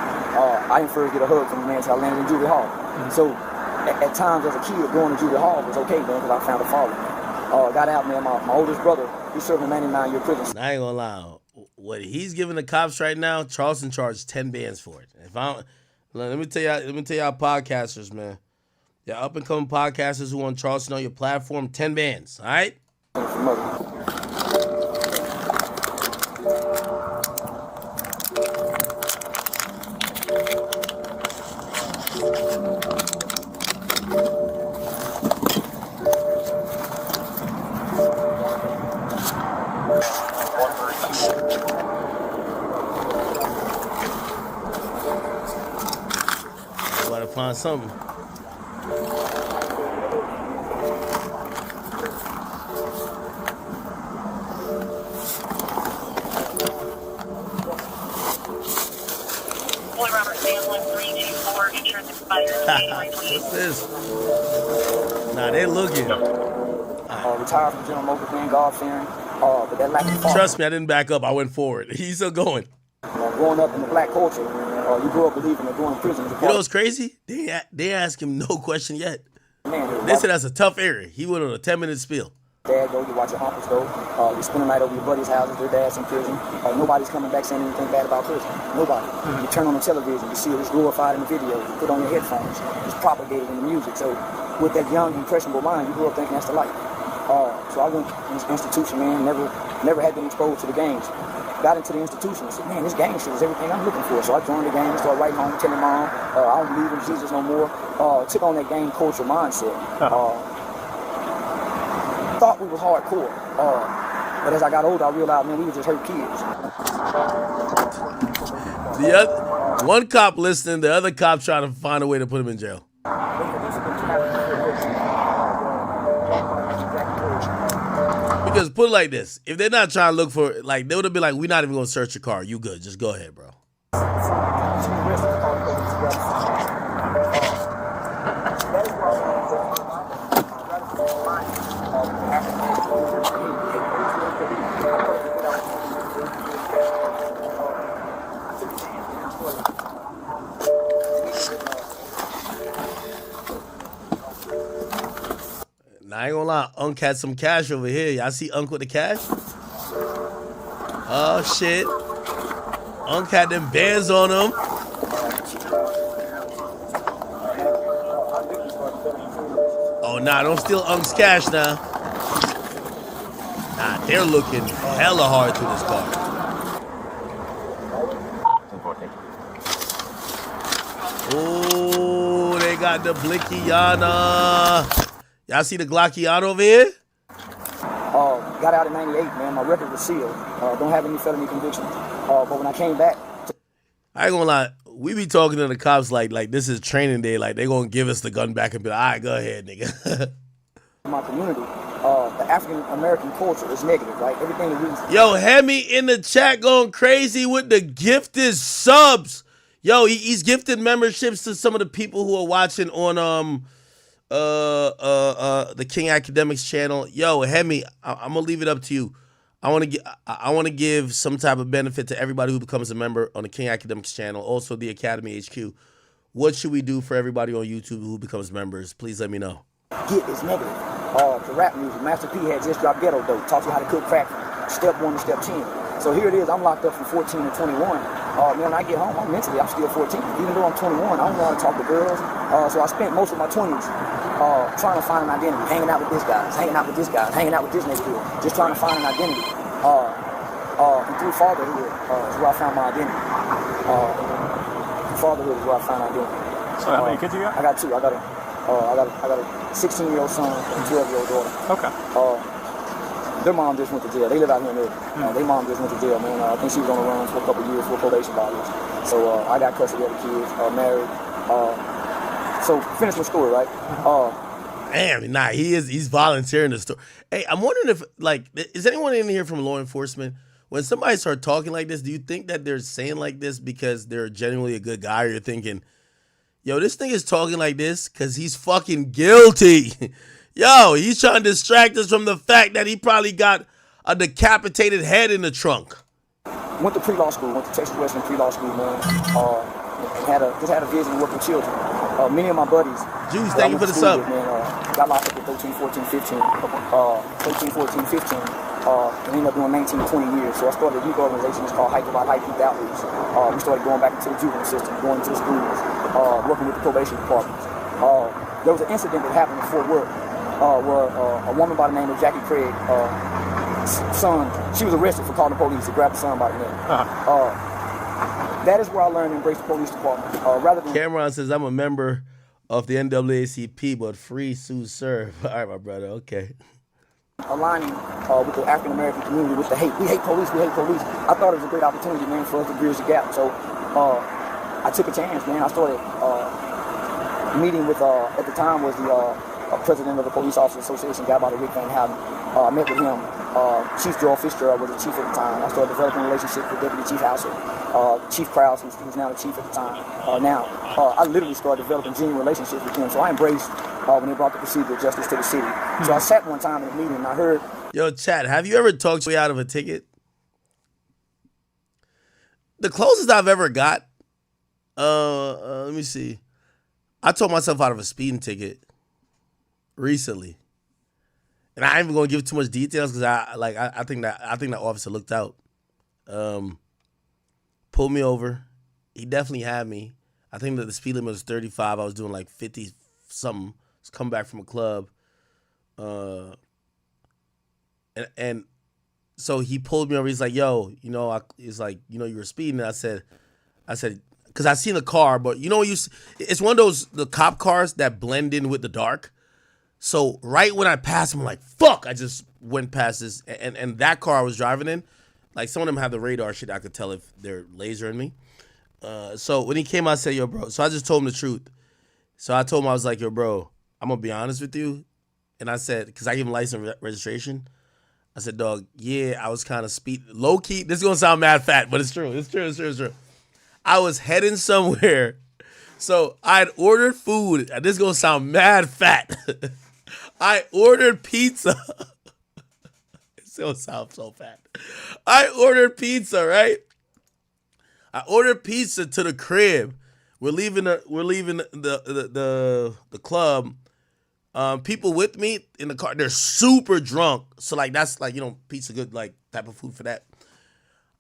I didn't first get a hug from a man until I landed in juvie hall. So at times as a kid, going to juvie hall was okay, man, because I found a father. Got out, man. My oldest brother, he's serving a 99-year prison. I ain't gonna lie. What he's giving the cops right now, Charleston charged 10 bands for it. Let me tell y'all podcasters, man. Yeah, up and coming podcasters who want Charleston on your platform, 10 bands, all right? Gotta find something. What's this? Nah, they looking. Retired from General Motors, man, God-fearing. But that lack of Trust me, I didn't back up. I went forward. He's still going. Growing up in the black culture, you grew up believing that going to prison is a part. You know what's crazy? They asked him no question yet. Man, they said that's a tough area. He went on a 10-minute spiel. Dad go, you watch your uncles go. You spend the night over your buddies' houses, their dad's in prison. Nobody's coming back saying anything bad about prison. Nobody. You turn on the television, you see it, it's glorified in the videos. You put on your headphones, it's propagated in the music. So with that young, impressionable mind, you grew up thinking that's the life. So I went to this institution, man, never had been exposed to the gangs. Got into the institution and said, man, this gang shit is everything I'm looking for. So I joined the gang, started writing home, telling mom, I don't believe in Jesus no more. Took on that gang culture mindset. Thought we was hardcore. But as I got older, I realized, man, we were just hurt kids. One cop listening, the other cop trying to find a way to put him in jail. Because put it like this, if they're not trying to look for, like, they would have been like, we're not even going to search your car. You good. Just go ahead, bro. Now, I ain't gonna lie, Unc had some cash over here. Y'all see Unc with the cash? Oh, shit. Unc had them bands on him. Oh, nah, don't steal Unc's cash now. Nah, they're looking hella hard through this car. Oh, they got the Blickiana. Y'all see the Glockiana over here? Got out in 98, man. My record was sealed. Don't have any felony convictions. But when I came back... I ain't gonna lie. We be talking to the cops like this is training day. Like, they gonna give us the gun back and be like, all right, go ahead, nigga. My community, the African-American culture is negative, right? Everything that we... Yo, Hemi in the chat going crazy with the gifted subs. Yo, he's gifted memberships to some of the people who are watching on the King Academics channel. Yo, Hemi, I'm gonna leave it up to you. I want to give some type of benefit to everybody who becomes a member on the King Academics channel, also the Academy HQ. What should we do for everybody on YouTube who becomes members? Please let me know. Get is negative. The rap music, Master P had just dropped Ghetto Dope, taught you how to cook crack from step 1 to step 10. So here it is, I'm locked up from 14 to 21. Man, when I get home, I'm still 14. Even though I'm 21, I don't know how to talk to girls. So I spent most of my 20s trying to find an identity, hanging out with this guy, hanging out with this guy, hanging out with this next kid, just trying to find an identity. And through fatherhood is where I found my identity. Fatherhood is where I found identity. So how many kids you got? I got 2. I got a 16-year-old son and a 12-year-old daughter. Okay. Their mom just went to jail. They live out here in Irving. Their mom just went to jail, man. I think she was on the run for a couple of years for probation violation. So I got custody of the kids, married. So finish my story, right? Damn, nah, he's volunteering the story. Hey, I'm wondering if, like, is anyone in here from law enforcement? When somebody starts talking like this, do you think that they're saying like this because they're genuinely a good guy, or you're thinking, yo, this thing is talking like this because he's fucking guilty? Yo, he's trying to distract us from the fact that he probably got a decapitated head in the trunk. Went to pre-law school, went to Texas Western pre-law school, man. Just had a vision to work with children. Many of my buddies. Juice, thank you for the sub. Got locked up at 13, 14, 15. 13, 14, 15. And ended up doing 19 to 20 years. So I started a youth organization. It's called Hype About Hype Youth Outreach. We started going back into the juvenile system, going into the schools, working with the probation departments. There was an incident that happened in Fort Worth where a woman by the name of Jackie Craig, son, she was arrested for calling the police to grab the son by the neck. That is where I learned to embrace the police department. Rather than Cameron says, I'm a member of the NAACP, but free Sue serve. All right, my brother, okay. Aligning with the African American community with the hate. We hate police, we hate police. I thought it was a great opportunity, man, for us to bridge the gap. So I took a chance, man. I started meeting with, at the time was the president of the Police Officers Association, a guy by the Rick Van Houten. I met with him. Chief Joel Fitzgerald was the chief at the time. I started developing a relationship with Deputy Chief Hauser. Chief Krause, who's now the chief at the time. I literally started developing genuine relationships with him. So I embraced when they brought the procedural justice to the city. So I sat one time in a meeting and I heard... Yo, chat, have you ever talked your way out of a ticket? The closest I've ever got, let me see. I talked myself out of a speeding ticket recently. And I ain't even gonna give too much details because I think that officer looked out. Pulled me over. He definitely had me. I think that the speed limit was 35. I was doing like 50 something. I was coming back from a club. And so he pulled me over. He's like, yo, he's like, you were speeding. And I said, because I seen the car, but it's one of those, the cop cars that blend in with the dark. So right when I passed him, I'm like, fuck, I just went past this. And that car I was driving in, like some of them have the radar shit. I could tell if they're lasering me. So when he came out, I said, yo, bro. So I just told him the truth. So I told him, I was like, yo, bro, I'm going to be honest with you. And I said, because I gave him license registration. I said, dog, yeah, I was kind of low-key. This is going to sound mad fat, but it's true. It's true. I was heading somewhere. So I had ordered food. This is going to sound mad fat. I ordered pizza. It's going to sound so fat. I ordered pizza, right? I ordered pizza to the crib. We're leaving the club. People with me in the car, they're super drunk. So like that's like, pizza good like type of food for that.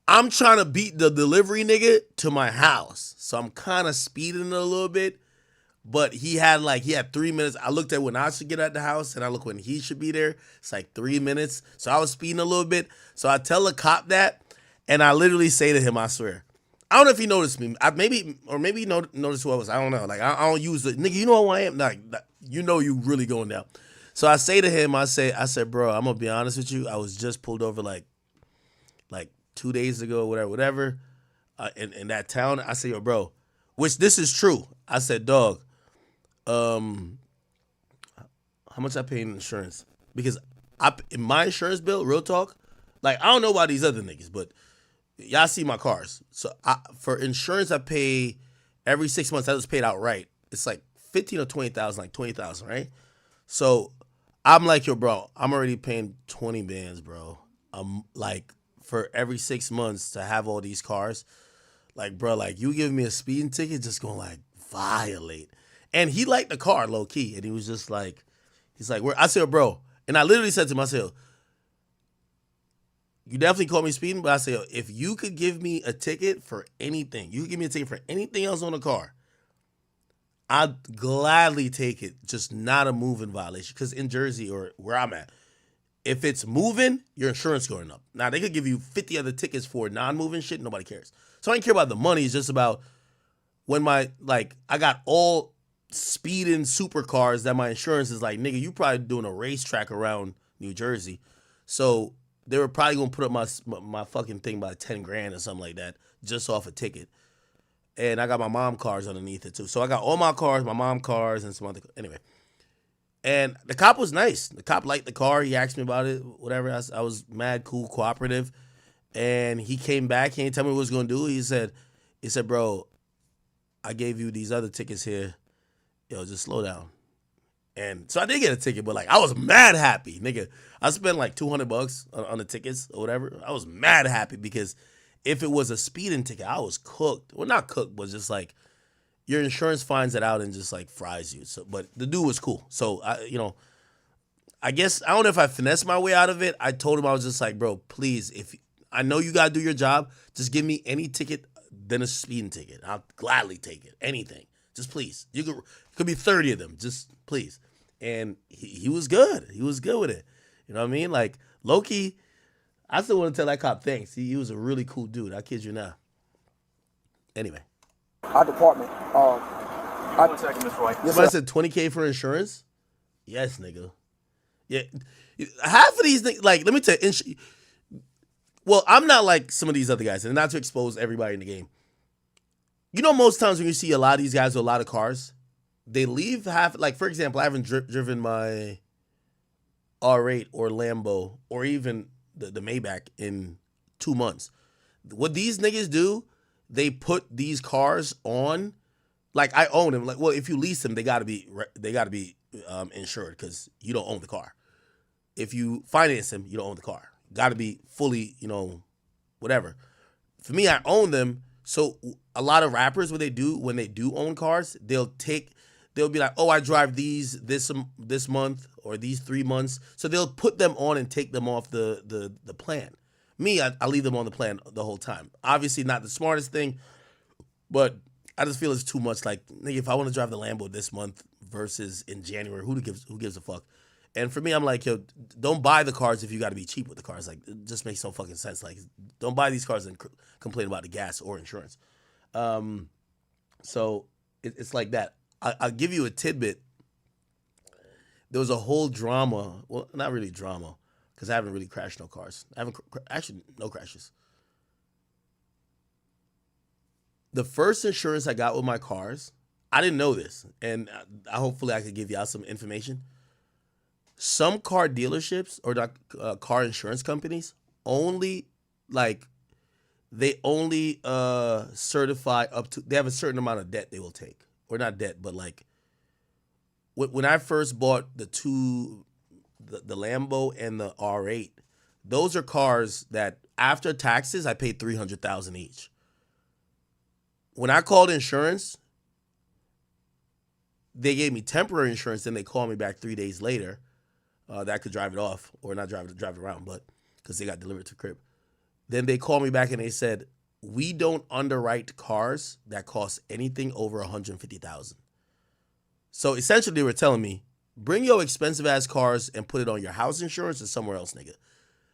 I'm trying to beat the delivery nigga to my house. So I'm kind of speeding a little bit. But he had 3 minutes. I looked at when I should get at the house and I look when he should be there. It's like 3 minutes. So I was speeding a little bit. So I tell the cop that and I literally say to him, I swear. I don't know if he noticed me. Maybe he noticed who I was. I don't know. Like I don't use the nigga, you know who I am? Like you know you really going down. So I say to him, I said, bro, I'm gonna be honest with you. I was just pulled over like 2 days ago, whatever, in that town. I said, yo, bro, which this is true. I said, dog, how much I pay in insurance? Because in my insurance bill, real talk, like I don't know about these other niggas, but y'all see my cars. So for insurance, I pay every 6 months. I just paid outright. It's like 15 or 20,000, like 20,000, right? So I'm like, yo, bro, I'm already paying 20 bands, bro. I'm like, for every 6 months to have all these cars, like, bro, like you giving me a speeding ticket, just gonna like violate. And he liked the car, low key, and he was just like, he's like, where? I said, bro, and I literally said to myself, you definitely called me speeding, but I said, if you could give me a ticket for anything, you could give me a ticket for anything else on the car, I'd gladly take it, just not a moving violation. Because in Jersey or where I'm at, if it's moving, your insurance going up. Now, they could give you 50 other tickets for non-moving shit. Nobody cares. So I don't care about the money. It's just about when I got all speeding supercars that my insurance is like, nigga, you probably doing a racetrack around New Jersey. So they were probably going to put up my fucking thing by 10 grand or something like that just off a ticket. And I got my mom cars underneath it too. So I got all my cars, my mom cars, and some other. Anyway. And the cop was nice. The cop liked the car. He asked me about it, whatever. I was mad, cool, cooperative. And he came back. He didn't tell me what he was going to do. He said, bro, I gave you these other tickets here. Yo, just slow down. And so I did get a ticket, but like I was mad happy, nigga. I spent like $200 on the tickets or whatever. I was mad happy because if it was a speeding ticket, I was cooked. Well, not cooked, but just like your insurance finds it out and just like fries you. So, but the dude was cool. So I guess I don't know if I finessed my way out of it. I told him I was just like, bro, please, if I know you gotta do your job, just give me any ticket than a speeding ticket. I'll gladly take it. Anything. Just please. It could be 30 of them. Just please. And he was good. He was good with it. You know what I mean? Like, low-key, I still want to tell that cop thanks. He was a really cool dude. I kid you not. Anyway. Our department. 1 second, Mr. White. Somebody said $20K for insurance? Yes, nigga. Yeah. Half of these things, like, let me tell you. Well, I'm not like some of these other guys, and not to expose everybody in the game. You know, most times when you see a lot of these guys with a lot of cars, they leave half, like, for example, I haven't driven my R8 or Lambo or even the Maybach in 2 months. What these niggas do, they put these cars on, like I own them. Like, well, if you lease them, they gotta be insured because you don't own the car. If you finance them, you don't own the car. Gotta be fully, whatever. For me, I own them. So a lot of rappers, what they do when they do own cars, they'll be like, oh, I drive these this month or these 3 months. So they'll put them on and take them off the plan. Me, I leave them on the plan the whole time. Obviously not the smartest thing, but I just feel it's too much. Like, nigga, if I want to drive the Lambo this month versus in January, who gives a fuck? And for me, I'm like, yo, don't buy the cars if you got to be cheap with the cars. Like, it just makes no fucking sense. Like, don't buy these cars and complain about the gas or insurance. So it's like that. I'll give you a tidbit. There was a whole drama. Well, not really drama, because I haven't really crashed no cars. I haven't actually no crashes. The first insurance I got with my cars, I didn't know this, and hopefully I could give y'all some information. Some car dealerships or car insurance companies only certify up to, they have a certain amount of debt they will take. Or not debt, but like when I first bought the Lambo and the R8, those are cars that after taxes I paid $300,000 each. When I called insurance, they gave me temporary insurance. Then they called me back 3 days later that I could drive it off or not drive it around, but because they got delivered to the crib. Then they called me back and they said, we don't underwrite cars that cost anything over $150,000. So essentially they were telling me, bring your expensive ass cars and put it on your house insurance or somewhere else, nigga.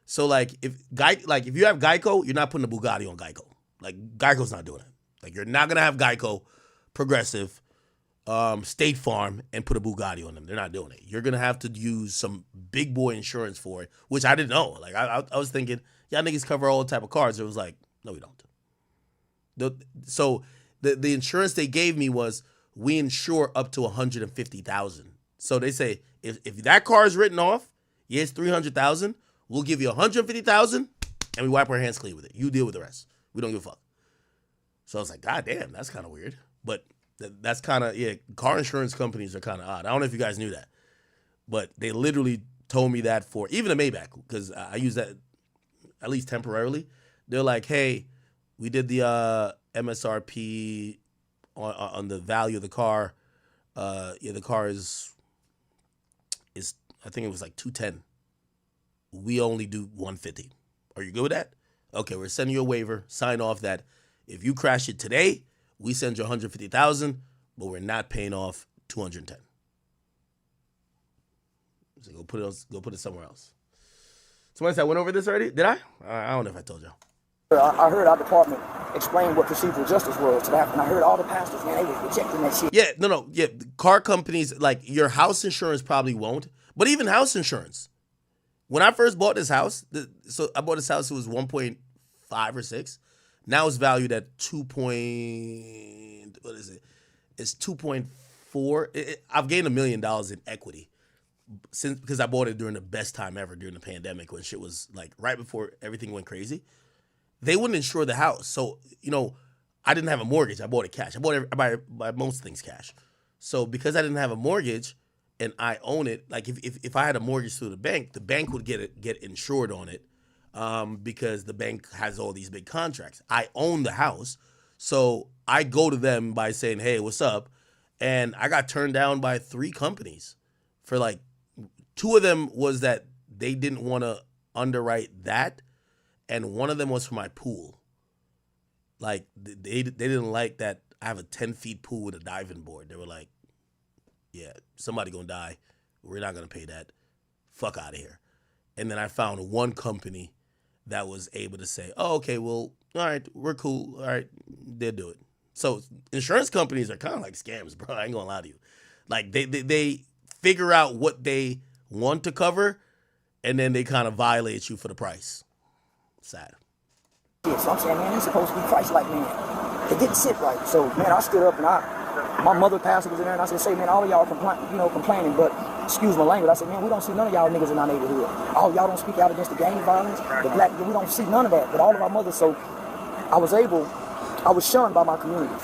So like if you have Geico, you're not putting a Bugatti on Geico. Like Geico's not doing it. Like you're not gonna have Geico, Progressive, State Farm, and put a Bugatti on them. They're not doing it. You're gonna have to use some big boy insurance for it, which I didn't know. Like I was thinking, y'all niggas cover all type of cars. It was like, no, we don't. So the insurance they gave me was we insure up to $150,000. So they say if that car is written off, yeah, it's $300,000. We'll give you $150,000, and we wipe our hands clean with it. You deal with the rest. We don't give a fuck. So I was like, God damn, that's kind of weird. But that's kind of, yeah, car insurance companies are kind of odd. I don't know if you guys knew that. But they literally told me that for, even the Maybach, because I use that at least temporarily. They're like, hey, we did the MSRP on the value of the car. The car is I think it was like $210. We only do $150. Are you good with that? Okay, we're sending you a waiver. Sign off that if you crash it today, we send you $150,000, but we're not paying off $210. So go put it somewhere else. Somebody said I went over this already. Did I? I don't know if I told y'all. I heard our department explain what procedural justice was to that, and I heard all the pastors, man, they were rejecting that shit. Yeah, no. Yeah, car companies, like your house insurance probably won't, but even house insurance. When I first bought this house, so I bought this house, it was 1.5 or 6. Now it's valued at 2. What is it? It's 2.4. I've gained $1 million in equity because I bought it during the best time ever during the pandemic when shit was like right before everything went crazy. They wouldn't insure the house, so I didn't have a mortgage. I bought it cash. I buy most things cash. So because I didn't have a mortgage and I own it, like if I had a mortgage through the bank would get insured on it because the bank has all these big contracts. I own the house, so I go to them by saying, "Hey, what's up?" And I got turned down by 3 companies for like 2 of them was that they didn't want to underwrite that, and one of them was for my pool. Like they didn't like that I have a 10-foot pool with a diving board. They were like, yeah, somebody gonna die. We're not gonna pay that. Fuck out of here. And then I found one company that was able to say, oh, okay, well, all right, we're cool. All right, they'll do it. So insurance companies are kind of like scams, bro. I ain't gonna lie to you. Like they figure out what they want to cover, and then they kind of violate you for the price. Sad. Yeah, so I'm saying, man, it's supposed to be Christ-like, man. It didn't sit right. So, man, I stood up and my mother pastor was in there, and I said, man, all of y'all complaining, but excuse my language. I said, man, we don't see none of y'all niggas in our neighborhood. All y'all don't speak out against the gang violence, the black, we don't see none of that. But all of our mothers, so I was shunned by my community.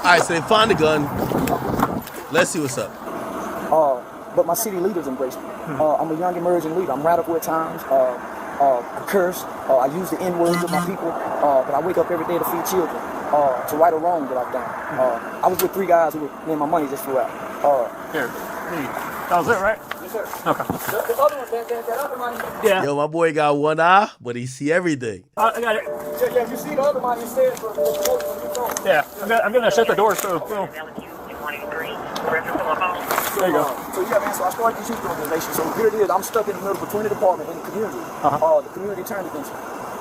All right, so they find the gun. Let's see what's up. But my city leaders embrace me. I'm a young emerging leader. I'm radical at times. I curse. I use the N-word with my people. But I wake up every day to feed children, to right or wrong that I've done. I was with 3 guys who were, my money just flew out. Here. That was it, right? Yes, sir. Okay. The other one, that other money. Yeah. Yo, my boy got one eye, but he see everything. I got it. Yeah, you see the other money instead for yeah, I'm gonna shut the doors too. Boom. There you go. So yeah, man. So I started this youth organization. So here it is. I'm stuck in the middle between the department and the community. The community turned against me.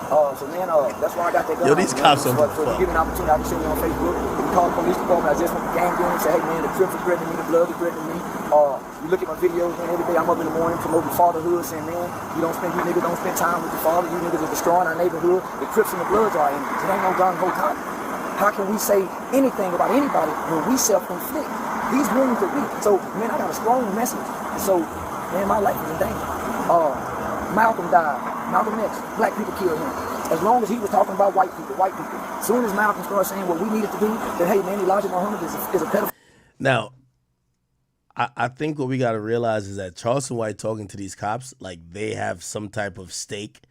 So man, that's why I got that gun. Yo, these cops are for giving an opportunity. I can see me on Facebook. You can call the police department. I just went to gang doing and say, hey man, the Crips are threatening me, the Bloods are threatening me. You look at my videos, man. Every day I'm up in the morning promoting fatherhood, saying, man, you niggas don't spend time with your father. You niggas are destroying our neighborhood. The Crips and the Bloods are enemies. It ain't no gun ho cop. How can we say anything about anybody when we self-inflict these wounds that we? So, man, I got a strong message. So, man, my life is in danger. Malcolm died Malcolm X, black people killed him. As long as he was talking about white people. As soon as Malcolm started saying what we needed to do, then hey man, Elijah Muhammad is a pedophile. Now, I think what we got to realize is that Charleston White talking to these cops, like they have some type of stake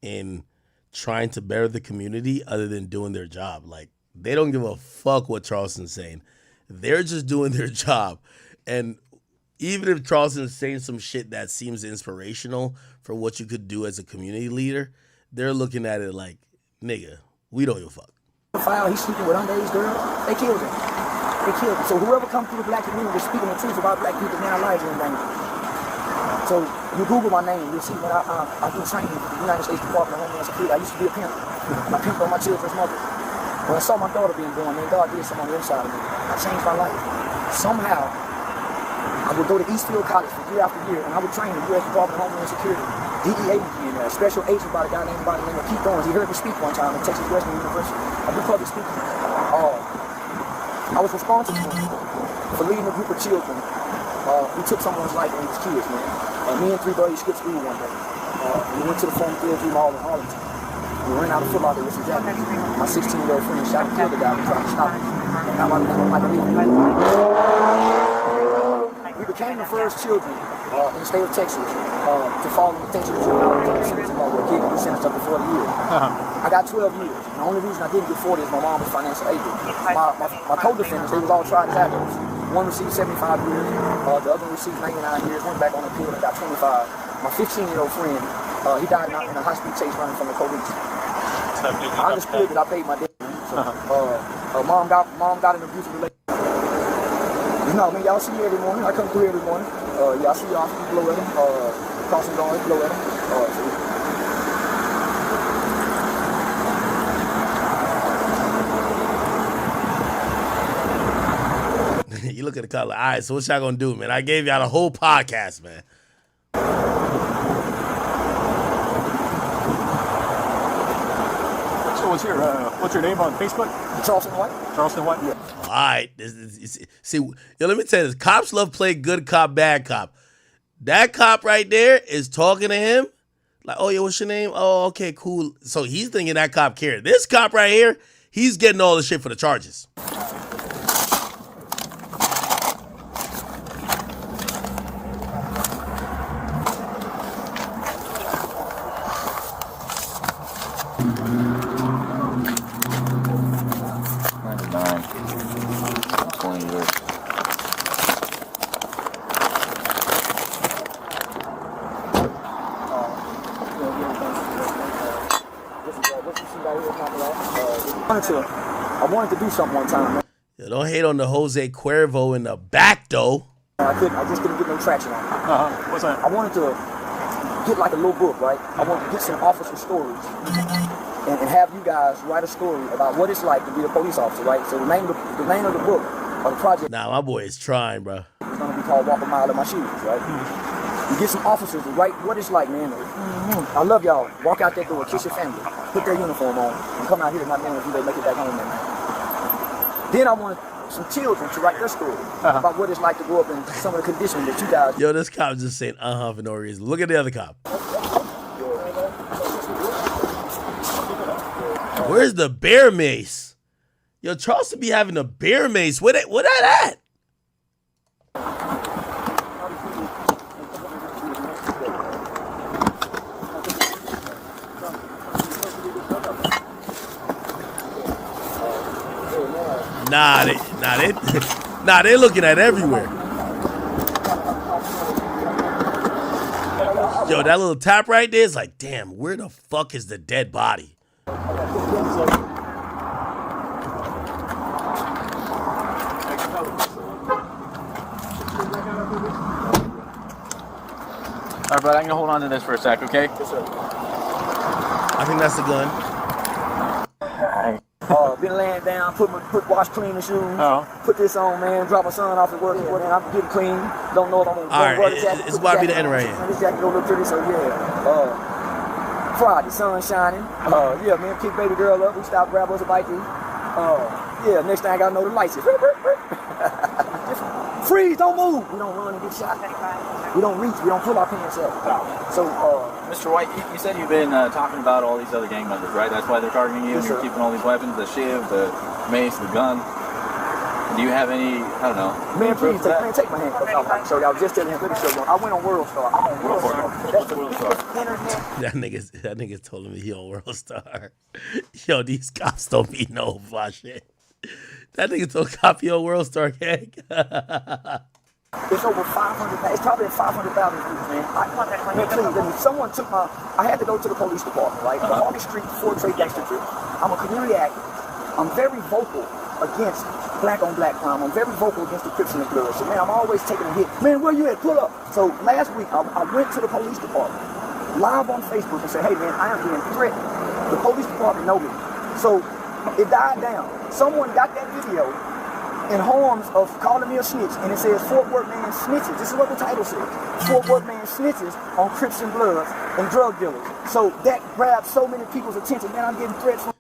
in trying to better the community other than doing their job. Like they don't give a fuck what Charleston's saying. They're just doing their job. And even if Charleston's saying some shit that seems inspirational for what you could do as a community leader, they're looking at it like, nigga, we don't give a fuck. He's sleeping with underage girls. They killed him. So whoever comes through the black community is speaking the truth about black people, man, our lives are in danger. So you Google my name, you'll see that I do training for the United States Department of Homeland Security. I used to be a pimp. I pimped on my children's mother. When I saw my daughter being born, man, God did something on the inside of me. I changed my life. Somehow, I would go to Eastfield College for year after year, and I would train the U.S. Department of Homeland Security. DEA would be in there, a special agent by the guy named Keith Owens. He heard me speak one time at Texas Western University. I do public speaking. I was responsible for leading a group of children who took someone's life when he was kids, man. Me and 3 buddies skipped school one day. We went to the former Field Mall in Arlington. We ran out of football there with some jackets. My 16-year-old friend shot and killed the guy who tried to stop him. We became the first children in the state of Texas to fall in the Texas juvenile sentence law where a kid can be sentenced up to 40 years. I got 12 years. The only reason I didn't get 40 is my mom was financial aid. My co-defendants, they was all tried as adults. One received 75 years, the other received 99 years, went back on appeal and got 25. My 15-year-old friend, he died in a high-speed chase running from the police. I understood that I paid my debt. So, mom got an abusive relationship. No, man, y'all see me every morning. I come through every morning. Y'all see y'all blow at them. Crossing guards, blow at them. You look at the color. All right, so what y'all gonna do, man? I gave y'all the whole podcast, man. So what's your name on Facebook? Charleston White. Charleston White? Yeah. All right. See, yo, let me tell you this. Cops love playing good cop, bad cop. That cop right there is talking to him. Like, oh, yeah, what's your name? Oh, okay, cool. So he's thinking that cop cared. This cop right here, he's getting all the shit for the charges. I wanted to do something one time. Yo, don't hate on the Jose Cuervo in the back, though. I just couldn't get no traction on it. What's that? I wanted to get like a little book, right? I wanted to get some officer stories and have you guys write a story about what it's like to be a police officer, right? So the name of the book or the project. Nah, my boy is trying, bro. It's gonna be called Walk a Mile in My Shoes, right? You get some officers to write what it's like, man. I love y'all. Walk out that door, kiss your family, put their uniform on, and come out here and not knowing if they make it back home, man. Then I wanted some children to write their story about what it's like to grow up in some of the conditions that you guys. Yo, this cop just saying for no reason. Look at the other cop. Where's the bear mace? Yo, Charleston be having a bear mace. What that at? Nah, they looking at everywhere. Yo, that little tap right there is like, damn, where the fuck is the dead body? All right, bud, I'm gonna hold on to this for a sec, okay? Yes, sir. I think that's the gun. Been laying down, wash clean the shoes, put this on, man, drop my son off at work, and I'm getting clean. Don't know if I'm gonna wear the jacket. It's about to be the end right here. This jacket don't look pretty, so yeah. Friday, sun shining. Yeah, man, pick baby girl up. We stopped, grab us a bite to eat. Yeah, next thing I gotta know the lights is. Freeze, don't move. We don't run and get shot. We don't reach, we don't pull our pants up. So, Mr. White, you said you've been talking about all these other gang members, right? That's why they're targeting you, and you're keeping all these weapons, the shiv, the mace, the gun. Do you have any, I don't know. Man, please, take my hand. I'll show you. I was just telling him, let me show you. I went on World Star. I'm on World Star. That's the World Star. That nigga told me he on World Star. Yo, these cops don't be no fly shit. That nigga told cop he on World Star, gang. It's over 500. It's probably 500,000 views, man. Man, please, let me. Someone took my. I had to go to the police department, right? The Harvey Street Ford Trade Gangster Trip. I'm a community activist. I'm very vocal against black on black crime. I'm very vocal against the Crips and the Bloods. So, man, I'm always taking a hit. Man, where you at? Pull up. So last week, I went to the police department live on Facebook and said, hey, man, I am being threatened. The police department know me. So it died down. Someone got that video in harms of calling me a snitch, and it says Fort Worth man snitches. This is what the title says. Fort Worth man snitches on Crips and Bloods and drug dealers. So that grabbed so many people's attention. Man, I'm getting threats from.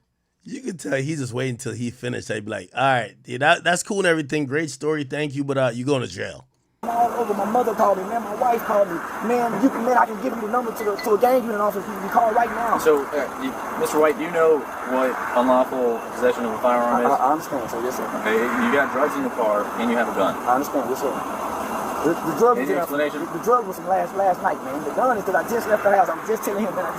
You can tell he's just waiting until he finished. They'd be like, all right, yeah, that's cool and everything. Great story. Thank you. But you going to jail. All over. My mother called me, man. My wife called me. Man, I can give you the number to a gang unit office. You can call right now. So, Mr. White, do you know what unlawful possession of a firearm is? I understand, so yes, sir. Okay, you got drugs in your car and you have a gun. I understand, yes, sir. The drug was explanation? The drug was from last night, man. The gun is that I just left the house. I was just telling him, man. I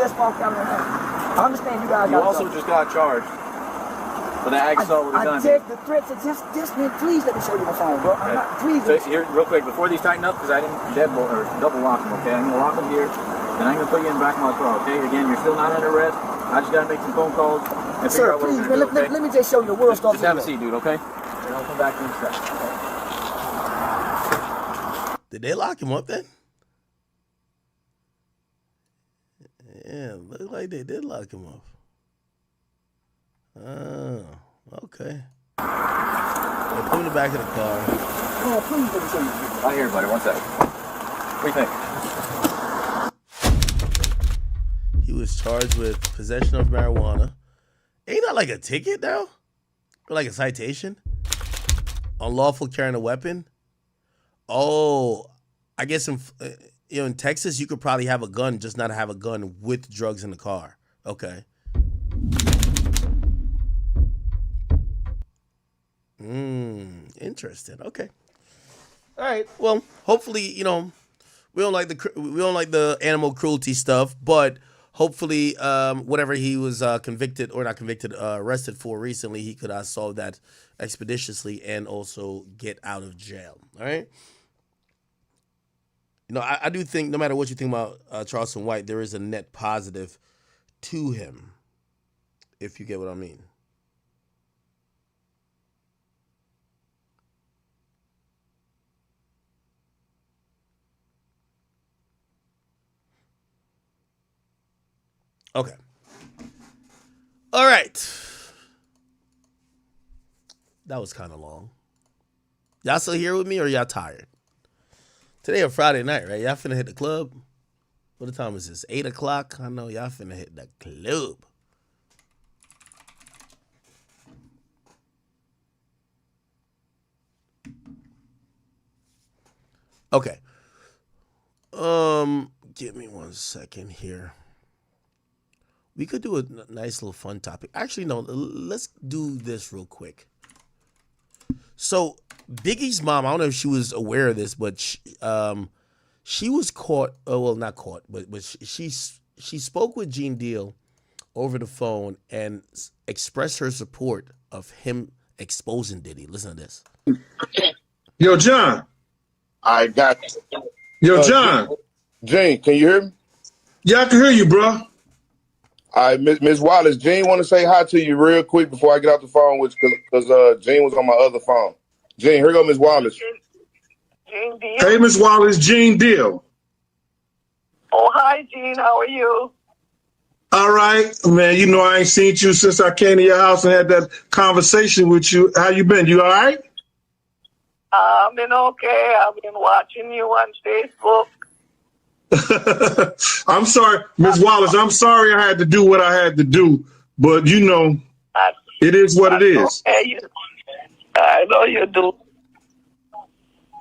just walked out of the house. I understand you guys. You also just got charged for that assault with a gun. The threats are just, man, please let me show you my phone, bro. Okay. Please. So here, real quick, before these tighten up, because I didn't double lock them, okay? I'm going to lock them here, then I'm going to put you in the back of my car, okay? Again, you're still not under arrest. I just got to make some phone calls and figure out what we're going to do, okay? Let me just show you the World Star. Just have a seat, dude, okay? And I'll come back in a second, okay? Did they lock him up then? Yeah, look like they did lock him up. Oh, okay. They put him in the back of the car. Oh, please let me show you. Right here, buddy. 1 second. What do you think? He was charged with possession of marijuana. Ain't that like a ticket now? Or like a citation? Unlawful carrying a weapon? Oh, I guess in Texas, you could probably have a gun, just not have a gun with drugs in the car. Okay. Interesting. Okay. All right. Well, hopefully, we don't like the animal cruelty stuff, but hopefully, whatever he was arrested for recently, he could solve that expeditiously and also get out of jail. All right. I do think no matter what you think about Charleston White, there is a net positive to him, if you get what I mean. Okay. All right. That was kind of long. Y'all still here with me or y'all tired? Today a Friday night, right? Y'all finna hit the club? What the time is this? 8 o'clock? I know y'all finna hit the club. Okay. Give me 1 second here. We could do a nice little fun topic. Actually, no, let's do this real quick. So, Biggie's mom, I don't know if she was aware of this, but she was caught. Oh, well, not caught, but she spoke with Gene Deal over the phone and expressed her support of him exposing Diddy. Listen to this. Yo, John. I got you. Yo, John. Gene, can you hear me? Yeah, I can hear you, bro. All right, Ms. Wallace, Gene want to say hi to you real quick before I get off the phone, because Gene was on my other phone. Gene, here go Ms. Wallace. Gene Deal. Hey, Ms. Wallace, Gene Deal. Oh, hi, Gene. How are you? All right, man. I ain't seen you since I came to your house and had that conversation with you. How you been? You all right? I've been okay. I've been watching you on Facebook. I'm sorry, Ms. Wallace. I'm sorry I had to do what I had to do, but it is what it is. Okay. I know you do.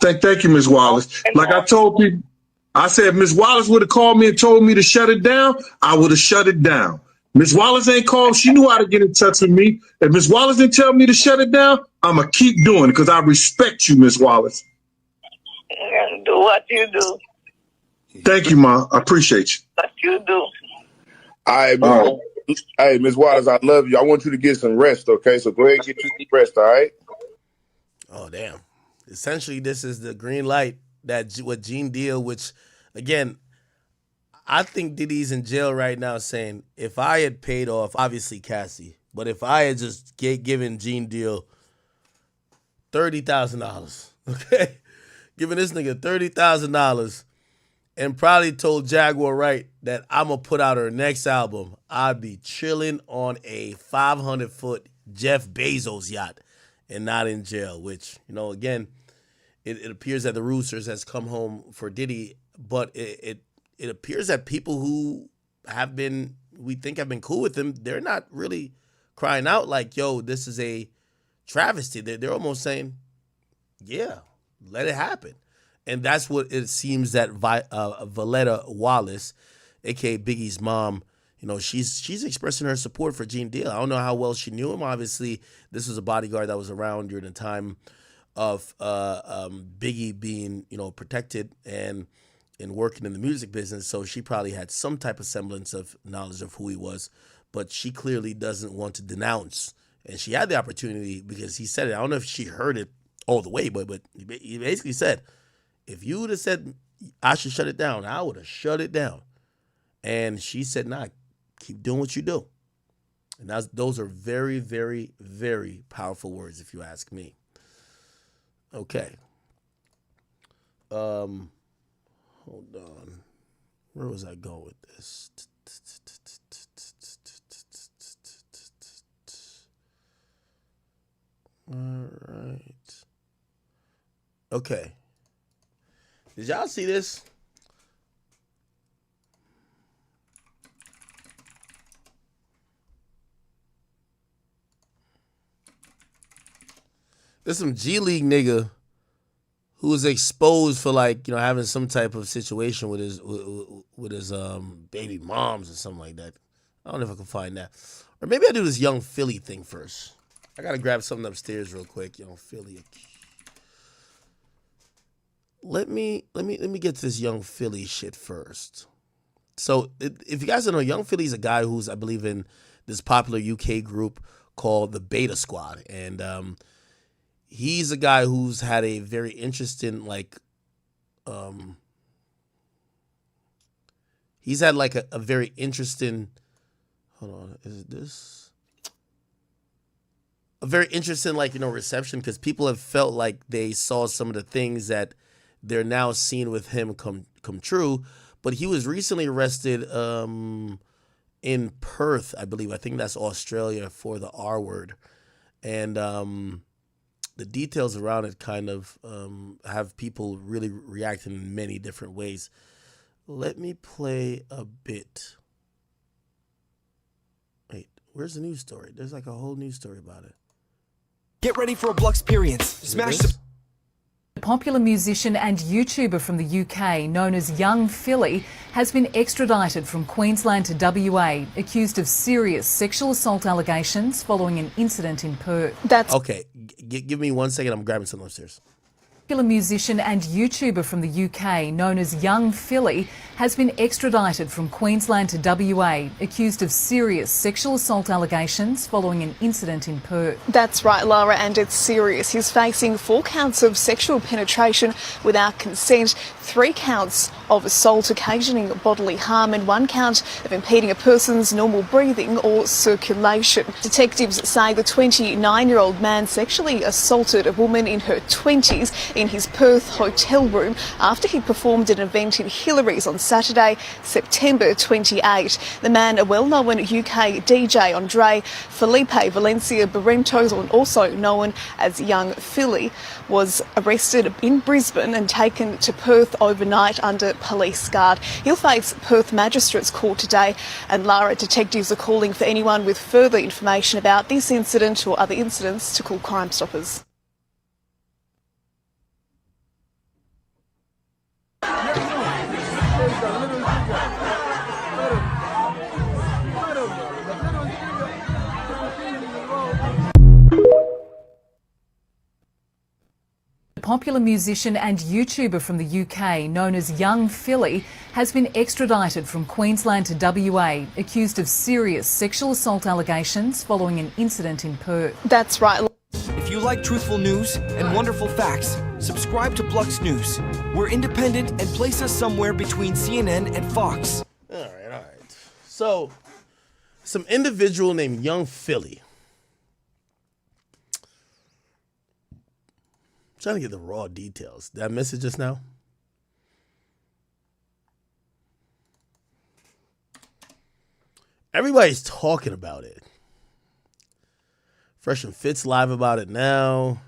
Thank you, Ms. Wallace. Like I told people, I said, if Ms. Wallace would have called me and told me to shut it down, I would have shut it down. Ms. Wallace ain't called. She knew how to get in touch with me. If Ms. Wallace didn't tell me to shut it down, I'm going to keep doing it because I respect you, Ms. Wallace. Do what you do. Thank you, Ma. I appreciate you. What you do. All right, hey, Ms. Wallace, I love you. I want you to get some rest, okay? So go ahead and get you some rest, all right? Oh, damn. Essentially, this is the green light that what Gene Deal, which, again, I think Diddy's in jail right now saying, if I had paid off, obviously Cassie, but if I had just given Gene Deal $30,000, okay? Giving this nigga $30,000 and probably told Jaguar Wright that I'm going to put out her next album, I'd be chilling on a 500-foot Jeff Bezos yacht and not in jail, which, you know, again, it appears that the Roosters has come home for Diddy, but it appears that people who we think have been cool with him, they're not really crying out like, yo, this is a travesty. They're almost saying, yeah, let it happen. And that's what it seems that Valletta Wallace, a.k.a. Biggie's mom, you know, she's expressing her support for Gene Deal. I don't know how well she knew him. Obviously, this was a bodyguard that was around during the time of Biggie being, you know, protected and working in the music business. So she probably had some type of semblance of knowledge of who he was. But she clearly doesn't want to denounce. And she had the opportunity because he said it. I don't know if she heard it all the way, but he basically said, if you would have said I should shut it down, I would have shut it down. And she said, nah, keep doing what you do. And those are very, very, very powerful words, if you ask me. Okay. Hold on. Where was I going with this? All right. Okay. Did y'all see this? There's some G League nigga who was exposed for, like, you know, having some type of situation with his baby moms or something like that. I don't know if I can find that. Or maybe I do this Young Philly thing first. I gotta grab something upstairs real quick. Young Philly. Let me get to this Young Philly shit first. So if you guys don't know, Young Philly's a guy who's, I believe, in this popular UK group called the Beta Squad, and he's a guy who's had a very interesting, like, he's had like a very interesting, hold on, is it this? A very interesting, like, you know, reception, because people have felt like they saw some of the things that they're now seeing with him come true. But he was recently arrested in Perth, I believe. I think that's Australia, for the R word. And the details around it kind of have people really reacting in many different ways. Let me play a bit. Wait, where's the news story? There's like a whole news story about it. Get ready for a Blux experience. Smash the... Popular musician and YouTuber from the UK known as Young Philly has been extradited from Queensland to WA, accused of serious sexual assault allegations following an incident in Perth. That's okay. Give me 1 second. I'm grabbing something upstairs. Popular musician and YouTuber from the UK known as Young Philly has been extradited from Queensland to WA, accused of serious sexual assault allegations following an incident in Perth. That's right, Lara, and it's serious. He's facing 4 counts of sexual penetration without consent, 3 counts of assault occasioning bodily harm, and 1 count of impeding a person's normal breathing or circulation. Detectives say the 29-year-old man sexually assaulted a woman in her 20s in his Perth hotel room after he performed an event in Hillary's on Saturday, September 28. The man, a well-known UK DJ Andre Felipe Valencia Barrentos, also known as Young Philly, was arrested in Brisbane and taken to Perth overnight under police guard. He'll face Perth Magistrates Court today, and Lara, detectives are calling for anyone with further information about this incident or other incidents to call Crime Stoppers. Popular musician and YouTuber from the UK known as Young Philly has been extradited from Queensland to WA, accused of serious sexual assault allegations following an incident in Perth. That's right. If you like truthful news and wonderful facts, subscribe to Blux News. We're independent and place us somewhere between CNN and Fox. All right. So, some individual named Young Philly. I'm trying to get the raw details. Did I miss it just now? Everybody's talking about it. Fresh and Fit's live about it now.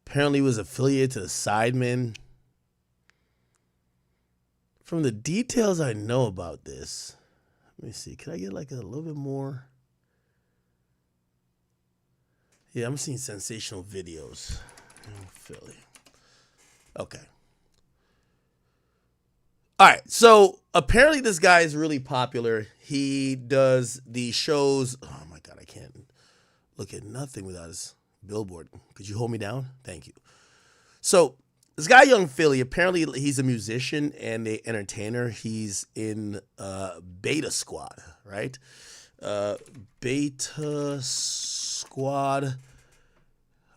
Apparently he was affiliated to the Sidemen. From the details I know about this, let me see. Can I get like a little bit more? Yeah, I'm seeing sensational videos. Philly. Okay. All right. So apparently this guy is really popular. He does the shows. Oh my God, I can't look at nothing without his billboard. Could you hold me down? Thank you. So this guy, Young Philly, apparently he's a musician and an entertainer. He's in Beta Squad, right? Beta Squad.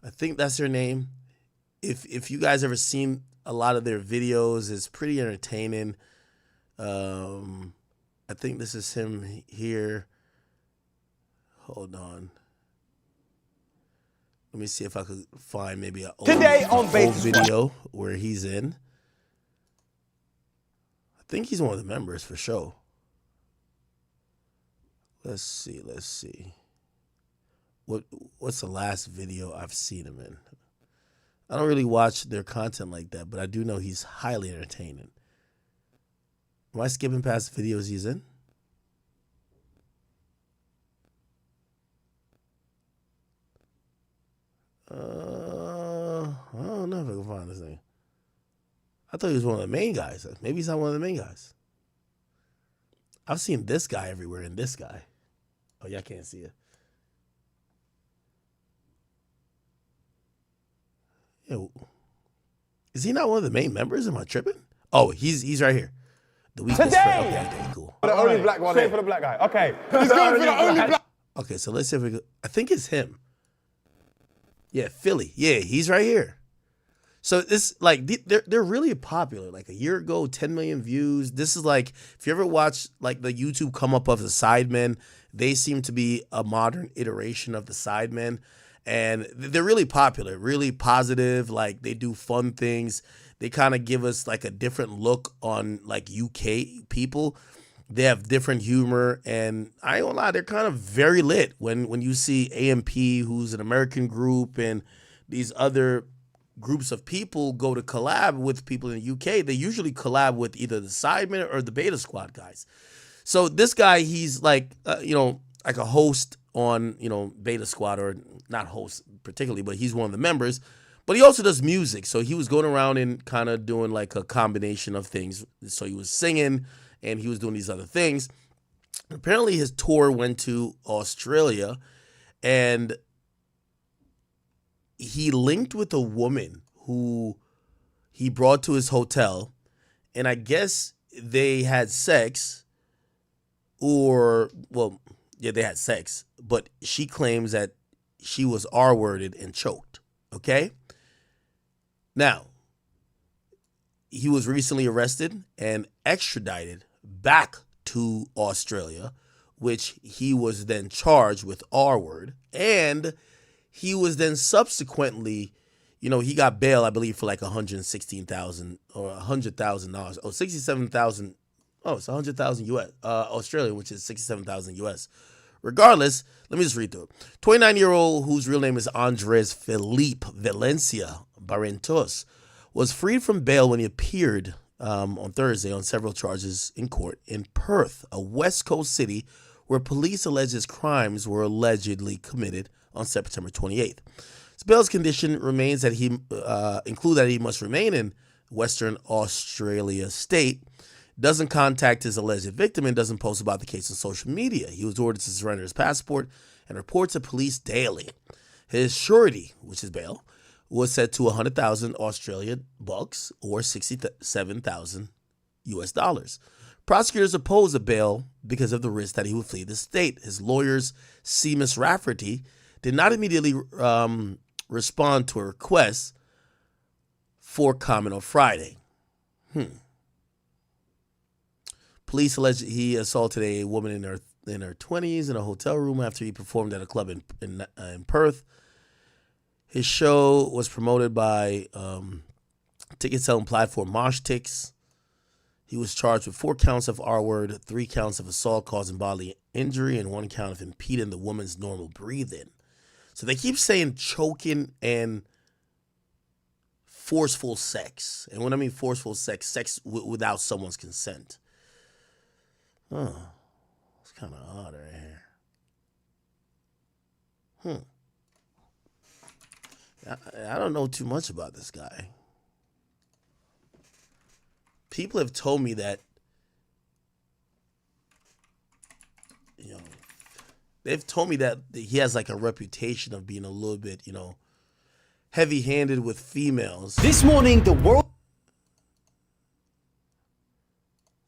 I think that's their name. If you guys ever seen a lot of their videos, it's pretty entertaining. I think this is him here. Hold on. Let me see if I could find maybe an old video where he's in. I think he's one of the members for sure. Let's see. What's the last video I've seen him in? I don't really watch their content like that, but I do know he's highly entertaining. Am I skipping past the videos he's in? I don't know if I can find this thing. I thought he was one of the main guys. Maybe he's not one of the main guys. I've seen this guy everywhere and this guy. Oh, y'all can't see it. Yeah. Is he not one of the main members? Am I tripping? Oh, he's right here. The weakest friend. Okay, cool. For the only black one. Straight for the black guy. Okay. He's going for the only black. Okay, so let's see if we could. I think it's him. Yeah, Philly. Yeah, he's right here. So this, like, they're really popular. Like a year ago, 10 million views. This is like, if you ever watch like the YouTube come up of the Sidemen, they seem to be a modern iteration of the Sidemen. And they're really popular, really positive. Like they do fun things. They kind of give us like a different look on like UK people. They have different humor, and I ain't gonna lie, they're kind of very lit when you see AMP, who's an American group, and these other groups of people go to collab with people in the UK. They usually collab with either the Sidemen or the Beta Squad guys. So this guy, he's like, like a host on, Beta Squad, or not host particularly, but he's one of the members. But he also does music. So he was going around and kind of doing like a combination of things. So he was singing and he was doing these other things. Apparently his tour went to Australia, and he linked with a woman who he brought to his hotel, and I guess they had sex, they had sex, but she claims that she was R-worded and choked, okay? Now, he was recently arrested and extradited back to Australia, which he was then charged with R-word, and he was then subsequently, he got bail, I believe, for like $116,000 or $100,000. Oh, 67,000. Oh, it's 100,000 US, Australian, which is 67,000 US. Regardless, let me just read through it. 29-year-old, whose real name is Andres Felipe Valencia Barrentos, was freed from bail when he appeared on Thursday on several charges in court in Perth, a West Coast city where police allege his crimes were allegedly committed on September 28th. His bail's condition remains that he must remain in Western Australia state doesn't contact his alleged victim, and doesn't post about the case on social media. He was ordered to surrender his passport and reports to police daily. His surety, which is bail, was set to 100,000 Australian bucks or 67,000 US dollars. Prosecutors opposed the bail because of the risk that he would flee the state. His lawyers, Seamus Rafferty, did not immediately respond to a request for comment on Friday. Police allege he assaulted a woman in her 20s in a hotel room after he performed at a club in Perth. His show was promoted by ticket selling platform MoshTix. He was charged with 4 counts of R-word, 3 counts of assault causing bodily injury, and 1 count of impeding the woman's normal breathing. So they keep saying choking and forceful sex. And when I mean forceful sex, sex without someone's consent. Oh, it's kind of odd right here. I don't know too much about this guy. People have told me that, they've told me that he has like a reputation of being a little bit, heavy-handed with females. This morning, the world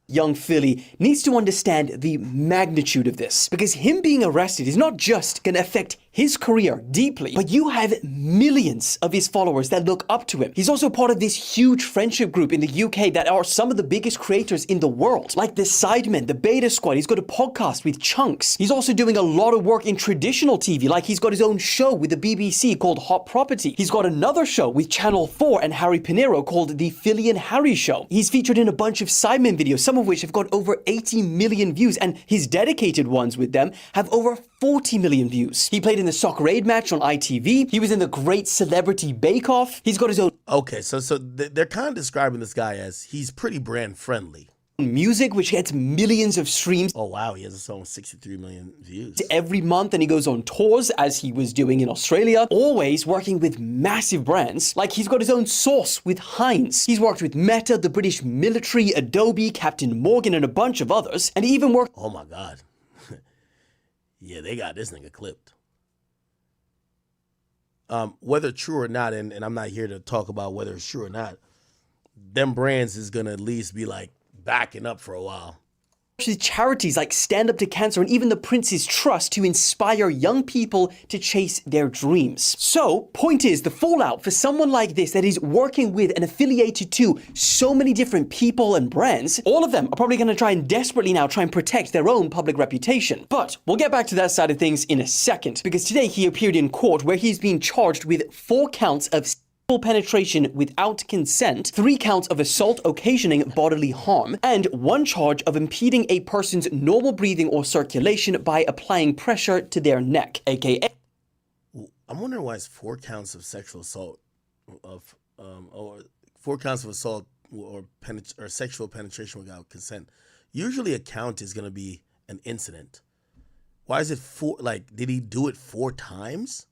young Philly needs to understand the magnitude of this, because him being arrested is not just going to affect his career deeply, but you have millions of his followers that look up to him. He's also part of this huge friendship group in the UK that are some of the biggest creators in the world, like the Sidemen, the Beta Squad. He's got a podcast with Chunks. He's also doing a lot of work in traditional TV, like he's got his own show with the BBC called Hot Property. He's got another show with Channel 4 and Harry Pinero called The Philly and Harry Show. He's featured in a bunch of Sidemen videos, some of which have got over 80 million views, and his dedicated ones with them have over 40 million views. He played in the Soccer Aid match on ITV. He was in the Great Celebrity Bake Off. He's got his own... Okay, so they're kind of describing this guy as he's pretty brand friendly. Music, which gets millions of streams. Oh wow, he has a song with 63 million views every month, and he goes on tours as he was doing in Australia, always working with massive brands. Like he's got his own sauce with Heinz. He's worked with Meta, the British military, Adobe, Captain Morgan, and a bunch of others. And he even worked... Oh my God. Yeah, they got this nigga clipped. Whether true or not, and I'm not here to talk about whether it's true or not, them brands is gonna at least be like backing up for a while. Charities like Stand Up to Cancer and even the Prince's Trust to inspire young people to chase their dreams. So, point is, the fallout for someone like this that is working with and affiliated to so many different people and brands, all of them are probably going to try and desperately now try and protect their own public reputation. But we'll get back to that side of things in a second, because today he appeared in court where he's being charged with 4 counts of penetration without consent, 3 counts of assault occasioning bodily harm, and 1 charge of impeding a person's normal breathing or circulation by applying pressure to their neck, aka... I'm wondering why it's 4 counts of sexual assault or 4 counts of assault or sexual penetration without consent. Usually a count is going to be an incident. Why is it 4? Like, did he do it 4 times?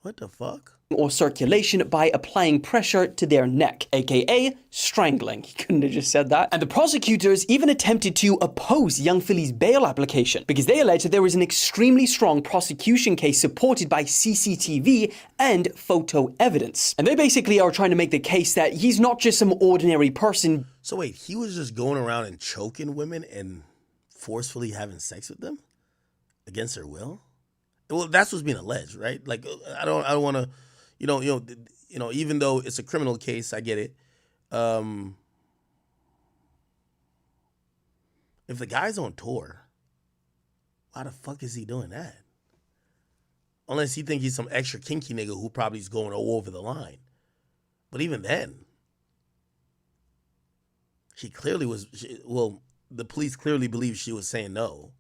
What the fuck? Or circulation by applying pressure to their neck, aka strangling. He couldn't have just said that. And the prosecutors even attempted to oppose young Philly's bail application because they alleged that there was an extremely strong prosecution case supported by CCTV and photo evidence. And they basically are trying to make the case that he's not just some ordinary person. So wait, he was just going around and choking women and forcefully having sex with them against their will? Well, that's what's being alleged, right? Like, I don't want to, even though it's a criminal case, I get it. If the guy's on tour, why the fuck is he doing that? Unless he think he's some extra kinky nigga who probably is going all over the line. But even then, she clearly was, the police clearly believe she was saying no.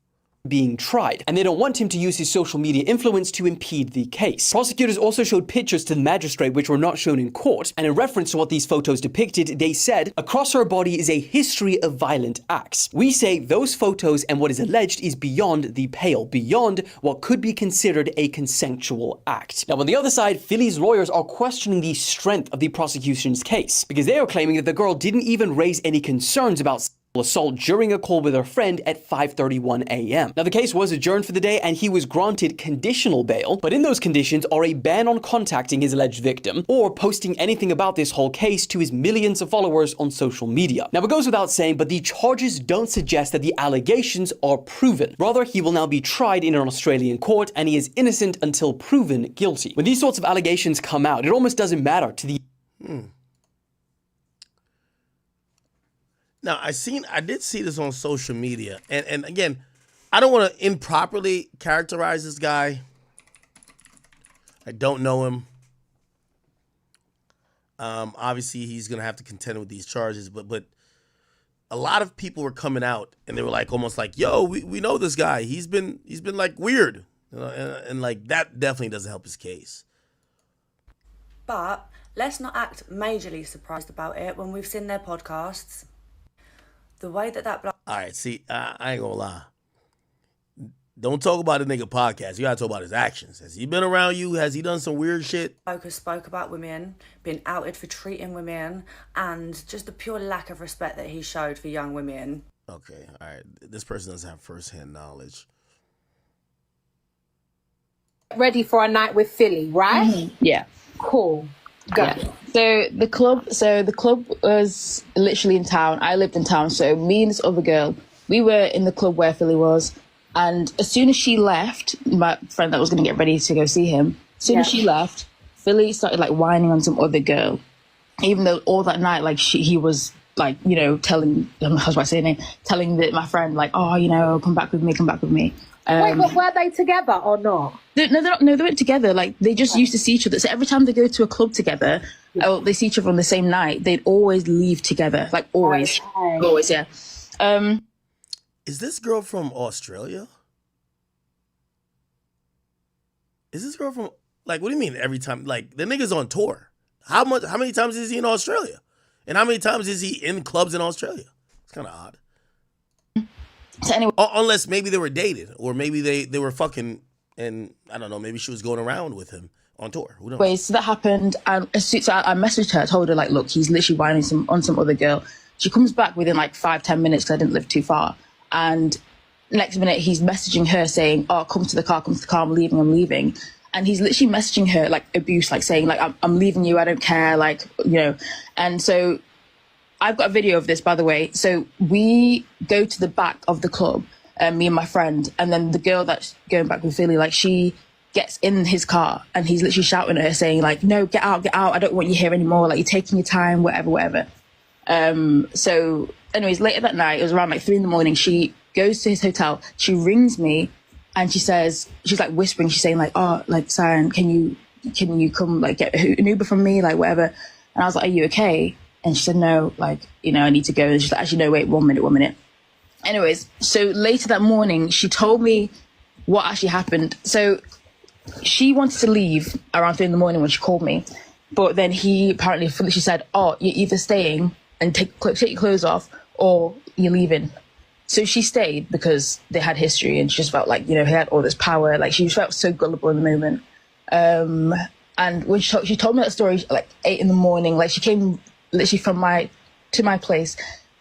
being tried, and they don't want him to use his social media influence to impede the case. Prosecutors also showed pictures to the magistrate which were not shown in court, and in reference to what these photos depicted, they said, across her body is a history of violent acts. We say those photos and what is alleged is beyond the pale, beyond what could be considered a consensual act. Now, on the other side, Philly's lawyers are questioning the strength of the prosecution's case, because they are claiming that the girl didn't even raise any concerns about assault during a call with her friend at 5:31 a.m. Now, the case was adjourned for the day and he was granted conditional bail, but in those conditions are a ban on contacting his alleged victim or posting anything about this whole case to his millions of followers on social media. Now, it goes without saying, but the charges don't suggest that the allegations are proven. Rather, he will now be tried in an Australian court and he is innocent until proven guilty. When these sorts of allegations come out, it almost doesn't matter to the Now, I did see this on social media, and again, I don't want to improperly characterize this guy. I don't know him. Obviously, he's gonna have to contend with these charges, but a lot of people were coming out and they were like, almost like, "Yo, we know this guy. He's been like weird," you know, and like that definitely doesn't help his case. But let's not act majorly surprised about it when we've seen their podcasts. The way that All right, see, I ain't gonna lie. Don't talk about a nigga podcast. You gotta talk about his actions. Has he been around you? Has he done some weird shit? spoke about women, been outed for treating women, and just the pure lack of respect that he showed for young women. Okay, all right. This person doesn't have firsthand knowledge. Ready for a night with Philly, right? Mm-hmm. Yeah. Cool. Go. Yeah. So the club was literally in town. I lived in town, so me and this other girl, we were in the club where Philly was. And as soon as she left, my friend that was going to get ready to go see him, as soon as she left, Philly started like whining on some other girl. Even though all that night, like he was like, you know, telling my friend like, oh, you know, come back with me. Wait, but were they together or not? No, they weren't together. Like, they just used to see each other. So every time they go to a club together, they see each other on the same night, they'd always leave together. Like, always. Okay. Always, yeah. Is this girl from Australia? Is this girl from, like, what do you mean every time? Like, the nigga's on tour. How many times is he in Australia? And how many times is he in clubs in Australia? It's kind of odd. So anyway, unless maybe they were dated, or maybe they were fucking, and I don't know, maybe she was going around with him on tour. Who knows? Wait, so that happened, and so I messaged her, told her like, look, he's literally whining on some other girl. She comes back within like 5-10 minutes because I didn't live too far, and next minute he's messaging her saying, oh, come to the car, I'm leaving. And he's literally messaging her like abuse, like saying like, I'm leaving you, I don't care, like, you know. And so I've got a video of this, by the way. So we go to the back of the club, me and my friend, and then the girl that's going back with Philly, like, she gets in his car and he's literally shouting at her saying like, no, get out, I don't want you here anymore, like, you're taking your time, whatever. So anyways, later that night, it was around like 3 a.m, she goes to his hotel, she rings me and she's like whispering, she's saying like, oh, like, Siren, can you come like get an Uber from me, like, whatever. And I was like, are you okay? And she said, no, like, you know, I need to go. And she's like, actually, no, wait, 1 minute. Anyways, so later that morning, she told me what actually happened. So she wanted to leave around 3 a.m. when she called me. But then she said, oh, you're either staying and take your clothes off or you're leaving. So she stayed because they had history and she just felt like, you know, he had all this power. Like, she felt so gullible in the moment. And when she told me that story, like 8 a.m, like, she came literally to my place,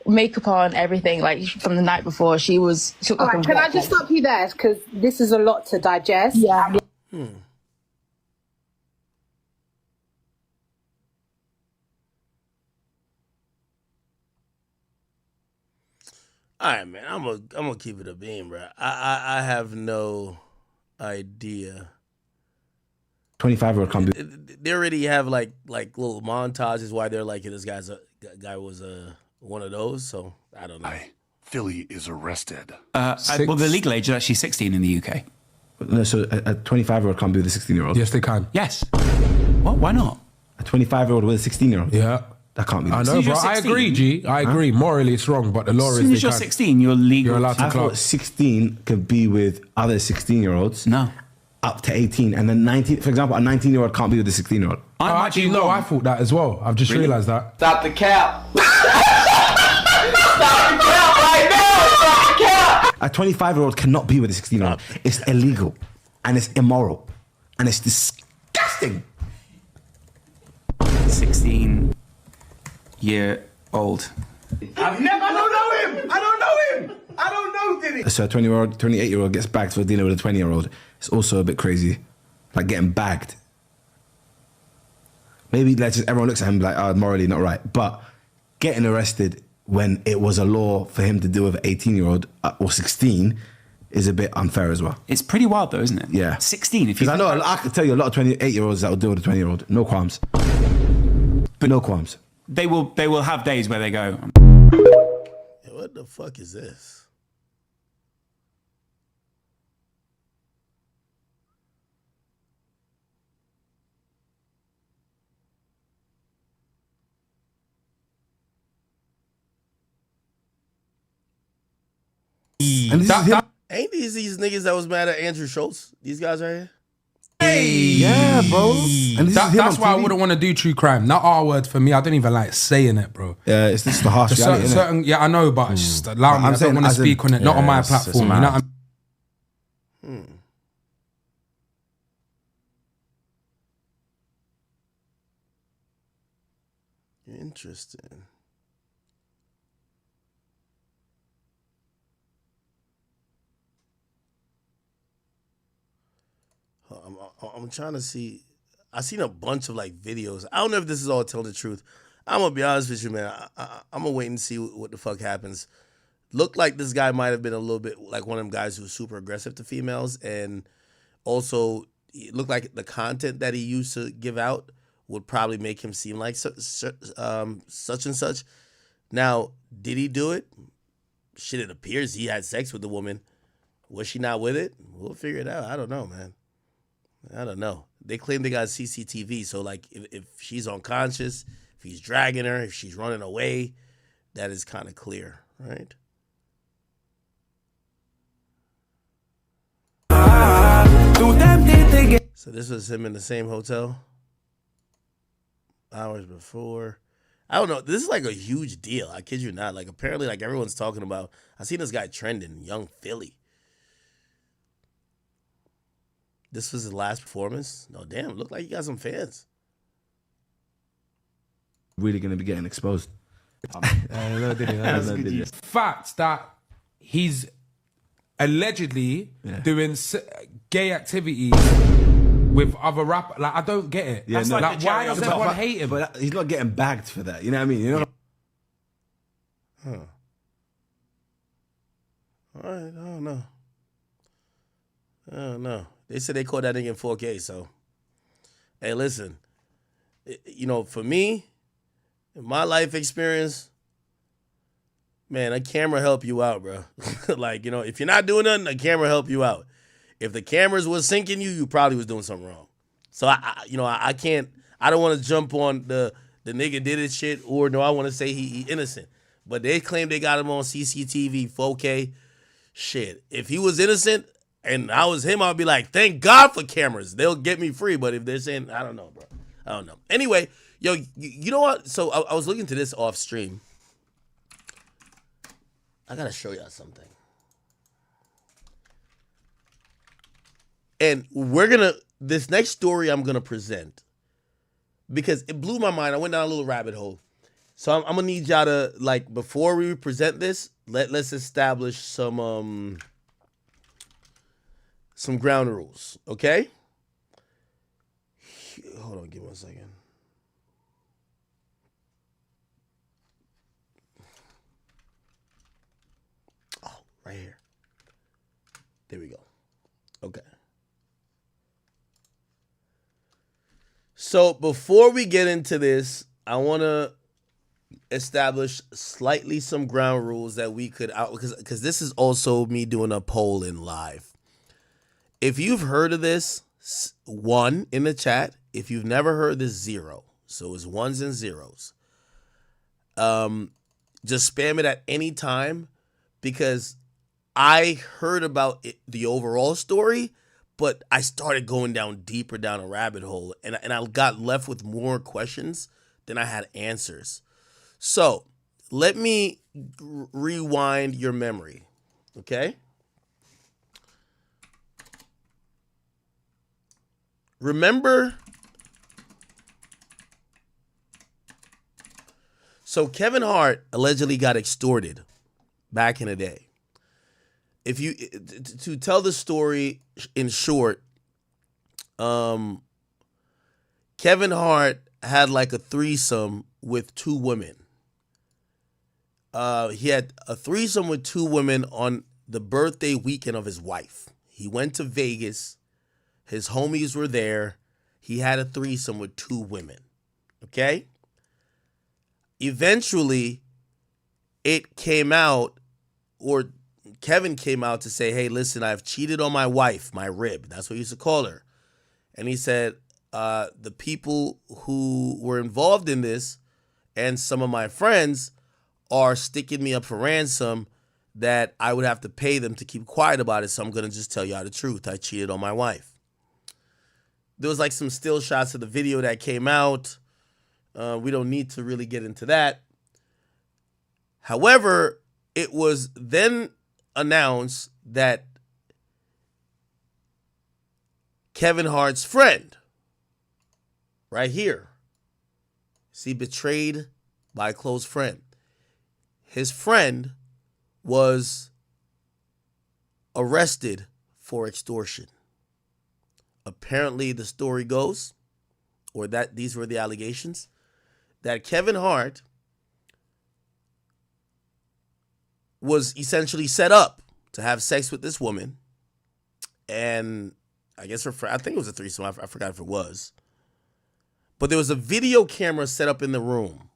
makeup on, everything, like, from the night before. She was all right, can I just stop you there, because this is a lot to digest. Yeah. All right, man, I'm gonna keep it a beam, bro. I have no idea. 25-year-old can't be. They already have like little montages why they're like, this guy was one of those. So I don't know. Philly is arrested. Well, the legal age is actually 16 in the UK. No, so a 25-year-old can't be with a 16-year-old. Yes, they can. Yes. What? Why not? A 25-year-old with a 16-year-old. Yeah. That can't be. I know, bro. I agree, G. I agree. Morally, it's wrong, but the law As is soon they as you're can't. 16, you're legal. You're allowed to I club. thought 16 could be with other 16-year-olds. No. Up to 18, and then 19. For example, a 19-year-old can't be with a 16-year-old. Actually, no, I thought that as well. I've just realised that. Stop the cap. Stop the cap right now. Stop the cap. A 25-year-old cannot be with a 16-year-old. It's illegal, and it's immoral, and it's disgusting. 16-year-old. I don't know him. I don't know him. I don't know Diddy. So a 20-year-old, 28-year-old gets bagged for dealing with a 20-year-old. It's also a bit crazy, like getting bagged. Maybe let's just everyone looks at him like, oh, morally not right. But getting arrested when it was a law for him to deal with an 18-year-old or 16 is a bit unfair as well. It's pretty wild though, isn't it? Yeah. 16. Because I know I can tell you a lot of 28-year-olds that will deal with a 20-year-old. No qualms. But no qualms. They will have days where they go. What the fuck is this? And this is him. Ain't these niggas that was mad at Andrew Schultz? These guys right here? Yeah, bro. And this is him That's on why I TV. wouldn't want to do true crime. Not R word for me. I don't even like saying it, bro. Yeah, it's just the harsh reality, innit? Yeah, I know, but just allow me. I'm I saying don't want to as in- speak on it. Not on Yeah, my it's platform. You mad. know what I mean? Interesting. I'm trying to see. I seen a bunch of like videos. I don't know if this is all telling the truth. I'm gonna be honest with you, man. I'm gonna wait and see what the fuck happens. Looked like this guy might have been a little bit like one of them guys who's super aggressive to females, and also it looked like the content that he used to give out would probably make him seem like such and such. Now, did he do it? Shit, it appears he had sex with the woman. Was she not with it? We'll figure it out. I don't know, man. I don't know. They claim they got CCTV, so like if she's unconscious, if he's dragging her, if she's running away, that is kind of clear, right? So this was him in the same hotel hours before. I don't know. This is like a huge deal. I kid you not. Like apparently, like everyone's talking about. I seen this guy trending, Young Philly. This was his last performance. No, damn. Looked like he got some fans. Really going to be getting exposed. Fact that he's allegedly doing gay activities with other rappers. Like, I don't get it. Yeah, no, like why does everyone hate him? But he's not getting bagged for that. You know what I mean? You know. Huh. All right. I don't know. I don't know. They said they caught that nigga in 4K. So, hey, listen. You know, for me, in my life experience, man, a camera help you out, bro. Like, you know, if you're not doing nothing, a camera help you out. If the cameras was sinking you, you probably was doing something wrong. So I can't. I don't want to jump on the nigga did it shit, or no, I want to say he innocent. But they claim they got him on CCTV, 4K. Shit, if he was innocent and I was him, I'd be like, thank God for cameras. They'll get me free. But if they're saying, I don't know, bro. I don't know. Anyway, yo, you know what? So I was looking into this off stream. I gotta show y'all something. And this next story I'm gonna present, because it blew my mind. I went down a little rabbit hole. So I'm gonna need y'all to, like, before we present this, let's establish some ground rules, okay? Hold on, give me 1 second. Oh, right here. There we go. Okay. So before we get into this, I want to establish slightly some ground rules that we could out, because this is also me doing a poll in live. If you've heard of this, 1 in the chat. If you've never heard this, 0. So it's 1s and 0s. Just spam it at any time because I heard about the overall story, but I started going deeper down a rabbit hole, and I got left with more questions than I had answers. So let me rewind your memory, okay? Remember, so Kevin Hart allegedly got extorted back in the day. If you to tell the story in short, Kevin Hart had like a threesome with two women. He had a threesome with two women on the birthday weekend of his wife. He went to Vegas. His homies were there. He had a threesome with two women. Okay? Eventually, it came out, or Kevin came out to say, hey, listen, I've cheated on my wife, my rib. That's what he used to call her. And he said, the people who were involved in this and some of my friends are sticking me up for ransom that I would have to pay them to keep quiet about it. So I'm going to just tell y'all the truth. I cheated on my wife. There was like some still shots of the video that came out. We don't need to really get into that. However, it was then announced that Kevin Hart's friend, right here, see, betrayed by a close friend. His friend was arrested for extortion. Apparently, the story goes, or that these were the allegations, that Kevin Hart was essentially set up to have sex with this woman, and I guess I think it was a threesome. I forgot if it was, but there was a video camera set up in the room,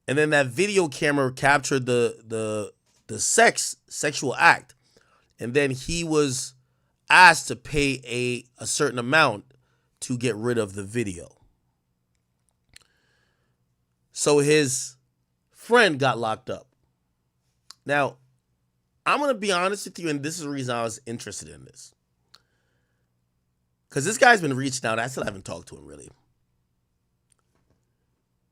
and then that video camera captured the sexual act, and then he was asked to pay a certain amount to get rid of the video. So his friend got locked up. Now, I'm going to be honest with you, and this is the reason I was interested in this. Because this guy's been reaching out. I still haven't talked to him, really.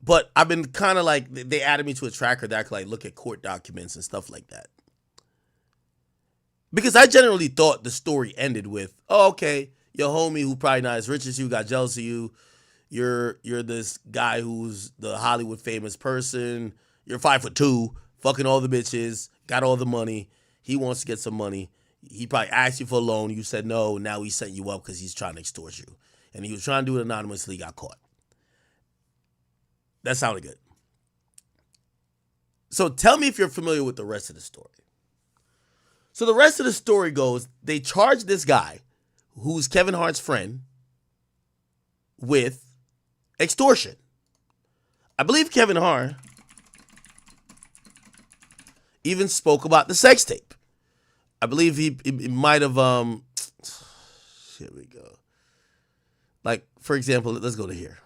But I've been kind of like, they added me to a tracker that I could like look at court documents and stuff like that. Because I generally thought the story ended with, oh, okay, your homie who probably not as rich as you got jealous of you. You're this guy who's the Hollywood famous person. You're 5'2", fucking all the bitches, got all the money. He wants to get some money. He probably asked you for a loan. You said no. Now he's setting you up because he's trying to extort you. And he was trying to do it anonymously, got caught. That sounded good. So tell me if you're familiar with the rest of the story. So the rest of the story goes, they charged this guy, who's Kevin Hart's friend, with extortion. I believe Kevin Hart even spoke about the sex tape. I believe he might have, here we go. Like, for example, let's go to here.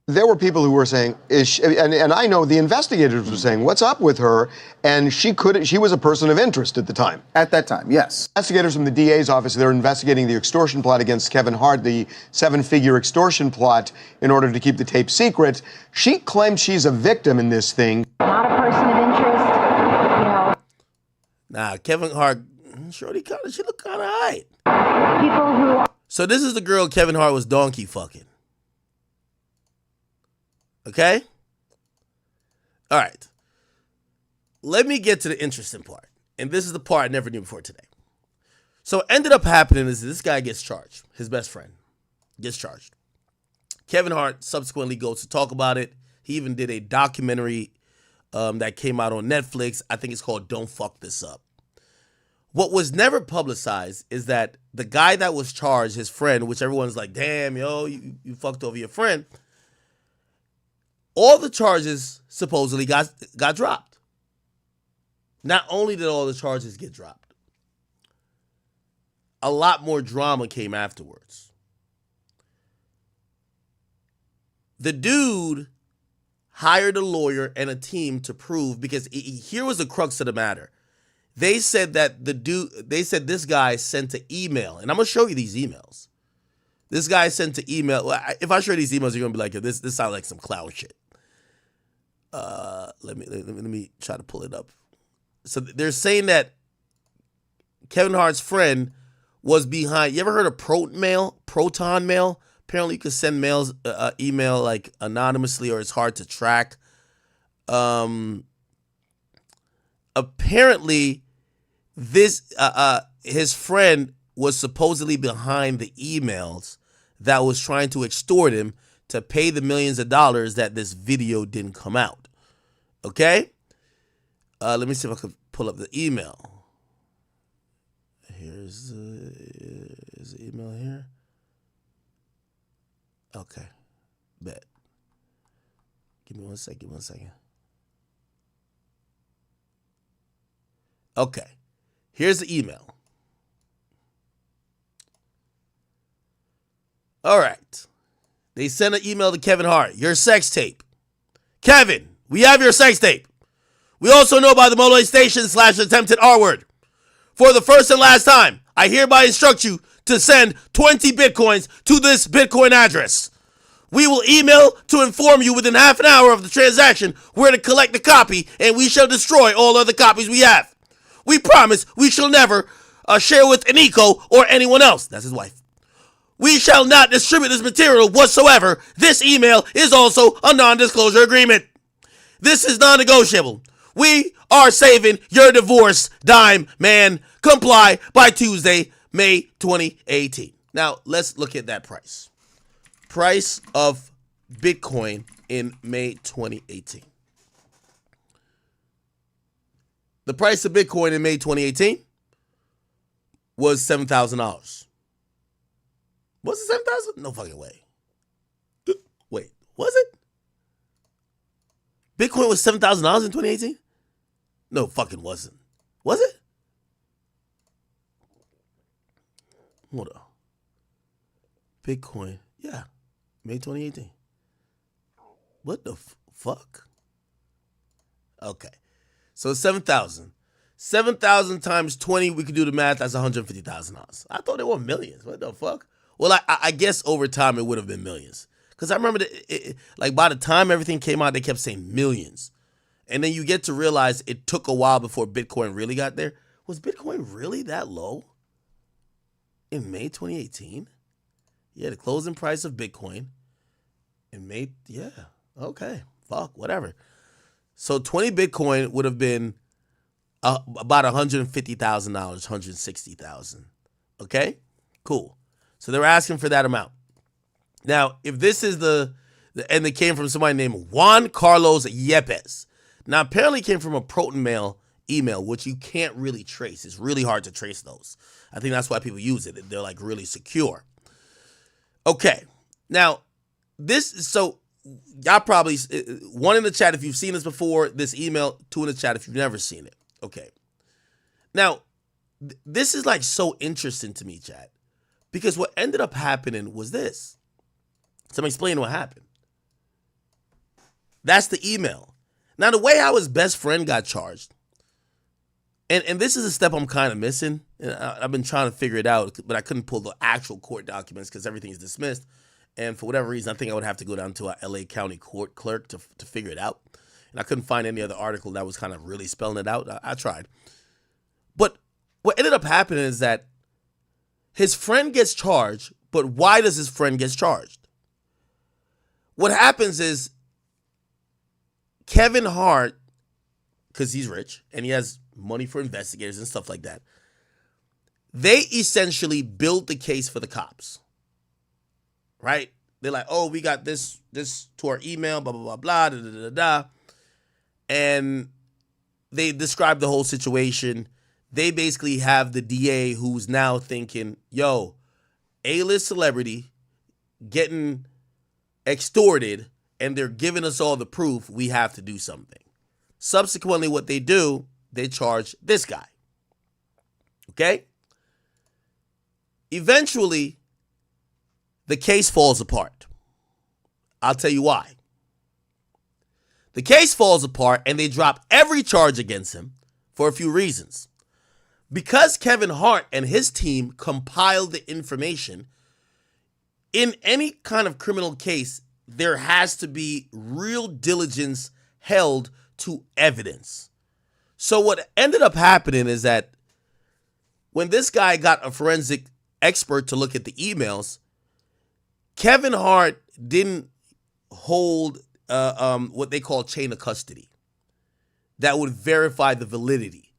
There were people who were saying, and I know the investigators were saying, what's up with her? And she was a person of interest at the time. At that time, yes. Investigators from the DA's office, they're investigating the extortion plot against Kevin Hart, the 7-figure extortion plot, in order to keep the tape secret. She claims she's a victim in this thing. Not a person of interest, you know. Nah, Kevin Hart, she looked kind of aight. People who... So this is the girl Kevin Hart was donkey fucking. Okay? All right. Let me get to the interesting part. And this is the part I never knew before today. So what ended up happening is this guy gets charged. His best friend gets charged. Kevin Hart subsequently goes to talk about it. He even did a documentary that came out on Netflix. I think it's called Don't Fuck This Up. What was never publicized is that the guy that was charged, his friend, which everyone's like, damn, yo, you fucked over your friend. All the charges supposedly got dropped. Not only did all the charges get dropped, a lot more drama came afterwards. The dude hired a lawyer and a team to prove, because here was the crux of the matter. They said that this guy sent an email, and I'm going to show you these emails. This guy sent an email. If I show you these emails, you're going to be like, this sounds like some clown shit. Let me try to pull it up. So they're saying that Kevin Hart's friend was behind. You ever heard of Proton Mail? Apparently, you can send email like anonymously, or it's hard to track. Apparently, his friend was supposedly behind the emails that was trying to extort him to pay the millions of dollars that this video didn't come out. Okay? Let me see if I can pull up the email. Here's the email here. Okay. Bet. Give me one second. Okay. Here's the email. All right. They sent an email to Kevin Hart. Your sex tape. Kevin, we have your sex tape. We also know about the molestation / attempted R word. For the first and last time, I hereby instruct you to send 20 Bitcoins to this Bitcoin address. We will email to inform you within half an hour of the transaction where to collect the copy, and we shall destroy all other copies we have. We promise we shall never share with Aniko or anyone else. That's his wife. We shall not distribute this material whatsoever. This email is also a non-disclosure agreement. This is non-negotiable. We are saving your divorce, dime man. Comply by Tuesday, May 2018. Now, let's look at that price. Price of Bitcoin in May 2018. The price of Bitcoin in May 2018 was $7,000. Was it 7,000? No fucking way. Wait, was it? Bitcoin was $7,000 in 2018? No, fucking wasn't. Was it? Hold on. Bitcoin. Yeah. May 2018. What the fuck? Okay. So 7,000. 7,000 times 20, we could do the math. That's $150,000. I thought they were millions. What the fuck? Well, I guess over time it would have been millions. Because I remember, like, by the time everything came out, they kept saying millions. And then you get to realize it took a while before Bitcoin really got there. Was Bitcoin really that low in May 2018? Yeah, the closing price of Bitcoin in May. Yeah, okay. Fuck, whatever. So 20 Bitcoin would have been about $150,000, $160,000. Okay, cool. So they were asking for that amount. Now, if this is and it came from somebody named Juan Carlos Yepes. Now, apparently it came from a Proton Mail email, which you can't really trace. It's really hard to trace those. I think that's why people use it. They're like really secure. Okay. Now, so y'all probably, one in the chat if you've seen this before, this email, two in the chat if you've never seen it. Okay. Now, this is like so interesting to me, chat, because what ended up happening was this. So I'm explaining what happened. That's the email. Now, the way how his best friend got charged, and this is a step I'm kind of missing, and I've been trying to figure it out, but I couldn't pull the actual court documents because everything is dismissed. And for whatever reason, I think I would have to go down to a LA County court clerk to figure it out. And I couldn't find any other article that was kind of really spelling it out. I tried. But what ended up happening is that his friend gets charged, but why does his friend get charged? What happens is Kevin Hart, because he's rich and he has money for investigators and stuff like that, they essentially build the case for the cops. Right? They're like, oh, we got this to our email, blah, blah, blah, blah, da, da, da, da. And they describe the whole situation. They basically have the DA who's now thinking, yo, A-list celebrity getting extorted, and they're giving us all the proof. We have to do something. Subsequently, what they do, they charge this guy. Okay? Eventually, the case falls apart. I'll tell you why. The case falls apart and they drop every charge against him for a few reasons. Because Kevin Hart and his team compiled the information, in any kind of criminal case, there has to be real diligence held to evidence. So what ended up happening is that when this guy got a forensic expert to look at the emails, Kevin Hart didn't hold what they call chain of custody that would verify the validity.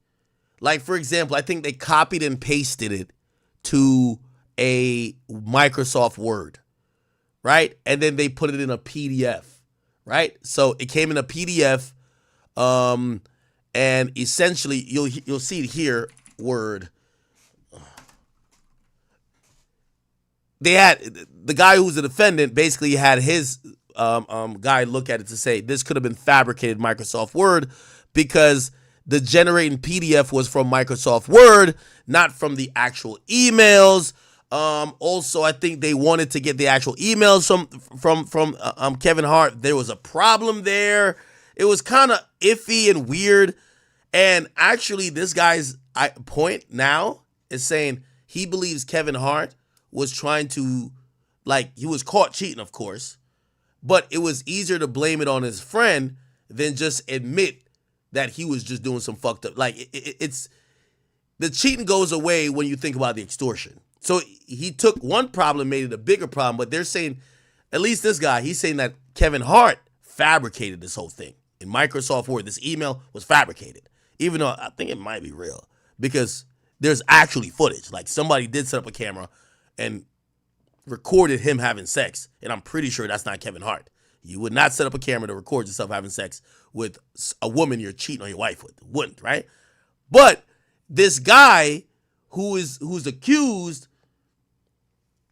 Like, for example, I think they copied and pasted it to a Microsoft Word, right? And then they put it in a PDF, right? So it came in a PDF, and essentially you'll see it here, Word. They had the guy who was the defendant basically had his guy look at it to say this could have been fabricated Microsoft Word because the generating PDF was from Microsoft Word, not from the actual emails. Also, I think they wanted to get the actual emails from Kevin Hart. There was a problem there. It was kind of iffy and weird. And actually, this guy's point now is saying he believes Kevin Hart was trying to, he was caught cheating, of course, but it was easier to blame it on his friend than just admit that he was just doing some fucked up. It's the cheating goes away when you think about the extortion. So he took one problem, made it a bigger problem, but they're saying, at least this guy, he's saying that Kevin Hart fabricated this whole thing. In Microsoft Word, this email was fabricated, even though I think it might be real because there's actually footage. Like somebody did set up a camera and recorded him having sex, and I'm pretty sure that's not Kevin Hart. You would not set up a camera to record yourself having sex with a woman you're cheating on your wife with. Wouldn't, right? But this guy who's accused,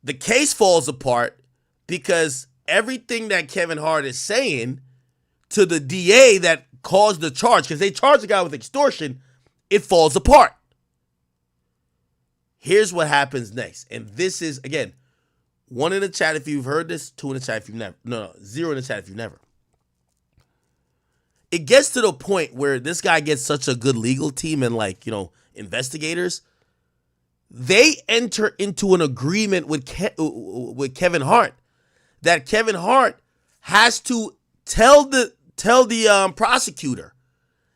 the case falls apart because everything that Kevin Hart is saying to the DA that caused the charge, because they charged the guy with extortion, it falls apart. Here's what happens next. And this is, again, 1 in the chat if you've heard this, 2 in the chat if you've never. No, 0 in the chat if you've never. It gets to the point where this guy gets such a good legal team and investigators. They enter into an agreement with Kevin Hart that Kevin Hart has to tell the prosecutor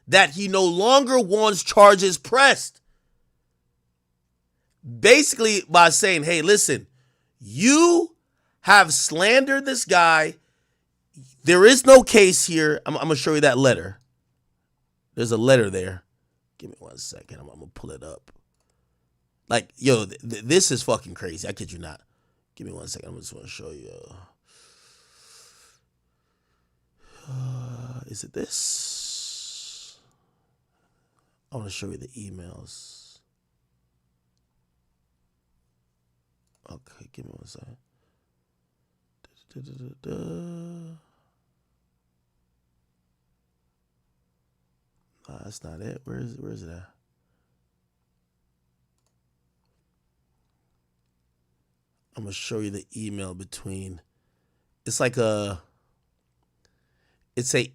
that he no longer wants charges pressed. Basically by saying, hey, listen, you have slandered this guy. There is no case here. I'm going to show you that letter. There's a letter there. Give me 1 second. I'm going to pull it up. This is fucking crazy. I kid you not. Give me 1 second. I just want to show you. Is it this? I want to show you the emails. Okay, give me 1 second. Nah, that's not it. Where is it at? I'm gonna show you the email between. It's a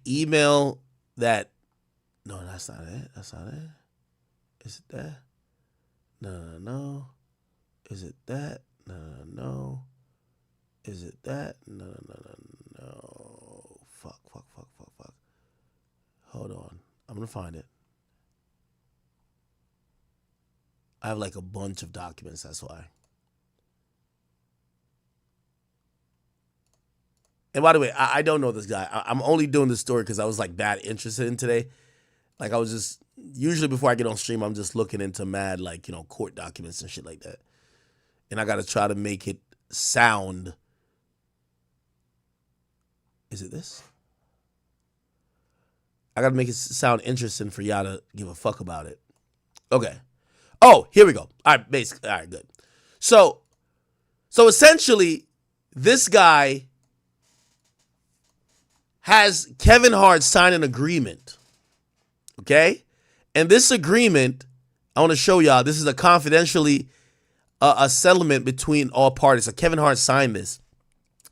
email that. No, that's not it. That's not it. Is it that? No. Is it that? No. Is it that? No. Fuck. Hold on. I'm going to find it. I have a bunch of documents, that's why. And by the way, I don't know this guy. I'm only doing this story because I was bad interested in today. I was just, usually before I get on stream, I'm just looking into mad court documents and shit like that. And I got to try to make it sound. Is it this? I got to make it sound interesting for y'all to give a fuck about it. Okay. Oh, here we go. All right, basically. All right, good. So essentially, this guy has Kevin Hart sign an agreement. Okay? And this agreement, I want to show y'all, this is a confidentially a settlement between all parties. So Kevin Hart signed this.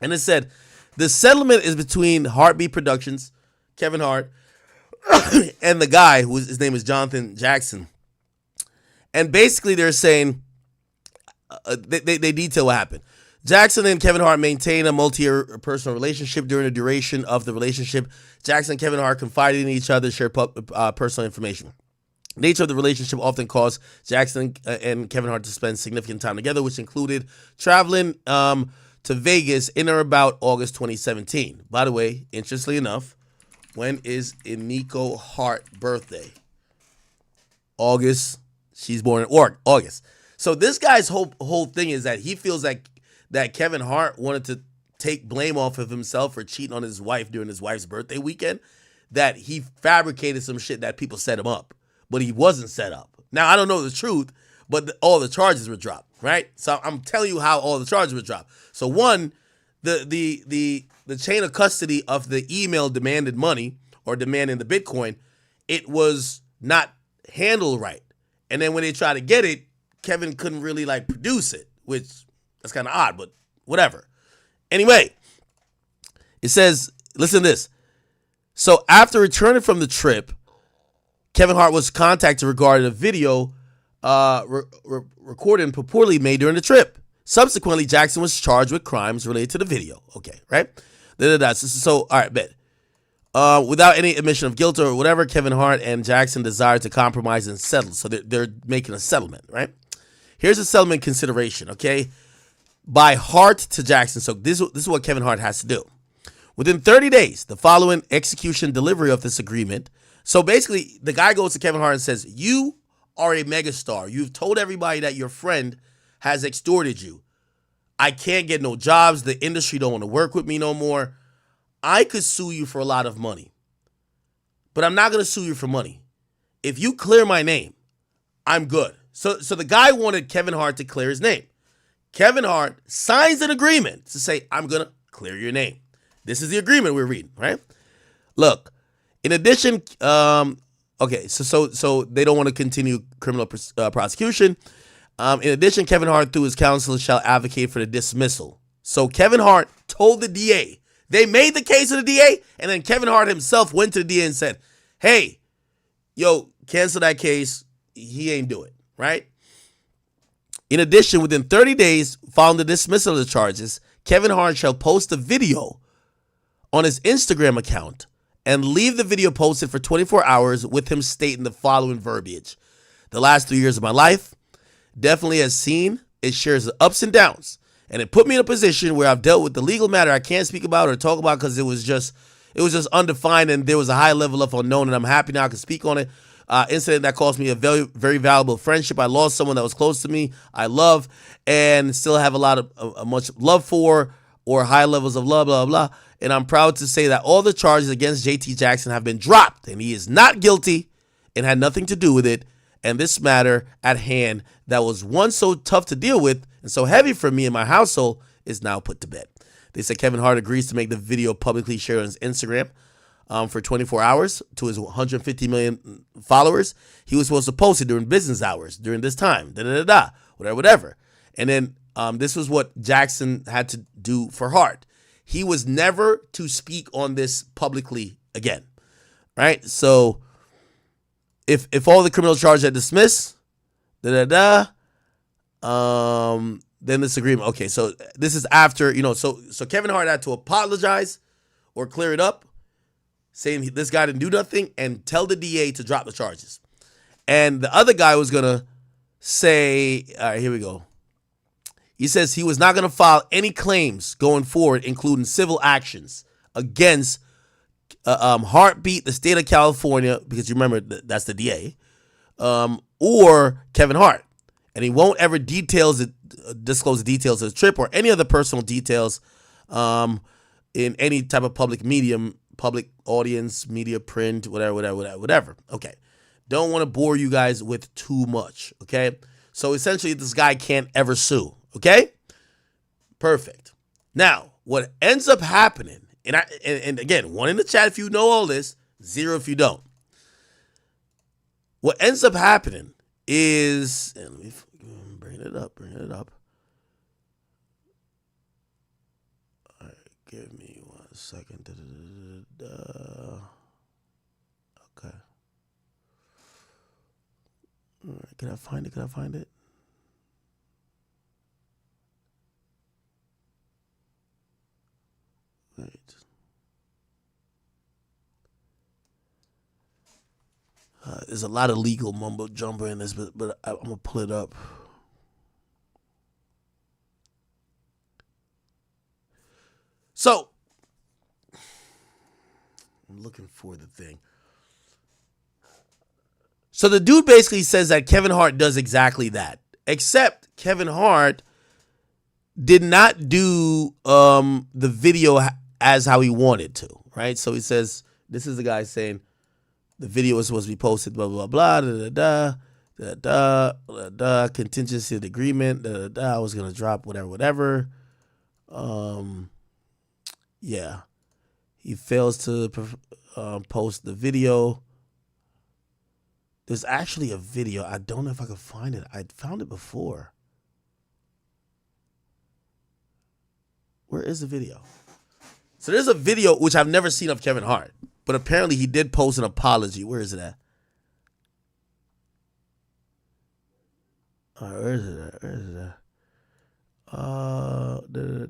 And it said, the settlement is between Heartbeat Productions, Kevin Hart, and the guy his name is Jonathan Jackson. And basically they're saying, they detail what happened. Jackson and Kevin Hart maintain a multi-year personal relationship. During the duration of the relationship, Jackson and Kevin Hart confided in each other, shared personal information. The nature of the relationship often caused Jackson and Kevin Hart to spend significant time together, which included traveling to Vegas in or about August 2017. By the way, interestingly enough, when is Iniko Hart birthday? August. She's born in August. So this guy's whole thing is that he feels like that Kevin Hart wanted to take blame off of himself for cheating on his wife during his wife's birthday weekend, that he fabricated some shit that people set him up, but he wasn't set up. Now, I don't know the truth, but all the charges were dropped, right? So I'm telling you how all the charges were dropped. So one, the chain of custody of the email demanded money or demanding the Bitcoin, it was not handled right. And then when they tried to get it, Kevin couldn't really like produce it, which that's kind of odd, but whatever. Anyway, it says, listen to this. So after returning from the trip, Kevin Hart was contacted regarding a video recorded and purportedly made during the trip. Subsequently, Jackson was charged with crimes related to the video. Okay, right? So, all right, bet. Without any admission of guilt or whatever, Kevin Hart and Jackson desired to compromise and settle. So they're making a settlement, right? Here's a settlement consideration, okay? By Hart to Jackson. So this is what Kevin Hart has to do. Within 30 days, the following execution delivery of this agreement. So basically, the guy goes to Kevin Hart and says, you are a megastar. You've told everybody that your friend has extorted you. I can't get no jobs. The industry don't want to work with me no more. I could sue you for a lot of money, but I'm not going to sue you for money. If you clear my name, I'm good. So the guy wanted Kevin Hart to clear his name. Kevin Hart signs an agreement to say, I'm going to clear your name. This is the agreement we're reading, right? Look, in addition, okay, so they don't want to continue criminal prosecution. In addition, Kevin Hart, through his counsel, shall advocate for the dismissal. So Kevin Hart told the DA, they made the case of the DA, and then Kevin Hart himself went to the DA and said, hey, yo, cancel that case. He ain't do it, right? In addition, within 30 days following the dismissal of the charges, Kevin Hart shall post a video on his Instagram account and leave the video posted for 24 hours with him stating the following verbiage. The last 3 years of my life definitely has seen its shares of ups and downs. And it put me in a position where I've dealt with the legal matter I can't speak about or talk about because it was just undefined and there was a high level of unknown, and I'm happy now I can speak on it. Incident that cost me a very, very valuable friendship. I lost someone that was close to me, I love, and still have a lot of much love for, or high levels of love, blah, blah, blah. And I'm proud to say that all the charges against JT Jackson have been dropped, and he is not guilty and had nothing to do with it. And this matter at hand that was once so tough to deal with and so heavy for me and my household is now put to bed. They said Kevin Hart agrees to make the video publicly shared on his Instagram for 24 hours to his 150 million followers. He was supposed to post it during business hours during this time, whatever. And then this was what Jackson had to do for Hart. He was never to speak on this publicly again, right? So if all the criminal charges are dismissed, then this agreement. Okay, so this is after, so Kevin Hart had to apologize or clear it up, saying this guy didn't do nothing, and tell the DA to drop the charges. And the other guy was going to say, all right, here we go. He says he was not going to file any claims going forward, including civil actions against Heartbeat, the state of California, because you remember that's the DA, or Kevin Hart. And he won't ever disclose the details of the trip or any other personal details in any type of public medium, public audience, media, print, whatever. Okay. Don't want to bore you guys with too much, okay? So essentially, this guy can't ever sue, okay? Perfect. Now, what ends up happening, and again, 1 in the chat if you know all this, 0 if you don't. What ends up happening is, and let me bring it up. All right, give me 1 second. Can I find it? Can I find it? Wait. There's a lot of legal mumbo jumbo in this, but I'm gonna pull it up. So I'm looking for the thing. So the dude basically says that Kevin Hart does exactly that, except Kevin Hart did not do the video as how he wanted to, right? So he says, this is the guy saying the video is supposed to be posted, blah, blah, blah, da, contingency of the agreement, I was going to drop whatever. Yeah. He fails to post the video. There's actually a video. I don't know if I can find it. I found it before. Where is the video? So there's a video which I've never seen of Kevin Hart, but apparently he did post an apology. Where is it at? Where is it at? Where is it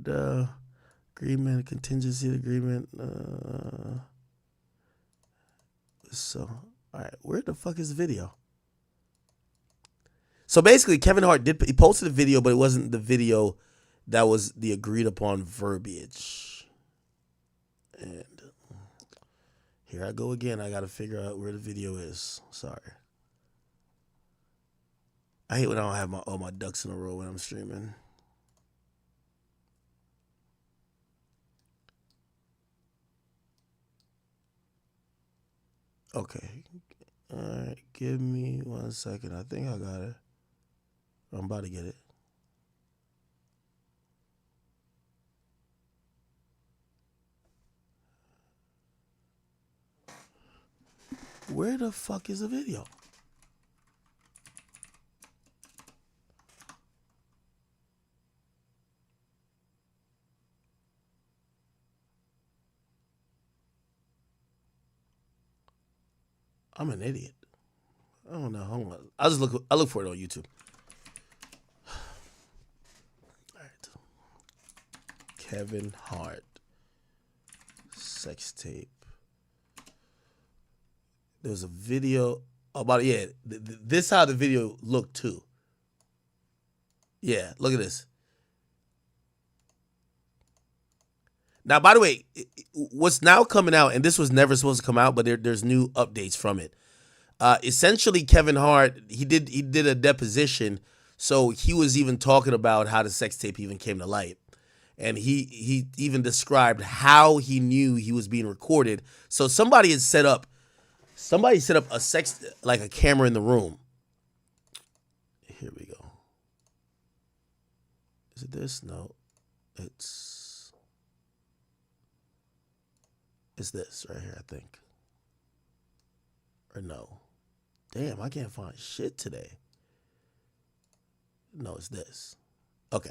at? Agreement, contingency agreement. So, all right, where the fuck is the video? So basically, Kevin Hart he posted a video, but it wasn't the video that was the agreed upon verbiage. And here I go again. I got to figure out where the video is. Sorry. I hate when I don't have all my ducks in a row when I'm streaming. Okay. All right. Give me 1 second. I think I got it. I'm about to get it. Where the fuck is the video? I'm an idiot. I don't know. Hold on. I'll look for it on YouTube. All right. Kevin Hart sex tape. There's a video about this is how the video looked too. Yeah, look at this. Now, by the way, what's now coming out, and this was never supposed to come out, but there's new updates from it. Essentially, Kevin Hart, he did a deposition, so he was even talking about how the sex tape even came to light. And he even described how he knew he was being recorded. So somebody set up a like a camera in the room. Here we go. Is it this? No. It's this right here, I think. Or no. Damn, I can't find shit today. No, it's this. Okay.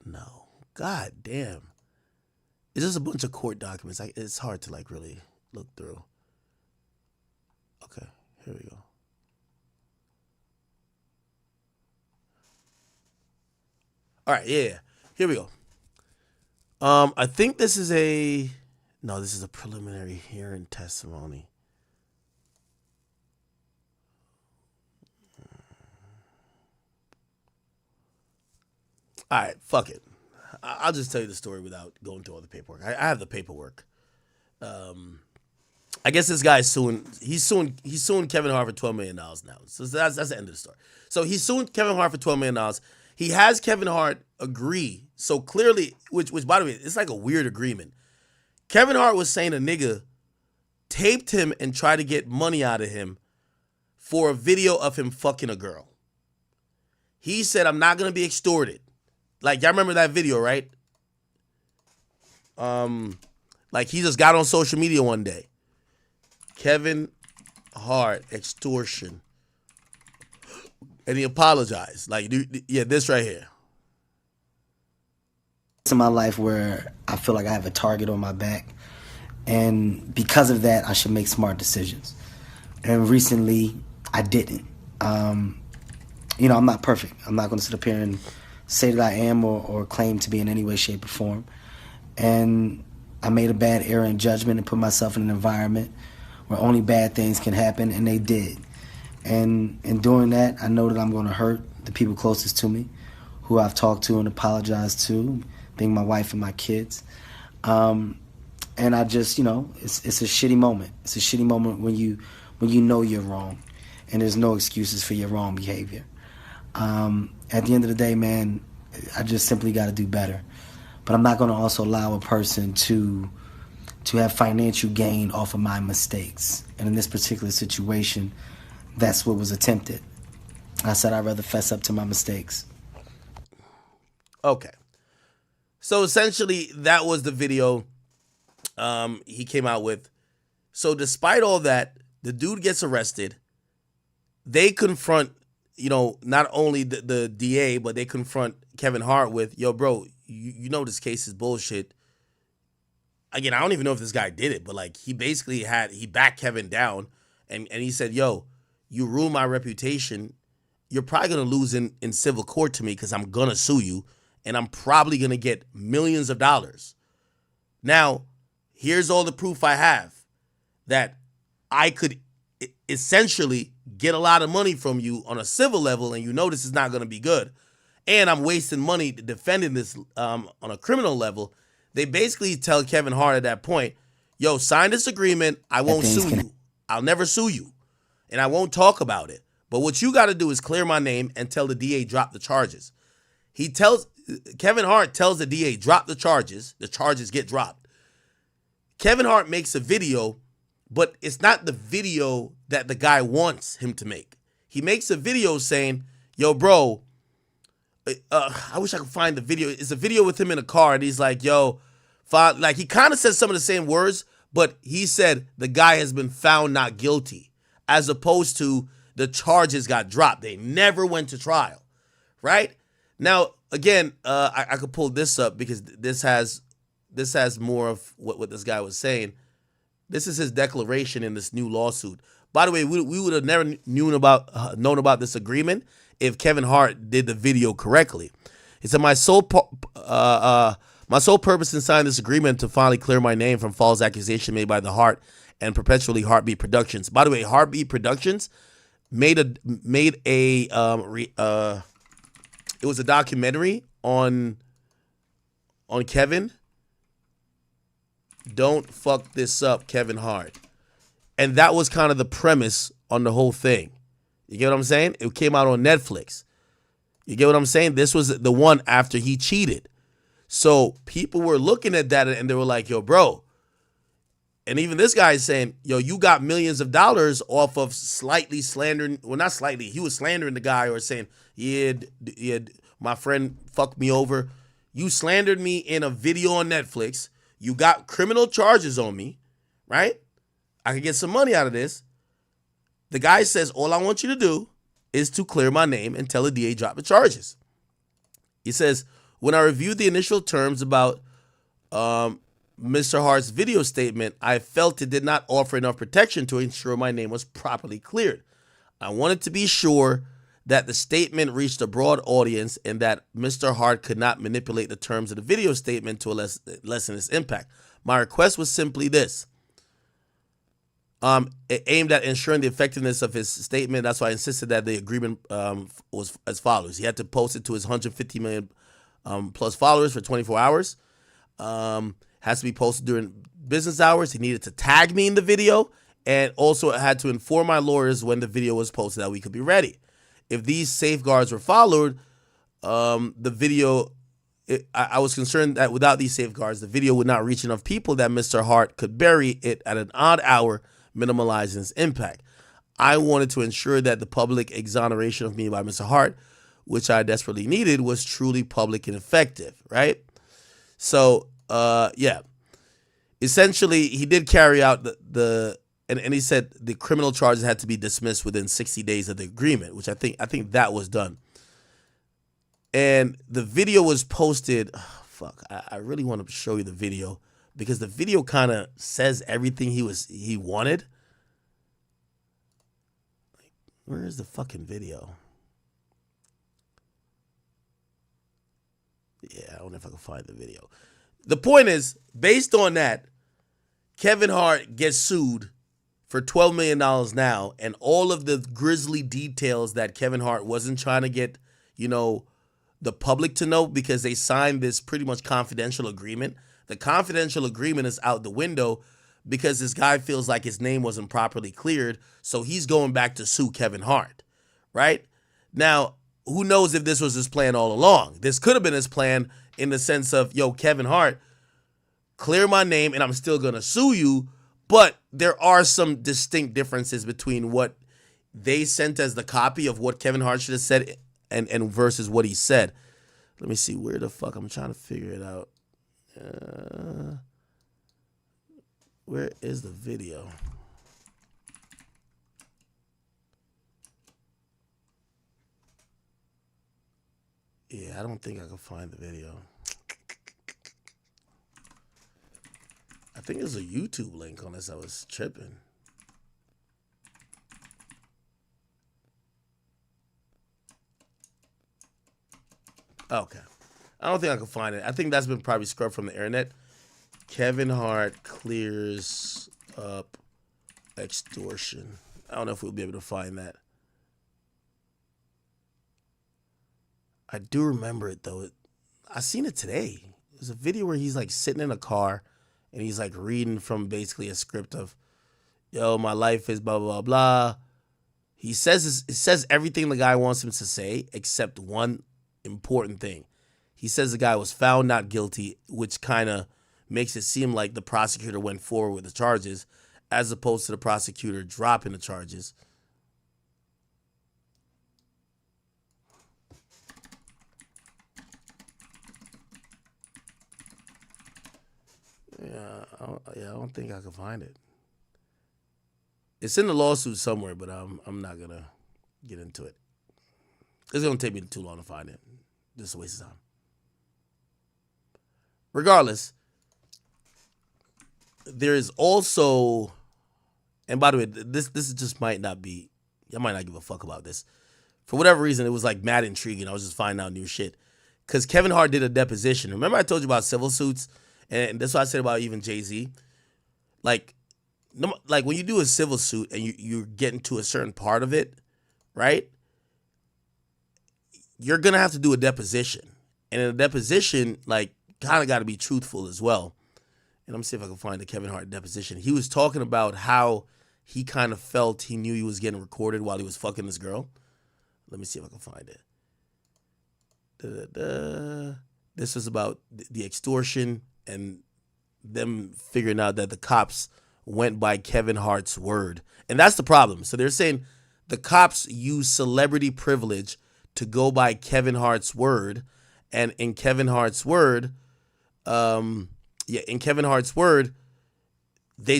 No. God damn. It's just a bunch of court documents. It's hard to really look through. Okay, here we go. All right, yeah. Here we go. I think this is a preliminary hearing testimony. All right, fuck it. I'll just tell you the story without going through all the paperwork. I have the paperwork. I guess this guy's suing. He's suing Kevin Hart for $12 million now. So that's the end of the story. So he's suing Kevin Hart for $12 million. He has Kevin Hart agree. So clearly, which by the way, it's like a weird agreement. Kevin Hart was saying a nigga taped him and tried to get money out of him for a video of him fucking a girl. He said, I'm not going to be extorted. Like, y'all remember that video, right? Like, he just got on social media one day. Kevin Hart, extortion. And he apologized. Like, yeah, this right here. In my life where I feel like I have a target on my back. And because of that, I should make smart decisions. And recently, I didn't. You know, I'm not perfect. I'm not going to sit up here and say that I am or claim to be in any way, shape, or form. And I made a bad error in judgment and put myself in an environment where only bad things can happen, and they did. And in doing that, I know that I'm going to hurt the people closest to me, who I've talked to and apologized to, being my wife and my kids. And I just, you know, it's a shitty moment. It's a shitty moment when you know you're wrong, and there's no excuses for your wrong behavior. At the end of the day, man, I just simply got to do better. But I'm not going to also allow a person to have financial gain off of my mistakes. And in this particular situation, that's what was attempted. I said I'd rather fess up to my mistakes. Okay. So essentially, that was the video he came out with. So despite all that, the dude gets arrested. They confront, you know, not only the DA, but they confront Kevin Hart with, yo, bro, you know this case is bullshit. Again, I don't even know if this guy did it, but like he basically he backed Kevin down and he said, yo, you ruined my reputation. You're probably going to lose in civil court to me because I'm going to sue you and I'm probably going to get millions of dollars. Now, here's all the proof I have that I could essentially get a lot of money from you on a civil level, and you know this is not going to be good. And I'm wasting money defending this on a criminal level. They basically tell Kevin Hart at that point, yo, sign this agreement. I won't sue you. I'll never sue you. And I won't talk about it. But what you got to do is clear my name and tell the DA drop the charges. Kevin Hart tells the DA drop the charges get dropped. Kevin Hart makes a video, but it's not the video that the guy wants him to make. He makes a video saying, yo, bro, I wish I could find the video. It's a video with him in a car, and he's like, yo, like he kind of says some of the same words, but he said the guy has been found not guilty, as opposed to the charges got dropped. They never went to trial, right? Now, again, I could pull this up because this has more of what this guy was saying. This is his declaration in this new lawsuit. By the way, we would have never known about this agreement if Kevin Hart did the video correctly. He said, my sole purpose in signing this agreement to finally clear my name from false accusation made by the Hart and perpetually Heartbeat Productions. By the way, Heartbeat Productions made a it was a documentary on Kevin. Don't fuck this up, Kevin Hart. And that was kind of the premise on the whole thing. You get what I'm saying? It came out on Netflix. You get what I'm saying? This was the one after he cheated. So people were looking at that and they were like, yo, bro. And even this guy is saying, yo, you got millions of dollars off of slightly slandering. Well, not slightly. He was slandering the guy or saying, yeah, my friend fucked me over. You slandered me in a video on Netflix. You got criminal charges on me, right? I could get some money out of this. The guy says, all I want you to do is to clear my name and tell the DA drop the charges. He says, when I reviewed the initial terms about Mr. Hart's video statement, I felt it did not offer enough protection to ensure my name was properly cleared. I wanted to be sure that the statement reached a broad audience and that Mr. Hart could not manipulate the terms of the video statement to lessen its impact. My request was simply this. It aimed at ensuring the effectiveness of his statement. That's why I insisted that the agreement was as follows. He had to post it to his 150 million plus followers for 24 hours. Has to be posted during business hours. He needed to tag me in the video, and also it had to inform my lawyers when the video was posted that we could be ready. If these safeguards were followed, the video, I was concerned that without these safeguards, the video would not reach enough people that Mr. Hart could bury it at an odd hour, minimalizing its impact. I wanted to ensure that the public exoneration of me by Mr. Hart, which I desperately needed, was truly public and effective, right? So, yeah. Essentially, he did carry out and he said the criminal charges had to be dismissed within 60 days of the agreement, which I think that was done. And the video was posted. Oh, fuck, I really want to show you the video because the video kind of says everything he wanted. Where is the fucking video? Yeah, I don't know if I can find the video. The point is, based on that, Kevin Hart gets sued for $12 million now, and all of the grisly details that Kevin Hart wasn't trying to get, the public to know because they signed this pretty much confidential agreement. The confidential agreement is out the window because this guy feels like his name wasn't properly cleared, so he's going back to sue Kevin Hart, right? Now, who knows if this was his plan all along? This could have been his plan in the sense of, yo, Kevin Hart, clear my name and I'm still going to sue you, but there are some distinct differences between what they sent as the copy of what Kevin Hart should have said and versus what he said. Let me see, where the fuck? I'm trying to figure it out. Where is the video? Yeah, I don't think I can find the video. I think there's a YouTube link unless I was tripping. Okay. I don't think I can find it. I think that's been probably scrubbed from the internet. Kevin Hart clears up extortion. I don't know if we'll be able to find that. I do remember it though. I seen it today. There's a video where he's like sitting in a car and he's like reading from basically a script of, yo, my life is blah, blah, blah. It says everything the guy wants him to say except one important thing. He says the guy was found not guilty, which kind of makes it seem like the prosecutor went forward with the charges as opposed to the prosecutor dropping the charges. I don't think I can find it. It's in the lawsuit somewhere, but I'm not gonna get into it. It's gonna take me too long to find it. Just a waste of time. Regardless, there is also, and by the way, this just might not be. I might not give a fuck about this. For whatever reason, it was like mad intriguing. I was just finding out new shit because Kevin Hart did a deposition. Remember I told you about civil suits, and that's what I said about even Jay-Z. Like when you do a civil suit and you're getting to a certain part of it, right? You're gonna have to do a deposition, and in a deposition, like, kind of got to be truthful as well. And I'm gonna see if I can find the Kevin Hart deposition. He was talking about how he kind of felt he knew he was getting recorded while he was fucking this girl. Let me see if I can find it. This was about the extortion and them figuring out that the cops went by Kevin Hart's word. And that's the problem. So they're saying the cops use celebrity privilege to go by Kevin Hart's word. And in Kevin Hart's word, they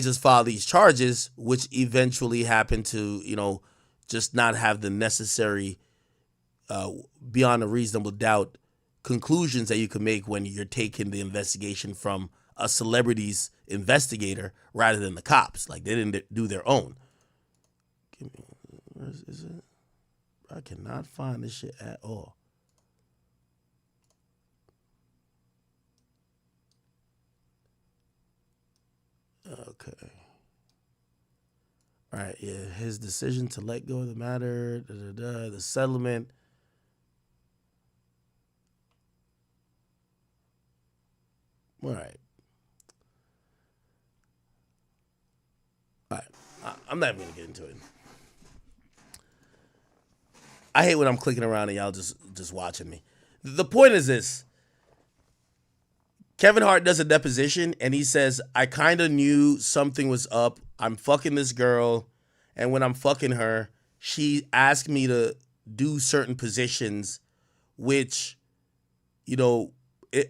just filed these charges, which eventually happened to, just not have the necessary, beyond a reasonable doubt, conclusions that you can make when you're taking the investigation from a celebrity's investigator rather than the cops. Like, they didn't do their own. Where is it? I cannot find this shit at all. Okay. All right, yeah. His decision to let go of the matter, the settlement. All right. All right. I'm not even going to get into it. I hate when I'm clicking around and y'all just watching me. The point is this. Kevin Hart does a deposition and he says, I kind of knew something was up. I'm fucking this girl. And when I'm fucking her, she asked me to do certain positions, which,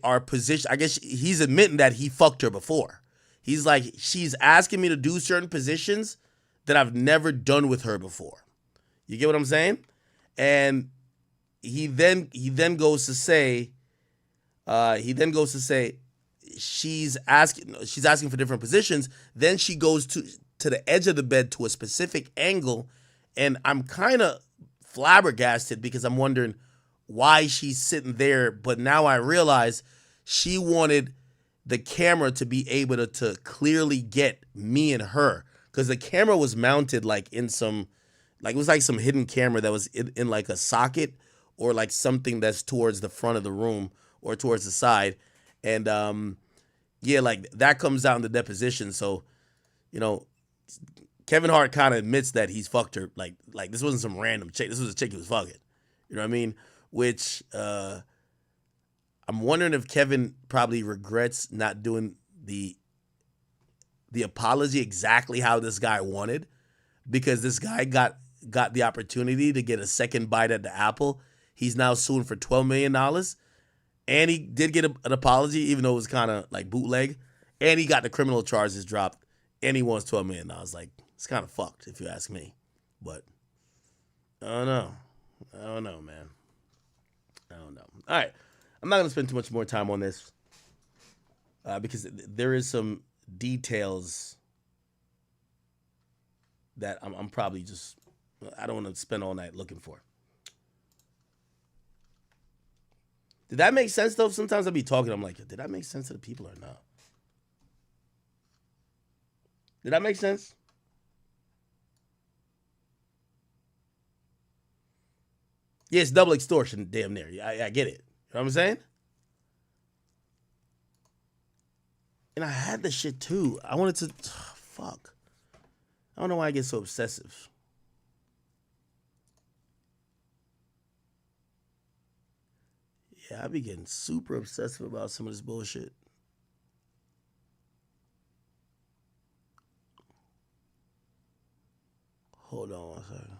are position. I guess he's admitting that he fucked her before. He's like, she's asking me to do certain positions that I've never done with her before. You get what I'm saying? And he then goes to say, she's asking for different positions. Then she goes to the edge of the bed to a specific angle, And I'm kind of flabbergasted because I'm wondering why she's sitting there. But now I realize she wanted the camera to be able to clearly get me and her, because the camera was mounted like in some, like it was like some hidden camera that was in like a socket or like something that's towards the front of the room or towards the side. And yeah, like that comes out in the deposition. So, you know, Kevin Hart kind of admits that he's fucked her. Like this wasn't some random chick. This was a chick he was fucking. You know what I mean? Which I'm wondering if Kevin probably regrets not doing the apology exactly how this guy wanted, because this guy got the opportunity to get a second bite at the apple. He's now suing for $12 million. And he did get an apology, even though it was kind of like bootleg. And he got the criminal charges dropped. And he wants $12 million. I was like, it's kind of fucked, if you ask me. But I don't know, man. I don't know. All right. I'm not going to spend too much more time on this because there is some details that I'm probably just, I don't want to spend all night looking for. Did that make sense, though? Sometimes I'll be talking, I'm like, did that make sense to the people or not? Did that make sense? Yeah, it's double extortion, damn near. I get it. You know what I'm saying? And I had this shit, too. I wanted to, fuck. I don't know why I get so obsessive. Yeah, I be getting super obsessive about some of this bullshit. Hold on one second.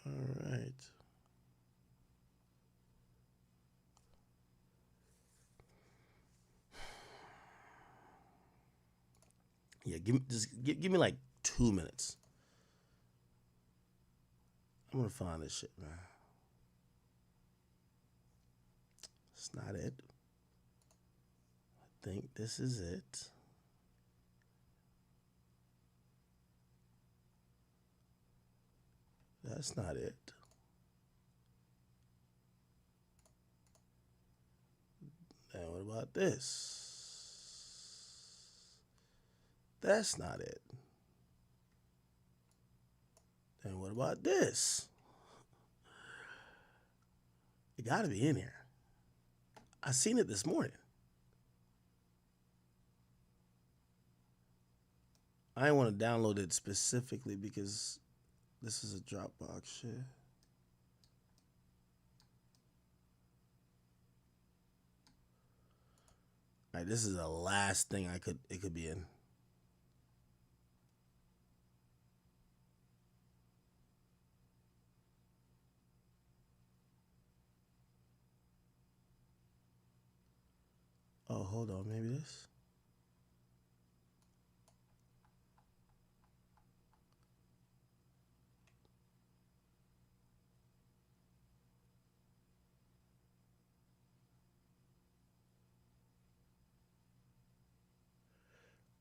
All right. Yeah, give me like 2 minutes. I'm gonna find this shit, man. It's not it. I think this is it. That's not it. And what about this? That's not it. And what about this? It gotta be in here. I seen it this morning. I didn't want to download it specifically because this is a Dropbox shit. All right, this is the last thing it could be in. Oh, hold on, maybe this.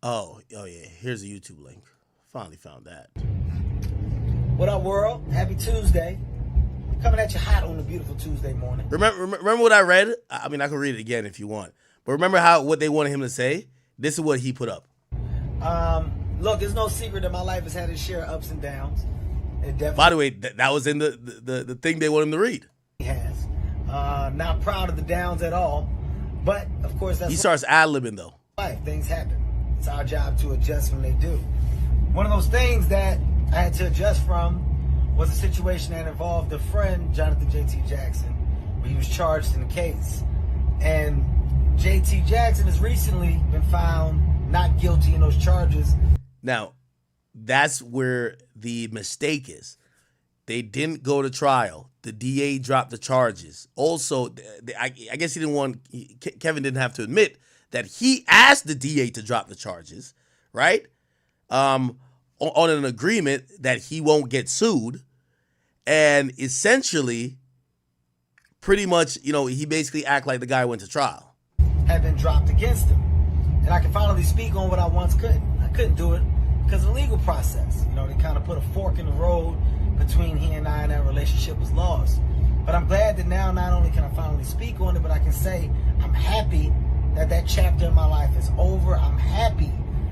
Oh yeah, here's a YouTube link. Finally found that. What up, world? Happy Tuesday. Coming at you hot on a beautiful Tuesday morning. Remember what I read? I mean, I can read it again if you want. But remember what they wanted him to say? This is what he put up. Look, it's no secret that my life has had its share of ups and downs. It definitely By the way, that was in the thing they want him to read. has. Not proud of the downs at all. But, of course, that's... He starts ad-libbing, though. Life. Things happen. It's our job to adjust when they do. One of those things that I had to adjust from was a situation that involved a friend, Jonathan J.T. Jackson, where he was charged in a case. And J.T. Jackson has recently been found not guilty in those charges. Now, that's where the mistake is. They didn't go to trial. The DA dropped the charges. Also, I guess Kevin didn't have to admit that he asked the DA to drop the charges, right? on an agreement that he won't get sued, and essentially, pretty much, he basically act like the guy went to trial. Had been dropped against him, and I can finally speak on what I once couldn't. I couldn't do it because of the legal process. They kind of put a fork in the road between he and I, and that relationship was lost. But I'm glad that now not only can I finally speak on it, but I can say I'm happy that chapter in my life is over. I'm happy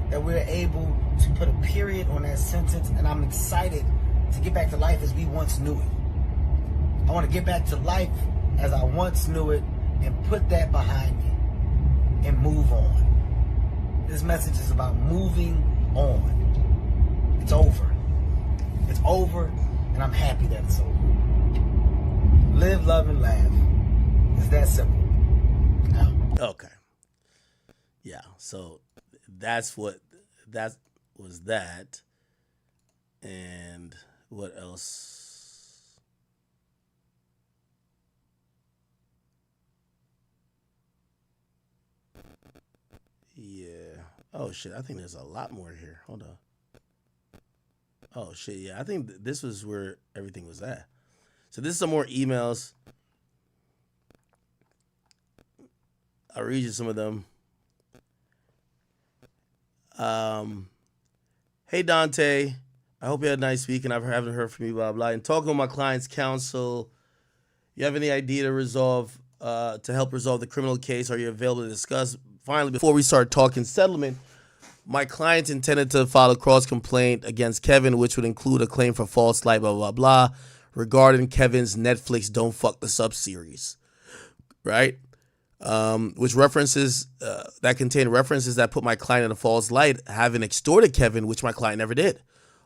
that we're able to put a period on that sentence, and I'm excited to get back to life as we once knew it. I want to get back to life as I once knew it and put that behind me and move on. This message is about moving on. It's over. It's over, and I'm happy that it's over. Live, love, and laugh. It's that simple. Okay. Yeah, so that was that. And what else? Yeah. Oh, shit. I think there's a lot more here. Hold on. Oh, shit. Yeah, I think this was where everything was at. So this is some more emails. I'll read you some of them. Hey, Dante. I hope you had a nice week, and I haven't heard from you, blah, blah. And talking with my client's counsel, you have any idea to help resolve the criminal case? Are you available to discuss? Finally, before we start talking settlement, my client intended to file a cross-complaint against Kevin, which would include a claim for false light, blah, blah, blah, regarding Kevin's Netflix Don't Fuck This Up series, right? Which references, that contain references that put my client in a false light, having extorted Kevin, which my client never did.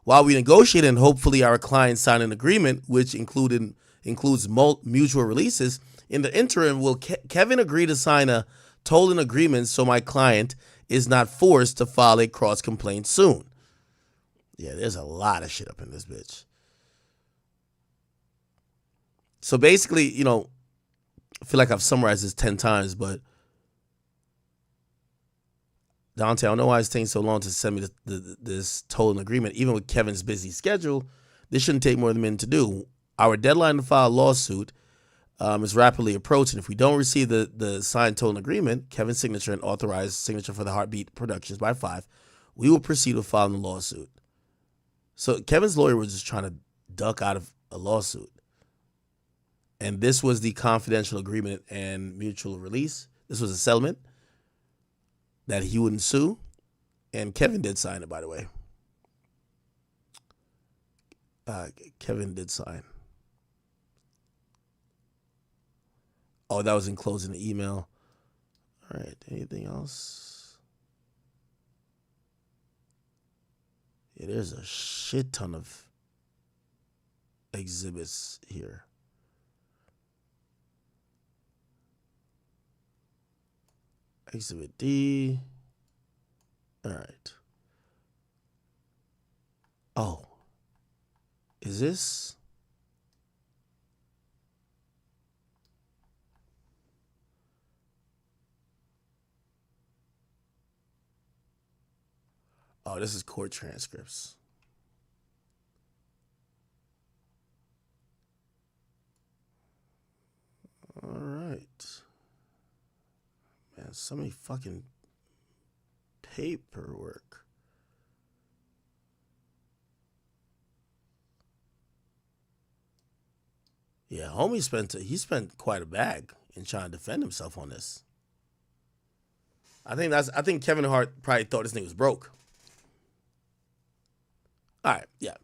While we negotiate and hopefully our client sign an agreement, which includes mutual releases, in the interim, will Kevin agree to sign a tolling agreement so my client is not forced to file a cross complaint soon? Yeah, there's a lot of shit up in this bitch. So basically, I feel like I've summarized this 10 times, but Dante, I don't know why it's taking so long to send me this tolling agreement. Even with Kevin's busy schedule, this shouldn't take more than a minute to do. Our deadline to file a lawsuit is rapidly approaching. If we don't receive the signed tolling agreement, Kevin's signature and authorized signature for the Heartbeat Productions by 5, we will proceed with filing the lawsuit. So Kevin's lawyer was just trying to duck out of a lawsuit. And this was the confidential agreement and mutual release. This was a settlement that he wouldn't sue. And Kevin did sign it, by the way. Kevin did sign. Oh, that was enclosed in the email. All right, anything else? Yeah, there's a shit ton of exhibits here. Exhibit D. All right. Oh. Is this? Oh, this is court transcripts. All right. Man, so many fucking paperwork. Yeah, homie spent quite a bag in trying to defend himself on this. I think Kevin Hart probably thought this nigga was broke. All right, yeah.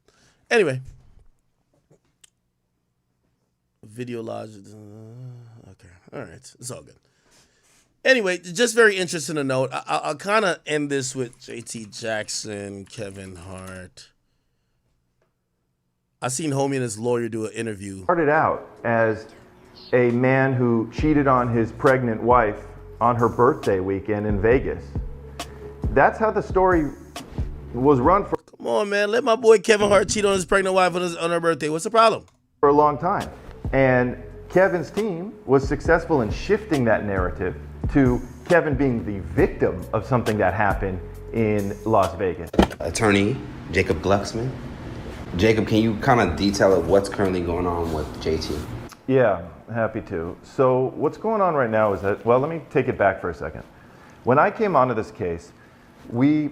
Anyway, video logic. Okay, all right, it's all good. Anyway, just very interesting to note. I'll kind of end this with JT Jackson, Kevin Hart. I seen homie and his lawyer do an interview. Started out as a man who cheated on his pregnant wife on her birthday weekend in Vegas. That's how the story was run for. Come on, man. Let my boy Kevin Hart cheat on his pregnant wife on her birthday. What's the problem? For a long time. And Kevin's team was successful in shifting that narrative to Kevin being the victim of something that happened in Las Vegas. Attorney Jacob Glucksman. Jacob, can you kind of detail what's currently going on with JT? Yeah, happy to. So what's going on right now is that, well, let me take it back for a second. When I came onto this case, we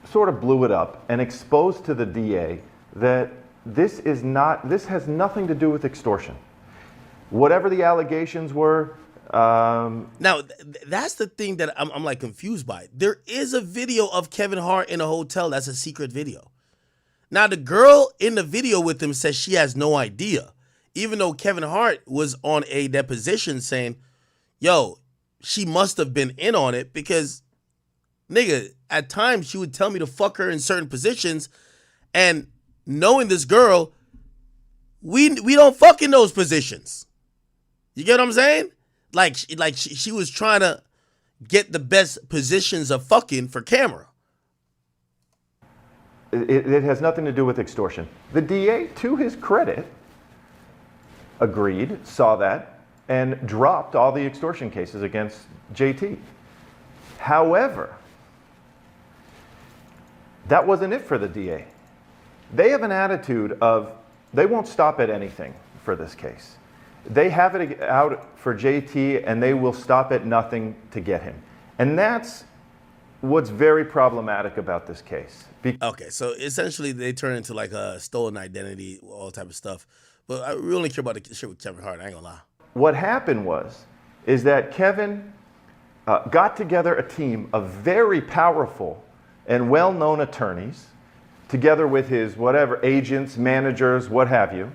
sort of blew it up and exposed to the DA that this has nothing to do with extortion. Whatever the allegations were. Now, that's the thing that I'm like confused by. There is a video of Kevin Hart in a hotel that's a secret video. Now, the girl in the video with him says she has no idea, even though Kevin Hart was on a deposition saying, yo, she must have been in on it because, nigga, at times she would tell me to fuck her in certain positions, and knowing this girl, we don't fuck in those positions. You get what I'm saying? Like she was trying to get the best positions of fucking for camera. It has nothing to do with extortion. The DA, to his credit, agreed, saw that, and dropped all the extortion cases against JT. However, that wasn't it for the DA. They have an attitude of they won't stop at anything for this case. They have it out for JT and they will stop at nothing to get him. And that's what's very problematic about this case. Okay, so essentially they turn into like a stolen identity, all type of stuff. But I really care about the shit with Kevin Hart, I ain't gonna lie. What happened is that Kevin got together a team of very powerful and well-known attorneys, together with his whatever agents, managers, what have you.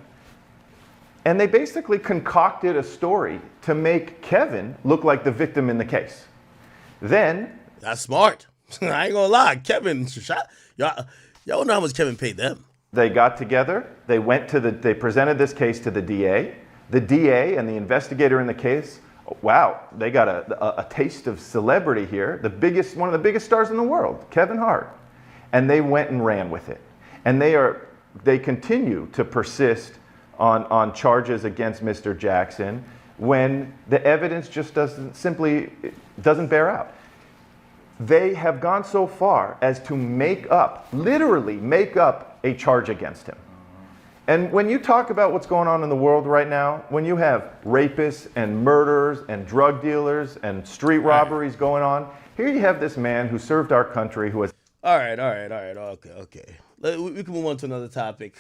And they basically concocted a story to make Kevin look like the victim in the case. Then... That's smart. I ain't gonna lie. Kevin, y'all know how much Kevin paid them. They got together. They presented this case to the DA. The DA and the investigator in the case, wow, they got a taste of celebrity here. One of the biggest stars in the world, Kevin Hart. And they went and ran with it. And they continue to persist on charges against Mr. Jackson when the evidence just doesn't bear out. They have gone so far as to literally make up a charge against him. And when you talk about what's going on in the world right now, when you have rapists and murderers and drug dealers and street robberies going on, here you have this man who served our country who has... All right, okay. We can move on to another topic.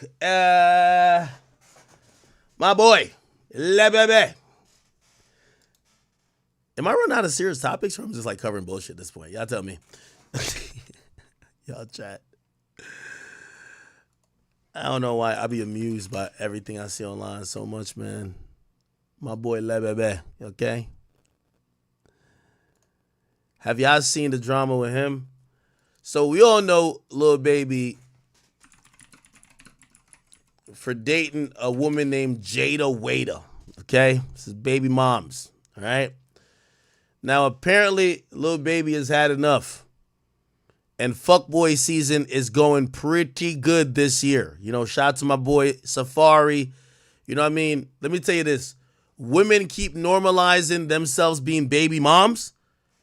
My boy, Le Bebe. Am I running out of serious topics or I'm just like covering bullshit at this point? Y'all tell me. Y'all chat. I don't know why I be amused by everything I see online so much, man. My boy Le Bebe, okay? Have y'all seen the drama with him? So we all know Lil Baby for dating a woman named Jada Waiter, okay? This is baby moms, all right? Now, apparently, Lil Baby has had enough. And fuckboy season is going pretty good this year. You know, shout out to my boy Safari. You know what I mean? Let me tell you this. Women keep normalizing themselves being baby moms.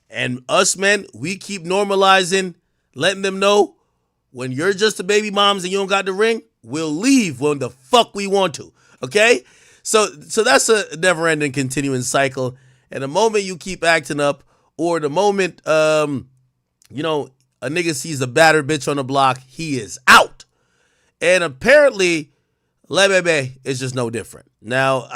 And us men, we keep normalizing, letting them know when you're just a baby moms and you don't got the ring, we'll leave when the fuck we want to. Okay? So that's a never-ending continuing cycle. And the moment you keep acting up, or the moment, a nigga sees a battered bitch on the block, he is out. And apparently, Le Bebe is just no different. Now,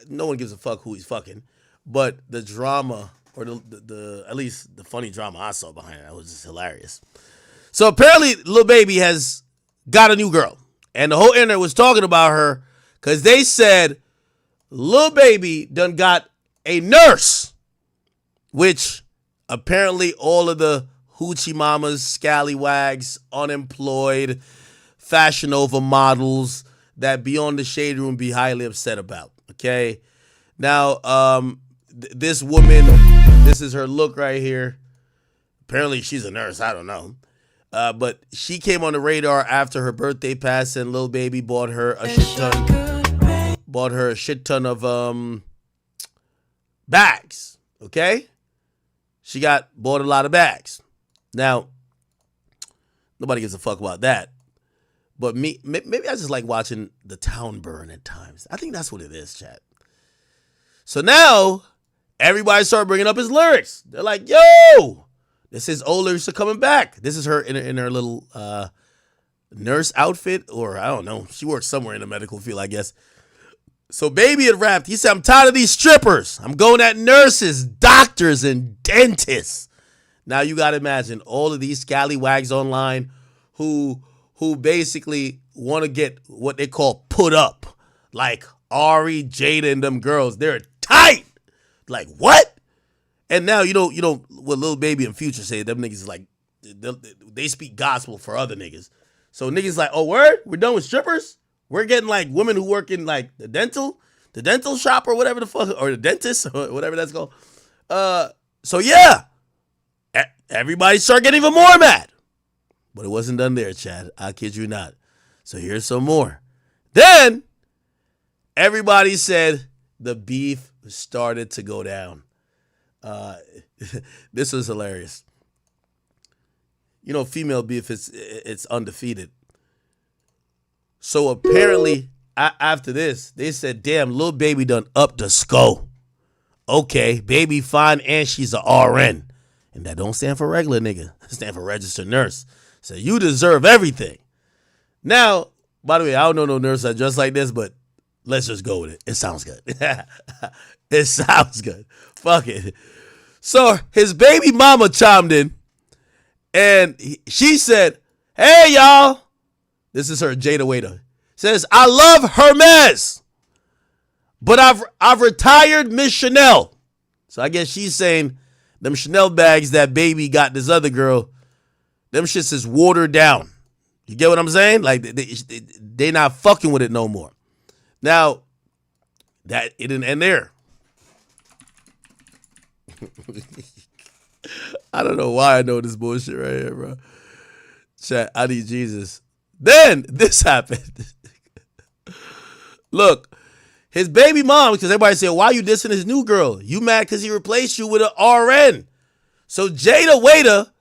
no one gives a fuck who he's fucking, but the drama, or the at least the funny drama I saw behind it, was just hilarious. So apparently, Lil Baby has got a new girl, and the whole internet was talking about her because they said Lil Baby done got a nurse, which apparently all of the hoochie mamas, scallywags, unemployed, Fashion Nova models that be on the shade room be highly upset about, okay? Now, this woman, this is her look right here. Apparently she's a nurse, I don't know. But she came on the radar after her birthday passed and Lil Baby bought her a shit ton of bags, okay? She bought a lot of bags. Now, nobody gives a fuck about that. But maybe I just like watching the town burn at times. I think that's what it is, chat. So now, everybody started bringing up his lyrics. They're like, yo, this is old lyrics are coming back. This is her in her little nurse outfit, or I don't know. She works somewhere in the medical field, I guess. So Baby had rapped. He said, I'm tired of these strippers. I'm going at nurses, doctors, and dentists. Now you got to imagine all of these scallywags online who basically want to get what they call put up. Like Ari, Jada, and them girls. They're tight. Like, what? And now, you know what Lil Baby and Future say, them niggas is like, they speak gospel for other niggas. So niggas like, oh, word? We're done with strippers? We're getting like women who work in like the dental shop or whatever the fuck, or the dentist or whatever that's called. So yeah, everybody started getting even more mad. But it wasn't done there, Chad. I kid you not. So here's some more. Then everybody said the beef started to go down. This was hilarious. You know, female beef it's undefeated. So apparently, after this, they said, damn, Lil Baby done up the skull. Okay, Baby fine, and she's a RN. And that don't stand for regular nigga. It stand for registered nurse. So you deserve everything. Now, by the way, I don't know no nurse that dress like this, but let's just go with it. It sounds good. It sounds good. Fuck it. So his baby mama chimed in, and she said, hey, y'all. This is her, Jada Waiter. Says, I love Hermes, but I've retired Miss Chanel. So I guess she's saying them Chanel bags that Baby got this other girl, them shits is watered down. You get what I'm saying? Like, they not fucking with it no more. Now, that it didn't end there. I don't know why I know this bullshit right here, bro. Chat, I need Jesus. Then this happened. Look, his baby mom, because everybody said, why you dissing his new girl? You mad because he replaced you with an RN. So Jada Waiter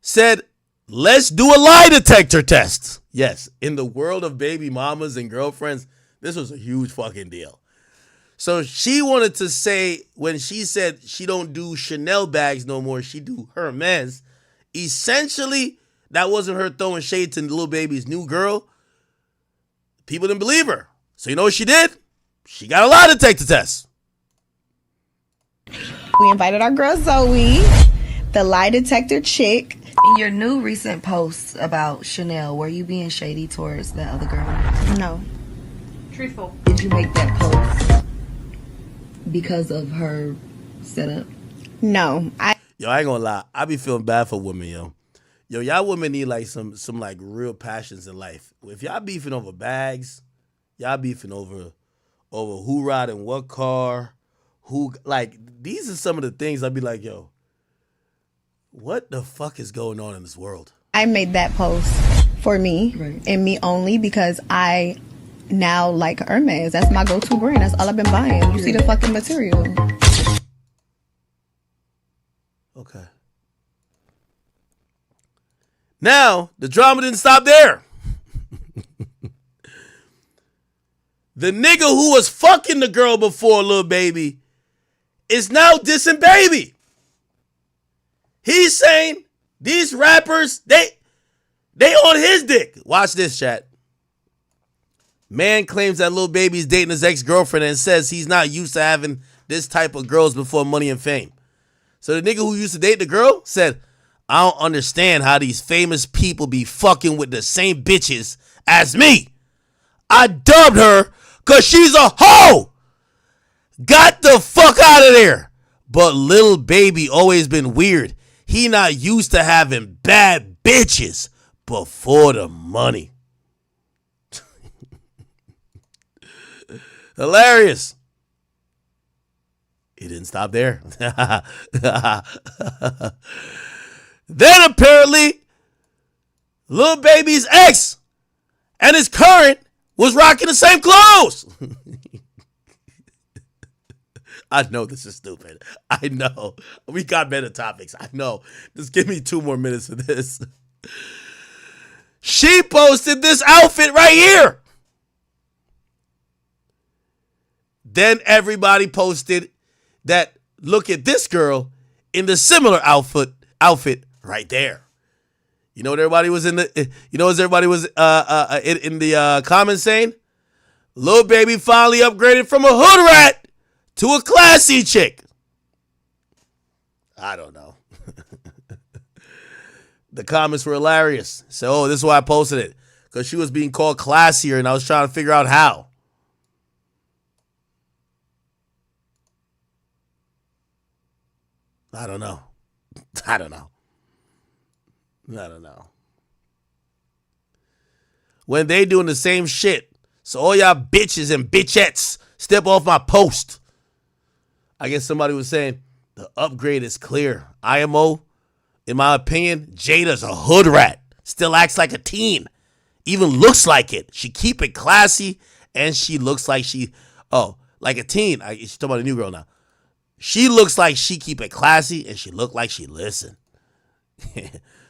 said, let's do a lie detector test. Yes, in the world of baby mamas and girlfriends, this was a huge fucking deal. So she wanted to say, when she said she don't do Chanel bags no more, she do Hermes, essentially, that wasn't her throwing shade to Lil Baby's new girl. People didn't believe her. So you know what she did? She got a lie detector test. We invited our girl Zoe, the lie detector chick. In your new recent posts about Chanel, were you being shady towards that other girl? No. Truthful. Did you make that post because of her setup? No. Yo, I ain't gonna lie. I be feeling bad for women, yo. Yo, y'all women need like some like real passions in life. If y'all beefing over bags, y'all beefing over who ride in what car, who, like, these are some of the things I'd be like, yo, what the fuck is going on in this world? I made that post for me and me only because I now like Hermes. That's my go-to brand. That's all I've been buying. You see the fucking material. Okay. Now, the drama didn't stop there. The nigga who was fucking the girl before, Lil Baby, is now dissing Baby. He's saying these rappers, they on his dick. Watch this, chat. Man claims that Lil Baby's dating his ex-girlfriend and says he's not used to having this type of girls before money and fame. So the nigga who used to date the girl said, I don't understand how these famous people be fucking with the same bitches as me. I dubbed her because she's a hoe. Got the fuck out of there. But Lil Baby always been weird. He not used to having bad bitches before the money. Hilarious. He didn't stop there. Then apparently, Lil Baby's ex and his current was rocking the same clothes. I know this is stupid. I know. We got better topics. I know. Just give me 2 more minutes for this. She posted this outfit right here. Then everybody posted that look at this girl in the similar outfit right there. You know what everybody was in the comments saying? Lil Baby finally upgraded from a hood rat to a classy chick. I don't know. The comments were hilarious. So, this is why I posted it. Because she was being called classier and I was trying to figure out how. I don't know. When they doing the same shit. So all y'all bitches and bitchettes, step off my post. I guess somebody was saying the upgrade is clear. IMO, in my opinion, Jada's a hood rat. Still acts like a teen. Even looks like it. She keep it classy and she looks like like a teen. She's talking about a new girl now. She looks like she keep it classy and she look like she listen.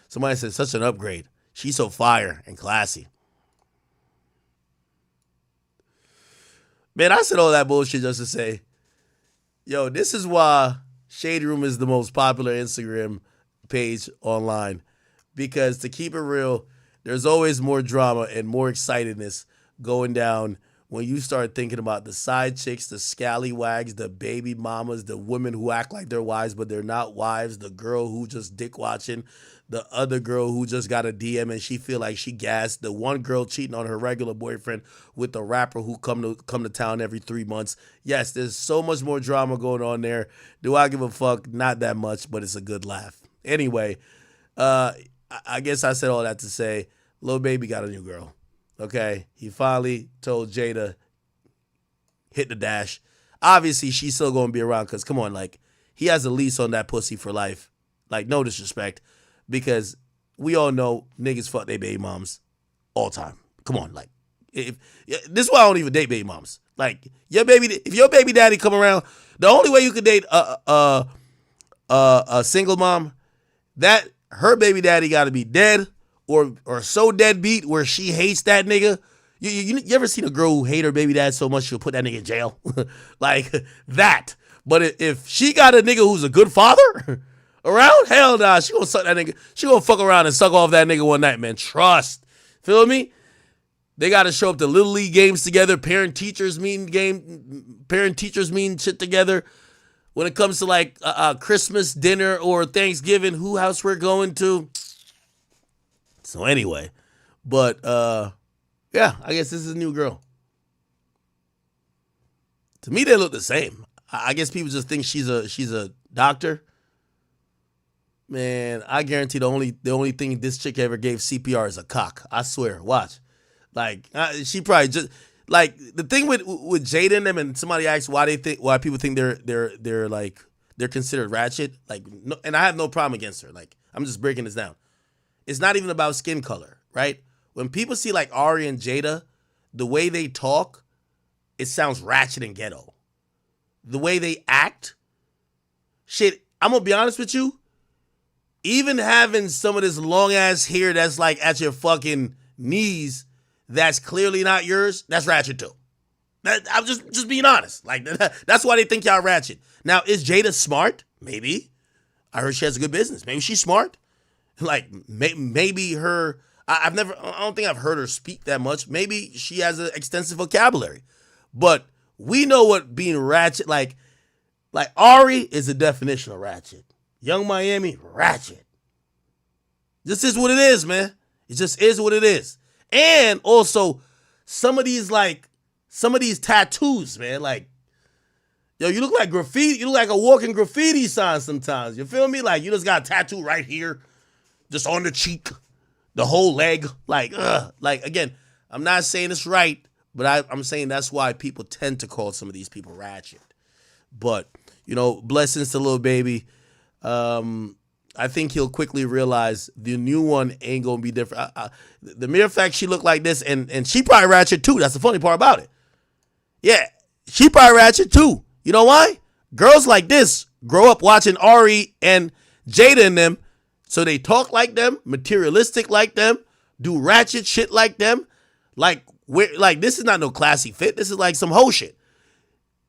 Somebody said such an upgrade. She's so fire and classy. Man, I said all that bullshit just to say, yo, this is why Shade Room is the most popular Instagram page online. Because to keep it real, there's always more drama and more excitedness going down when you start thinking about the side chicks, the scallywags, the baby mamas, the women who act like they're wives but they're not wives, the girl who just dick watching, the other girl who just got a DM and she feel like she gassed, the one girl cheating on her regular boyfriend with the rapper who come to town every 3 months. Yes, there's so much more drama going on there. Do I give a fuck? Not that much, but it's a good laugh. Anyway, I guess I said all that to say, Lil Baby got a new girl. Okay, he finally told Jada, hit the dash. Obviously, she's still going to be around because, come on, like, he has a lease on that pussy for life. Like, no disrespect, because we all know niggas fuck their baby moms all time. Come on, like, this is why I don't even date baby moms. Like, if your baby daddy come around, the only way you could date a single mom, that her baby daddy got to be dead. Or so deadbeat where she hates that nigga. You ever seen a girl who hate her baby dad so much she'll put that nigga in jail? Like that. But if she got a nigga who's a good father around, hell nah, she gonna suck that nigga. She gonna fuck around and suck off that nigga one night, man. Trust. Feel me? They gotta show up to Little League games together, parent-teachers meeting shit together. When it comes to like Christmas dinner or Thanksgiving, who house we're going to. So anyway, but yeah, I guess this is a new girl. To me, they look the same. I guess people just think she's a doctor. Man, I guarantee the only thing this chick ever gave CPR is a cock. I swear. Watch, like she probably just like the thing with Jada and them. And somebody asked why people think they're considered ratchet. Like, no, and I have no problem against her. Like, I'm just breaking this down. It's not even about skin color, right? When people see like Ari and Jada, the way they talk, it sounds ratchet and ghetto. The way they act, shit, I'm gonna be honest with you, even having some of this long ass hair that's like at your fucking knees, that's clearly not yours, that's ratchet too. I'm just being honest. Like, that's why they think y'all ratchet. Now, is Jada smart? Maybe. I heard she has a good business. Maybe she's smart. Like, maybe her, I don't think I've heard her speak that much. Maybe she has an extensive vocabulary. But we know what being ratchet, like Ari is a definition of ratchet. Young Miami, ratchet. This is what it is, man. It just is what it is. And also, some of these tattoos, man, like, yo, you look like graffiti. You look like a walking graffiti sign sometimes. You feel me? Like, you just got a tattoo right here. Just on the cheek, the whole leg, like, again, I'm not saying it's right, but I'm saying that's why people tend to call some of these people ratchet. But, you know, blessings to Lil Baby. I think he'll quickly realize the new one ain't gonna be different. The mere fact she looked like this, and she probably ratchet too. That's the funny part about it. Yeah, she probably ratchet too. You know why? Girls like this grow up watching Ari and Jada and them, so they talk like them, materialistic like them, do ratchet shit like them. Like this is not no classy fit. This is like some hoe shit.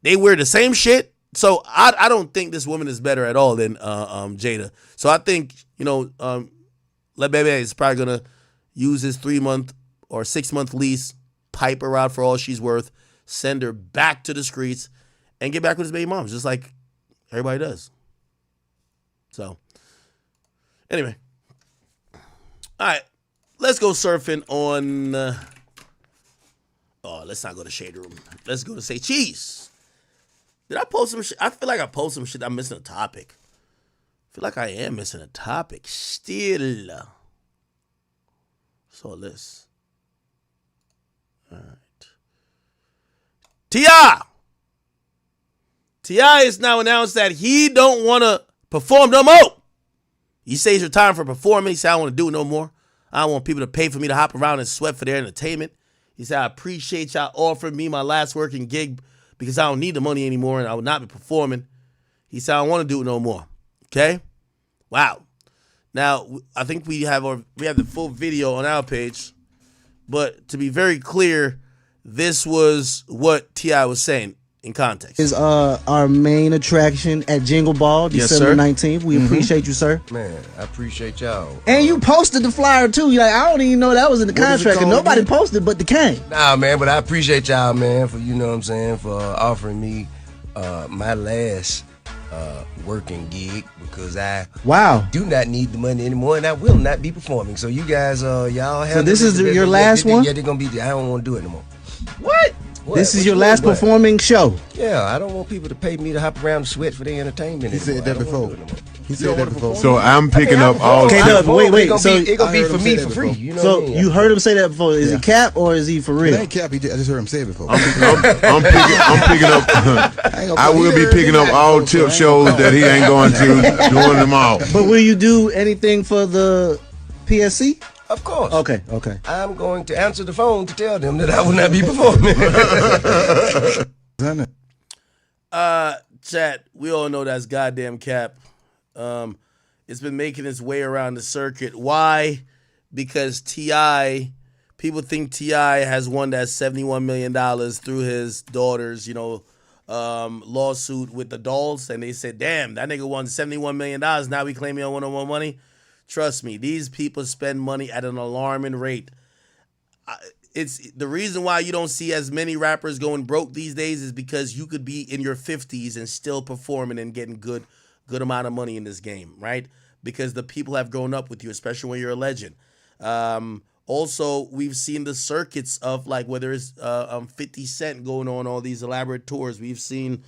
They wear the same shit. So I don't think this woman is better at all than Jada. So I think, Le Bebe is probably gonna use his 3-month or 6-month lease, pipe her out for all she's worth, send her back to the streets, and get back with his baby moms, just like everybody does. So, anyway. All right. Let's go surfing on... let's not go to Shade Room. Let's go to Say Cheese. Did I post some shit? I feel like I posted some shit. I'm missing a topic. I feel like I am missing a topic still. So this. All right. T.I. T.I. has now announced that he don't want to perform no more. He says he's retiring from performing. He said, I don't want to do it no more. I don't want people to pay for me to hop around and sweat for their entertainment. He said, I appreciate y'all offering me my last working gig because I don't need the money anymore and I will not be performing. He said, I don't want to do it no more. Okay? Wow. Now, I think we have the full video on our page. But to be very clear, this was what T.I. was saying in context. Is our main attraction at Jingle Ball, December 19th. We appreciate you, sir. Man, I appreciate y'all. And you posted the flyer too. You're like, I don't even know that was in the contract, and nobody posted but the King. Nah, man, but I appreciate y'all, man, for, you know what I'm saying, for offering me my last working gig, because I do not need the money anymore, and I will not be performing. So you guys, y'all have. So this is your last one? Yeah, they're gonna be. I don't want to do it anymore. What? This is your last performing show? Yeah, I don't want people to pay me to hop around and sweat for their entertainment. He said that before. He said that before. So I'm picking up all. Okay, wait. So it's gonna be for me for free. You know so what I mean? you heard him say that before? Is it cap or is he for real? It ain't cap. I just heard him say it before. I'm picking up. I will be picking up all tip shows that he ain't going to, doing them all. But will you do anything for the PSC? Of course. Okay. I'm going to answer the phone to tell them that I will not be performing. Chat, we all know that's goddamn cap. It's been making its way around the circuit. Why? Because T.I., people think T.I. has won that $71 million through his daughter's, lawsuit with the dolls. And they said, damn, that nigga won $71 million. Now we claim he don't want no more money. Trust me, these people spend money at an alarming rate. It's the reason why you don't see as many rappers going broke these days is because you could be in your 50s and still performing and getting good amount of money in this game, right? Because the people have grown up with you, especially when you're a legend. Also, we've seen the circuits of like whether it's 50 Cent going on all these elaborate tours. We've seen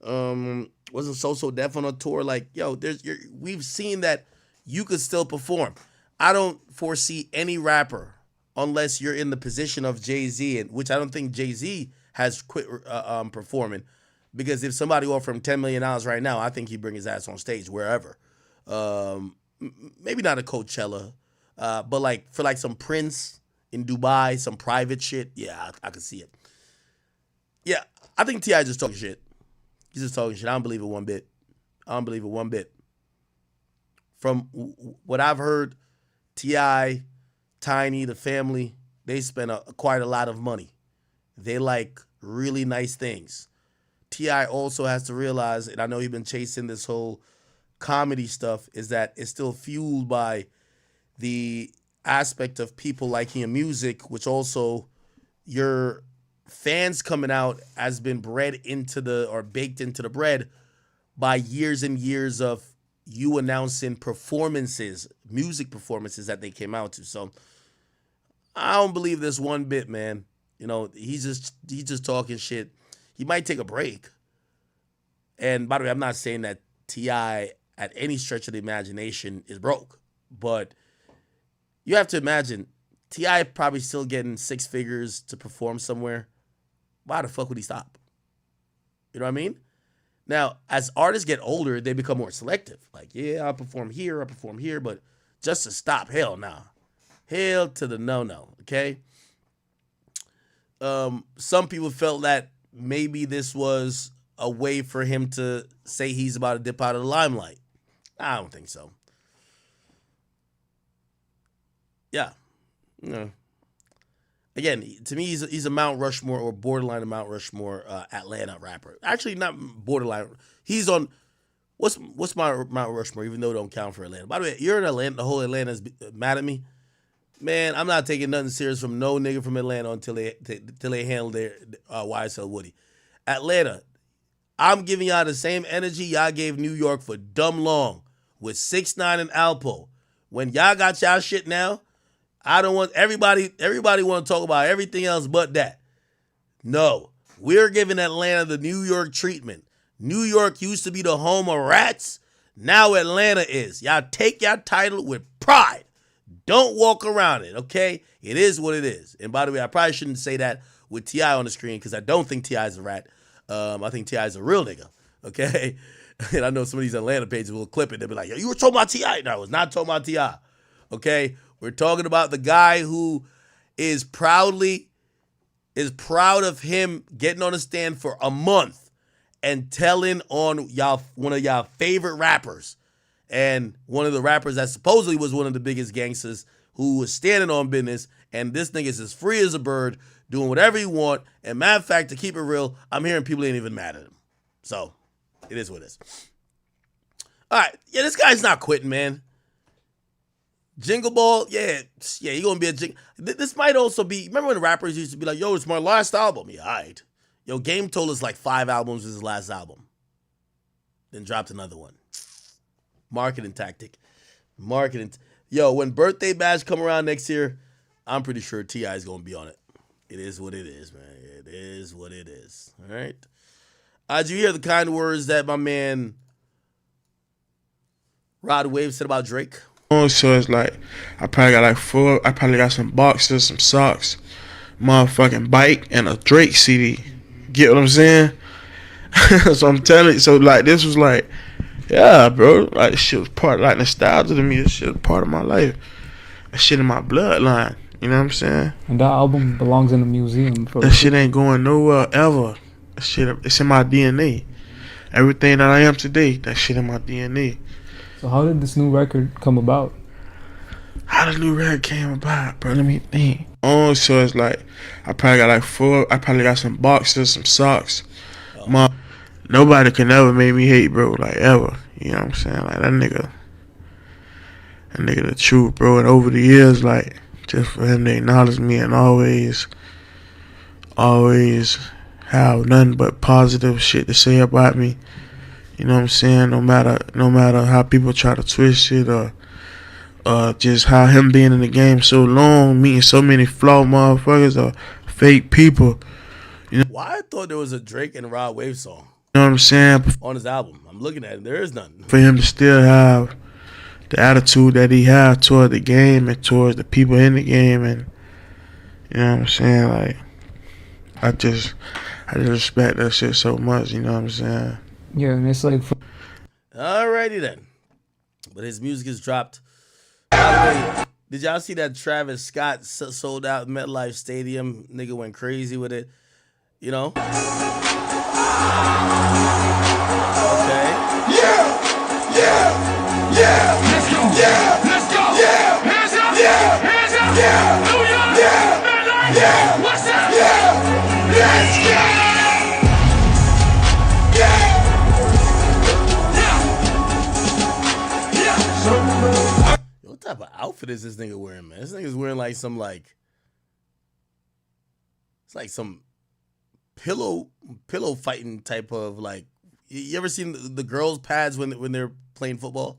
wasn't So Def on a tour. Like, we've seen that you could still perform. I don't foresee any rapper unless you're in the position of Jay-Z, which I don't think Jay-Z has quit performing. Because if somebody offered him $10 million right now, I think he'd bring his ass on stage wherever. Maybe not a Coachella, but like for like some Prince in Dubai, some private shit. Yeah, I could see it. Yeah, I think T.I. just talking shit. He's just talking shit. I don't believe it one bit. From what I've heard, T.I., Tiny, the family, they spend quite a lot of money. They like really nice things. T.I. also has to realize, and I know he's been chasing this whole comedy stuff, is that it's still fueled by the aspect of people liking your music, which also your fans coming out has been baked into the bread by years and years of you announcing music performances that they came out to. So I don't believe this one bit, man. He's just talking shit. He might take a break. And by the way, I'm not saying that T.I. at any stretch of the imagination is broke, but you have to imagine T.I. probably still getting 6 figures to perform somewhere. Why the fuck would he stop? You know what I mean? Now, as artists get older, they become more selective. Like, yeah, I'll perform here, but just to stop, hell nah. Hell to the no, okay? Some people felt that maybe this was a way for him to say he's about to dip out of the limelight? I don't think so. Yeah. No. Again, to me, he's a Mount Rushmore or borderline of Mount Rushmore Atlanta rapper. Actually, not borderline. He's on what's my Mount Rushmore, even though it don't count for Atlanta. By the way, you're in Atlanta. The whole Atlanta's mad at me. Man, I'm not taking nothing serious from no nigga from Atlanta until they handle their YSL Woody. Atlanta, I'm giving y'all the same energy y'all gave New York for dumb long with 6ix9ine and Alpo. When y'all got y'all shit now, I don't want everybody want to talk about everything else but that. No, we're giving Atlanta the New York treatment. New York used to be the home of rats. Now Atlanta is. Y'all take your title with pride. Don't walk around it, okay? It is what it is. And by the way, I probably shouldn't say that with T.I. on the screen because I don't think T.I. is a rat. I think T.I. is a real nigga, okay? And I know some of these Atlanta pages will clip it. They'll be like, yo, you were talking about T.I.? No, I was not talking about T.I., okay? We're talking about the guy who is proud of him getting on the stand for a month and telling on one of y'all favorite rappers and one of the rappers that supposedly was one of the biggest gangsters who was standing on business, and this nigga is as free as a bird doing whatever he want. And matter of fact, to keep it real, I'm hearing people ain't even mad at him. So it is what it is. All right. Yeah, this guy's not quitting, man. Jingle Ball, yeah, he gonna be a jingle. This might also be, remember when rappers used to be like, yo, it's my last album? Yeah, all right. Yo, Game told us like 5 albums was his last album. Then dropped another one. Marketing tactic. Yo, when Birthday Bash come around next year, I'm pretty sure T.I. is gonna be on it. It is what it is, man. It is what it is. All right. Did you hear the kind words that my man Rod Wave said about Drake? So it's like, I probably got some boxers, some socks, motherfucking bike, and a Drake CD. Get what I'm saying? So I'm telling you, so like this was like, yeah, bro, like this shit was part of like nostalgia to me. This shit was part of my life. That shit in my bloodline. You know what I'm saying? And that album belongs in a museum. That shit ain't going nowhere ever. That shit, it's in my DNA. Everything that I am today, that shit in my DNA. So how did this new record come about? How the new record came about, bro? Let me think. Oh, so it's like, I probably got some boxers, some socks. Nobody can ever make me hate, bro, like ever. You know what I'm saying? Like that nigga the truth, bro. And over the years, like, just for him to acknowledge me and always have nothing but positive shit to say about me. You know what I'm saying? No matter how people try to twist it or just how him being in the game so long, meeting so many flawed motherfuckers or fake people. You know? Why I thought there was a Drake and Rod Wave song. You know what I'm saying? On his album. I'm looking at it. There is none. For him to still have the attitude that he had toward the game and towards the people in the game, and you know what I'm saying? Like, I just respect that shit so much, you know what I'm saying? Yeah, and it's like... Alrighty then. But his music is dropped. By the way, did y'all see that Travis Scott sold out MetLife Stadium? Nigga went crazy with it. You know? Okay. Yeah. Let's go. Yeah. Let's go. Yeah. Hands up. Yeah. Hands up. Yeah. New York. Yeah. MetLife. Yeah. What's up? Yeah. Let's go. What type of outfit is this nigga wearing, man? This nigga's wearing like some it's like some pillow fighting type of like. You ever seen the girls' pads when they're playing football?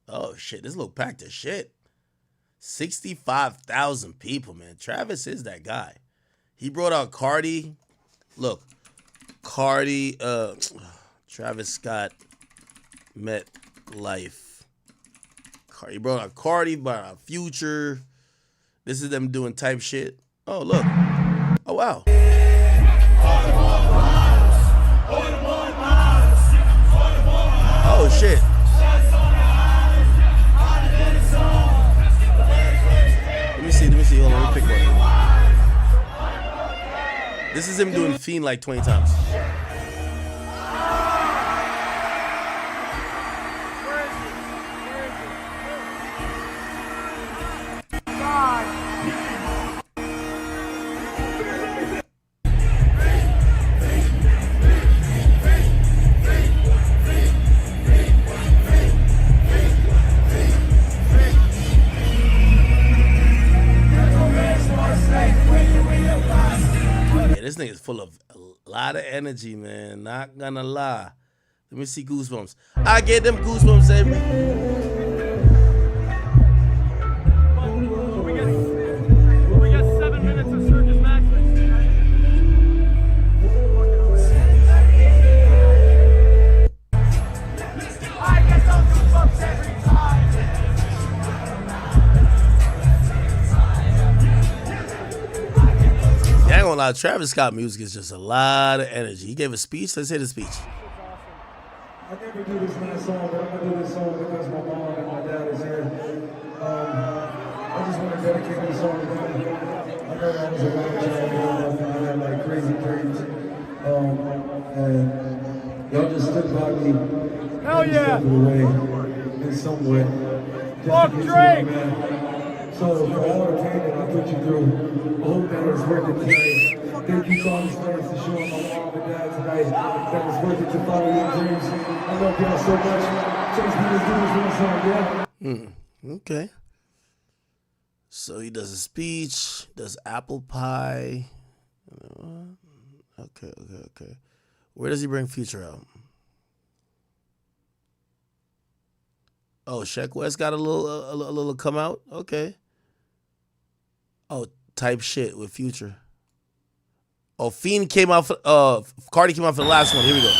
Oh shit, this look packed as shit. 65,000 people, man. Travis is that guy. He brought out Cardi. Look, Cardi. Travis Scott, MetLife. He brought out Cardi, brought out Future. This is them doing type shit. Oh, look. Oh, wow. Oh, shit. Let me see. Hold on, let me pick one. This is him doing Fiend like 20 times. this nigga's full of a lot of energy, man. Not gonna lie. Let me see Goosebumps. I get them goosebumps every. We got 7 minutes of Circus Maximus. I get those goosebumps every time. Yeah, I ain't gonna lie. Travis Scott music is just a lot of energy. He gave a speech. Let's hear the speech. I never do this last song, but I'm gonna do this song because my mom and my dad is here. I just want to dedicate this song to them. I know I was a young child, I had like crazy dreams, and y'all just stood by me. Hell yeah! Stepped away in some way. Fuck Drake! So for all the pain that I put you through, I hope that it's worth it tonight. Thank you for all these nights to show my mom and dad tonight that it's worth it to follow your dreams. I love y'all so much. Chase me to do this one song, yeah? Okay. So he does a speech, does apple pie. Okay. Where does he bring Future out? Oh, Sheck West got a little come out? Okay. Oh, type shit with Future. Oh, Fiend came out for Cardi came out for the last one. Here we go.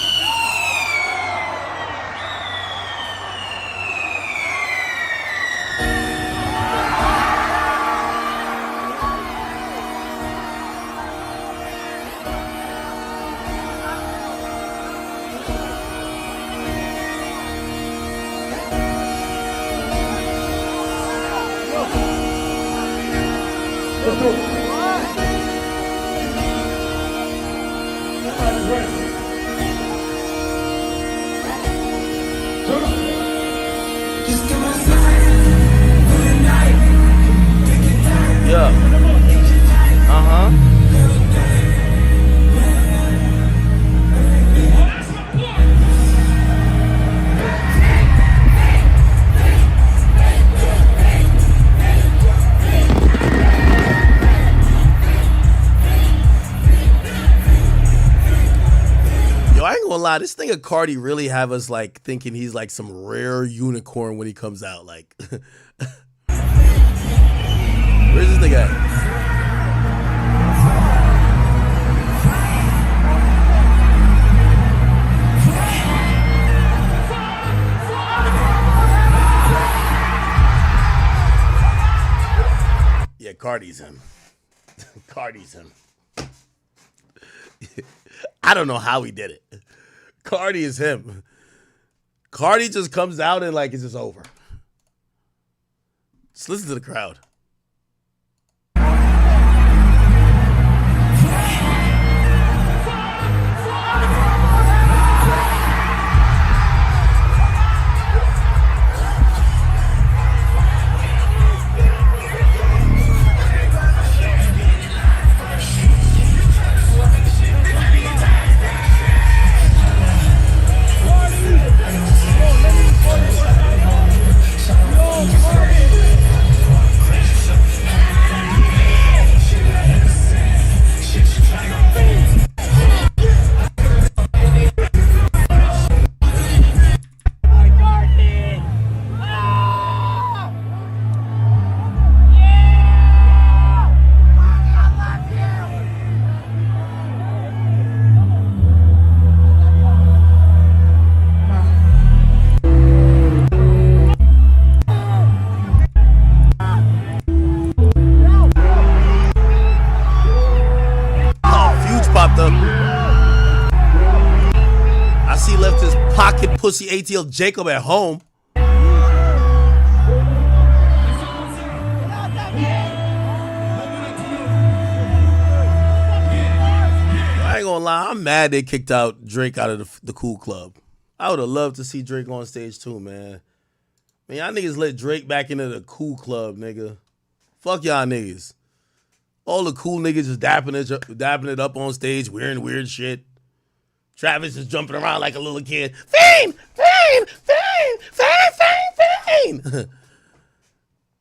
Lie, this thing of Cardi really have us like thinking he's like some rare unicorn when he comes out. Like, where's this nigga at? Yeah, Cardi's him. Cardi's him. I don't know how he did it. Cardi is him. Cardi just comes out and like it's just over. Just listen to the crowd. Pussy ATL Jacob at home. I ain't gonna lie, I'm mad they kicked out Drake out of the Cool Club. I would have loved to see Drake on stage too, man. Man, y'all niggas let Drake back into the Cool Club, nigga. Fuck y'all niggas. All the cool niggas just dapping it up on stage, wearing weird shit. Travis is jumping around like a little kid. Fame! Fame! Fame! Fame! Fame! Fame!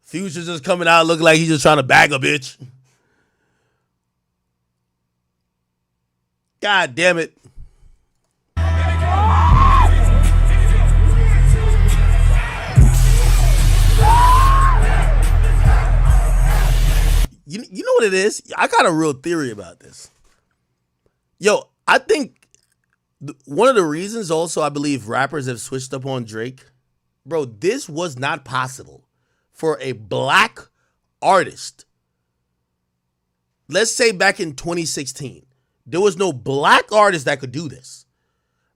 Future's just coming out looking like he's just trying to bag a bitch. God damn it. You know what it is? I got a real theory about this. Yo, I think one of the reasons also I believe rappers have switched up on Drake, bro, this was not possible for a black artist. Let's say back in 2016, there was no black artist that could do this.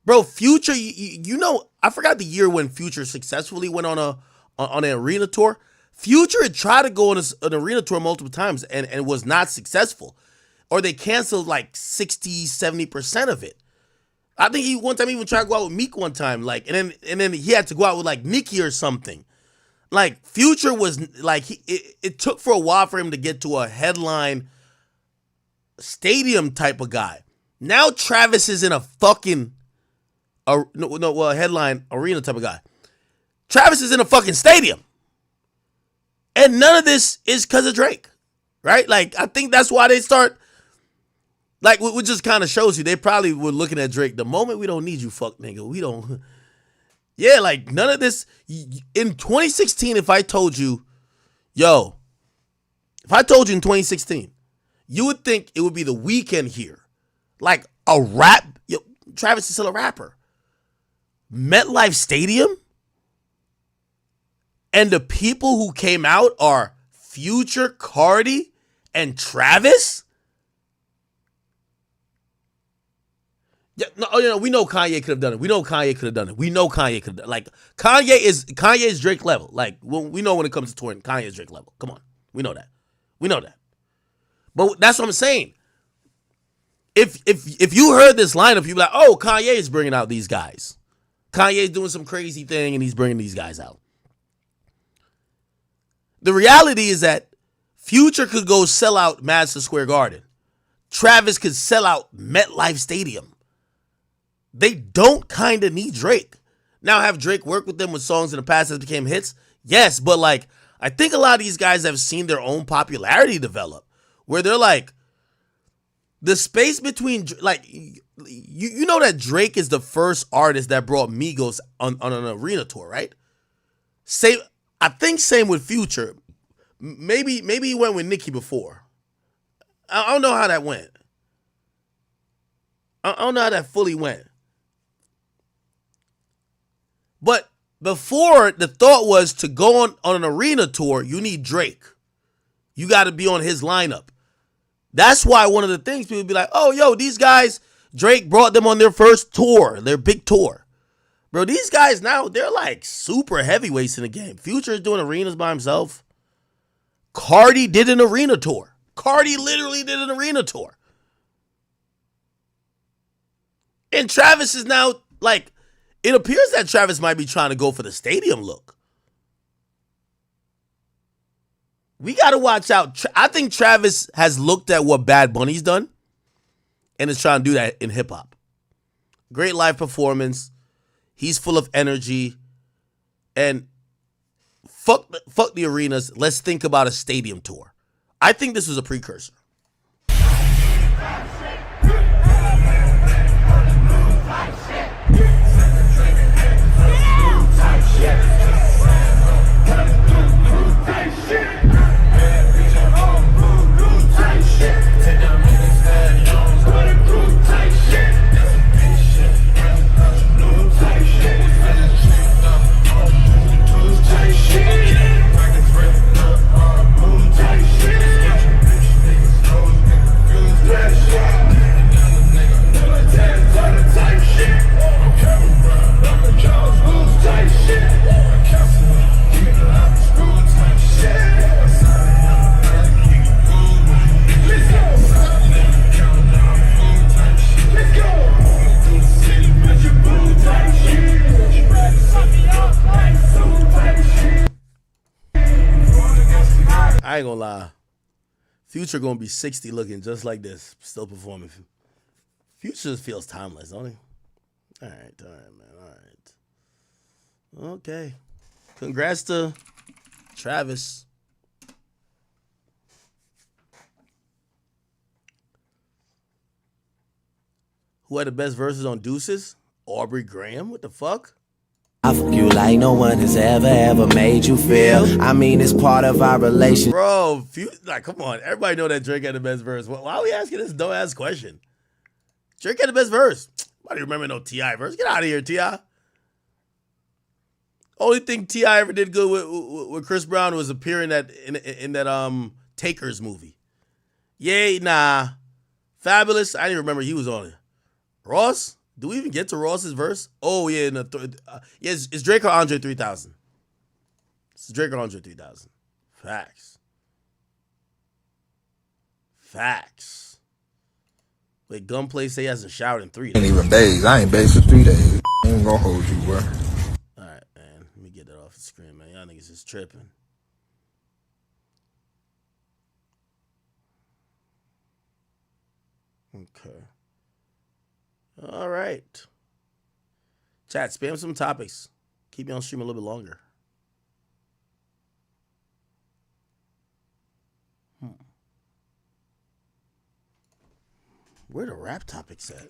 Bro, Future, you know, I forgot the year when Future successfully went on an arena tour. Future had tried to go on an arena tour multiple times and was not successful. Or they canceled like 60, 70% of it. I think he one time even tried to go out with Meek one time. Like, and then he had to go out with like Nicki or something. Like, Future was like, it took for a while for him to get to a headline stadium type of guy. Now Travis is in a fucking headline arena type of guy. Travis is in a fucking stadium. And none of this is because of Drake. Right? Like, I think that's why they start, like, what just kind of shows you, they probably were looking at Drake, the moment we don't need you, fuck nigga, we don't. Yeah, like, none of this. In 2016, if I told you in 2016, you would think it would be The Weeknd here. Like, a rap. Yo, Travis is still a rapper. MetLife Stadium? And the people who came out are Future, Cardi, and Travis? Yeah, no, we know Kanye could have done it. We know Kanye could have done it. Like, Kanye is Drake level. Like, we know when it comes to touring, Kanye is Drake level. Come on. We know that. But that's what I'm saying. If you heard this lineup, you'd be like, oh, Kanye is bringing out these guys. Kanye's doing some crazy thing and he's bringing these guys out. The reality is that Future could go sell out Madison Square Garden. Travis could sell out MetLife Stadium. They don't kind of need Drake. Now, have Drake work with them with songs in the past that became hits? Yes, but like, I think a lot of these guys have seen their own popularity develop, where they're like, the space between, like, you know that Drake is the first artist that brought Migos on an arena tour, right? I think same with Future. Maybe he went with Nicki before. I don't know how that went. I don't know how that fully went. But before, the thought was to go on an arena tour, you need Drake. You got to be on his lineup. That's why one of the things people be like, oh, yo, these guys, Drake brought them on their first tour, their big tour. Bro, these guys now, they're like super heavyweights in the game. Future is doing arenas by himself. Cardi did an arena tour. Cardi literally did an arena tour. And Travis is now, like, it appears that Travis might be trying to go for the stadium look. We got to watch out. I think Travis has looked at what Bad Bunny's done and is trying to do that in hip hop. Great live performance. He's full of energy. And fuck the arenas. Let's think about a stadium tour. I think this was a precursor. I ain't gonna lie. Future gonna be 60 looking just like this, still performing. Future just feels timeless, don't he? All right, man. All right. Okay. Congrats to Travis. Who had the best verses on Deuces? Aubrey Graham? What the fuck? I fuck you like no one has ever made you feel. I mean, it's part of our relationship. Bro, like, come on. Everybody know that Drake had the best verse. Why are we asking this dumb-ass question? Drake had the best verse. I don't remember no T.I. verse. Get out of here, T.I. Only thing T.I. ever did good with Chris Brown was appearing in that Takers movie. Yay, nah. Fabulous. I didn't remember he was on it. Ross? Do we even get to Ross's verse? Oh, yeah. It's Drake or Andre 3000. It's Drake or Andre 3000. Facts. Wait, Gunplay say he hasn't showered in 3 days. Ain't even bathed. I ain't bathed for 3 days. I ain't gonna hold you, bro. Alright, man. Let me get that off the screen, man. Y'all niggas is tripping. Okay. All right. Chat, spam some topics. Keep me on stream a little bit longer. Where the rap topics at?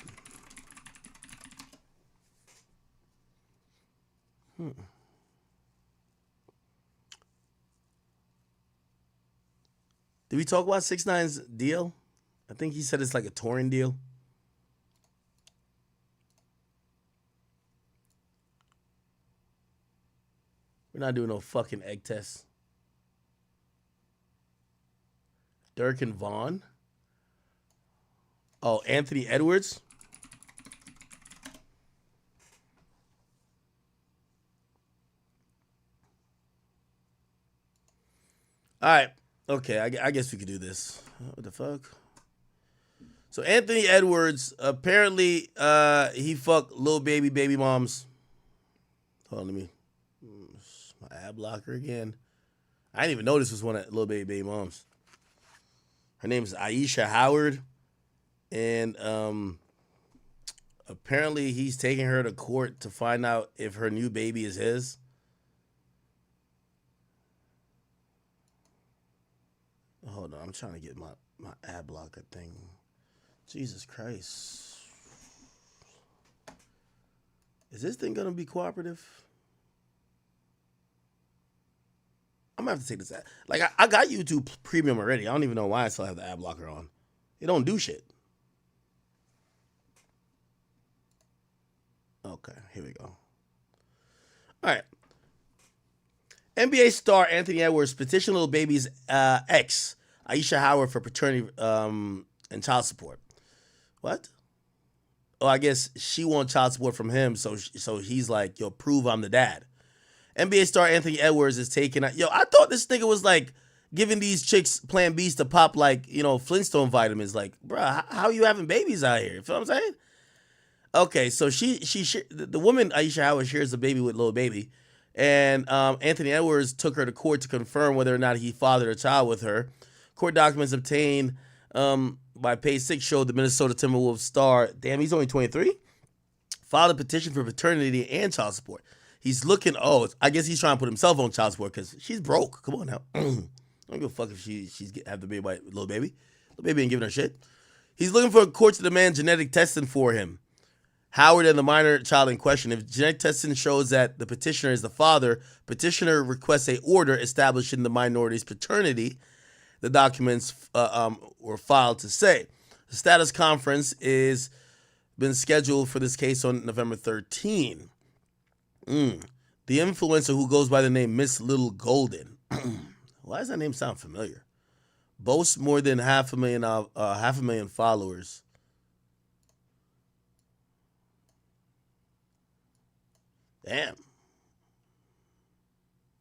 Did we talk about 6ix9ine's deal? I think he said it's like a touring deal. We're not doing no fucking egg test. Dirk and Vaughn. Oh, Anthony Edwards. All right. Okay, I guess we could do this. What the fuck? So Anthony Edwards, apparently he fucked Lil Baby moms. Hold on, let me... My ad blocker again. I didn't even know this was one of Lil Baby moms. Her name is Aisha Howard. And apparently he's taking her to court to find out if her new baby is his. Hold on, I'm trying to get my ad blocker thing. Jesus Christ. Is this thing gonna be cooperative? I'm gonna have to take this ad. Like, I got YouTube Premium already. I don't even know why I still have the ad blocker on. It don't do shit. Okay, here we go. All right. NBA star Anthony Edwards petitioned Lil Baby's ex, Aisha Howard, for paternity and child support. What? Oh, I guess she wants child support from him, so he's like, yo, prove I'm the dad. NBA star Anthony Edwards is taking out. Yo, I thought this nigga was like giving these chicks Plan Bs to pop like, Flintstone vitamins. Like, bruh, how you having babies out here? You feel what I'm saying? Okay, so the woman Aisha Howard shares a baby with Lil Baby, and Anthony Edwards took her to court to confirm whether or not he fathered a child with her. Court documents obtained by Page 6 showed the Minnesota Timberwolves star, damn, he's only 23, filed a petition for paternity and child support. He's looking, I guess he's trying to put himself on child support because she's broke. Come on now. I don't give a fuck if she's have the baby by Lil Baby. Lil Baby ain't giving her shit. He's looking for a court to demand genetic testing for him. Howard and the minor child in question. If genetic testing shows that the petitioner is the father, petitioner requests a order establishing the minority's paternity. The documents were filed to say. The status conference is been scheduled for this case on November 13. The influencer who goes by the name Miss Little Golden. Why does that name sound familiar? Boasts more than 500,000 followers. Damn.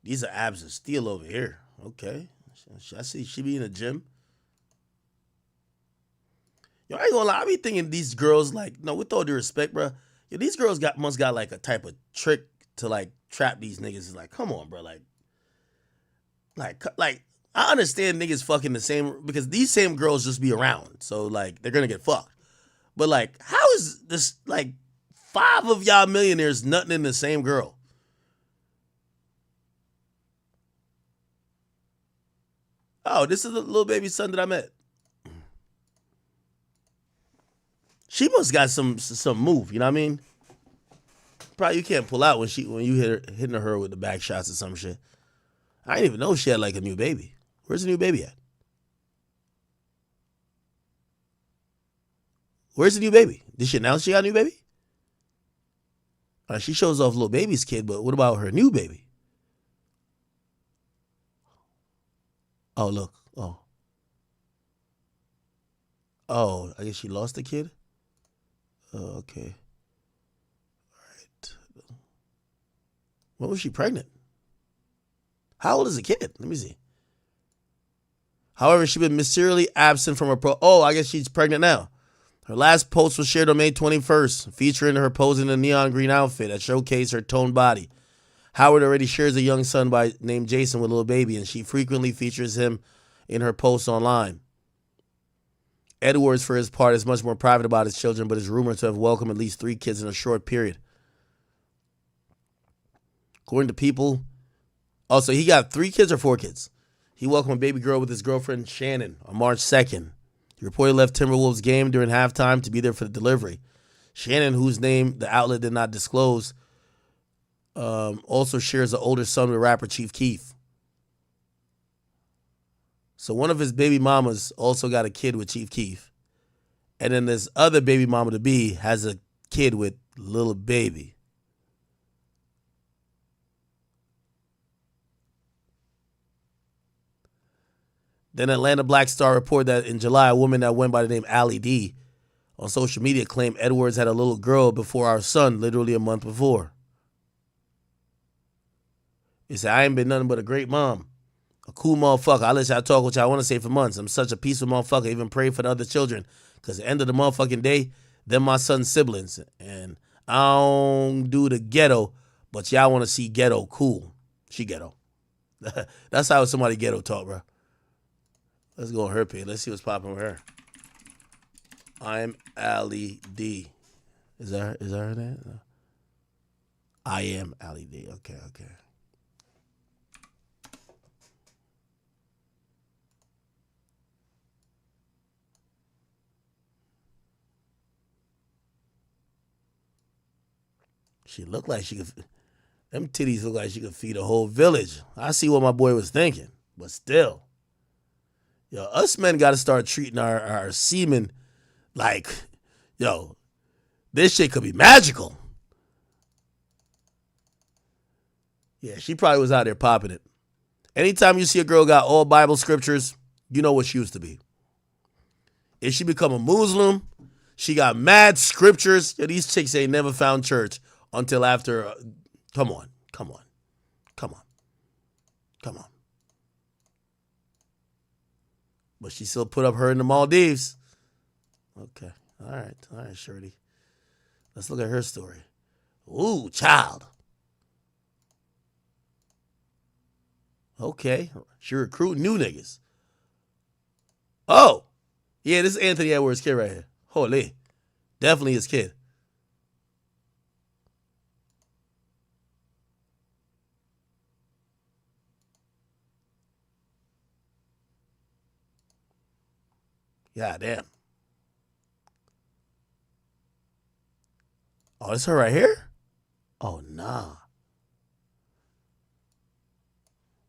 These are abs of steel over here. Okay. I see she be in the gym. Yo, I ain't gonna lie. I be thinking these girls, like, no, with all due respect, bro. Yo, these girls must got like a type of trick to like trap these niggas. It's like, come on, bro. Like, I understand niggas fucking the same, because these same girls just be around. So, like, they're gonna get fucked. But, like, how is this, like, 5 of y'all millionaires nutting in the same girl? Oh, this is the Lil Baby son that I met. She must got some move. You know what I mean? Probably you can't pull out when you hitting her with the back shots or some shit. I didn't even know she had like a new baby. Where's the new baby at? Where's the new baby? Did she announce she got a new baby? She shows off little baby's kid, but what about her new baby? Oh, look. Oh, I guess she lost the kid? Oh, okay. All right. When was she pregnant? How old is the kid? Let me see. However, she's been mysteriously absent from her I guess she's pregnant now. Her last post was shared on May 21st, featuring her posing in a neon green outfit that showcased her toned body. Howard already shares a young son named Jason with a little baby, and she frequently features him in her posts online. Edwards, for his part, is much more private about his children, but is rumored to have welcomed at least 3 kids in a short period. According to People, so he got 3 kids or 4 kids. He welcomed a baby girl with his girlfriend Shannon on March 2nd. He reportedly left Timberwolves game during halftime to be there for the delivery. Shannon, whose name the outlet did not disclose, also shares an older son with rapper Chief Keef. So one of his baby mamas also got a kid with Chief Keef. And then this other baby mama to be has a kid with Lil Baby. Then Atlanta Black Star reported that in July, a woman that went by the name Allie D on social media claimed Edwards had a little girl before our son, literally a month before. He said, I ain't been nothing but a great mom. A cool motherfucker. I let y'all talk what y'all want to say for months. I'm such a peaceful motherfucker. I even pray for the other children. Because at the end of the motherfucking day, they're my son's siblings. And I don't do the ghetto, but y'all want to see ghetto cool. She ghetto. That's how somebody ghetto talk, bro. Let's go on her page. Let's see what's popping with her. I'm Allie D. Is that her name? No. I am Allie D. Okay. She looked like she could. Them titties look like she could feed a whole village. I see what my boy was thinking, but still. Yo, us men got to start treating our semen like, yo, this shit could be magical. Yeah, she probably was out there popping it. Anytime you see a girl got all Bible scriptures, you know what she used to be. If she become a Muslim, she got mad scriptures. Yo, these chicks ain't never found church until after. Come on. But she still put up her in the Maldives. Okay. All right, Shorty. Let's look at her story. Ooh, child. Okay. She recruiting new niggas. Oh. Yeah, this is Anthony Edwards' kid right here. Holy. Definitely his kid. God damn. Oh, it's her right here? Oh, nah.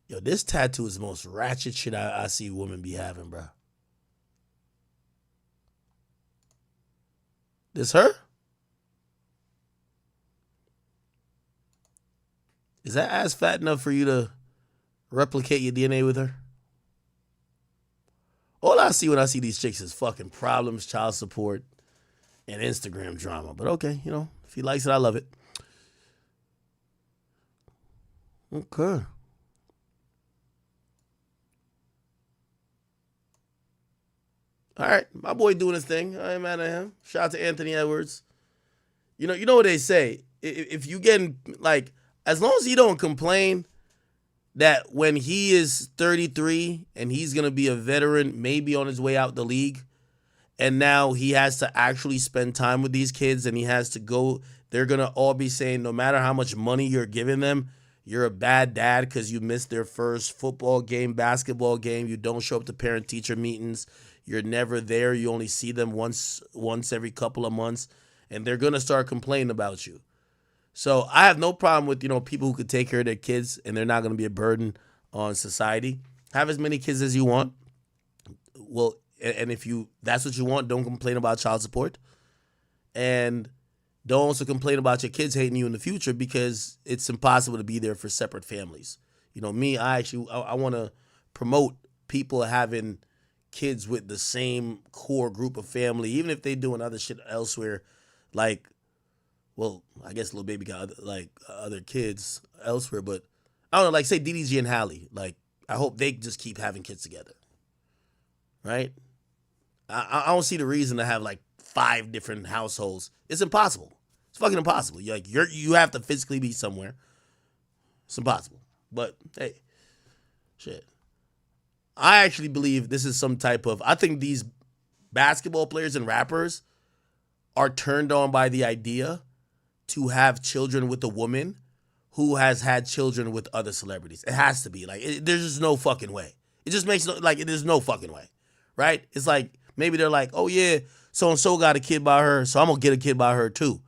Yo, this tattoo is the most ratchet shit I see women be having, bro. This her? Is that ass fat enough for you to replicate your DNA with her? All I see when I see these chicks is fucking problems, child support, and Instagram drama. But okay, you know, if he likes it, I love it. Okay. All right, my boy doing his thing. I ain't mad at him. Shout out to Anthony Edwards. You know what they say. If you getting, like, as long as he don't complain that when he is 33 and he's going to be a veteran, maybe on his way out the league, and now he has to actually spend time with these kids and he has to go, they're going to all be saying, no matter how much money you're giving them, you're a bad dad because you missed their first football game, basketball game. You don't show up to parent-teacher meetings. You're never there. You only see them once every couple of months, and they're gonna start complaining about you. So I have no problem with people who could take care of their kids and they're not gonna be a burden on society. Have as many kids as you want. Well, and if that's what you want, don't complain about child support, and don't also complain about your kids hating you in the future because it's impossible to be there for separate families. Me, I want to promote people having kids with the same core group of family, even if they doing other shit elsewhere. Like, well, I guess Lil Baby got other kids elsewhere, but I don't know. Like, say DDG and Halle. Like, I hope they just keep having kids together, right? I don't see the reason to have like 5 different households. It's impossible. It's fucking impossible. You have to physically be somewhere. It's impossible. But hey, shit. I actually believe this is some type of. I think these basketball players and rappers are turned on by the idea to have children with a woman who has had children with other celebrities. It has to be there's just no fucking way. It just makes there's no fucking way, right? It's like maybe they're like, oh yeah, so and so got a kid by her, so I'm gonna get a kid by her too.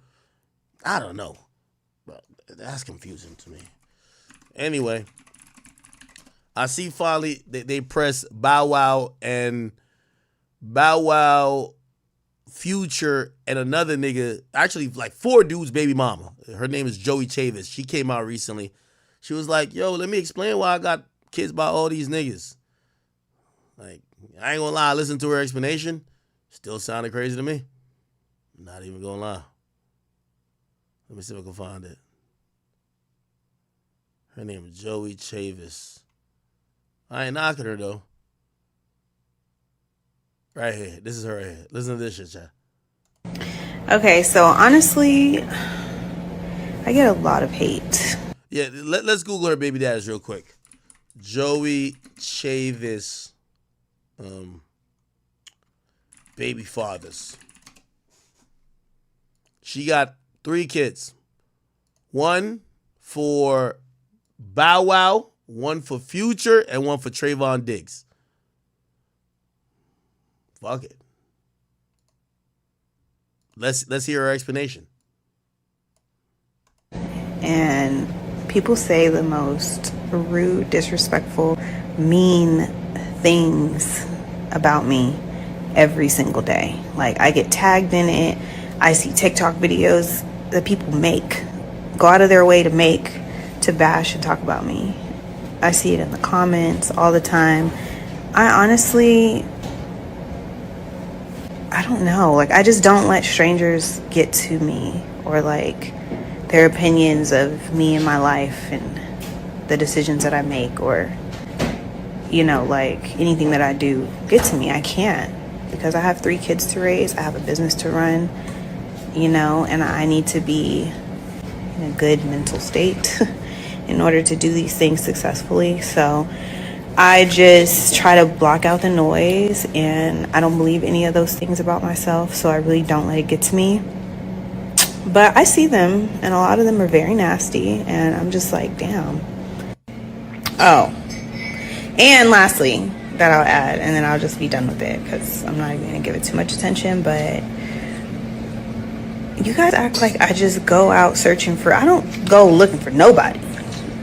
I don't know, but that's confusing to me. Anyway, I see finally they press Bow Wow, Future, and another nigga, actually like 4 dudes' baby mama. Her name is Joey Chavis. She came out recently. She was like, yo, let me explain why I got kids by all these niggas. Like, I ain't gonna lie, I listened to her explanation. Still sounded crazy to me. Not even gonna lie. Let me see if I can find it. Her name is Joey Chavis. I ain't knocking her though. Right here. This is her right here. Listen to this shit, chat. Okay, so honestly, I get a lot of hate. Yeah, let's Google her baby daddies real quick. Joey Chavis, baby fathers. She got 3 kids. 1 for Bow Wow, 1 for Future, and 1 for Trayvon Diggs. Fuck it. Let's hear her explanation. And people say the most rude, disrespectful, mean things about me every single day. Like, I get tagged in it. I see TikTok videos that people go out of their way to bash and talk about me. I see it in the comments all the time. I honestly, I don't know. Like, I just don't let strangers get to me or like their opinions of me and my life and the decisions that I make or, like anything that I do get to me. I can't, because I have 3 kids to raise. I have a business to run, and I need to be in a good mental state in order to do these things successfully. So I just try to block out the noise, and I don't believe any of those things about myself, so I really don't let it get to me. But I see them, and a lot of them are very nasty, and I'm just like, damn. Oh, and lastly, that I'll add, and then I'll just be done with it, because I'm not even going to give it too much attention, but you guys act like I just go out searching for, I don't go looking for nobody,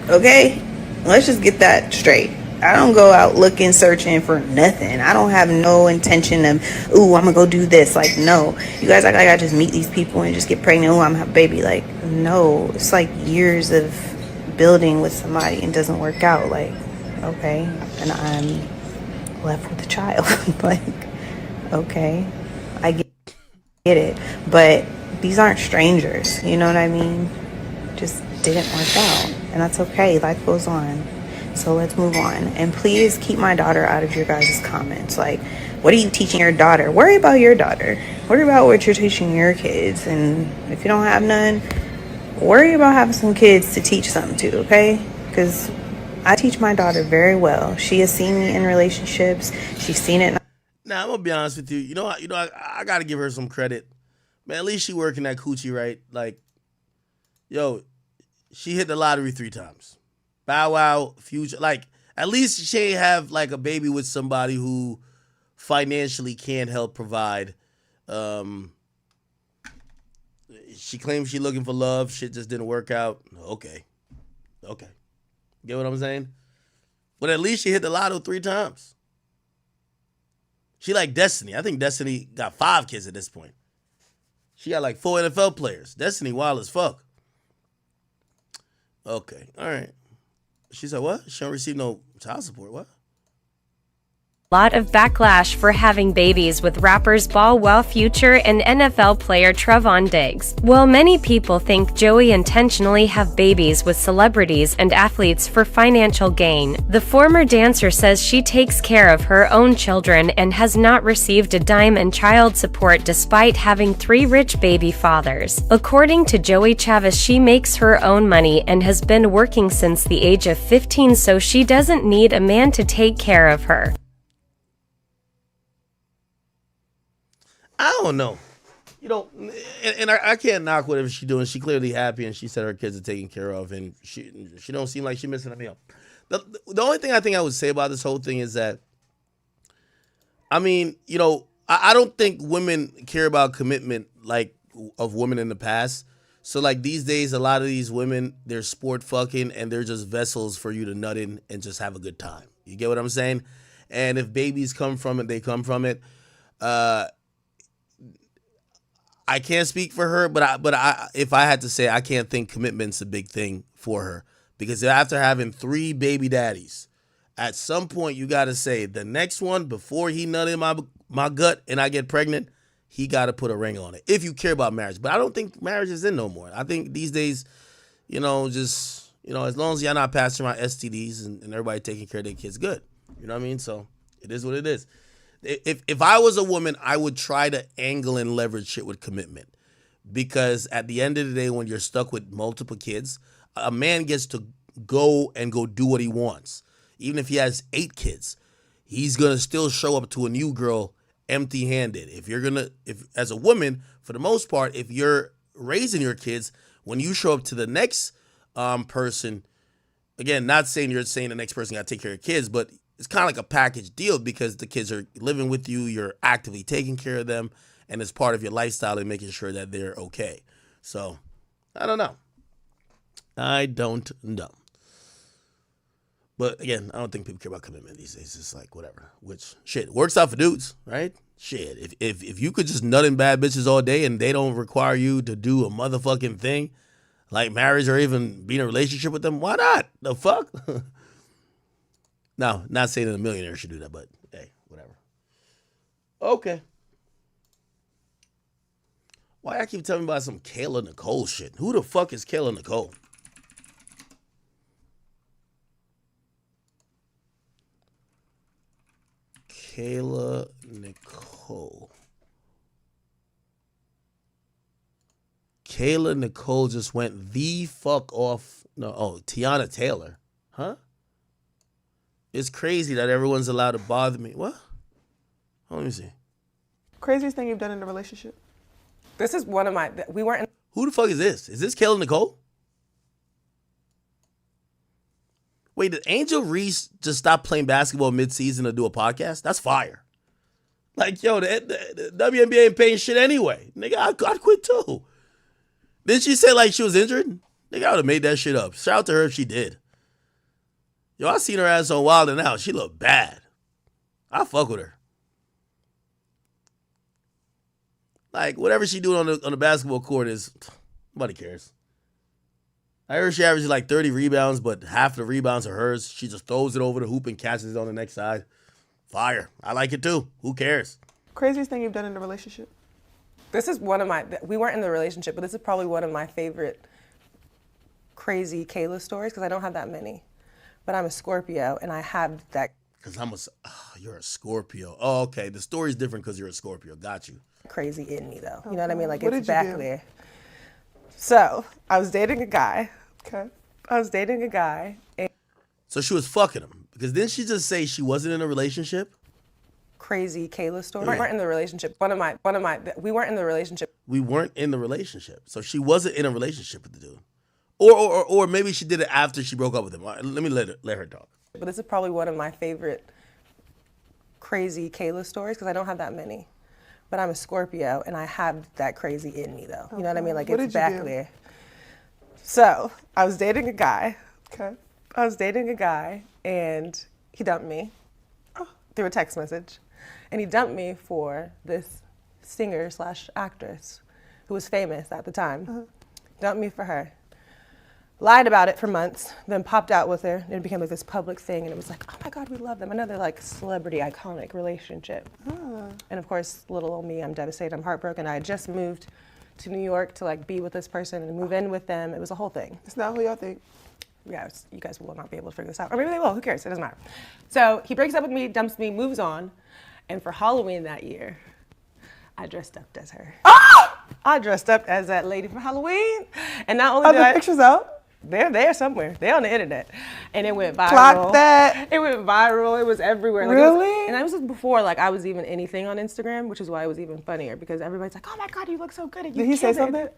okay? Let's just get that straight. I don't go out looking, searching for nothing. I don't have no intention of, ooh, I'm gonna go do this. Like, no. You guys act like I just meet these people and just get pregnant. Ooh, I'm gonna have a baby. Like, no. It's like years of building with somebody and doesn't work out. Like, okay. And I'm left with a child. Like, okay. I get it. But these aren't strangers. You know what I mean? Just didn't work out. And that's okay. Life goes on. So let's move on. And please keep my daughter out of your guys' comments. Like, what are you teaching your daughter? Worry about your daughter. Worry about what you're teaching your kids. And if you don't have none, worry about having some kids to teach something to, okay? Because I teach my daughter very well. She has seen me in relationships. She's seen it. Now, I'm going to be honest with you. I got to give her some credit. Man, at least she working that coochie right. Like, yo, she hit the lottery 3 times. Bow Wow, Future, like at least she ain't have like a baby with somebody who financially can help provide. She claims she looking for love. Shit just didn't work out. Okay. Get what I'm saying? But at least she hit the lotto 3 times. She like Destiny. I think Destiny got 5 kids at this point. She got like 4 NFL players. Destiny wild as fuck. Okay, all right. She said what? She don't receive no child support. What? Lot of backlash for having babies with rappers Bow Wow Future and NFL player Trevon Diggs. While many people think Joey intentionally have babies with celebrities and athletes for financial gain, the former dancer says she takes care of her own children and has not received a dime in child support despite having 3 rich baby fathers. According to Joey Chavez, she makes her own money and has been working since the age of 15, so she doesn't need a man to take care of her. I don't know. You know, and I can't knock whatever she's doing. She clearly happy, and she said her kids are taken care of, and she don't seem like she's missing a meal. The only thing I think I would say about this whole thing is that, I mean, you know, I don't think women care about commitment like of women in the past. So like these days, a lot of these women, they're sport fucking, and they're just vessels for you to nut in and just have a good time. You get what I'm saying? And if babies come from it, they come from it. I can't speak for her, but I, if I had to say, I can't think commitment's a big thing for her, because after having 3 baby daddies, at some point you got to say the next one, before he nut in my gut and I get pregnant, he got to put a ring on it if you care about marriage. But I don't think marriage is in no more. I think these days, you know, just, you know, as long as y'all not passing around STDs and everybody taking care of their kids, good. You know what I mean? So it is what it is. If I was a woman, I would try to angle and leverage shit with commitment, because at the end of the day, when you're stuck with multiple kids, a man gets to go do what he wants. Even if he has 8 kids, he's gonna still show up to a new girl empty-handed. If as a woman, for the most part, if you're raising your kids, when you show up to the next person, again, not saying you're saying the next person got to take care of kids, but it's kind of like a package deal, because the kids are living with you, you're actively taking care of them, and it's part of your lifestyle and making sure that they're okay. So, I don't know. But again, I don't think people care about commitment these days. It's like whatever. Which shit works out for dudes, right? Shit, if you could just nut in bad bitches all day and they don't require you to do a motherfucking thing like marriage or even be in a relationship with them, why not? The fuck? No, not saying that a millionaire should do that, but hey, whatever. Okay. Why I keep telling me about some Kayla Nicole shit? Who the fuck is Kayla Nicole? Kayla Nicole. Kayla Nicole just went the fuck off. No, Tiana Taylor. Huh? It's crazy that everyone's allowed to bother me. What? Let me see. Craziest thing you've done in a relationship? This is one of my. We weren't. Who the fuck is this? Is this Kayla Nicole? Wait, did Angel Reese just stop playing basketball mid-season to do a podcast? That's fire. Like, yo, the WNBA ain't paying shit anyway. Nigga, I'd quit too. Didn't she say like she was injured? Nigga, I would have made that shit up. Shout out to her if she did. Yo, I seen her ass on Wild 'N Out. She look bad. I fuck with her. Like, whatever she doing on the basketball court is, nobody cares. I heard she averages like 30 rebounds, but half the rebounds are hers. She just throws it over the hoop and catches it on the next side. Fire. I like it too. Who cares? Craziest thing you've done in a relationship? This is one of my. We weren't in the relationship, but this is probably one of my favorite crazy Kayla stories, because I don't have that many. But I'm a Scorpio, and I have that. Because you're a Scorpio. Oh, okay. The story's different because you're a Scorpio. Got you. Crazy in me, though. You know what I mean? Like, it's back there. So, I was dating a guy. Okay. I was dating a guy. So she was fucking him. Because didn't she just say she wasn't in a relationship? Crazy Kayla story. We weren't in the relationship. We weren't in the relationship. We weren't in the relationship. So she wasn't in a relationship with the dude. Or maybe she did it after she broke up with him. All right, let me let her talk. But this is probably one of my favorite crazy Kayla stories because I don't have that many. But I'm a Scorpio and I have that crazy in me though. You know what I mean? Like What it's did you back do? there. So I was dating a guy. Okay. I was dating a guy and he dumped me through a text message. And he dumped me for this singer/actress who was famous at the time. Dumped me for her. Lied about it for months, then popped out with her. It became like this public thing, and it was like, oh my God, we love them. Another like celebrity iconic relationship. And of course, little old me, I'm devastated, I'm heartbroken. I had just moved to New York to like be with this person and move in with them. It was a whole thing. It's not who y'all think. Yeah, you guys will not be able to figure this out. Or maybe they will, who cares, it doesn't matter. So he breaks up with me, dumps me, moves on. And for Halloween that year, I dressed up as her. I dressed up as that lady for Halloween. And not only Are did the I- pictures out? They're there somewhere. They're on the internet. And it went viral. Clock that. It went viral. It was everywhere. Like, Really? And that was before like I was even anything on Instagram, which is why it was even funnier because everybody's like, oh my God, you look so good. And you Did he say killed it." something?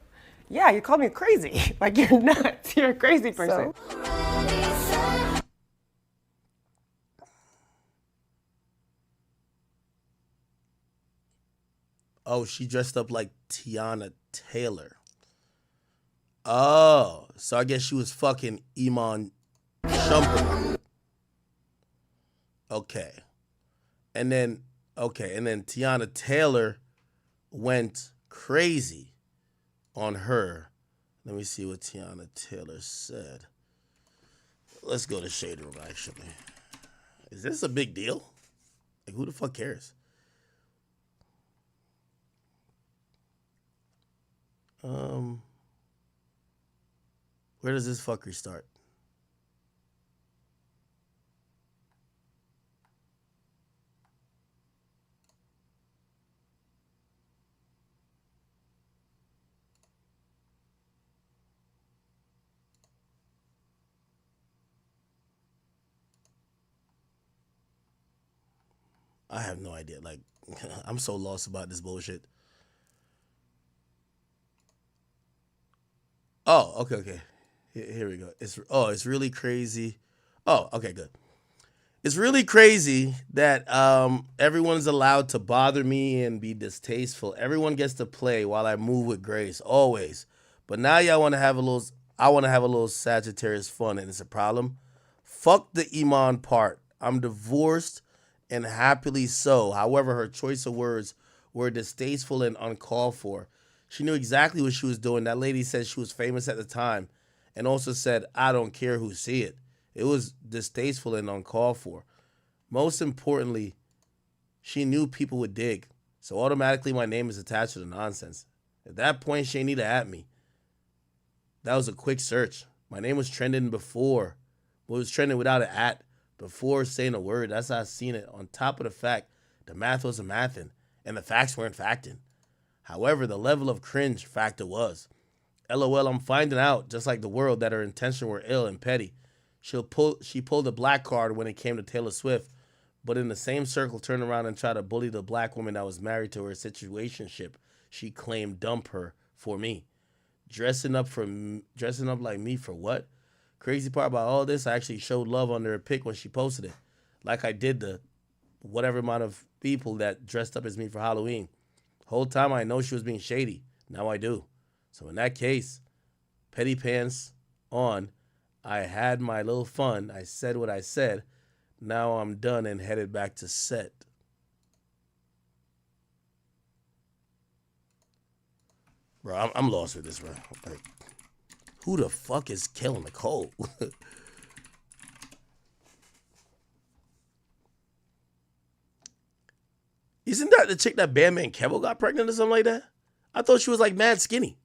Yeah, you called me crazy. Like you're nuts. You're a crazy person. Oh, she dressed up like Tiana Taylor. Oh, so I guess she was fucking Iman Shumpert. Okay. And then Tiana Taylor went crazy on her. Let me see what Tiana Taylor said. Let's go to Shade Room, actually. Is this a big deal? Like, who the fuck cares? Where does this fuckery start? I have no idea. Like, I'm so lost about this bullshit. Oh, okay. Here we go. It's really crazy. Oh, okay, good. It's really crazy that everyone's allowed to bother me and be distasteful. Everyone gets to play while I move with grace, always. But now y'all want to have a little. I want to have a little Sagittarius fun, and it's a problem. Fuck the Iman part. I'm divorced and happily so. However, her choice of words were distasteful and uncalled for. She knew exactly what she was doing. That lady said she was famous at the time and also said, I don't care who see it. It was distasteful and uncalled for. Most importantly, she knew people would dig. So automatically my name is attached to the nonsense. At that point, she ain't need to at me. That was a quick search. My name was trending before. Well, it was trending without an at before saying a word. That's how I seen it. On top of the fact, the math wasn't mathing and the facts weren't facting. However, the level of cringe factor was. LOL, I'm finding out, just like the world, that her intentions were ill and petty. She pulled a black card when it came to Taylor Swift, but in the same circle turned around and tried to bully the black woman that was married to her situationship she claimed dumped her for me. Dressing up like me for what? Crazy part about all this, I actually showed love under her pic when she posted it. Like I did the whatever amount of people that dressed up as me for Halloween. Whole time I know she was being shady. Now I do. So in that case, petty pants on. I had my little fun. I said what I said. Now I'm done and headed back to set. Bro, I'm lost with this, bro. Like, who the fuck is killing Nicole? Isn't that the chick that Bandman Kevo got pregnant or something like that? I thought she was like mad skinny.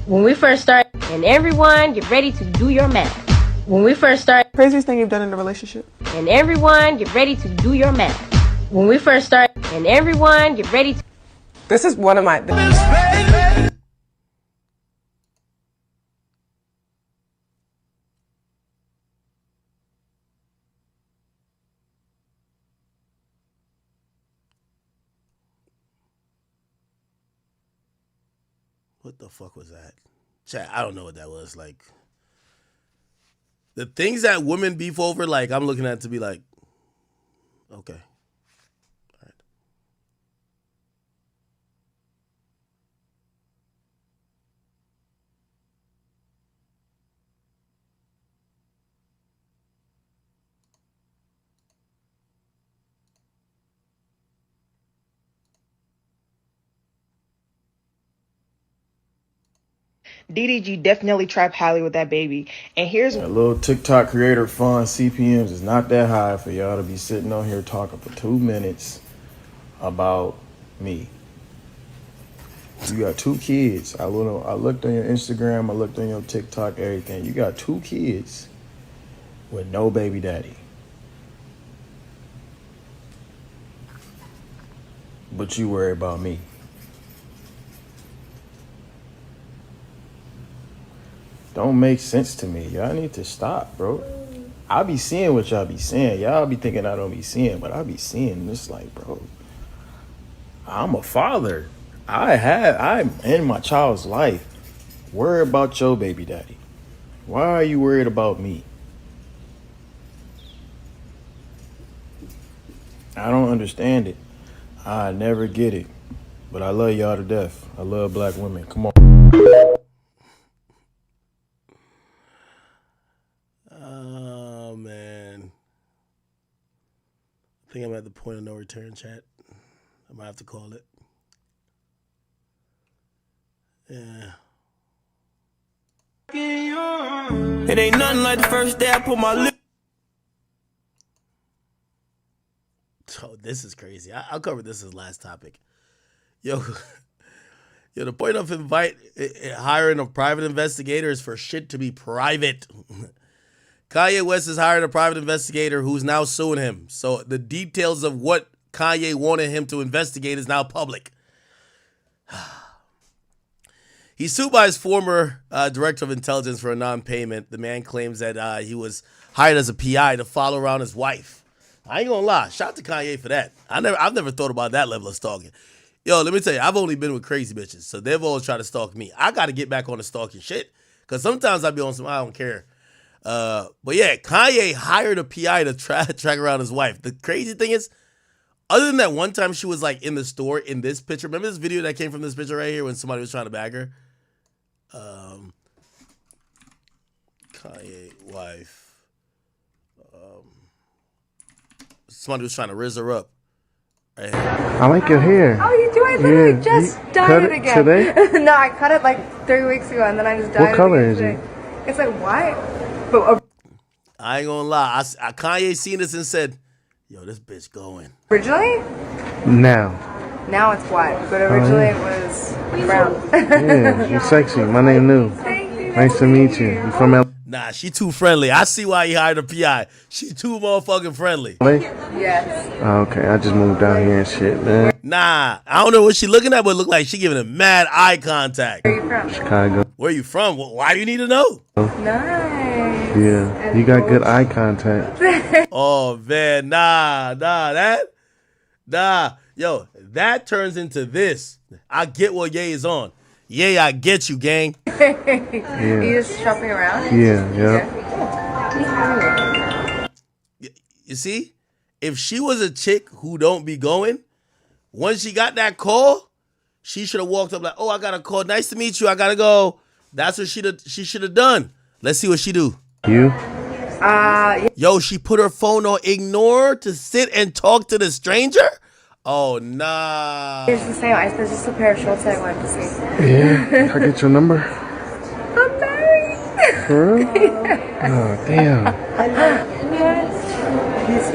When we first start, and everyone get ready to do your math. When we first start, Craziest thing you've done in a relationship? and everyone get ready to do your math. When we first start, and everyone get ready to. This is one of my. What the fuck was that? Chat, I don't know what that was. Like, the things that women beef over, like, I'm looking at to be like, okay. DDG definitely trapped Halle with that baby. And here's a little TikTok creator fund CPMs is not that high for y'all to be sitting on here talking for 2 minutes about me. You got 2 kids. I looked on your Instagram, I looked on your TikTok, everything. You got 2 kids with no baby daddy. But you worry about me. Don't make sense to me. Y'all need to stop, bro. I be seeing what y'all be seeing. Y'all be thinking I don't be seeing, but I be seeing this like, bro, I'm a father. I'm in my child's life. Worry about your baby daddy. Why are you worried about me? I don't understand it. I never get it. But I love y'all to death. I love black women. Come on. Oh, man. I think I'm at the point of no return, chat. I might have to call it. Yeah. It ain't nothing like the first day I put my lip. Oh, this is crazy. I'll cover this as last topic. Yo, the point of hiring a private investigator is for shit to be private. Kanye West has hired a private investigator who's now suing him. So the details of what Kanye wanted him to investigate is now public. He's sued by his former director of intelligence for a non-payment. The man claims that he was hired as a PI to follow around his wife. I ain't gonna lie. Shout out to Kanye for that. I've never thought about that level of stalking. Yo, let me tell you, I've only been with crazy bitches, so they've always tried to stalk me. I got to get back on the stalking shit, because sometimes I be on some, I don't care. But yeah, Kanye hired a PI to track around his wife. The crazy thing is, other than that one time she was like in the store in this picture, remember this video that came from this picture right here when somebody was trying to bag her? Kanye wife. Somebody was trying to rizz her up. Right here. I like your hair. Oh, you do? I literally just dyed it again. Today? No, I cut it like 3 weeks ago, and then I just dyed it. What color is today. it? It's like white. But I ain't gonna lie. Kanye seen this and said, "Yo, this bitch going." originally, Now now it's white, but originally it was brown. Yeah, you're sexy. My name New. Thank you. Nice to meet you. You from LA? Nah, she too friendly. I see why he hired a PI. She too motherfucking friendly. Yes. Oh, okay, I just moved down here and shit, man. Nah, I don't know what she looking at, but it look like she giving him mad eye contact. Where are you from? Chicago. Where you from? Why do you need to know? Nice. Yeah, you got good eye contact. Oh man, nah, yo, that turns into this. I get what Ye is on. Ye, I get you, gang. You just shopping around? Yeah. You see, if she was a chick who don't be going, once she got that call, she should have walked up like, "Oh, I got a call. Nice to meet you. I gotta go." That's what she should have done. Let's see what she do. You? Yo, she put her phone on ignore to sit and talk to the stranger? Oh, nah. It's the same. There's just a pair of shorts I wanted to see. Yeah. Can I get your number? I'm married. For real? Oh, damn.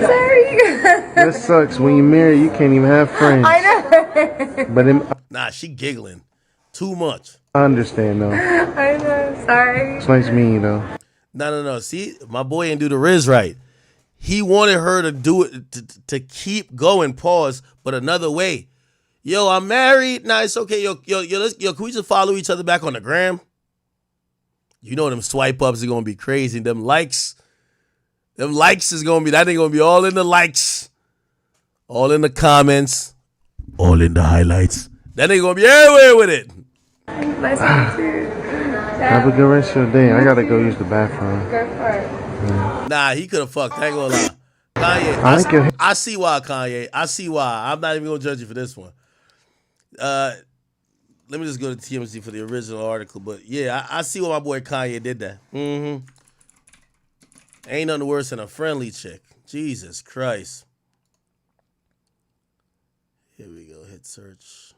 Sorry. That sucks. When you're married, you can't even have friends. I know. But Nah, she giggling. Too much. I understand, though. I know. Sorry. It's nice meeting you, though. No. See, my boy ain't do the Riz right. He wanted her to do it, to keep going, pause, but another way. Yo, I'm married. Nah, it's okay. Yo, can we just follow each other back on the gram? You know them swipe ups are gonna be crazy. Them likes is gonna be, that ain't gonna be all in the likes, all in the comments, all in the highlights. That ain't gonna be everywhere with it. Have a good rest of your day. I gotta go use the bathroom. Go for it. Nah, he could have fucked. I ain't gonna lie. Kanye, I see why, Kanye. I see why. I'm not even gonna judge you for this one. Let me just go to TMZ for the original article. But yeah, I see why my boy Kanye did that. Ain't nothing worse than a friendly chick. Jesus Christ. Here we go. Hit search.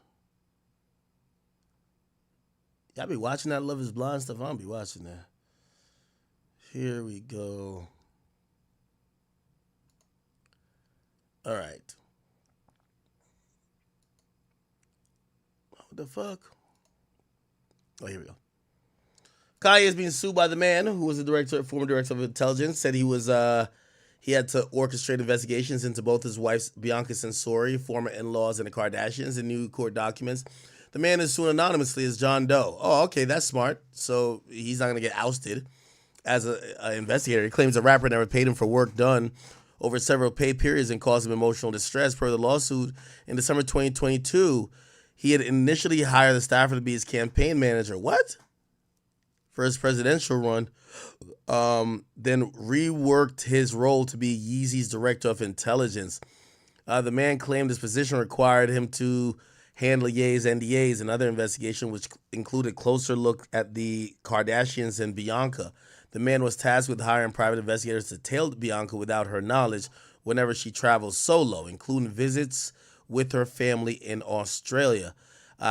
Y'all be watching that Love is Blind stuff? I don't be watching that. Here we go. All right. What the fuck? Oh, here we go. Kanye is being sued by the man who was the former director of intelligence. Said he had to orchestrate investigations into both his wife's Bianca Censori, former in-laws, and the Kardashians in new court documents. The man is sued anonymously as John Doe. Oh, okay, that's smart. So he's not going to get ousted as an investigator. He claims the rapper never paid him for work done over several pay periods and caused him emotional distress. Per the lawsuit, in December 2022, he had initially hired the staffer to be his campaign manager. What? For his presidential run. Then reworked his role to be Yeezy's director of intelligence. The man claimed his position required him to handle Ye's NDAs and other investigation, which included closer look at the Kardashians and Bianca. The man was tasked with hiring private investigators to tail Bianca without her knowledge whenever she travels solo, including visits with her family in Australia.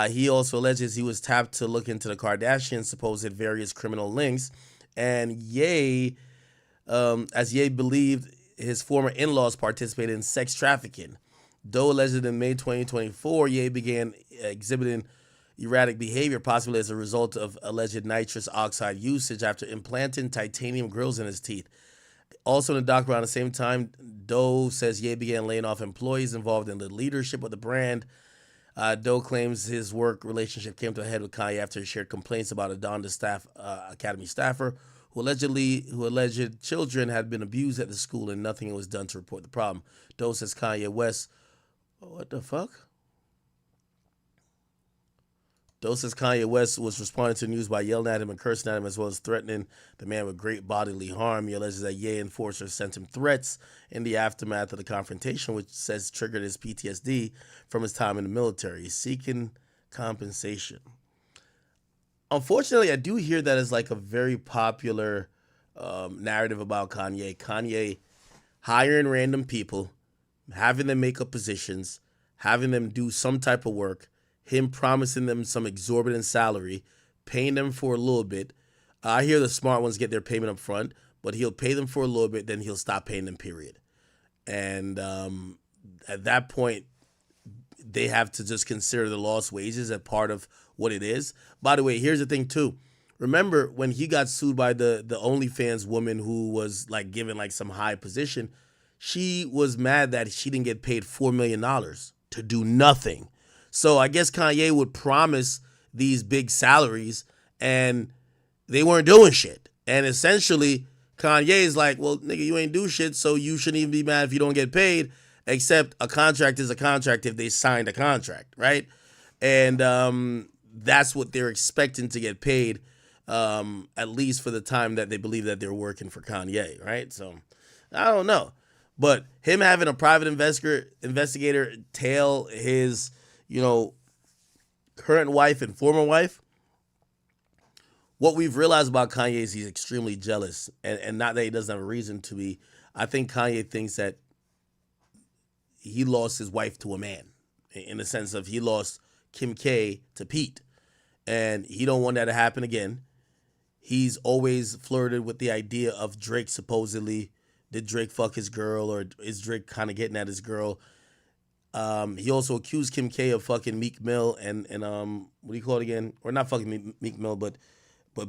He also alleges he was tapped to look into the Kardashians' supposed various criminal links, and as Ye believed his former in-laws participated in sex trafficking. Doe alleged in May 2024, Ye began exhibiting erratic behavior, possibly as a result of alleged nitrous oxide usage after implanting titanium grills in his teeth. Also in the doc around the same time, Doe says Ye began laying off employees involved in the leadership of the brand. Doe claims his work relationship came to a head with Kanye after he shared complaints about a Donda Academy staffer who alleged children had been abused at the school and nothing was done to report the problem. Doe says Kanye West. What the fuck? Doe says Kanye West was responding to the news by yelling at him and cursing at him, as well as threatening the man with great bodily harm. He alleges that Ye enforcers sent him threats in the aftermath of the confrontation, which says triggered his PTSD from his time in the military. He's seeking compensation. Unfortunately, I do hear that as like a very popular narrative about Kanye. Kanye hiring random people, having them make up positions, having them do some type of work, him promising them some exorbitant salary, paying them for a little bit. I hear the smart ones get their payment up front, but he'll pay them for a little bit, then he'll stop paying them, period. And at that point, they have to just consider the lost wages as part of what it is. By the way, here's the thing, too. Remember when he got sued by the OnlyFans woman who was like given like some high position, she was mad that she didn't get paid $4 million to do nothing. So I guess Kanye would promise these big salaries and they weren't doing shit. And essentially Kanye is like, well, nigga, you ain't do shit, so you shouldn't even be mad if you don't get paid, except a contract is a contract if they signed a contract, right? And that's what they're expecting to get paid, at least for the time that they believe that they're working for Kanye, right? So I don't know. But him having a private investigator tail his, current wife and former wife, what we've realized about Kanye is he's extremely jealous. And not that he doesn't have a reason to be. I think Kanye thinks that he lost his wife to a man, in the sense of he lost Kim K to Pete. And he don't want that to happen again. He's always flirted with the idea of Drake supposedly, did Drake fuck his girl, or is Drake kind of getting at his girl? He also accused Kim K of fucking Meek Mill and what do you call it again? Or not fucking Meek Mill, but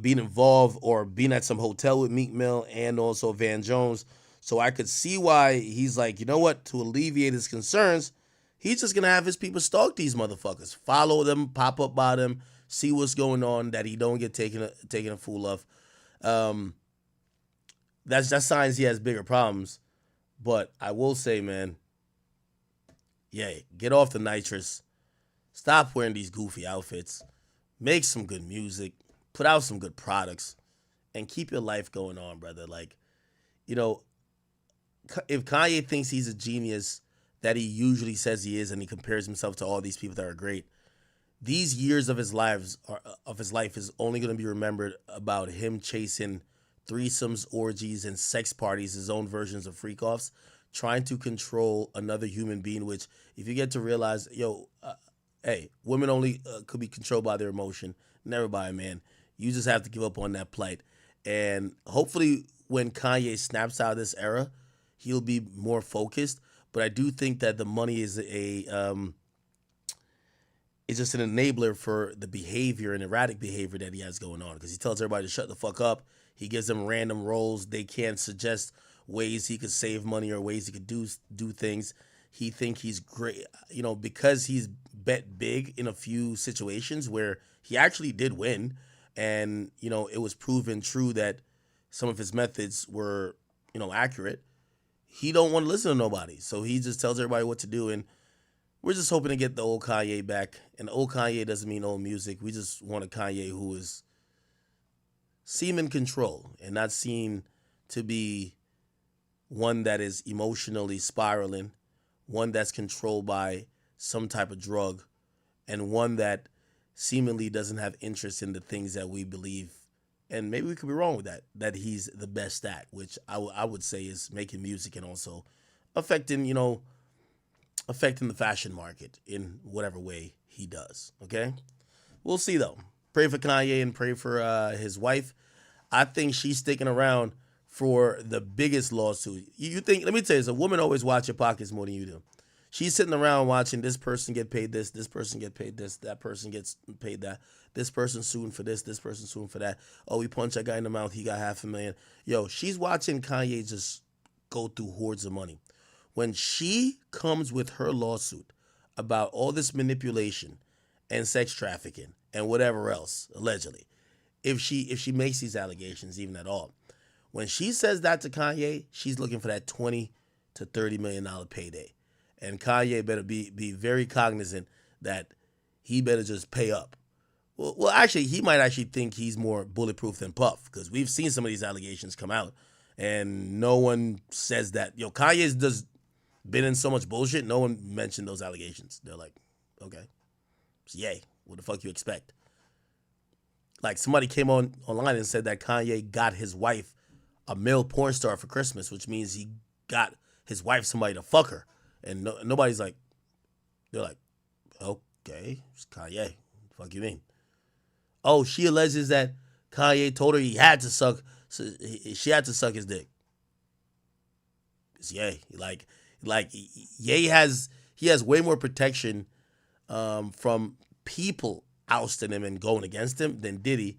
being involved or being at some hotel with Meek Mill and also Van Jones. So I could see why he's like, you know what? To alleviate his concerns, he's just gonna have his people stalk these motherfuckers, follow them, pop up by them, see what's going on, that he don't get taken a fool of. That's signs he has bigger problems. But I will say, man, yeah, get off the nitrous. Stop wearing these goofy outfits. Make some good music. Put out some good products. And keep your life going on, brother. Like, you know, if Kanye thinks he's a genius that he usually says he is, and he compares himself to all these people that are great, these years of his life is only going to be remembered about him chasing threesomes, orgies, and sex parties, his own versions of freak-offs, trying to control another human being, which if you get to realize, hey, women only could be controlled by their emotion, never by a man. You just have to give up on that plight. And hopefully when Kanye snaps out of this era, he'll be more focused. But I do think that the money is it's just an enabler for the behavior and erratic behavior that he has going on, because he tells everybody to shut the fuck up. He gives them random roles. They can't suggest ways he could save money or ways he could do things. He think he's great, because he's bet big in a few situations where he actually did win, and it was proven true that some of his methods were accurate. He don't want to listen to nobody, so he just tells everybody what to do, and we're just hoping to get the old Kanye back. And old Kanye doesn't mean old music. We just want a Kanye who is seem in control and not seen to be one that is emotionally spiraling, one that's controlled by some type of drug, and one that seemingly doesn't have interest in the things that we believe. And maybe we could be wrong with that he's the best at, which I would say is making music and also affecting the fashion market in whatever way he does. Okay? We'll see, though. Pray for Kanye and pray for his wife. I think she's sticking around for the biggest lawsuit. You think, let me tell you, a woman always watch your pockets more than you do. She's sitting around watching this person get paid this person get paid this, that person gets paid that, this person suing for this person suing for that. Oh, we punched that guy in the mouth, he got $500,000. Yo, she's watching Kanye just go through hordes of money. When she comes with her lawsuit about all this manipulation and sex trafficking and whatever else, allegedly, if she makes these allegations even at all, when she says that to Kanye, she's looking for that $20 to $30 million payday. And Kanye better be very cognizant that he better just pay up. Well, actually, he might actually think he's more bulletproof than Puff, because we've seen some of these allegations come out, and no one says that. Kanye's just been in so much bullshit, no one mentioned those allegations. They're like, okay, so yay, what the fuck you expect? Like, somebody came online and said that Kanye got his wife a male porn star for Christmas, which means he got his wife somebody to fuck her. And nobody's like, they're like, okay, it's Kanye. What the fuck you mean? Oh, she alleges that Kanye told her she had to suck his dick. It's Ye. Like Ye has way more protection from people ousting him and going against him than Diddy.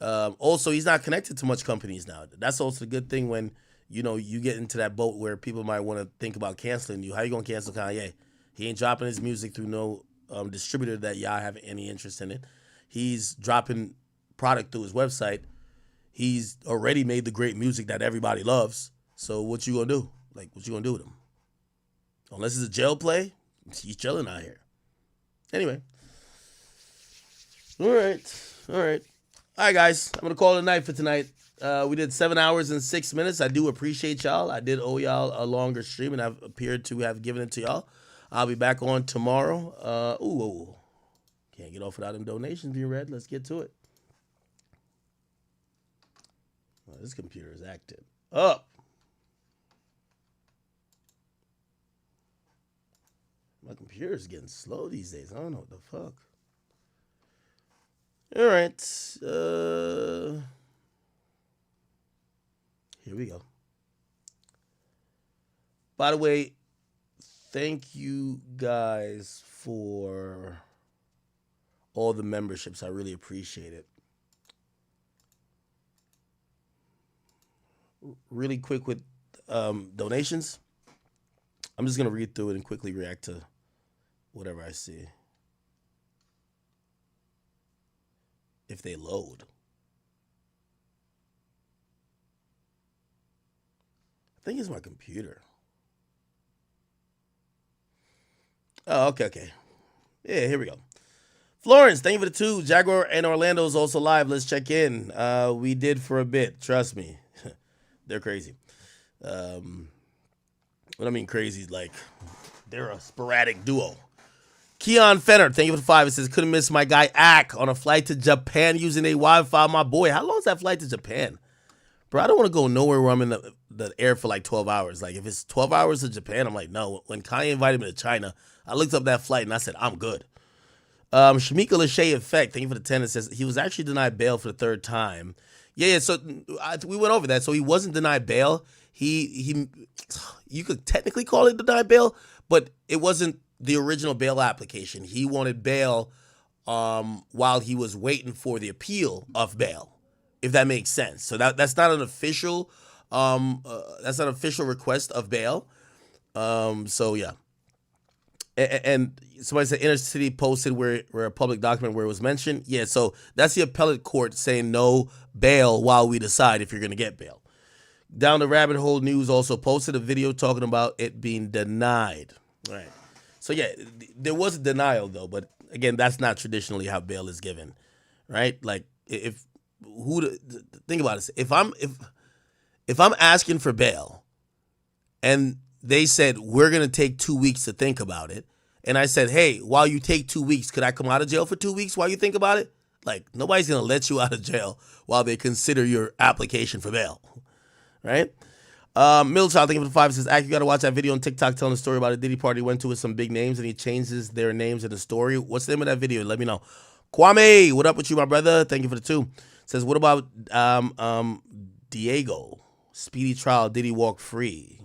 Also, he's not connected to much companies now. That's also a good thing when you get into that boat where people might want to think about canceling you. How you gonna cancel Kanye? He ain't dropping his music through no distributor that y'all have any interest in it. He's dropping product through his website. He's already made the great music that everybody loves. So what you gonna do? Like, what you gonna do with him? Unless it's a jail play, he's chilling out here. Anyway. All right, guys. I'm gonna call it a night for tonight. We did 7 hours and 6 minutes. I do appreciate y'all. I did owe y'all a longer stream, and I've appeared to have given it to y'all. I'll be back on tomorrow. Can't get off without them donations being read. Let's get to it. Oh, this computer is acting up. My computer is getting slow these days. I don't know what the fuck. All right. Here we go. By the way, thank you guys for all the memberships. I really appreciate it. Really quick with donations. I'm just going to read through it and quickly react to whatever I see. If they load. I think it's my computer. Oh, okay. Yeah, here we go. Florence, thank you for the 2. Jaguar and Orlando's also live. Let's check in. We did for a bit. Trust me. They're crazy. What I mean crazy is like they're a sporadic duo. Keon Fenner, thank you for the 5. It says, couldn't miss my guy Ack on a flight to Japan using a Wi-Fi. My boy, how long is that flight to Japan? Bro, I don't want to go nowhere where I'm in the air for like 12 hours. Like, if it's 12 hours to Japan, I'm like, no. When Kanye invited me to China, I looked up that flight and I said, I'm good. Shamika Lachey Effect, thank you for the 10. It says, he was actually denied bail for the 3rd time. Yeah, so we went over that. So he wasn't denied bail. You could technically call it denied bail, but it wasn't the original bail application. He wanted bail while he was waiting for the appeal of bail, if that makes sense. So that's not an official request of bail. So yeah. And somebody said Inner City posted where a public document where it was mentioned. Yeah, so that's the appellate court saying no bail while we decide if you're going to get bail. Down the Rabbit Hole News also posted a video talking about it being denied. All right. So yeah, there was a denial though, but again, that's not traditionally how bail is given, right? Like think about this. If I'm asking for bail and they said, we're going to take 2 weeks to think about it. And I said, hey, while you take 2 weeks, could I come out of jail for 2 weeks while you think about it? Like, nobody's going to let you out of jail while they consider your application for bail, right? Middle Child, thank you for the 5. Says, you got to watch that video on TikTok telling the story about a Diddy party he went to with some big names and he changes their names in the story. What's the name of that video? Let me know. Kwame, what up with you, my brother? Thank you for the 2. Says, what about Diego? Speedy trial, Diddy walk free?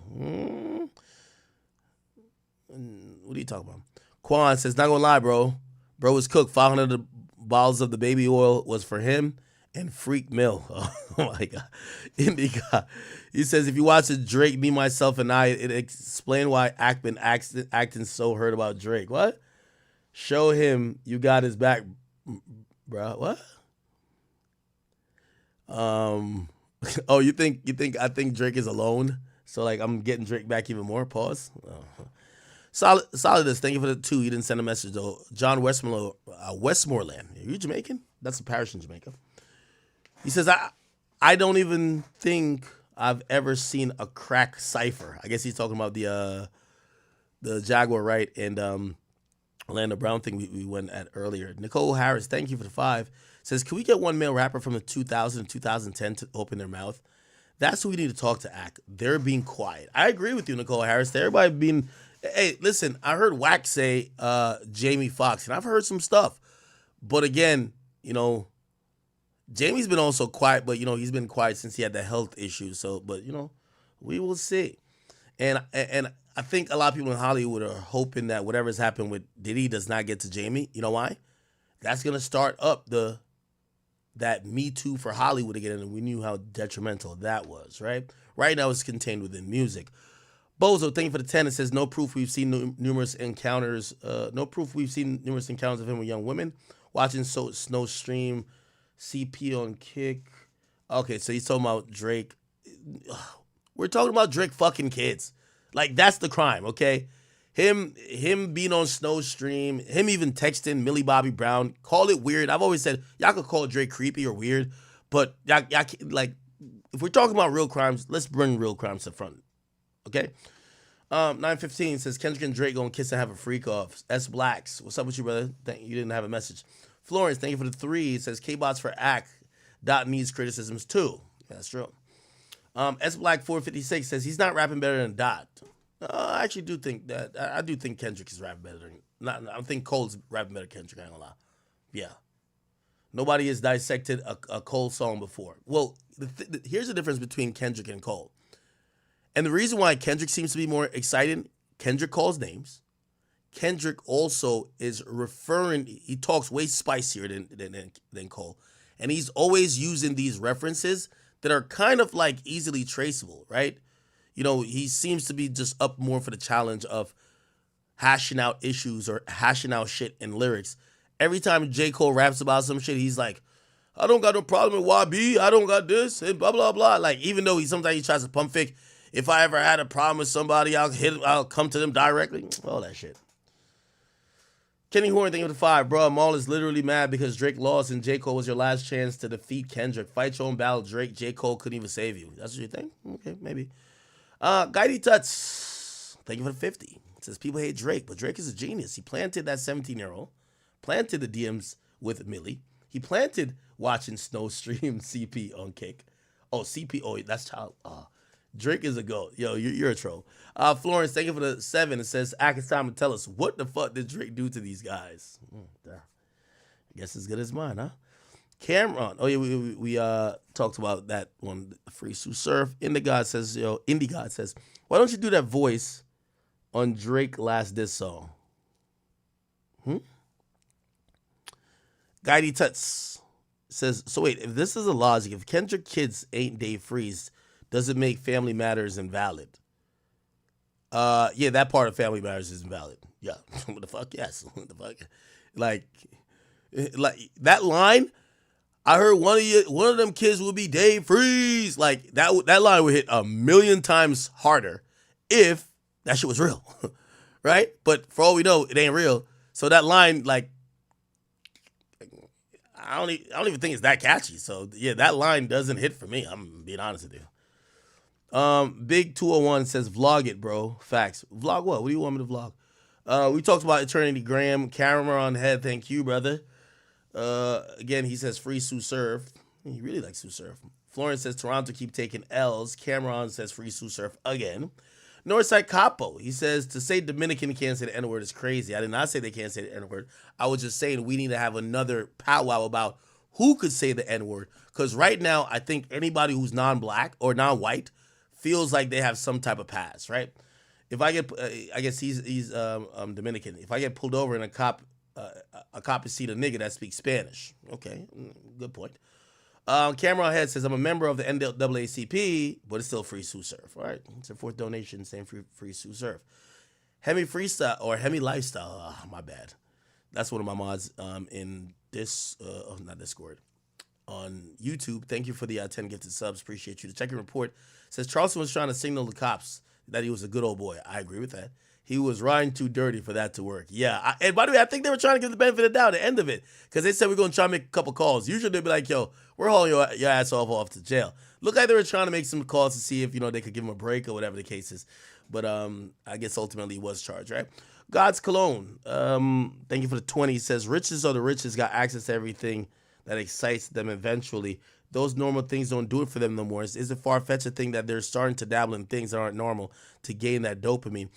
What are you talking about? Quan says, not gonna lie, bro. Bro was cooked. 500 bottles of the baby oil was for him and Freak Mill. Oh my God. Indica. He says, if you watch the Drake, Me, Myself, and I, it explain why Ackman acting so hurt about Drake. What? Show him you got his back, bro. What? Oh, you think I think Drake is alone? So like I'm getting Drake back even more. Pause. Oh. Solidus, thank you for the 2. You didn't send a message though. John Westmoreland. Are you Jamaican? That's a parish in Jamaica. He says, I don't even think I've ever seen a crack cipher. I guess he's talking about the Jaguar, right? And Orlando Brown thing we went at earlier. Nicole Harris, thank you for the 5. Says, can we get one male rapper from the 2000 and 2010 to open their mouth? That's who we need to talk to act. They're being quiet. I agree with you, Nicole Harris. Everybody being, hey, listen, I heard Wack say Jamie Foxx, and I've heard some stuff. But again, Jamie's been also quiet, but, he's been quiet since he had the health issue. So, but, we will see. And I think a lot of people in Hollywood are hoping that whatever's happened with Diddy does not get to Jamie. You know why? That's going to start up that Me Too for Hollywood again, and we knew how detrimental that was, right? Right now it's contained within music. Bozo, thank you for the 10. It says, no proof we've seen numerous encounters of him with young women. Watching Snowstream, CP on Kick. Okay, so he's talking about Drake. We're talking about Drake fucking kids. Like, that's the crime, okay? Him being on Snowstream, him even texting Millie Bobby Brown. Call it weird. I've always said, y'all could call Drake creepy or weird, but y'all like, if we're talking about real crimes, let's bring real crimes to the front, okay? 9:15 says, Kendrick and Drake gonna kiss and have a freak off. S Blacks, what's up with you, brother? You didn't have a message. Florence, thank you for the 3. It says, K-Bots for Act. Dot needs criticisms too. Yeah, that's true. S Black 456 says, he's not rapping better than Dot. I actually do think that. I do think Kendrick is rapping better than. I think Cole's rapping better than Kendrick. I ain't gonna lie. Yeah. Nobody has dissected a Cole song before. Well, here's the difference between Kendrick and Cole. And the reason why Kendrick seems to be more exciting, Kendrick calls names. Kendrick also is referring. He talks way spicier than Cole, and he's always using these references that are kind of like easily traceable, right? He seems to be just up more for the challenge of hashing out issues or hashing out shit in lyrics. Every time J. Cole raps about some shit, he's like, I don't got no problem with YB. I don't got this and blah, blah, blah. Like, even though sometimes he tries to pump fake, if I ever had a problem with somebody, I'll come to them directly. All that shit. Kenny Horn, thank you for the 5. Bro, Maul is literally mad because Drake lost and J. Cole was your last chance to defeat Kendrick. Fight your own battle, Drake. J. Cole couldn't even save you. That's what you think? Okay, maybe. Guidey Tuts, thank you for the 50. It says people hate Drake, but Drake is a genius. He planted that 17-year-old, planted the DMs with Millie. He planted watching Snow Stream CP on Kick. Oh, CP, oh, that's child. Drake is a GOAT. Yo, you're a troll. Florence, thank you for the 7. It says, it's time to tell us, what the fuck did Drake do to these guys? I guess as good as mine, huh? Cameron. Oh, yeah, we talked about that one, Free Sue Surf. Indie God says, why don't you do that voice on Drake last diss song? Guidey Tuts says, so wait, if this is a logic, if Kendrick kids ain't Dave Freeze, does it make Family Matters invalid? Yeah, that part of Family Matters is invalid. Yeah. What the fuck? Yes. What the fuck? Like that line, I heard one of them kids will be Dave Freeze. Like that line would hit 1,000,000 times harder if that shit was real. Right? But for all we know, it ain't real. So that line, like, I don't even think it's that catchy. So yeah, that line doesn't hit for me. I'm being honest with you. Big 201 says, vlog it, bro. Facts. Vlog what? What do you want me to vlog? We talked about Eternity Graham. Camera on head. Thank you, brother. Again, he says, free Sue Surf. He really likes Sue Surf. Florence says, Toronto keep taking L's. Cameron says, free Sue Surf again. Northside Capo, he says, to say Dominican can't say the N-word is crazy. I did not say they can't say the N-word. I was just saying we need to have another powwow about who could say the N-word. Because right now, I think anybody who's non-black or non-white feels like they have some type of pass, right? If I get, I guess he's Dominican. If I get pulled over and a cop is seen a nigga that speaks Spanish. Okay, good point. Cameron Head says, I'm a member of the NAACP, but it's still free Sue Surf. All right, it's a 4th donation, same free Sue Surf. Hemi Freestyle or Hemi Lifestyle. My bad. That's one of my mods in this, not Discord, on YouTube. Thank you for the 10 gifted subs. Appreciate you. The check-in report says Charleston was trying to signal the cops that he was a good old boy. I agree with that. He was riding too dirty for that to work. Yeah. And by the way, I think they were trying to give the benefit of the doubt at the end of it because they said we're going to try to make a couple calls. Usually they'd be like, yo, we're hauling your ass off to jail. Looked like they were trying to make some calls to see if, they could give him a break or whatever the case is. But I guess ultimately he was charged, right? God's Cologne. Thank you for the 20. He says, riches are the richest, got access to everything that excites them eventually. Those normal things don't do it for them no more. Is it far-fetched to think that they're starting to dabble in things that aren't normal to gain that dopamine?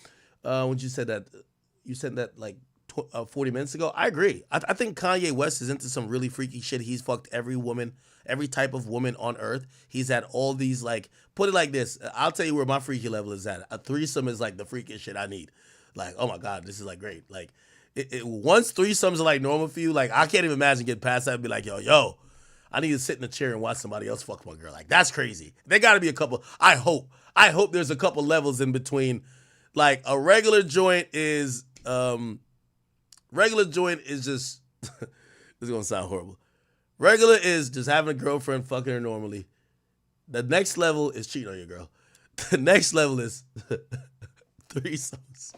When you said that like 40 minutes ago, I agree. I think Kanye West is into some really freaky shit. He's fucked every woman, every type of woman on earth. He's had all these, like, put it like this. I'll tell you where my freaky level is at. A threesome is like the freakiest shit I need. Like, oh my God, this is like great. Like, once threesomes are like normal for you, like I can't even imagine getting past that and be like, yo, I need to sit in a chair and watch somebody else fuck my girl. Like, that's crazy. There got to be a couple. I hope there's a couple levels in between. Like, a regular joint is just, this is going to sound horrible. Regular is just having a girlfriend, fucking her normally. The next level is cheating on your girl. The next level is threesomes.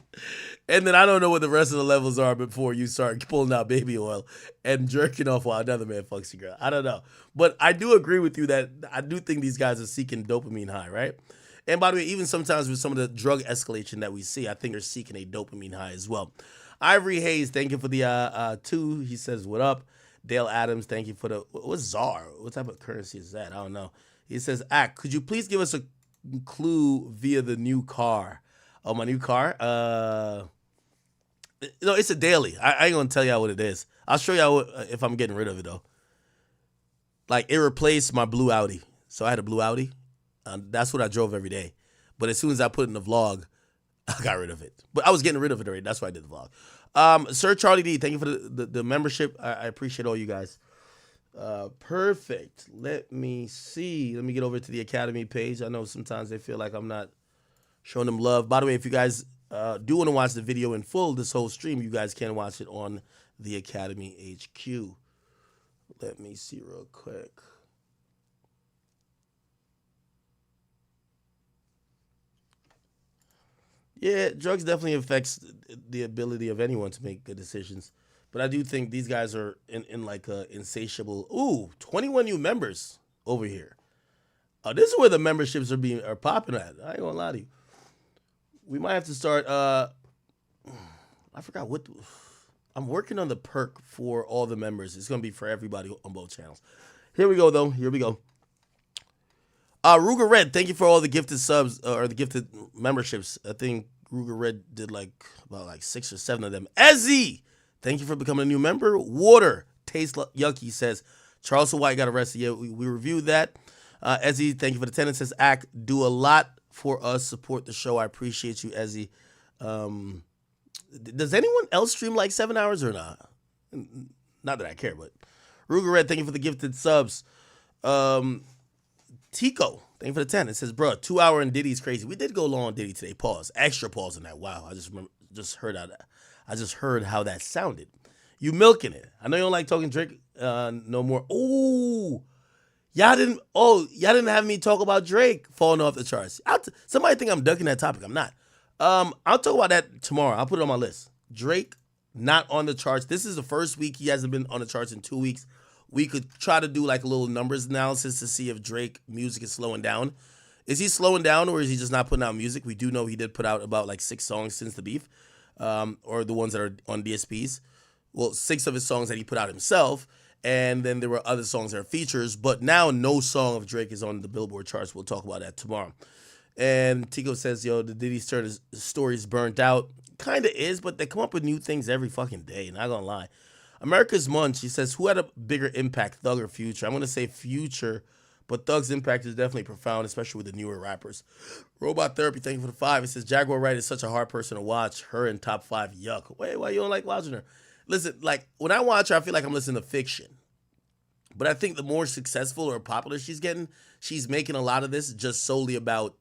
And then I don't know what the rest of the levels are before you start pulling out baby oil and jerking off while another man fucks your girl. I don't know. But I do agree with you that I do think these guys are seeking dopamine high, right? And by the way, even sometimes with some of the drug escalation that we see, I think they're seeking a dopamine high as well. Ivory Hayes, thank you for the 2. He says, what up? Dale Adams, thank you for the, what's ZAR? What type of currency is that? I don't know. He says, could you please give us a clue via the new car? Oh, my new car? It's a daily. I ain't gonna tell y'all what it is. I'll show y'all if I'm getting rid of it though. Like, it replaced my blue Audi. So I had a blue Audi. That's what I drove every day. But as soon as I put it in the vlog, I got rid of it. But I was getting rid of it already. That's why I did the vlog. Sir Charlie D, thank you for the membership. I appreciate all you guys. Perfect. Let me see. Let me get over to the Academy page. I know sometimes they feel like I'm not showing them love. By the way, if you guys do want to watch the video in full, this whole stream, you guys can watch it on the Academy HQ. Let me see real quick. Yeah, drugs definitely affects the ability of anyone to make good decisions. But I do think these guys are in like a insatiable. Ooh, 21 new members over here. This is where the memberships are popping at. I ain't gonna lie to you. We might have to start. I forgot what. I'm working on the perk for all the members. It's gonna be for everybody on both channels. Here we go, though. Here we go. Ruger Red, thank you for all the gifted subs or the gifted memberships. I think Ruger Red did about 6 or 7 of them. Ezzy, thank you for becoming a new member. Water tastes yucky says Charleston White got arrested. Yeah, we reviewed that. Ezzy, thank you for the 10. It says Act do a lot for us. Support the show. I appreciate you, Ezzy. Does anyone else stream like 7 hours or not? Not that I care, but Ruger Red, thank you for the gifted subs. Tico, thank you for the 10. It says, bro, 2 hour and Diddy's crazy. We did go long on Diddy today. Pause. Extra pause on that. Wow. I just heard how that sounded. You milking it. I know you don't like talking Drake no more. Ooh. Y'all didn't have me talk about Drake falling off the charts. Somebody think I'm ducking that topic. I'm not. I'll talk about that tomorrow. I'll put it on my list. Drake not on the charts. This is the first week he hasn't been on the charts in 2 weeks. We could try to do like a little numbers analysis to see if Drake music is slowing down. Is he slowing down or is he just not putting out music? We do know he did put out about 6 songs since the beef, or the ones that are on DSPs. Well, 6 of his songs that he put out himself, and then there were other songs that are features, but now no song of Drake is on the Billboard charts. We'll talk about that tomorrow. And Tico says, yo, the Diddy story's burnt out. Kind of is, but they come up with new things every fucking day, not gonna lie. America's Munch, he says, who had a bigger impact, Thug or Future? I'm going to say Future, but Thug's impact is definitely profound, especially with the newer rappers. Robot Therapy, thank you for the 5. It says, Jaguar Wright is such a hard person to watch. Her in top 5, yuck. Wait, why you don't like watching her? Listen, when I watch her, I feel like I'm listening to fiction. But I think the more successful or popular she's getting, she's making a lot of this just solely about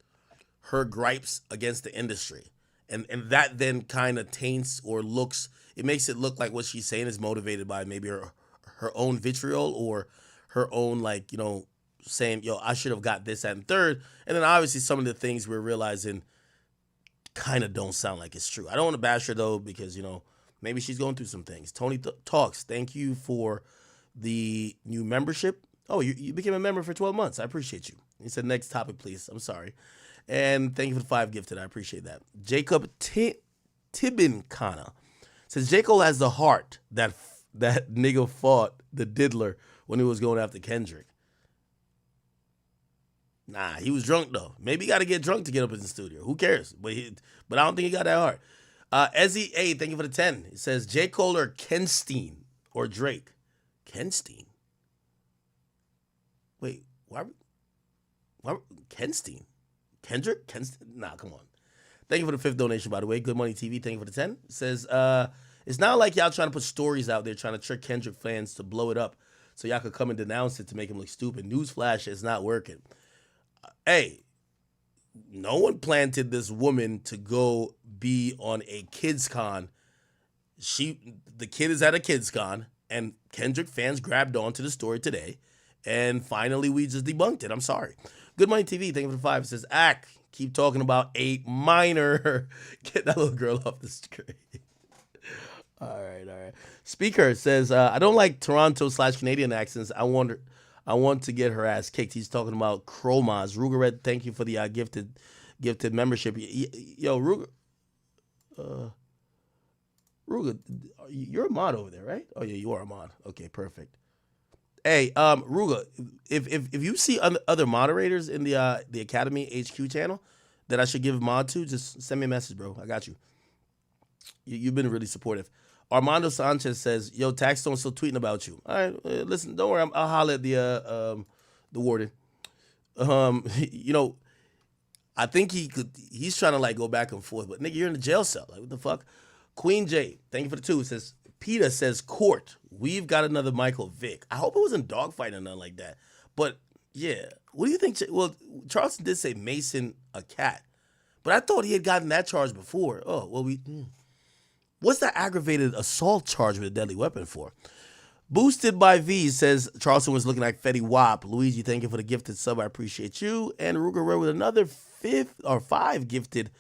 her gripes against the industry. And that then kind of taints or it makes it look like what she's saying is motivated by maybe her own vitriol or her own, saying, yo, I should have got this, that, and third. And then obviously some of the things we're realizing kind of don't sound like it's true. I don't want to bash her, though, because, maybe she's going through some things. Tony Talks, thank you for the new membership. Oh, you became a member for 12 months. I appreciate you. He said, next topic, please. I'm sorry. And thank you for the 5 gifted. I appreciate that. Jacob Tibinkana says, J. Cole has the heart that nigga fought the diddler when he was going after Kendrick. Nah, he was drunk, though. Maybe you got to get drunk to get up in the studio. Who cares? But I don't think he got that heart. Ezzy A, thank you for the 10. It says, J. Cole or Kenstein or Drake? Kenstein? Wait, why Kenstein? Kendrick? Nah, come on. Thank you for the 5th donation, by the way. Good Money TV, thank you for the 10. It says, it's not like y'all trying to put stories out there trying to trick Kendrick fans to blow it up so y'all could come and denounce it to make him look stupid. Newsflash, it's not working. Hey, no one planted this woman to go be on a kids con. The kid is at a kids con, and Kendrick fans grabbed onto the story today, and finally we just debunked it. I'm sorry. Good Money TV, thank you for the 5. It says, keep talking about a minor. Get that little girl off the screen. All right. Speaker says, I don't like Toronto/Canadian accents. I want to get her ass kicked. He's talking about Chromas. Ruger Red, thank you for the gifted membership. Yo, Ruger, you're a mod over there, right? Oh, yeah, you are a mod. Okay, perfect. Hey, Ruga, if you see other moderators in the Academy HQ channel that I should give mod to, just send me a message, bro. I got you. You've been really supportive. Armando Sanchez says, yo, Taxstone's still tweeting about you. All right, listen, don't worry. I'll holler at the warden. I think he's trying to go back and forth, but nigga, you're in the jail cell. Like, what the fuck? Queen J, thank you for the 2. It says, PETA says, court, we've got another Michael Vick. I hope it wasn't dogfighting or nothing like that. But, yeah, what do you think? Well, Charleston did say Mason a cat. But I thought he had gotten that charge before. Oh, well, what's that aggravated assault charge with a deadly weapon for? Boosted by V says Charleston was looking like Fetty Wap. Luigi, thank you for the gifted sub. I appreciate you. And Ruger Road with another 5 gifted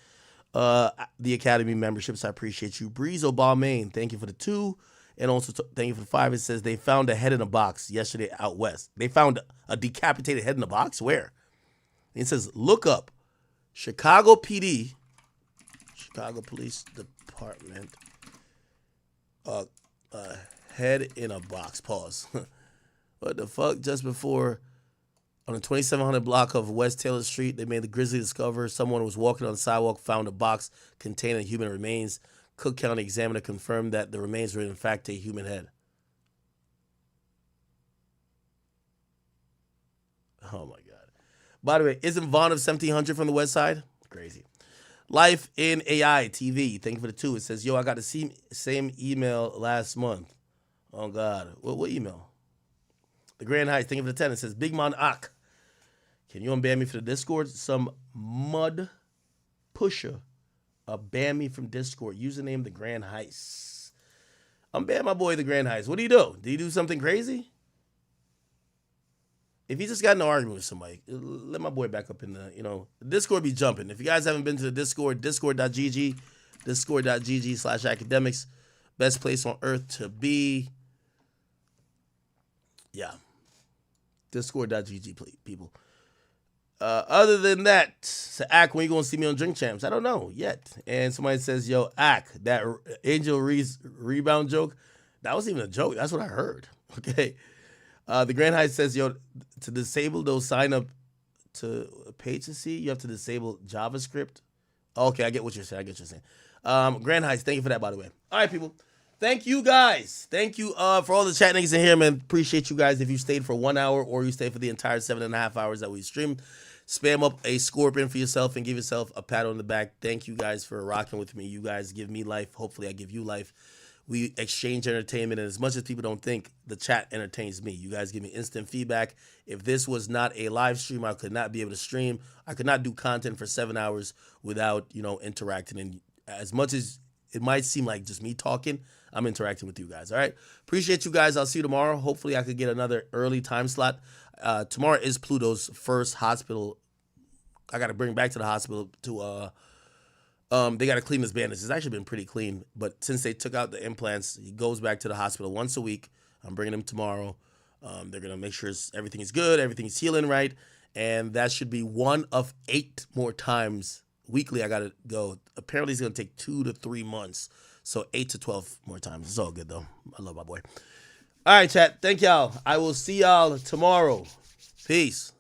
the Academy memberships. I appreciate you. Breeze Balmain, thank you for the 2. And also thank you for the 5. It says they found a head in a box yesterday out west. They found a decapitated head in a box? Where? It says look up Chicago PD, Chicago Police Department, head in a box. Pause. What the fuck? Just before, on the 2700 block of West Taylor Street, they made the grisly discovery. Someone was walking on the sidewalk, found a box containing human remains. Cook County examiner confirmed that the remains were in fact a human head. Oh my God. By the way, isn't Vaughn of 1700 from the west side? Crazy. Life in AI TV. Thank you for the 2. It says, yo, I got the same email last month. Oh, God. What email? The Grand Heights. Thank you for the 10. It says, Big Man Ak. Can you unban me for the Discord? Some mud pusher. Ban me from Discord. Username The Grand Heights. Unban my boy The Grand Heights. What do you do? Did he do something crazy? If he just got in an argument with somebody, let my boy back up in the, Discord be jumping. If you guys haven't been to the Discord, discord.gg, discord.gg/academics. Best place on earth to be. Yeah. Discord.gg, people. Other than that, so Ak, when you going to see me on Drink Champs? I don't know yet. And somebody says, yo, Ak, that Angel Reese rebound joke, that wasn't even a joke. That's what I heard. Okay. The Grand Heights says, yo, to disable those sign up to a page to see, you have to disable JavaScript. Okay, I get what you're saying. Grand Heights, thank you for that, by the way. All right, people. Thank you, guys. Thank you for all the chat niggas in here, man. Appreciate you guys if you stayed for 1 hour or you stayed for the entire 7.5 hours that we streamed. Spam up a scorpion for yourself and give yourself a pat on the back. Thank you guys for rocking with me. You guys give me life. Hopefully I give you life. We exchange entertainment, and as much as people don't think, the chat entertains me. You guys give me instant feedback. If this was not a live stream, I could not be able to stream. I could not do content for 7 hours without, interacting. And as much as it might seem like just me talking, I'm interacting with you guys. All right. Appreciate you guys. I'll see you tomorrow. Hopefully I could get another early time slot. Tomorrow is Pluto's first hospital. I got to bring back to the hospital to, they got to clean his bandage. It's actually been pretty clean, but since they took out the implants, he goes back to the hospital once a week. I'm bringing him tomorrow. They're going to make sure everything is good, everything's healing right, and that should be 1 of 8 more times weekly I got to go. Apparently it's going to take 2 to 3 months, so 8 to 12 more times. It's all good, though. I love my boy. All right, chat. Thank y'all. I will see y'all tomorrow. Peace.